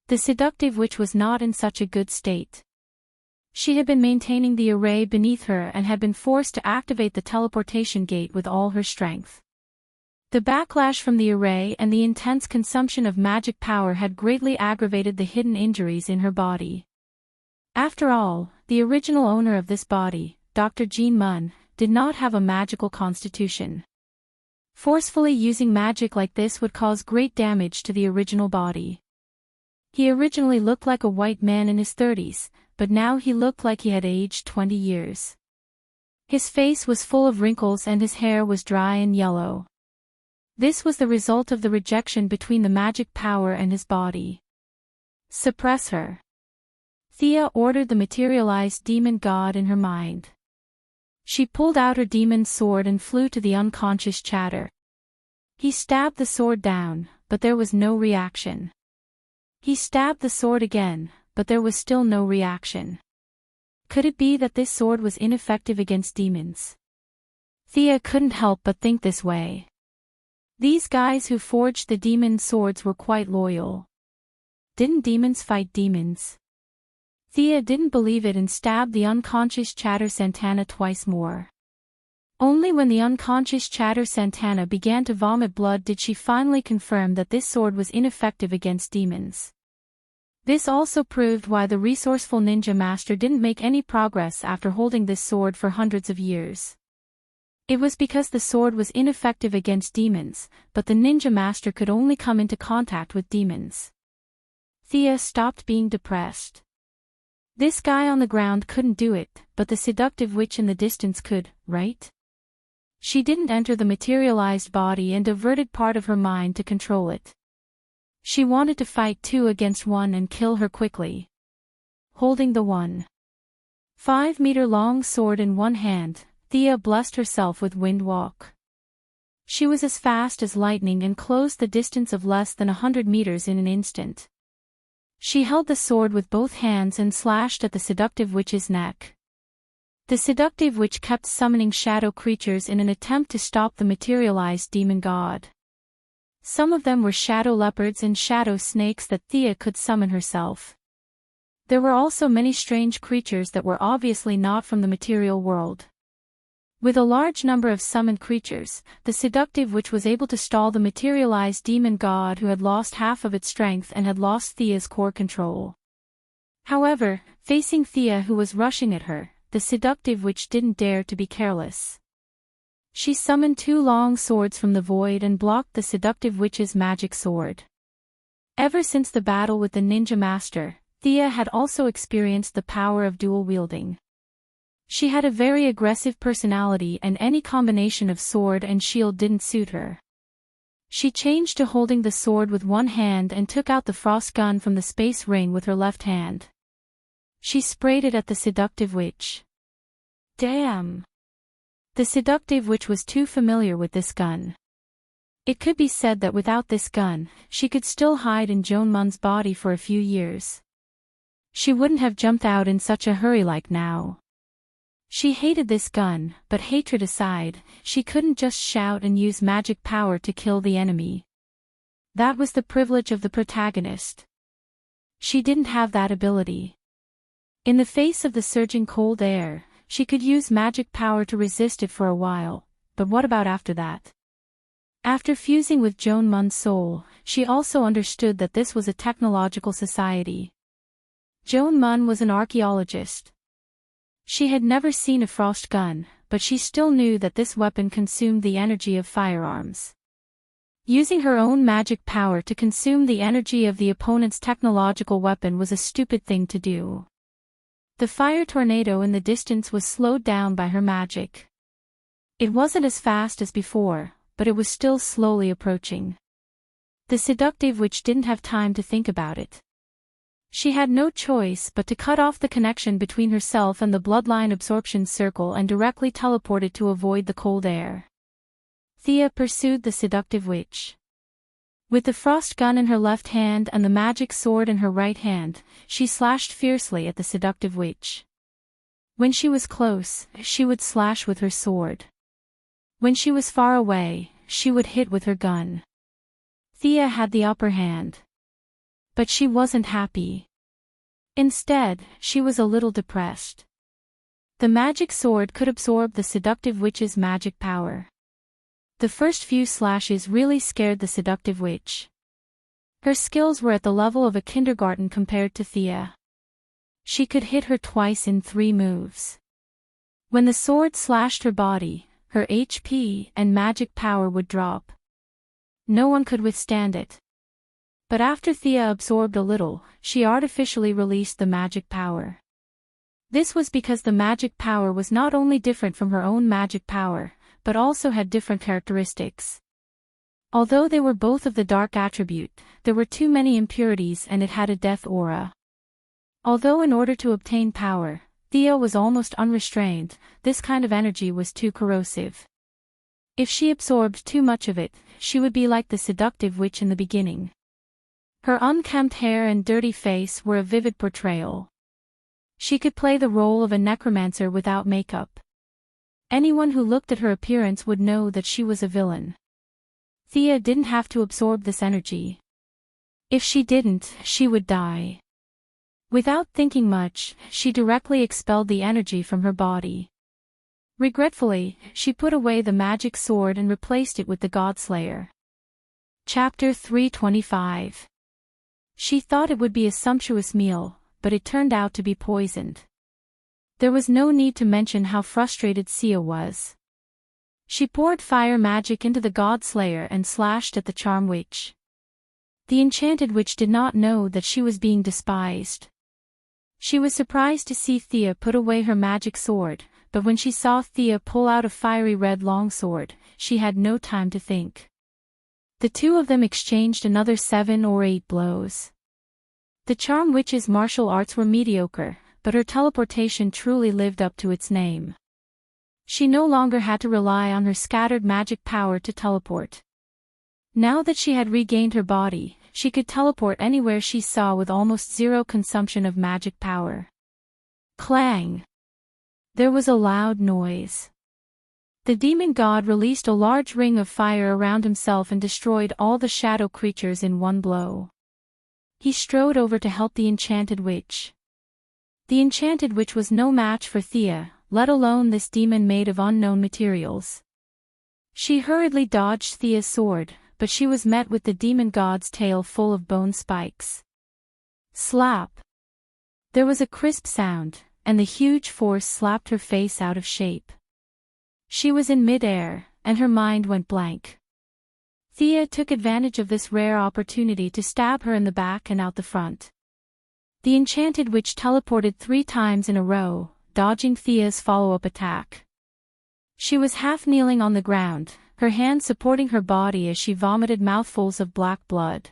The seductive witch was not in such a good state. She had been maintaining the array beneath her and had been forced to activate the teleportation gate with all her strength. The backlash from the array and the intense consumption of magic power had greatly aggravated the hidden injuries in her body. After all, the original owner of this body, Dr. Jean Munn, did not have a magical constitution. Forcefully using magic like this would cause great damage to the original body. He originally looked like a white man in his 30s, but now he looked like he had aged 20 years. His face was full of wrinkles and his hair was dry and yellow. This was the result of the rejection between the magic power and his body. Suppress her. Thea ordered the materialized demon god in her mind. She pulled out her demon sword and flew to the unconscious Chatter. He stabbed the sword down, but there was no reaction. He stabbed the sword again, but there was still no reaction. Could it be that this sword was ineffective against demons? Thea couldn't help but think this way. These guys who forged the demon swords were quite loyal. Didn't demons fight demons? Thea didn't believe it and stabbed the unconscious Chatter Santana twice more. Only when the unconscious Chatter Santana began to vomit blood did she finally confirm that this sword was ineffective against demons. This also proved why the resourceful ninja master didn't make any progress after holding this sword for hundreds of years. It was because the sword was ineffective against demons, but the ninja master could only come into contact with demons. Thea stopped being depressed. This guy on the ground couldn't do it, but the seductive witch in the distance could, right? She didn't enter the materialized body and diverted part of her mind to control it. She wanted to fight 2 against 1 and kill her quickly. Holding the 1.5-meter-long sword in one hand, Thea blessed herself with wind walk. She was as fast as lightning and closed the distance of less than 100 meters in an instant. She held the sword with both hands and slashed at the seductive witch's neck. The seductive witch kept summoning shadow creatures in an attempt to stop the materialized demon god. Some of them were shadow leopards and shadow snakes that Thea could summon herself. There were also many strange creatures that were obviously not from the material world. With a large number of summoned creatures, the seductive witch was able to stall the materialized demon god who had lost half of its strength and had lost Thea's core control. However, facing Thea who was rushing at her, the seductive witch didn't dare to be careless. She summoned 2 long swords from the void and blocked the seductive witch's magic sword. Ever since the battle with the ninja master, Thea had also experienced the power of dual wielding. She had a very aggressive personality and any combination of sword and shield didn't suit her. She changed to holding the sword with one hand and took out the frost gun from the space ring with her left hand. She sprayed it at the seductive witch. Damn! The seductive witch was too familiar with this gun. It could be said that without this gun, she could still hide in Joan Mun's body for a few years. She wouldn't have jumped out in such a hurry like now. She hated this gun, but hatred aside, she couldn't just shout and use magic power to kill the enemy. That was the privilege of the protagonist. She didn't have that ability. In the face of the surging cold air, she could use magic power to resist it for a while, but what about after that? After fusing with Joan Mun's soul, she also understood that this was a technological society. Joan Mun was an archaeologist. She had never seen a frost gun, but she still knew that this weapon consumed the energy of firearms. Using her own magic power to consume the energy of the opponent's technological weapon was a stupid thing to do. The fire tornado in the distance was slowed down by her magic. It wasn't as fast as before, but it was still slowly approaching. The seductive witch didn't have time to think about it. She had no choice but to cut off the connection between herself and the bloodline absorption circle and directly teleported to avoid the cold air. Thea pursued the seductive witch. With the frost gun in her left hand and the magic sword in her right hand, she slashed fiercely at the seductive witch. When she was close, she would slash with her sword. When she was far away, she would hit with her gun. Thea had the upper hand. But she wasn't happy. Instead, she was a little depressed. The magic sword could absorb the seductive witch's magic power. The first few slashes really scared the seductive witch. Her skills were at the level of a kindergarten compared to Thea. She could hit her twice in 3 moves. When the sword slashed her body, her HP and magic power would drop. No one could withstand it. But after Thea absorbed a little, she artificially released the magic power. This was because the magic power was not only different from her own magic power, but also had different characteristics. Although they were both of the dark attribute, there were too many impurities and it had a death aura. Although in order to obtain power, Thea was almost unrestrained, this kind of energy was too corrosive. If she absorbed too much of it, she would be like the seductive witch in the beginning. Her unkempt hair and dirty face were a vivid portrayal. She could play the role of a necromancer without makeup. Anyone who looked at her appearance would know that she was a villain. Thea didn't have to absorb this energy. If she didn't, she would die. Without thinking much, she directly expelled the energy from her body. Regretfully, she put away the magic sword and replaced it with the Godslayer. Chapter 325. She thought it would be a sumptuous meal, but it turned out to be poisoned. There was no need to mention how frustrated Sia was. She poured fire magic into the Godslayer and slashed at the charm witch. The enchanted witch did not know that she was being despised. She was surprised to see Thea put away her magic sword, but when she saw Thea pull out a fiery red longsword, she had no time to think. The two of them exchanged another 7 or 8 blows. The charm witch's martial arts were mediocre, but her teleportation truly lived up to its name. She no longer had to rely on her scattered magic power to teleport. Now that she had regained her body, she could teleport anywhere she saw with almost zero consumption of magic power. Clang! There was a loud noise. The demon god released a large ring of fire around himself and destroyed all the shadow creatures in one blow. He strode over to help the enchanted witch. The enchanted witch was no match for Thea, let alone this demon made of unknown materials. She hurriedly dodged Thea's sword, but she was met with the demon god's tail full of bone spikes. Slap! There was a crisp sound, and the huge force slapped her face out of shape. She was in mid-air, and her mind went blank. Thea took advantage of this rare opportunity to stab her in the back and out the front. The enchanted witch teleported 3 times in a row, dodging Thea's follow-up attack. She was half kneeling on the ground, her hand supporting her body as she vomited mouthfuls of black blood.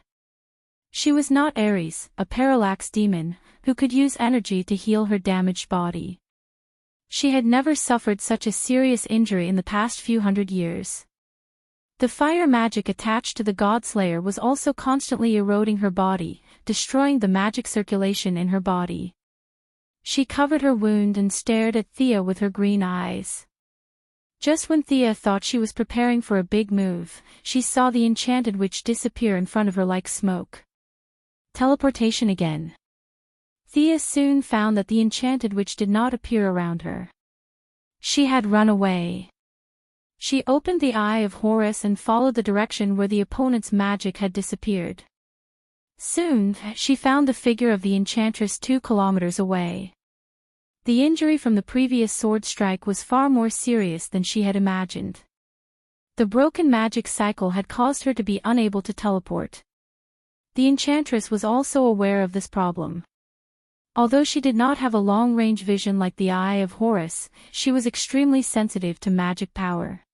She was not Ares, a parallax demon, who could use energy to heal her damaged body. She had never suffered such a serious injury in the past few hundred years. The fire magic attached to the Godslayer was also constantly eroding her body, destroying the magic circulation in her body. She covered her wound and stared at Thea with her green eyes. Just when Thea thought she was preparing for a big move, she saw the enchanted witch disappear in front of her like smoke. Teleportation again. Thea soon found that the enchanted witch did not appear around her. She had run away. She opened the Eye of Horus and followed the direction where the opponent's magic had disappeared. Soon, she found the figure of the enchantress 2 kilometers away. The injury from the previous sword strike was far more serious than she had imagined. The broken magic cycle had caused her to be unable to teleport. The enchantress was also aware of this problem. Although she did not have a long-range vision like the Eye of Horus, she was extremely sensitive to magic power.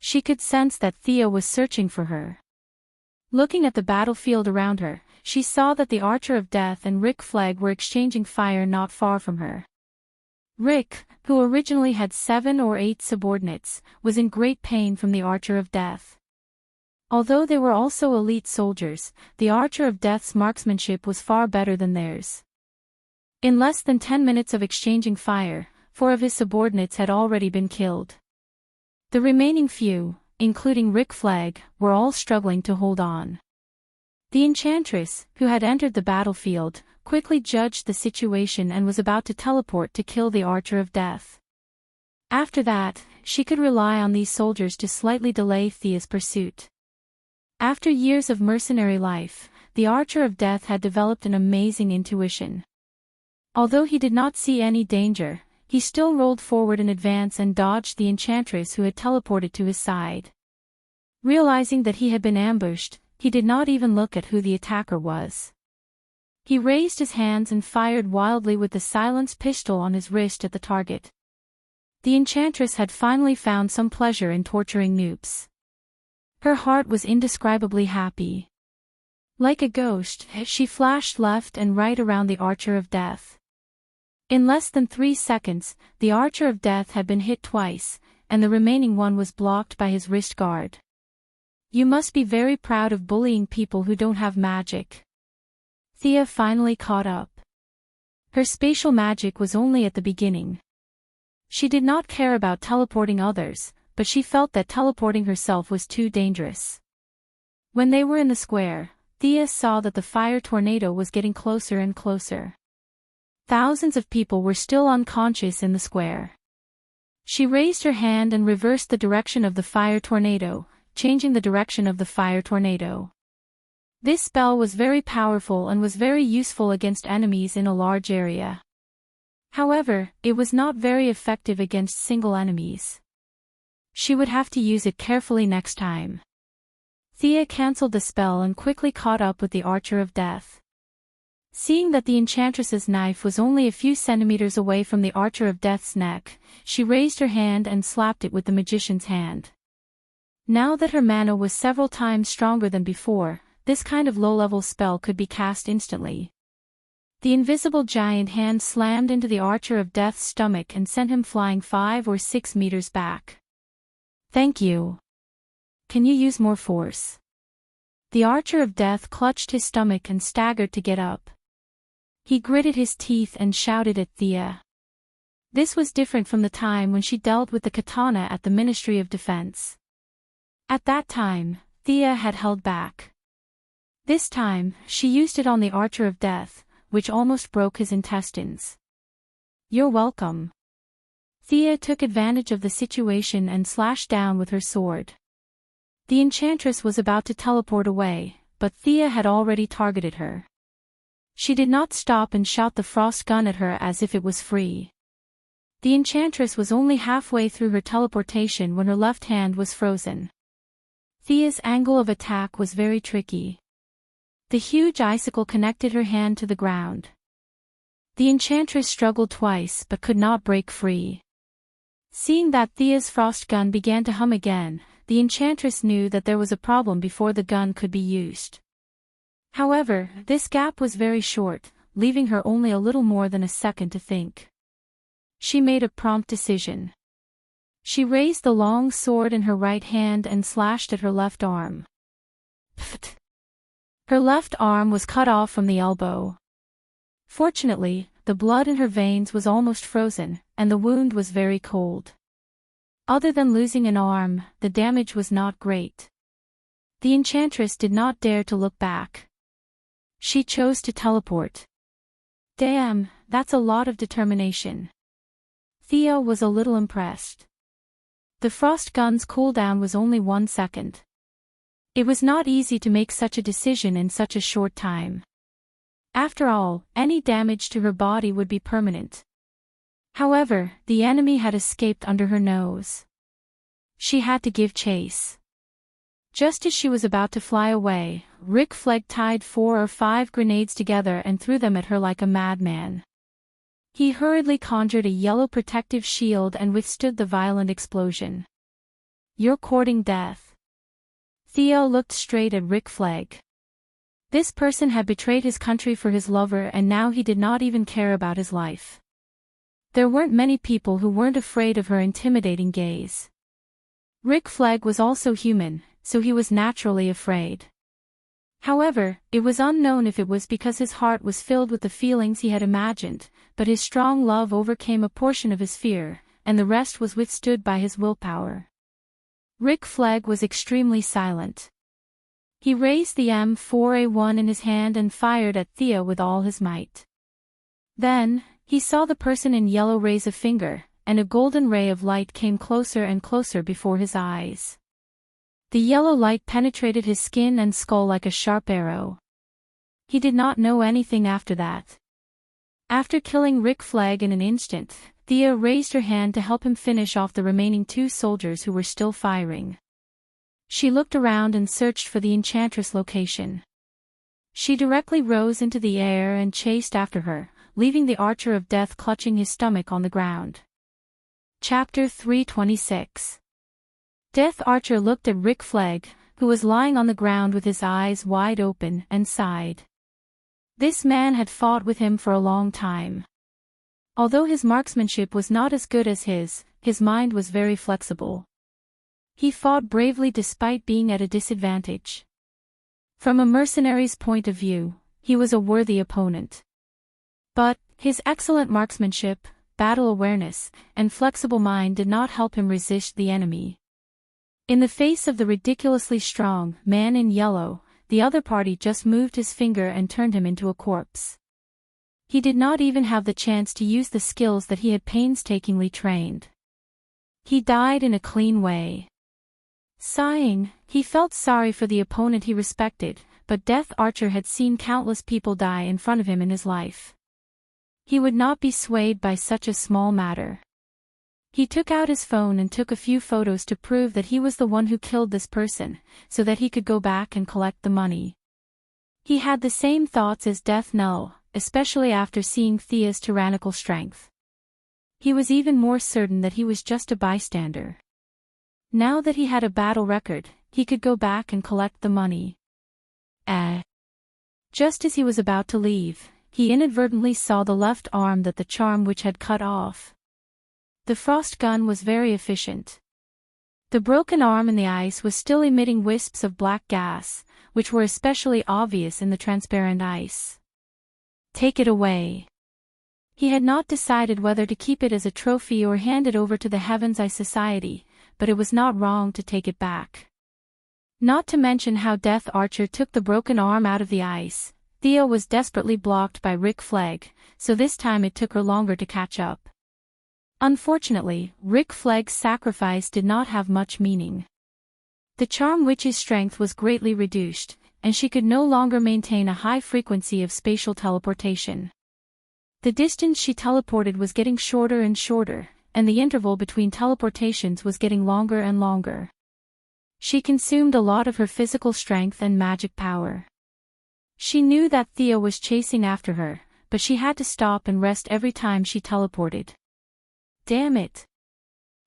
She could sense that Thea was searching for her. Looking at the battlefield around her, she saw that the Archer of Death and Rick Flegg were exchanging fire not far from her. Rick, who originally had 7 or 8 subordinates, was in great pain from the Archer of Death. Although they were also elite soldiers, the Archer of Death's marksmanship was far better than theirs. In less than 10 minutes of exchanging fire, 4 of his subordinates had already been killed. The remaining few, including Rick Flegg, were all struggling to hold on. The enchantress, who had entered the battlefield, quickly judged the situation and was about to teleport to kill the Archer of Death. After that, she could rely on these soldiers to slightly delay Thea's pursuit. After years of mercenary life, the Archer of Death had developed an amazing intuition. Although he did not see any danger, he still rolled forward in advance and dodged the enchantress who had teleported to his side. Realizing that he had been ambushed, he did not even look at who the attacker was. He raised his hands and fired wildly with the silenced pistol on his wrist at the target. The enchantress had finally found some pleasure in torturing noobs. Her heart was indescribably happy. Like a ghost, she flashed left and right around the Archer of Death. In less than 3 seconds, the Archer of Death had been hit twice, and the remaining one was blocked by his wrist guard. You must be very proud of bullying people who don't have magic. Thea finally caught up. Her spatial magic was only at the beginning. She did not care about teleporting others, but she felt that teleporting herself was too dangerous. When they were in the square, Thea saw that the fire tornado was getting closer and closer. Thousands of people were still unconscious in the square. She raised her hand and reversed the direction of the fire tornado, changing the direction of the fire tornado. This spell was very powerful and was very useful against enemies in a large area. However, it was not very effective against single enemies. She would have to use it carefully next time. Thea cancelled the spell and quickly caught up with the Archer of Death. Seeing that the Enchantress's knife was only a few centimeters away from the Archer of Death's neck, she raised her hand and slapped it with the magician's hand. Now that her mana was several times stronger than before, this kind of low-level spell could be cast instantly. The invisible giant hand slammed into the Archer of Death's stomach and sent him flying 5 or 6 meters back. Thank you. Can you use more force? The Archer of Death clutched his stomach and staggered to get up. He gritted his teeth and shouted at Thea. This was different from the time when she dealt with the katana at the Ministry of Defense. At that time, Thea had held back. This time, she used it on the Archer of Death, which almost broke his intestines. You're welcome. Thea took advantage of the situation and slashed down with her sword. The Enchantress was about to teleport away, but Thea had already targeted her. She did not stop and shout the frost gun at her as if it was free. The Enchantress was only halfway through her teleportation when her left hand was frozen. Thea's angle of attack was very tricky. The huge icicle connected her hand to the ground. The Enchantress struggled twice but could not break free. Seeing that Thea's frost gun began to hum again, the Enchantress knew that there was a problem before the gun could be used. However, this gap was very short, leaving her only a little more than a second to think. She made a prompt decision. She raised the long sword in her right hand and slashed at her left arm. Pfft! Her left arm was cut off from the elbow. Fortunately, the blood in her veins was almost frozen, and the wound was very cold. Other than losing an arm, the damage was not great. The Enchantress did not dare to look back. She chose to teleport. Damn, that's a lot of determination. Thea was a little impressed. The frost gun's cooldown was only 1 second. It was not easy to make such a decision in such a short time. After all, any damage to her body would be permanent. However, the enemy had escaped under her nose. She had to give chase. Just as she was about to fly away, Rick Flag tied 4 or 5 grenades together and threw them at her like a madman. He hurriedly conjured a yellow protective shield and withstood the violent explosion. You're courting death. Theo looked straight at Rick Flag. This person had betrayed his country for his lover and now he did not even care about his life. There weren't many people who weren't afraid of her intimidating gaze. Rick Flag was also human, so he was naturally afraid. However, it was unknown if it was because his heart was filled with the feelings he had imagined, but his strong love overcame a portion of his fear, and the rest was withstood by his willpower. Rick Flag was extremely silent. He raised the M4A1 in his hand and fired at Thea with all his might. Then, he saw the person in yellow raise a finger, and a golden ray of light came closer and closer before his eyes. The yellow light penetrated his skin and skull like a sharp arrow. He did not know anything after that. After killing Rick Flag in an instant, Thea raised her hand to help him finish off the remaining 2 soldiers who were still firing. She looked around and searched for the Enchantress location. She directly rose into the air and chased after her, leaving the Archer of Death clutching his stomach on the ground. Chapter 326. Death Archer looked at Rick Flag, who was lying on the ground with his eyes wide open, and sighed. This man had fought with him for a long time. Although his marksmanship was not as good as his mind was very flexible. He fought bravely despite being at a disadvantage. From a mercenary's point of view, he was a worthy opponent. But his excellent marksmanship, battle awareness, and flexible mind did not help him resist the enemy. In the face of the ridiculously strong man in yellow, the other party just moved his finger and turned him into a corpse. He did not even have the chance to use the skills that he had painstakingly trained. He died in a clean way. Sighing, he felt sorry for the opponent he respected, but Death Archer had seen countless people die in front of him in his life. He would not be swayed by such a small matter. He took out his phone and took a few photos to prove that he was the one who killed this person, so that he could go back and collect the money. He had the same thoughts as Death Null, especially after seeing Thea's tyrannical strength. He was even more certain that he was just a bystander. Now that he had a battle record, he could go back and collect the money. Just as he was about to leave, he inadvertently saw the left arm that the charm witch had cut off. The frost gun was very efficient. The broken arm in the ice was still emitting wisps of black gas, which were especially obvious in the transparent ice. Take it away. He had not decided whether to keep it as a trophy or hand it over to the Heaven's Eye Society, but it was not wrong to take it back. Not to mention how Death Archer took the broken arm out of the ice. Thea was desperately blocked by Rick Flag, so this time it took her longer to catch up. Unfortunately, Rick Flag's sacrifice did not have much meaning. The Charm Witch's strength was greatly reduced, and she could no longer maintain a high frequency of spatial teleportation. The distance she teleported was getting shorter and shorter, and the interval between teleportations was getting longer and longer. She consumed a lot of her physical strength and magic power. She knew that Thea was chasing after her, but she had to stop and rest every time she teleported. Damn it!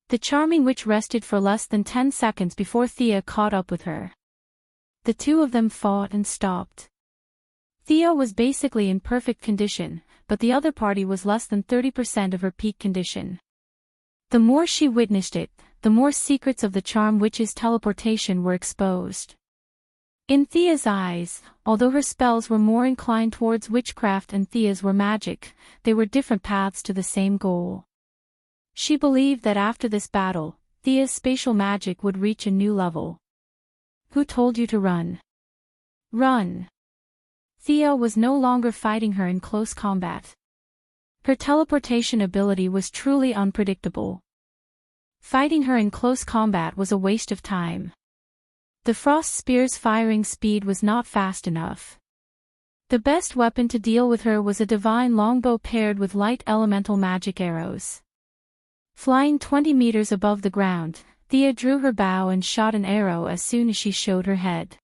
The charming witch rested for less than 10 seconds before Thea caught up with her. The two of them fought and stopped. Thea was basically in perfect condition, but the other party was less than 30% of her peak condition. The more she witnessed it, the more secrets of the Charm Witch's teleportation were exposed. In Thea's eyes, although her spells were more inclined towards witchcraft and Thea's were magic, they were different paths to the same goal. She believed that after this battle, Thea's spatial magic would reach a new level. Who told you to run? Run! Thea was no longer fighting her in close combat. Her teleportation ability was truly unpredictable. Fighting her in close combat was a waste of time. The Frost Spear's firing speed was not fast enough. The best weapon to deal with her was a divine longbow paired with light elemental magic arrows. Flying 20 meters above the ground, Thea drew her bow and shot an arrow as soon as she showed her head.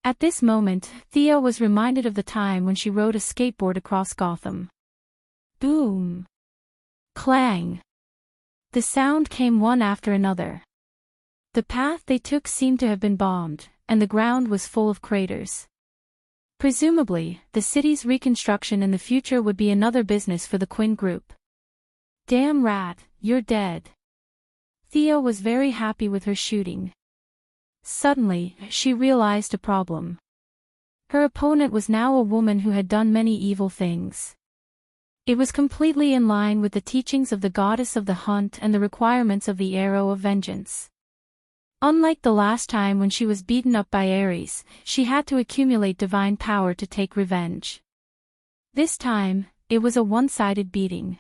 At this moment, Thea was reminded of the time when she rode a skateboard across Gotham. Boom! Clang! The sound came one after another. The path they took seemed to have been bombed, and the ground was full of craters. Presumably, the city's reconstruction in the future would be another business for the Quinn Group. Damn rat, you're dead. Thea was very happy with her shooting. Suddenly, she realized a problem. Her opponent was now a woman who had done many evil things. It was completely in line with the teachings of the goddess of the hunt and the requirements of the arrow of vengeance. Unlike the last time when she was beaten up by Ares, she had to accumulate divine power to take revenge. This time, it was a one-sided beating.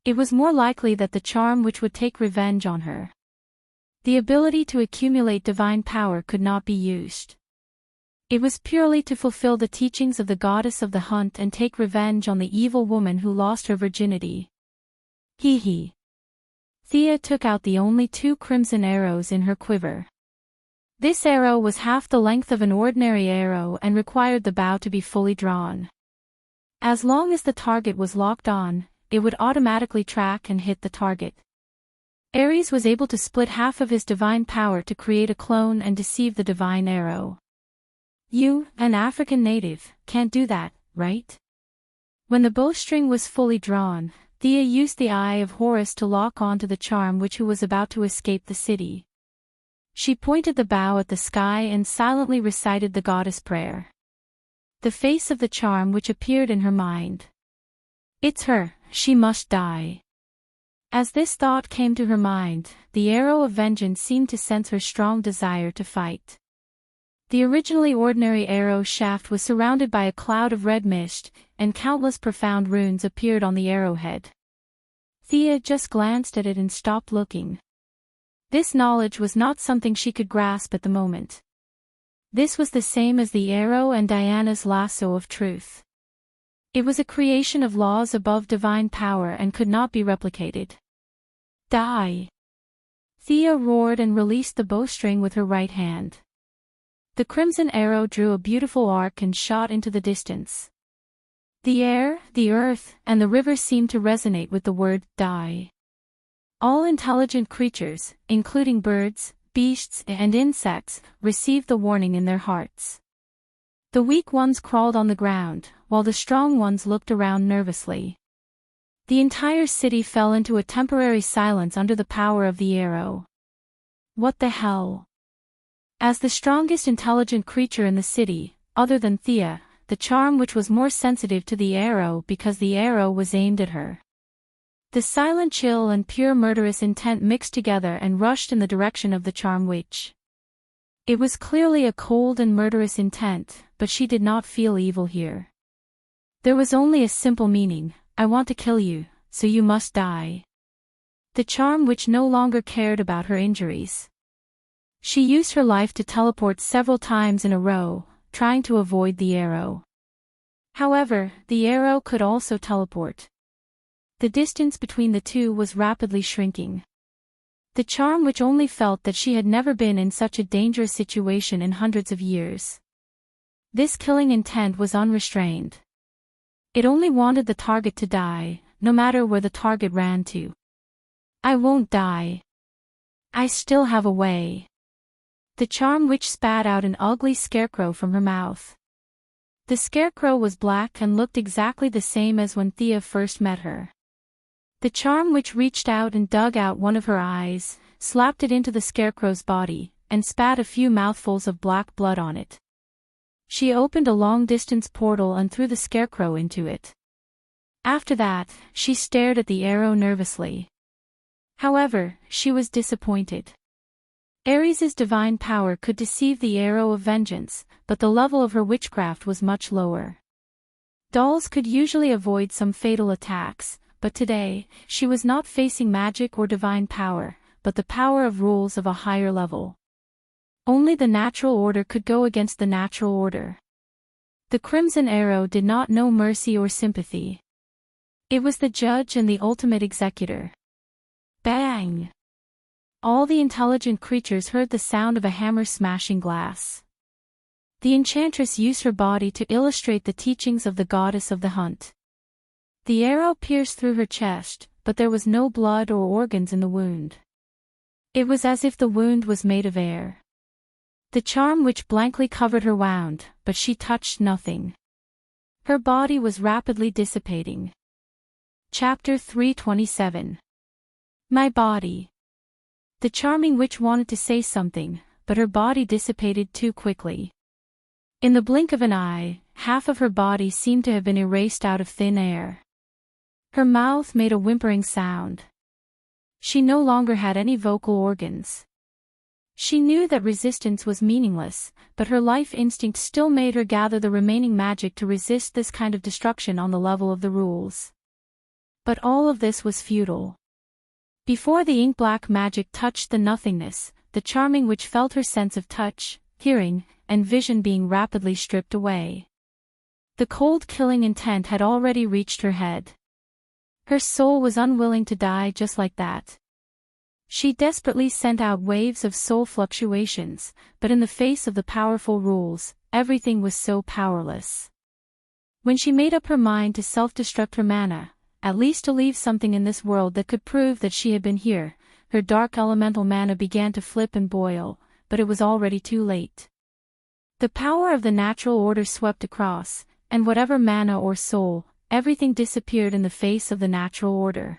It was more likely that the charm witch would take revenge on her. The ability to accumulate divine power could not be used. It was purely to fulfill the teachings of the goddess of the hunt and take revenge on the evil woman who lost her virginity. Hee hee. Thea took out the only 2 crimson arrows in her quiver. This arrow was half the length of an ordinary arrow and required the bow to be fully drawn. As long as the target was locked on, it would automatically track and hit the target. Ares was able to split half of his divine power to create a clone and deceive the divine arrow. You, an African native, can't do that, right? When the bowstring was fully drawn, Thea used the Eye of Horus to lock onto the charm who was about to escape the city. She pointed the bow at the sky and silently recited the goddess prayer. The face of the charm appeared in her mind. It's her, she must die. As this thought came to her mind, the arrow of vengeance seemed to sense her strong desire to fight. The originally ordinary arrow shaft was surrounded by a cloud of red mist, and countless profound runes appeared on the arrowhead. Thea just glanced at it and stopped looking. This knowledge was not something she could grasp at the moment. This was the same as the arrow and Diana's lasso of truth. It was a creation of laws above divine power and could not be replicated. Die! Thea roared and released the bowstring with her right hand. The crimson arrow drew a beautiful arc and shot into the distance. The air, the earth, and the river seemed to resonate with the word, die. All intelligent creatures, including birds, beasts, and insects, received the warning in their hearts. The weak ones crawled on the ground, while the strong ones looked around nervously. The entire city fell into a temporary silence under the power of the arrow. What the hell? As the strongest intelligent creature in the city, other than Thea, the charm was more sensitive to the arrow because the arrow was aimed at her. The silent chill and pure murderous intent mixed together and rushed in the direction of the charm witch. It was clearly a cold and murderous intent, but she did not feel evil here. There was only a simple meaning: I want to kill you, so you must die. The charm no longer cared about her injuries. She used her life to teleport several times in a row, trying to avoid the arrow. However, the arrow could also teleport. The distance between the two was rapidly shrinking. The charm only felt that she had never been in such a dangerous situation in hundreds of years. This killing intent was unrestrained. It only wanted the target to die, no matter where the target ran to. I won't die. I still have a way. The charm spat out an ugly scarecrow from her mouth. The scarecrow was black and looked exactly the same as when Thea first met her. The charm reached out and dug out one of her eyes, slapped it into the scarecrow's body, and spat a few mouthfuls of black blood on it. She opened a long-distance portal and threw the scarecrow into it. After that, she stared at the arrow nervously. However, she was disappointed. Ares's divine power could deceive the arrow of vengeance, but the level of her witchcraft was much lower. Dolls could usually avoid some fatal attacks, but today, she was not facing magic or divine power, but the power of rules of a higher level. Only the natural order could go against the natural order. The crimson arrow did not know mercy or sympathy. It was the judge and the ultimate executor. Bang! All the intelligent creatures heard the sound of a hammer smashing glass. The enchantress used her body to illustrate the teachings of the goddess of the hunt. The arrow pierced through her chest, but there was no blood or organs in the wound. It was as if the wound was made of air. The charm blankly covered her wound, but she touched nothing. Her body was rapidly dissipating. Chapter 327. My body. The charming witch wanted to say something, but her body dissipated too quickly. In the blink of an eye, half of her body seemed to have been erased out of thin air. Her mouth made a whimpering sound. She no longer had any vocal organs. She knew that resistance was meaningless, but her life instinct still made her gather the remaining magic to resist this kind of destruction on the level of the rules. But all of this was futile. Before the ink-black magic touched the nothingness, the charming witch felt her sense of touch, hearing, and vision being rapidly stripped away. The cold killing intent had already reached her head. Her soul was unwilling to die just like that. She desperately sent out waves of soul fluctuations, but in the face of the powerful rules, everything was so powerless. When she made up her mind to self-destruct her mana, at least to leave something in this world that could prove that she had been here, her dark elemental mana began to flip and boil, but it was already too late. The power of the natural order swept across, and whatever mana or soul, everything disappeared in the face of the natural order.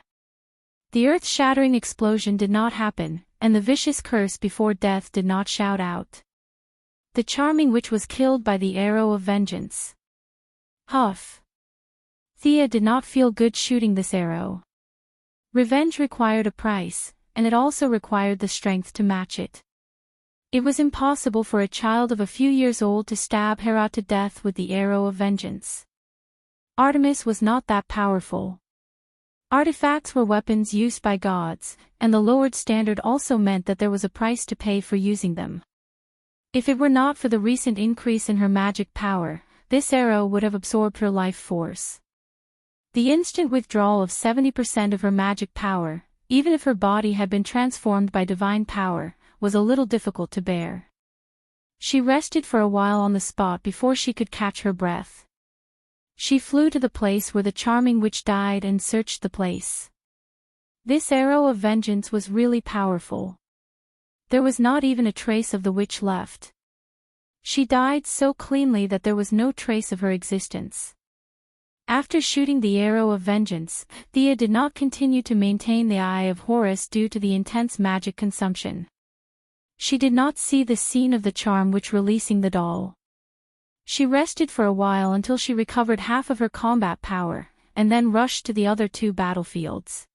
The earth-shattering explosion did not happen, and the vicious curse before death did not shout out. The charming witch was killed by the arrow of vengeance. Huff. Thea did not feel good shooting this arrow. Revenge required a price, and it also required the strength to match it. It was impossible for a child of a few years old to stab Hera to death with the arrow of vengeance. Artemis was not that powerful. Artifacts were weapons used by gods, and the lowered standard also meant that there was a price to pay for using them. If it were not for the recent increase in her magic power, this arrow would have absorbed her life force. The instant withdrawal of 70% of her magic power, even if her body had been transformed by divine power, was a little difficult to bear. She rested for a while on the spot before she could catch her breath. She flew to the place where the charming witch died and searched the place. This arrow of vengeance was really powerful. There was not even a trace of the witch left. She died so cleanly that there was no trace of her existence. After shooting the arrow of vengeance, Thea did not continue to maintain the Eye of Horus due to the intense magic consumption. She did not see the scene of the charm witch releasing the doll. She rested for a while until she recovered half of her combat power, and then rushed to the other two battlefields.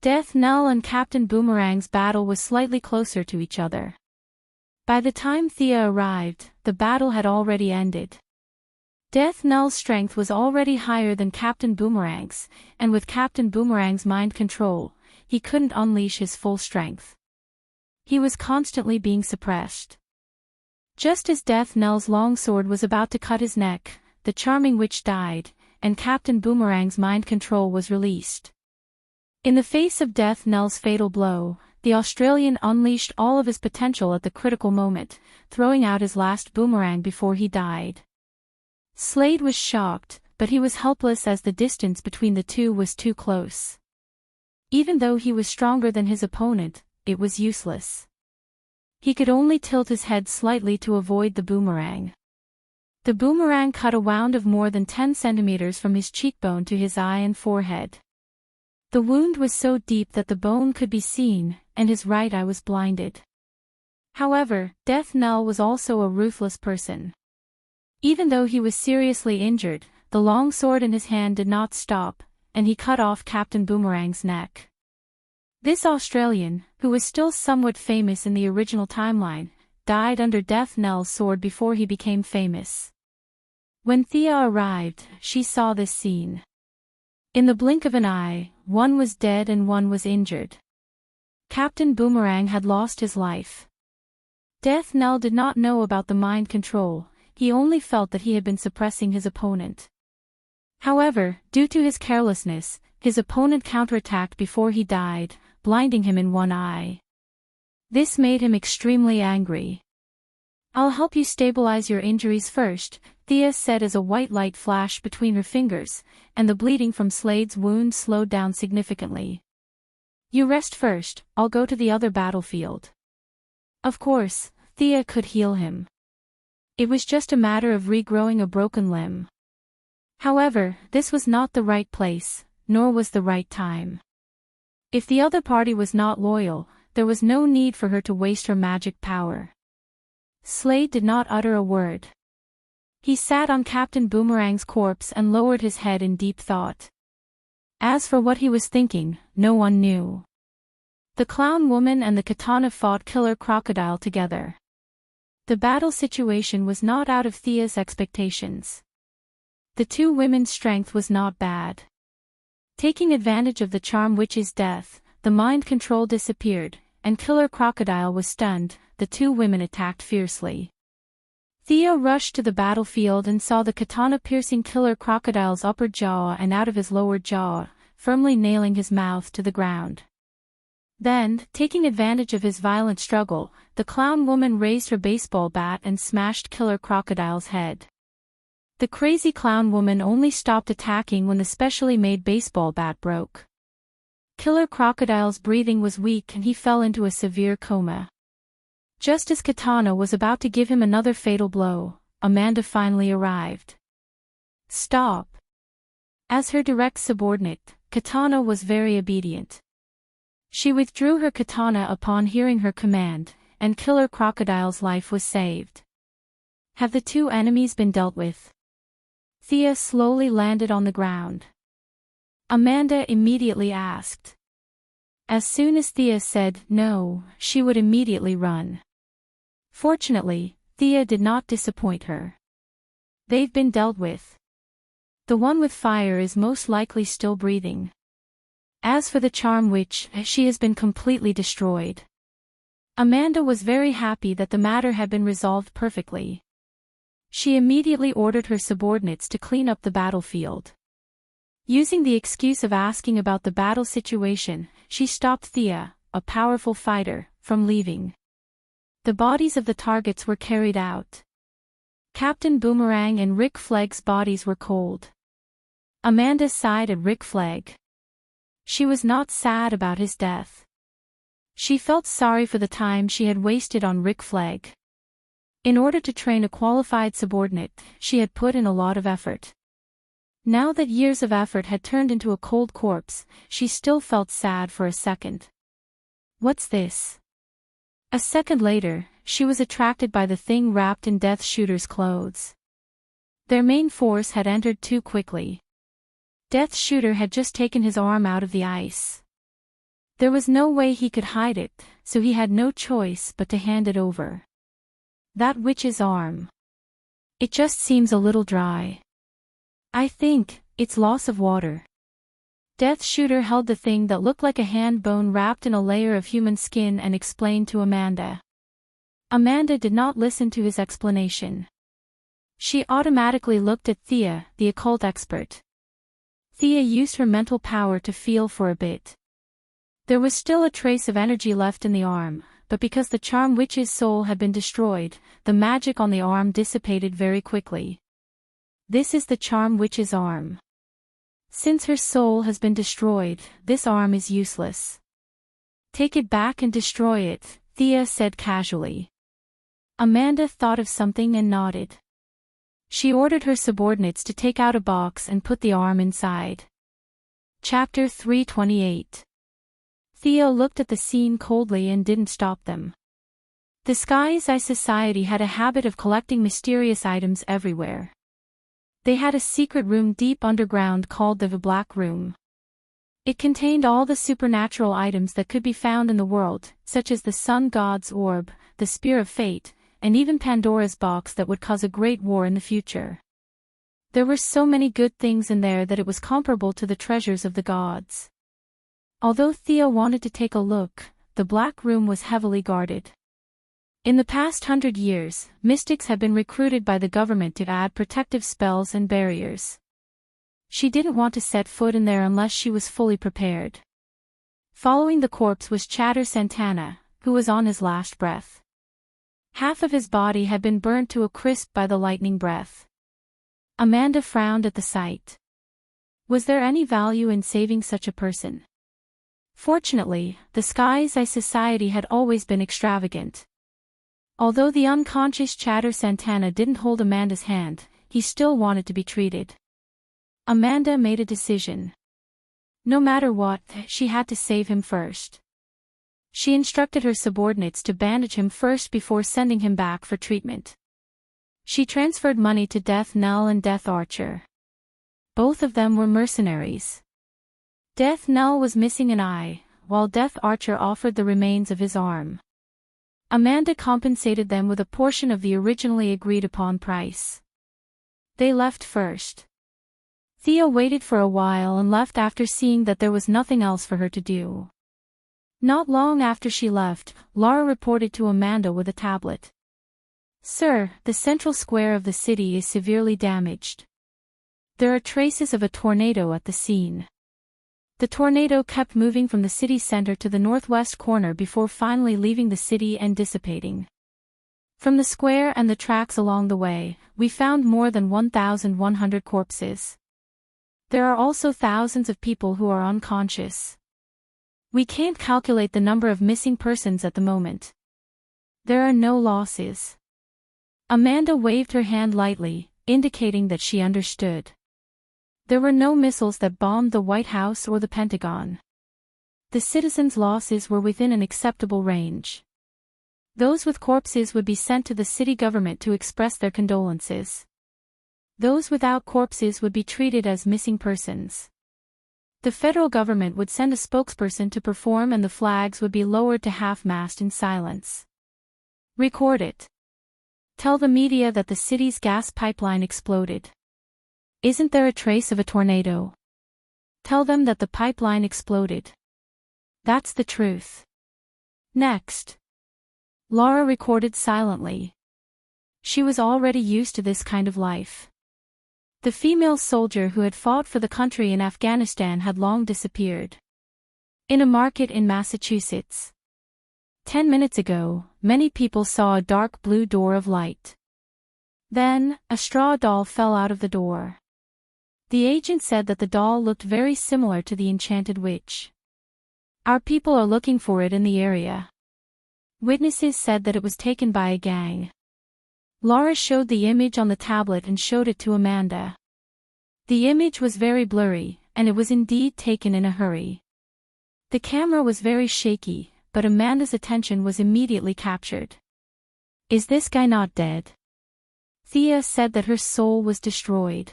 Death Knell and Captain Boomerang's battle was slightly closer to each other. By the time Thea arrived, the battle had already ended. Death Knell's strength was already higher than Captain Boomerang's, and with Captain Boomerang's mind control, he couldn't unleash his full strength. He was constantly being suppressed. Just as Death Knell's longsword was about to cut his neck, the charming witch died, and Captain Boomerang's mind control was released. In the face of Death Knell's fatal blow, the Australian unleashed all of his potential at the critical moment, throwing out his last boomerang before he died. Slade was shocked, but he was helpless as the distance between the two was too close. Even though he was stronger than his opponent, it was useless. He could only tilt his head slightly to avoid the boomerang. The boomerang cut a wound of more than 10 centimeters from his cheekbone to his eye and forehead. The wound was so deep that the bone could be seen, and his right eye was blinded. However, Death Knell was also a ruthless person. Even though he was seriously injured, the long sword in his hand did not stop, and he cut off Captain Boomerang's neck. This Australian, who was still somewhat famous in the original timeline, died under Death Knell's sword before he became famous. When Thea arrived, she saw this scene. In the blink of an eye, one was dead and one was injured. Captain Boomerang had lost his life. Death Knell did not know about the mind control, he only felt that he had been suppressing his opponent. However, due to his carelessness, his opponent counterattacked before he died, blinding him in one eye. This made him extremely angry. "I'll help you stabilize your injuries first," Thea said as a white light flashed between her fingers, and the bleeding from Slade's wound slowed down significantly. "You rest first, I'll go to the other battlefield." Of course, Thea could heal him. It was just a matter of regrowing a broken limb. However, this was not the right place, nor was the right time. If the other party was not loyal, there was no need for her to waste her magic power. Slade did not utter a word. He sat on Captain Boomerang's corpse and lowered his head in deep thought. As for what he was thinking, no one knew. The clown woman and the katana fought Killer Crocodile together. The battle situation was not out of Thea's expectations. The two women's strength was not bad. Taking advantage of the charm witch's death, the mind control disappeared, and Killer Crocodile was stunned. The two women attacked fiercely. Thea rushed to the battlefield and saw the katana piercing Killer Crocodile's upper jaw and out of his lower jaw, firmly nailing his mouth to the ground. Then, taking advantage of his violent struggle, the clown woman raised her baseball bat and smashed Killer Crocodile's head. The crazy clown woman only stopped attacking when the specially made baseball bat broke. Killer Crocodile's breathing was weak and he fell into a severe coma. Just as Katana was about to give him another fatal blow, Amanda finally arrived. Stop. As her direct subordinate, Katana was very obedient. She withdrew her katana upon hearing her command, and Killer Crocodile's life was saved. Have the two enemies been dealt with? Thea slowly landed on the ground. Amanda immediately asked. As soon as Thea said no, she would immediately run. Fortunately, Thea did not disappoint her. They've been dealt with. The one with fire is most likely still breathing. As for the charm witch, she has been completely destroyed. Amanda was very happy that the matter had been resolved perfectly. She immediately ordered her subordinates to clean up the battlefield. Using the excuse of asking about the battle situation, she stopped Thea, a powerful fighter, from leaving. The bodies of the targets were carried out. Captain Boomerang and Rick Flagg's bodies were cold. Amanda sighed at Rick Flag. She was not sad about his death. She felt sorry for the time she had wasted on Rick Flag. In order to train a qualified subordinate, she had put in a lot of effort. Now that years of effort had turned into a cold corpse, she still felt sad for a second. What's this? A second later, she was attracted by the thing wrapped in Death Shooter's clothes. Their main force had entered too quickly. Death Shooter had just taken his arm out of the ice. There was no way he could hide it, so he had no choice but to hand it over. That witch's arm. It just seems a little dry. I think it's loss of water. Death Shooter held the thing that looked like a hand bone wrapped in a layer of human skin and explained to Amanda. Amanda did not listen to his explanation. She automatically looked at Thea, the occult expert. Thea used her mental power to feel for a bit. There was still a trace of energy left in the arm, but because the charm witch's soul had been destroyed, the magic on the arm dissipated very quickly. This is the charm witch's arm. Since her soul has been destroyed, this arm is useless. Take it back and destroy it, Thea said casually. Amanda thought of something and nodded. She ordered her subordinates to take out a box and put the arm inside. Chapter 328. Thea looked at the scene coldly and didn't stop them. The Sky's Eye Society had a habit of collecting mysterious items everywhere. They had a secret room deep underground called the Black Room. It contained all the supernatural items that could be found in the world, such as the Sun God's Orb, the Spear of Fate, and even Pandora's box that would cause a great war in the future. There were so many good things in there that it was comparable to the treasures of the gods. Although Thea wanted to take a look, the Black Room was heavily guarded. In the past 100 years, mystics had been recruited by the government to add protective spells and barriers. She didn't want to set foot in there unless she was fully prepared. Following the corpse was Chatter Santana, who was on his last breath. Half of his body had been burnt to a crisp by the lightning breath. Amanda frowned at the sight. Was there any value in saving such a person? Fortunately, the Sky's Eye Society had always been extravagant. Although the unconscious Chatter Santana didn't hold Amanda's hand, he still wanted to be treated. Amanda made a decision. No matter what, she had to save him first. She instructed her subordinates to bandage him first before sending him back for treatment. She transferred money to Death Knell and Death Archer. Both of them were mercenaries. Death Knell was missing an eye, while Death Archer offered the remains of his arm. Amanda compensated them with a portion of the originally agreed-upon price. They left first. Thea waited for a while and left after seeing that there was nothing else for her to do. Not long after she left, Laura reported to Amanda with a tablet. Sir, the central square of the city is severely damaged. There are traces of a tornado at the scene. The tornado kept moving from the city center to the northwest corner before finally leaving the city and dissipating. From the square and the tracks along the way, we found more than 1,100 corpses. There are also thousands of people who are unconscious. We can't calculate the number of missing persons at the moment. There are no losses. Amanda waved her hand lightly, indicating that she understood. There were no missiles that bombed the White House or the Pentagon. The citizens' losses were within an acceptable range. Those with corpses would be sent to the city government to express their condolences. Those without corpses would be treated as missing persons. The federal government would send a spokesperson to perform and the flags would be lowered to half-mast in silence. Record it. Tell the media that the city's gas pipeline exploded. Isn't there a trace of a tornado? Tell them that the pipeline exploded. That's the truth. Next. Laura recorded silently. She was already used to this kind of life. The female soldier who had fought for the country in Afghanistan had long disappeared. In a market in Massachusetts. 10 minutes ago, many people saw a dark blue door of light. Then, a straw doll fell out of the door. The agent said that the doll looked very similar to the enchanted witch. Our people are looking for it in the area. Witnesses said that it was taken by a gang. Laura showed the image on the tablet and showed it to Amanda. The image was very blurry, and it was indeed taken in a hurry. The camera was very shaky, but Amanda's attention was immediately captured. Is this guy not dead? Thea said that her soul was destroyed.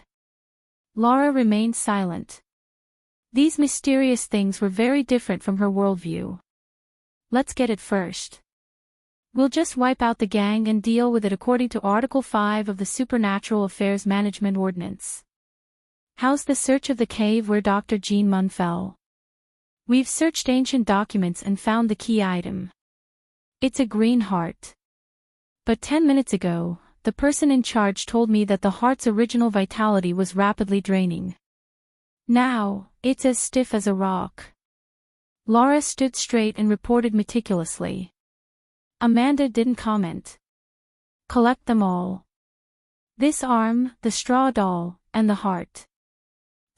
Laura remained silent. These mysterious things were very different from her worldview. Let's get it first. We'll just wipe out the gang and deal with it according to Article 5 of the Supernatural Affairs Management Ordinance. How's the search of the cave where Dr. Jean Munn fell? We've searched ancient documents and found the key item. It's a green heart. But 10 minutes ago, the person in charge told me that the heart's original vitality was rapidly draining. Now, it's as stiff as a rock. Laura stood straight and reported meticulously. Amanda didn't comment. Collect them all. This arm, the straw doll, and the heart.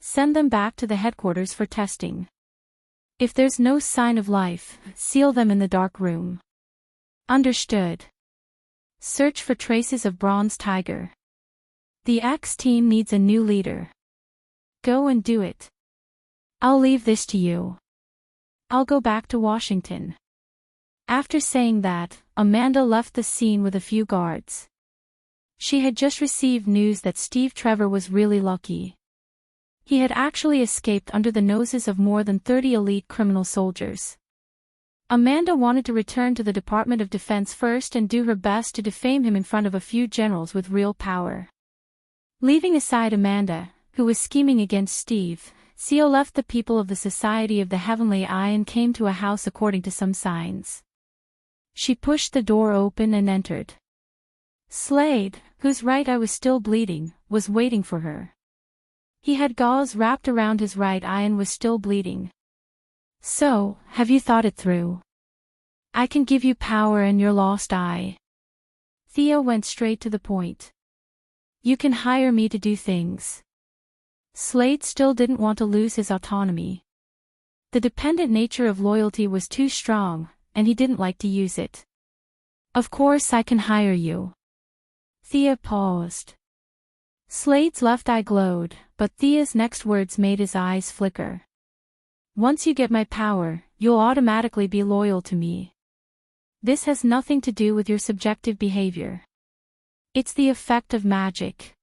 Send them back to the headquarters for testing. If there's no sign of life, seal them in the dark room. Understood. Search for traces of Bronze Tiger. The X team needs a new leader. Go and do it. I'll leave this to you. I'll go back to Washington. After saying that, Amanda left the scene with a few guards. She had just received news that Steve Trevor was really lucky. He had actually escaped under the noses of more than 30 elite criminal soldiers. Amanda wanted to return to the Department of Defense first and do her best to defame him in front of a few generals with real power. Leaving aside Amanda, who was scheming against Steve, Seal left the people of the Society of the Heavenly Eye and came to a house according to some signs. She pushed the door open and entered. Slade, whose right eye was still bleeding, was waiting for her. He had gauze wrapped around his right eye and was still bleeding. So, have you thought it through? I can give you power and your lost eye. Thea went straight to the point. You can hire me to do things. Slade still didn't want to lose his autonomy. The dependent nature of loyalty was too strong, and he didn't like to use it. Of course I can hire you. Thea paused. Slade's left eye glowed, but Thea's next words made his eyes flicker. Once you get my power, you'll automatically be loyal to me. This has nothing to do with your subjective behavior. It's the effect of magic.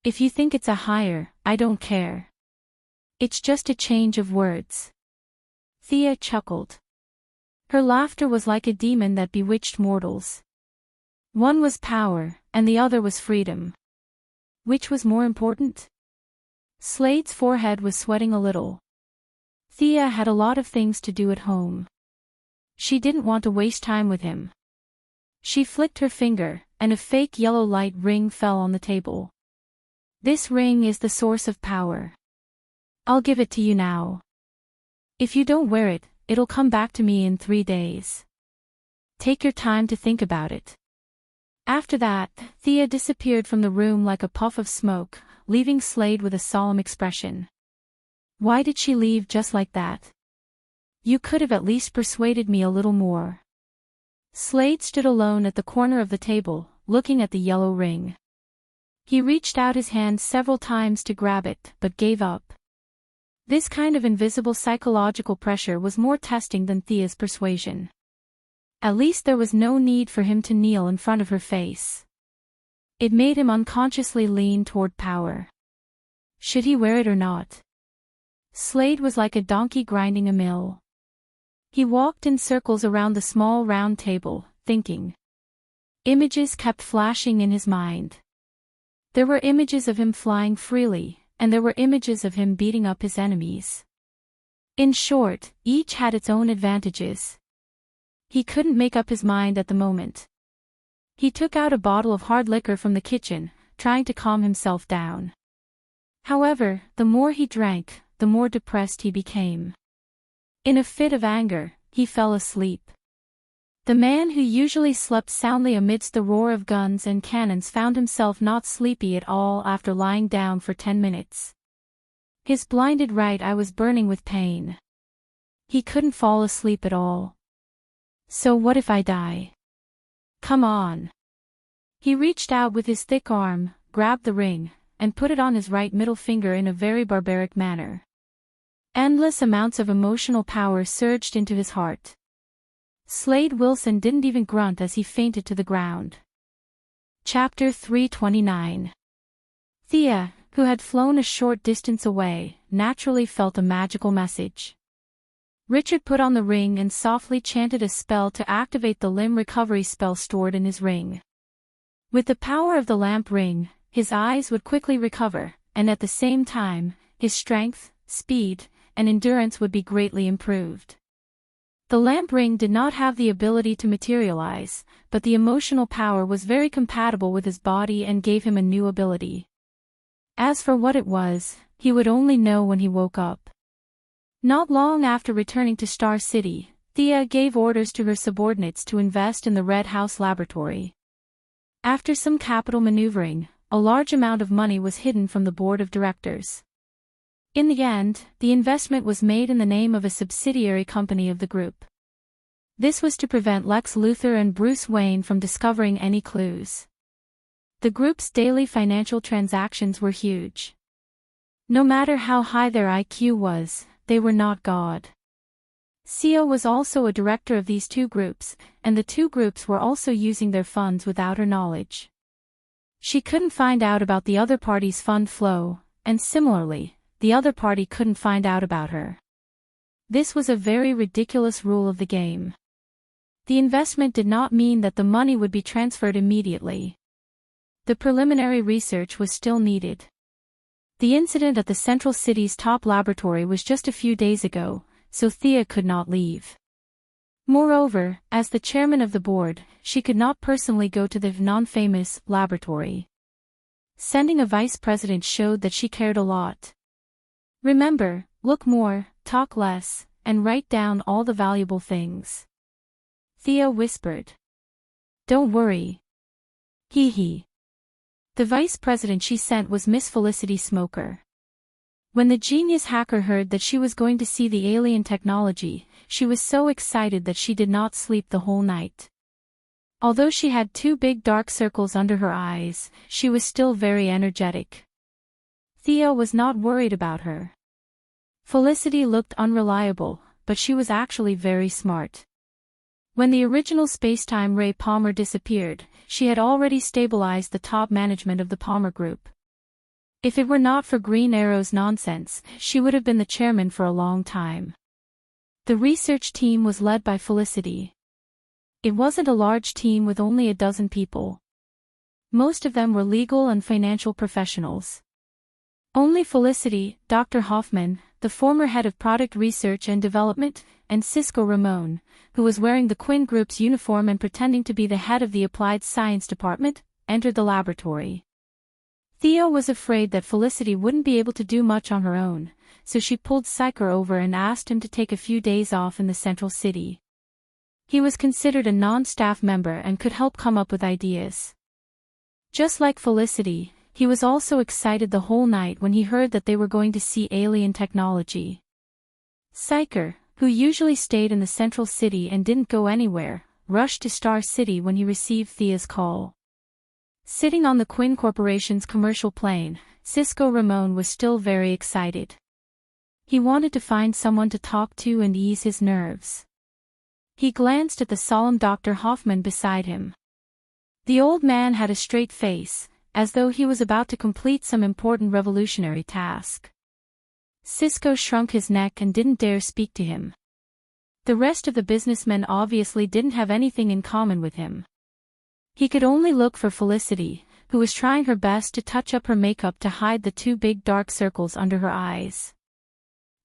If you think it's a hire, I don't care. It's just a change of words. Thea chuckled. Her laughter was like a demon that bewitched mortals. One was power, and the other was freedom. Which was more important? Slade's forehead was sweating a little. Thea had a lot of things to do at home. She didn't want to waste time with him. She flicked her finger, and a fake yellow light ring fell on the table. This ring is the source of power. I'll give it to you now. If you don't wear it, it'll come back to me in 3 days. Take your time to think about it. After that, Thea disappeared from the room like a puff of smoke, leaving Slade with a solemn expression. Why did she leave just like that? You could have at least persuaded me a little more. Slade stood alone at the corner of the table, looking at the yellow ring. He reached out his hand several times to grab it, but gave up. This kind of invisible psychological pressure was more testing than Thea's persuasion. At least there was no need for him to kneel in front of her face. It made him unconsciously lean toward power. Should he wear it or not? Slade was like a donkey grinding a mill. He walked in circles around the small round table, thinking. Images kept flashing in his mind. There were images of him flying freely, and there were images of him beating up his enemies. In short, each had its own advantages. He couldn't make up his mind at the moment. He took out a bottle of hard liquor from the kitchen, trying to calm himself down. However, the more he drank, the more depressed he became. In a fit of anger, he fell asleep. The man who usually slept soundly amidst the roar of guns and cannons found himself not sleepy at all after lying down for 10 minutes. His blinded right eye was burning with pain. He couldn't fall asleep at all. So what if I die? Come on. He reached out with his thick arm, grabbed the ring, and put it on his right middle finger in a very barbaric manner. Endless amounts of emotional power surged into his heart. Slade Wilson didn't even grunt as he fainted to the ground. Chapter 329. Thea, who had flown a short distance away, naturally felt a magical message. Richard put on the ring and softly chanted a spell to activate the limb recovery spell stored in his ring. With the power of the lamp ring, his eyes would quickly recover, and at the same time, his strength, speed, and endurance would be greatly improved. The lamp ring did not have the ability to materialize, but the emotional power was very compatible with his body and gave him a new ability. As for what it was, he would only know when he woke up. Not long after returning to Star City, Thea gave orders to her subordinates to invest in the Red House laboratory. After some capital maneuvering, a large amount of money was hidden from the board of directors. In the end, the investment was made in the name of a subsidiary company of the group. This was to prevent Lex Luthor and Bruce Wayne from discovering any clues. The group's daily financial transactions were huge. No matter how high their IQ was, they were not God. Sia was also a director of these two groups, and the two groups were also using their funds without her knowledge. She couldn't find out about the other party's fund flow, and similarly, the other party couldn't find out about her. This was a very ridiculous rule of the game. The investment did not mean that the money would be transferred immediately. The preliminary research was still needed. The incident at the Central City's top laboratory was just a few days ago, so Thea could not leave. Moreover, as the chairman of the board, she could not personally go to the non-famous laboratory. Sending a vice president showed that she cared a lot. Remember, look more, talk less, and write down all the valuable things. Thea whispered. Don't worry. Hee hee. The vice president she sent was Miss Felicity Smoker. When the genius hacker heard that she was going to see the alien technology, she was so excited that she did not sleep the whole night. Although she had 2 big dark circles under her eyes, she was still very energetic. Thea was not worried about her. Felicity looked unreliable, but she was actually very smart. When the original spacetime Ray Palmer disappeared, she had already stabilized the top management of the Palmer Group. If it were not for Green Arrow's nonsense, she would have been the chairman for a long time. The research team was led by Felicity. It wasn't a large team with only a dozen people. Most of them were legal and financial professionals. Only Felicity, Dr. Hoffman, the former head of product research and development, and Cisco Ramon, who was wearing the Quinn Group's uniform and pretending to be the head of the applied science department, entered the laboratory. Thea was afraid that Felicity wouldn't be able to do much on her own, so she pulled Syker over and asked him to take a few days off in the Central City. He was considered a non-staff member and could help come up with ideas. Just like Felicity, he was also excited the whole night when he heard that they were going to see alien technology. Syker, who usually stayed in the central city and didn't go anywhere, rushed to Star City when he received Thea's call. Sitting on the Quinn Corporation's commercial plane, Cisco Ramon was still very excited. He wanted to find someone to talk to and ease his nerves. He glanced at the solemn Dr. Hoffman beside him. The old man had a straight face, as though he was about to complete some important revolutionary task. Cisco shrunk his neck and didn't dare speak to him. The rest of the businessmen obviously didn't have anything in common with him. He could only look for Felicity, who was trying her best to touch up her makeup to hide the two big dark circles under her eyes.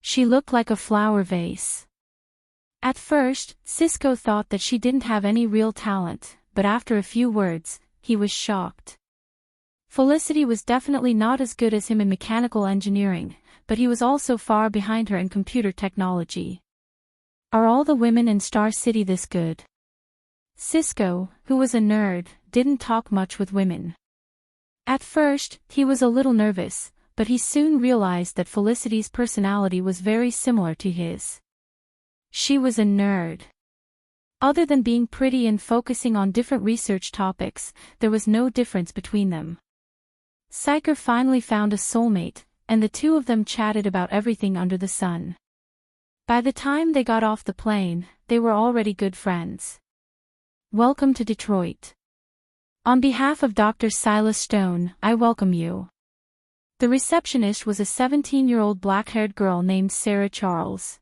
She looked like a flower vase. At first, Cisco thought that she didn't have any real talent, but after a few words, he was shocked. Felicity was definitely not as good as him in mechanical engineering, but he was also far behind her in computer technology. Are all the women in Star City this good? Cisco, who was a nerd, didn't talk much with women. At first, he was a little nervous, but he soon realized that Felicity's personality was very similar to his. She was a nerd. Other than being pretty and focusing on different research topics, there was no difference between them. Psyker finally found a soulmate, and the two of them chatted about everything under the sun. By the time they got off the plane, they were already good friends. Welcome to Detroit. On behalf of Dr. Silas Stone, I welcome you. The receptionist was a 17-year-old black-haired girl named Sarah Charles.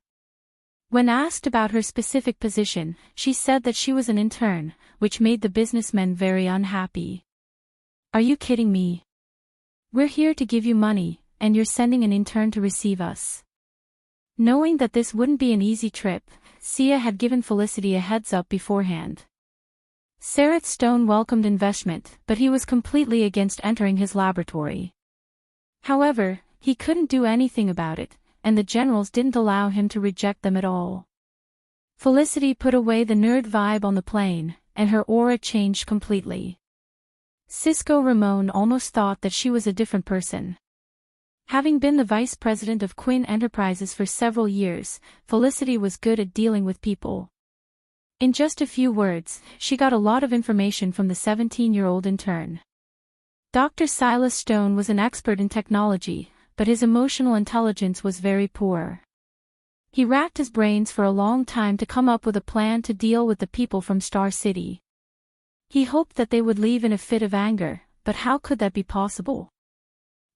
When asked about her specific position, she said that she was an intern, which made the businessmen very unhappy. Are you kidding me? We're here to give you money, and you're sending an intern to receive us. Knowing that this wouldn't be an easy trip, Sia had given Felicity a heads-up beforehand. Sarah Stone welcomed investment, but he was completely against entering his laboratory. However, he couldn't do anything about it, and the generals didn't allow him to reject them at all. Felicity put away the nerd vibe on the plane, and her aura changed completely. Cisco Ramon almost thought that she was a different person. Having been the vice president of Quinn Enterprises for several years, Felicity was good at dealing with people. In just a few words, she got a lot of information from the 17-year-old intern. Dr. Silas Stone was an expert in technology, but his emotional intelligence was very poor. He racked his brains for a long time to come up with a plan to deal with the people from Star City. He hoped that they would leave in a fit of anger, but how could that be possible?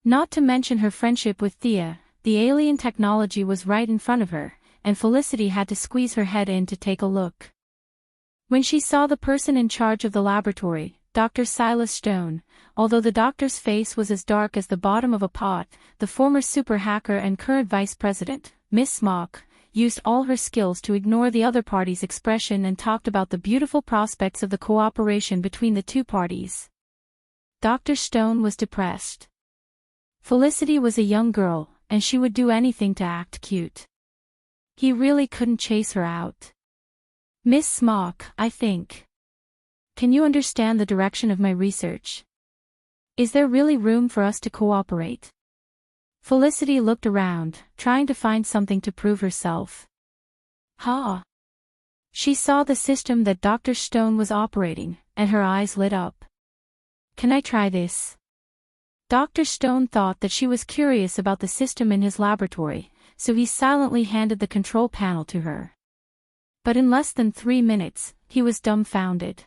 Not to mention her friendship with Thea, the alien technology was right in front of her, and Felicity had to squeeze her head in to take a look. When she saw the person in charge of the laboratory, Dr. Silas Stone, although the doctor's face was as dark as the bottom of a pot, the former super hacker and current vice president, Miss Smock, used all her skills to ignore the other party's expression and talked about the beautiful prospects of the cooperation between the two parties. Dr. Stone was depressed. Felicity was a young girl, and she would do anything to act cute. He really couldn't chase her out. Miss Smock, I think. Can you understand the direction of my research? Is there really room for us to cooperate? Felicity looked around, trying to find something to prove herself. She saw the system that Dr. Stone was operating, and her eyes lit up. Can I try this? Dr. Stone thought that she was curious about the system in his laboratory, so he silently handed the control panel to her. But in less than 3 minutes, he was dumbfounded.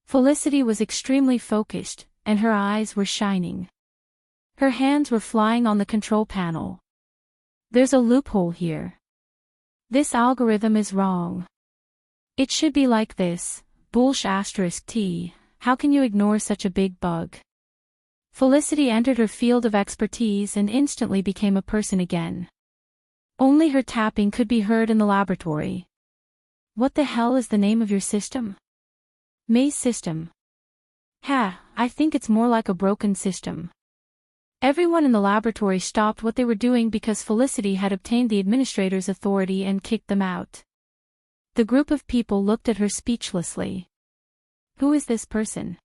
Felicity was extremely focused, and her eyes were shining. Her hands were flying on the control panel. There's a loophole here. This algorithm is wrong. It should be like this, **T. How can you ignore such a big bug? Felicity entered her field of expertise and instantly became a person again. Only her tapping could be heard in the laboratory. What the hell is the name of your system? Maze system. I think it's more like a broken system. Everyone in the laboratory stopped what they were doing because Felicity had obtained the administrator's authority and kicked them out. The group of people looked at her speechlessly. Who is this person?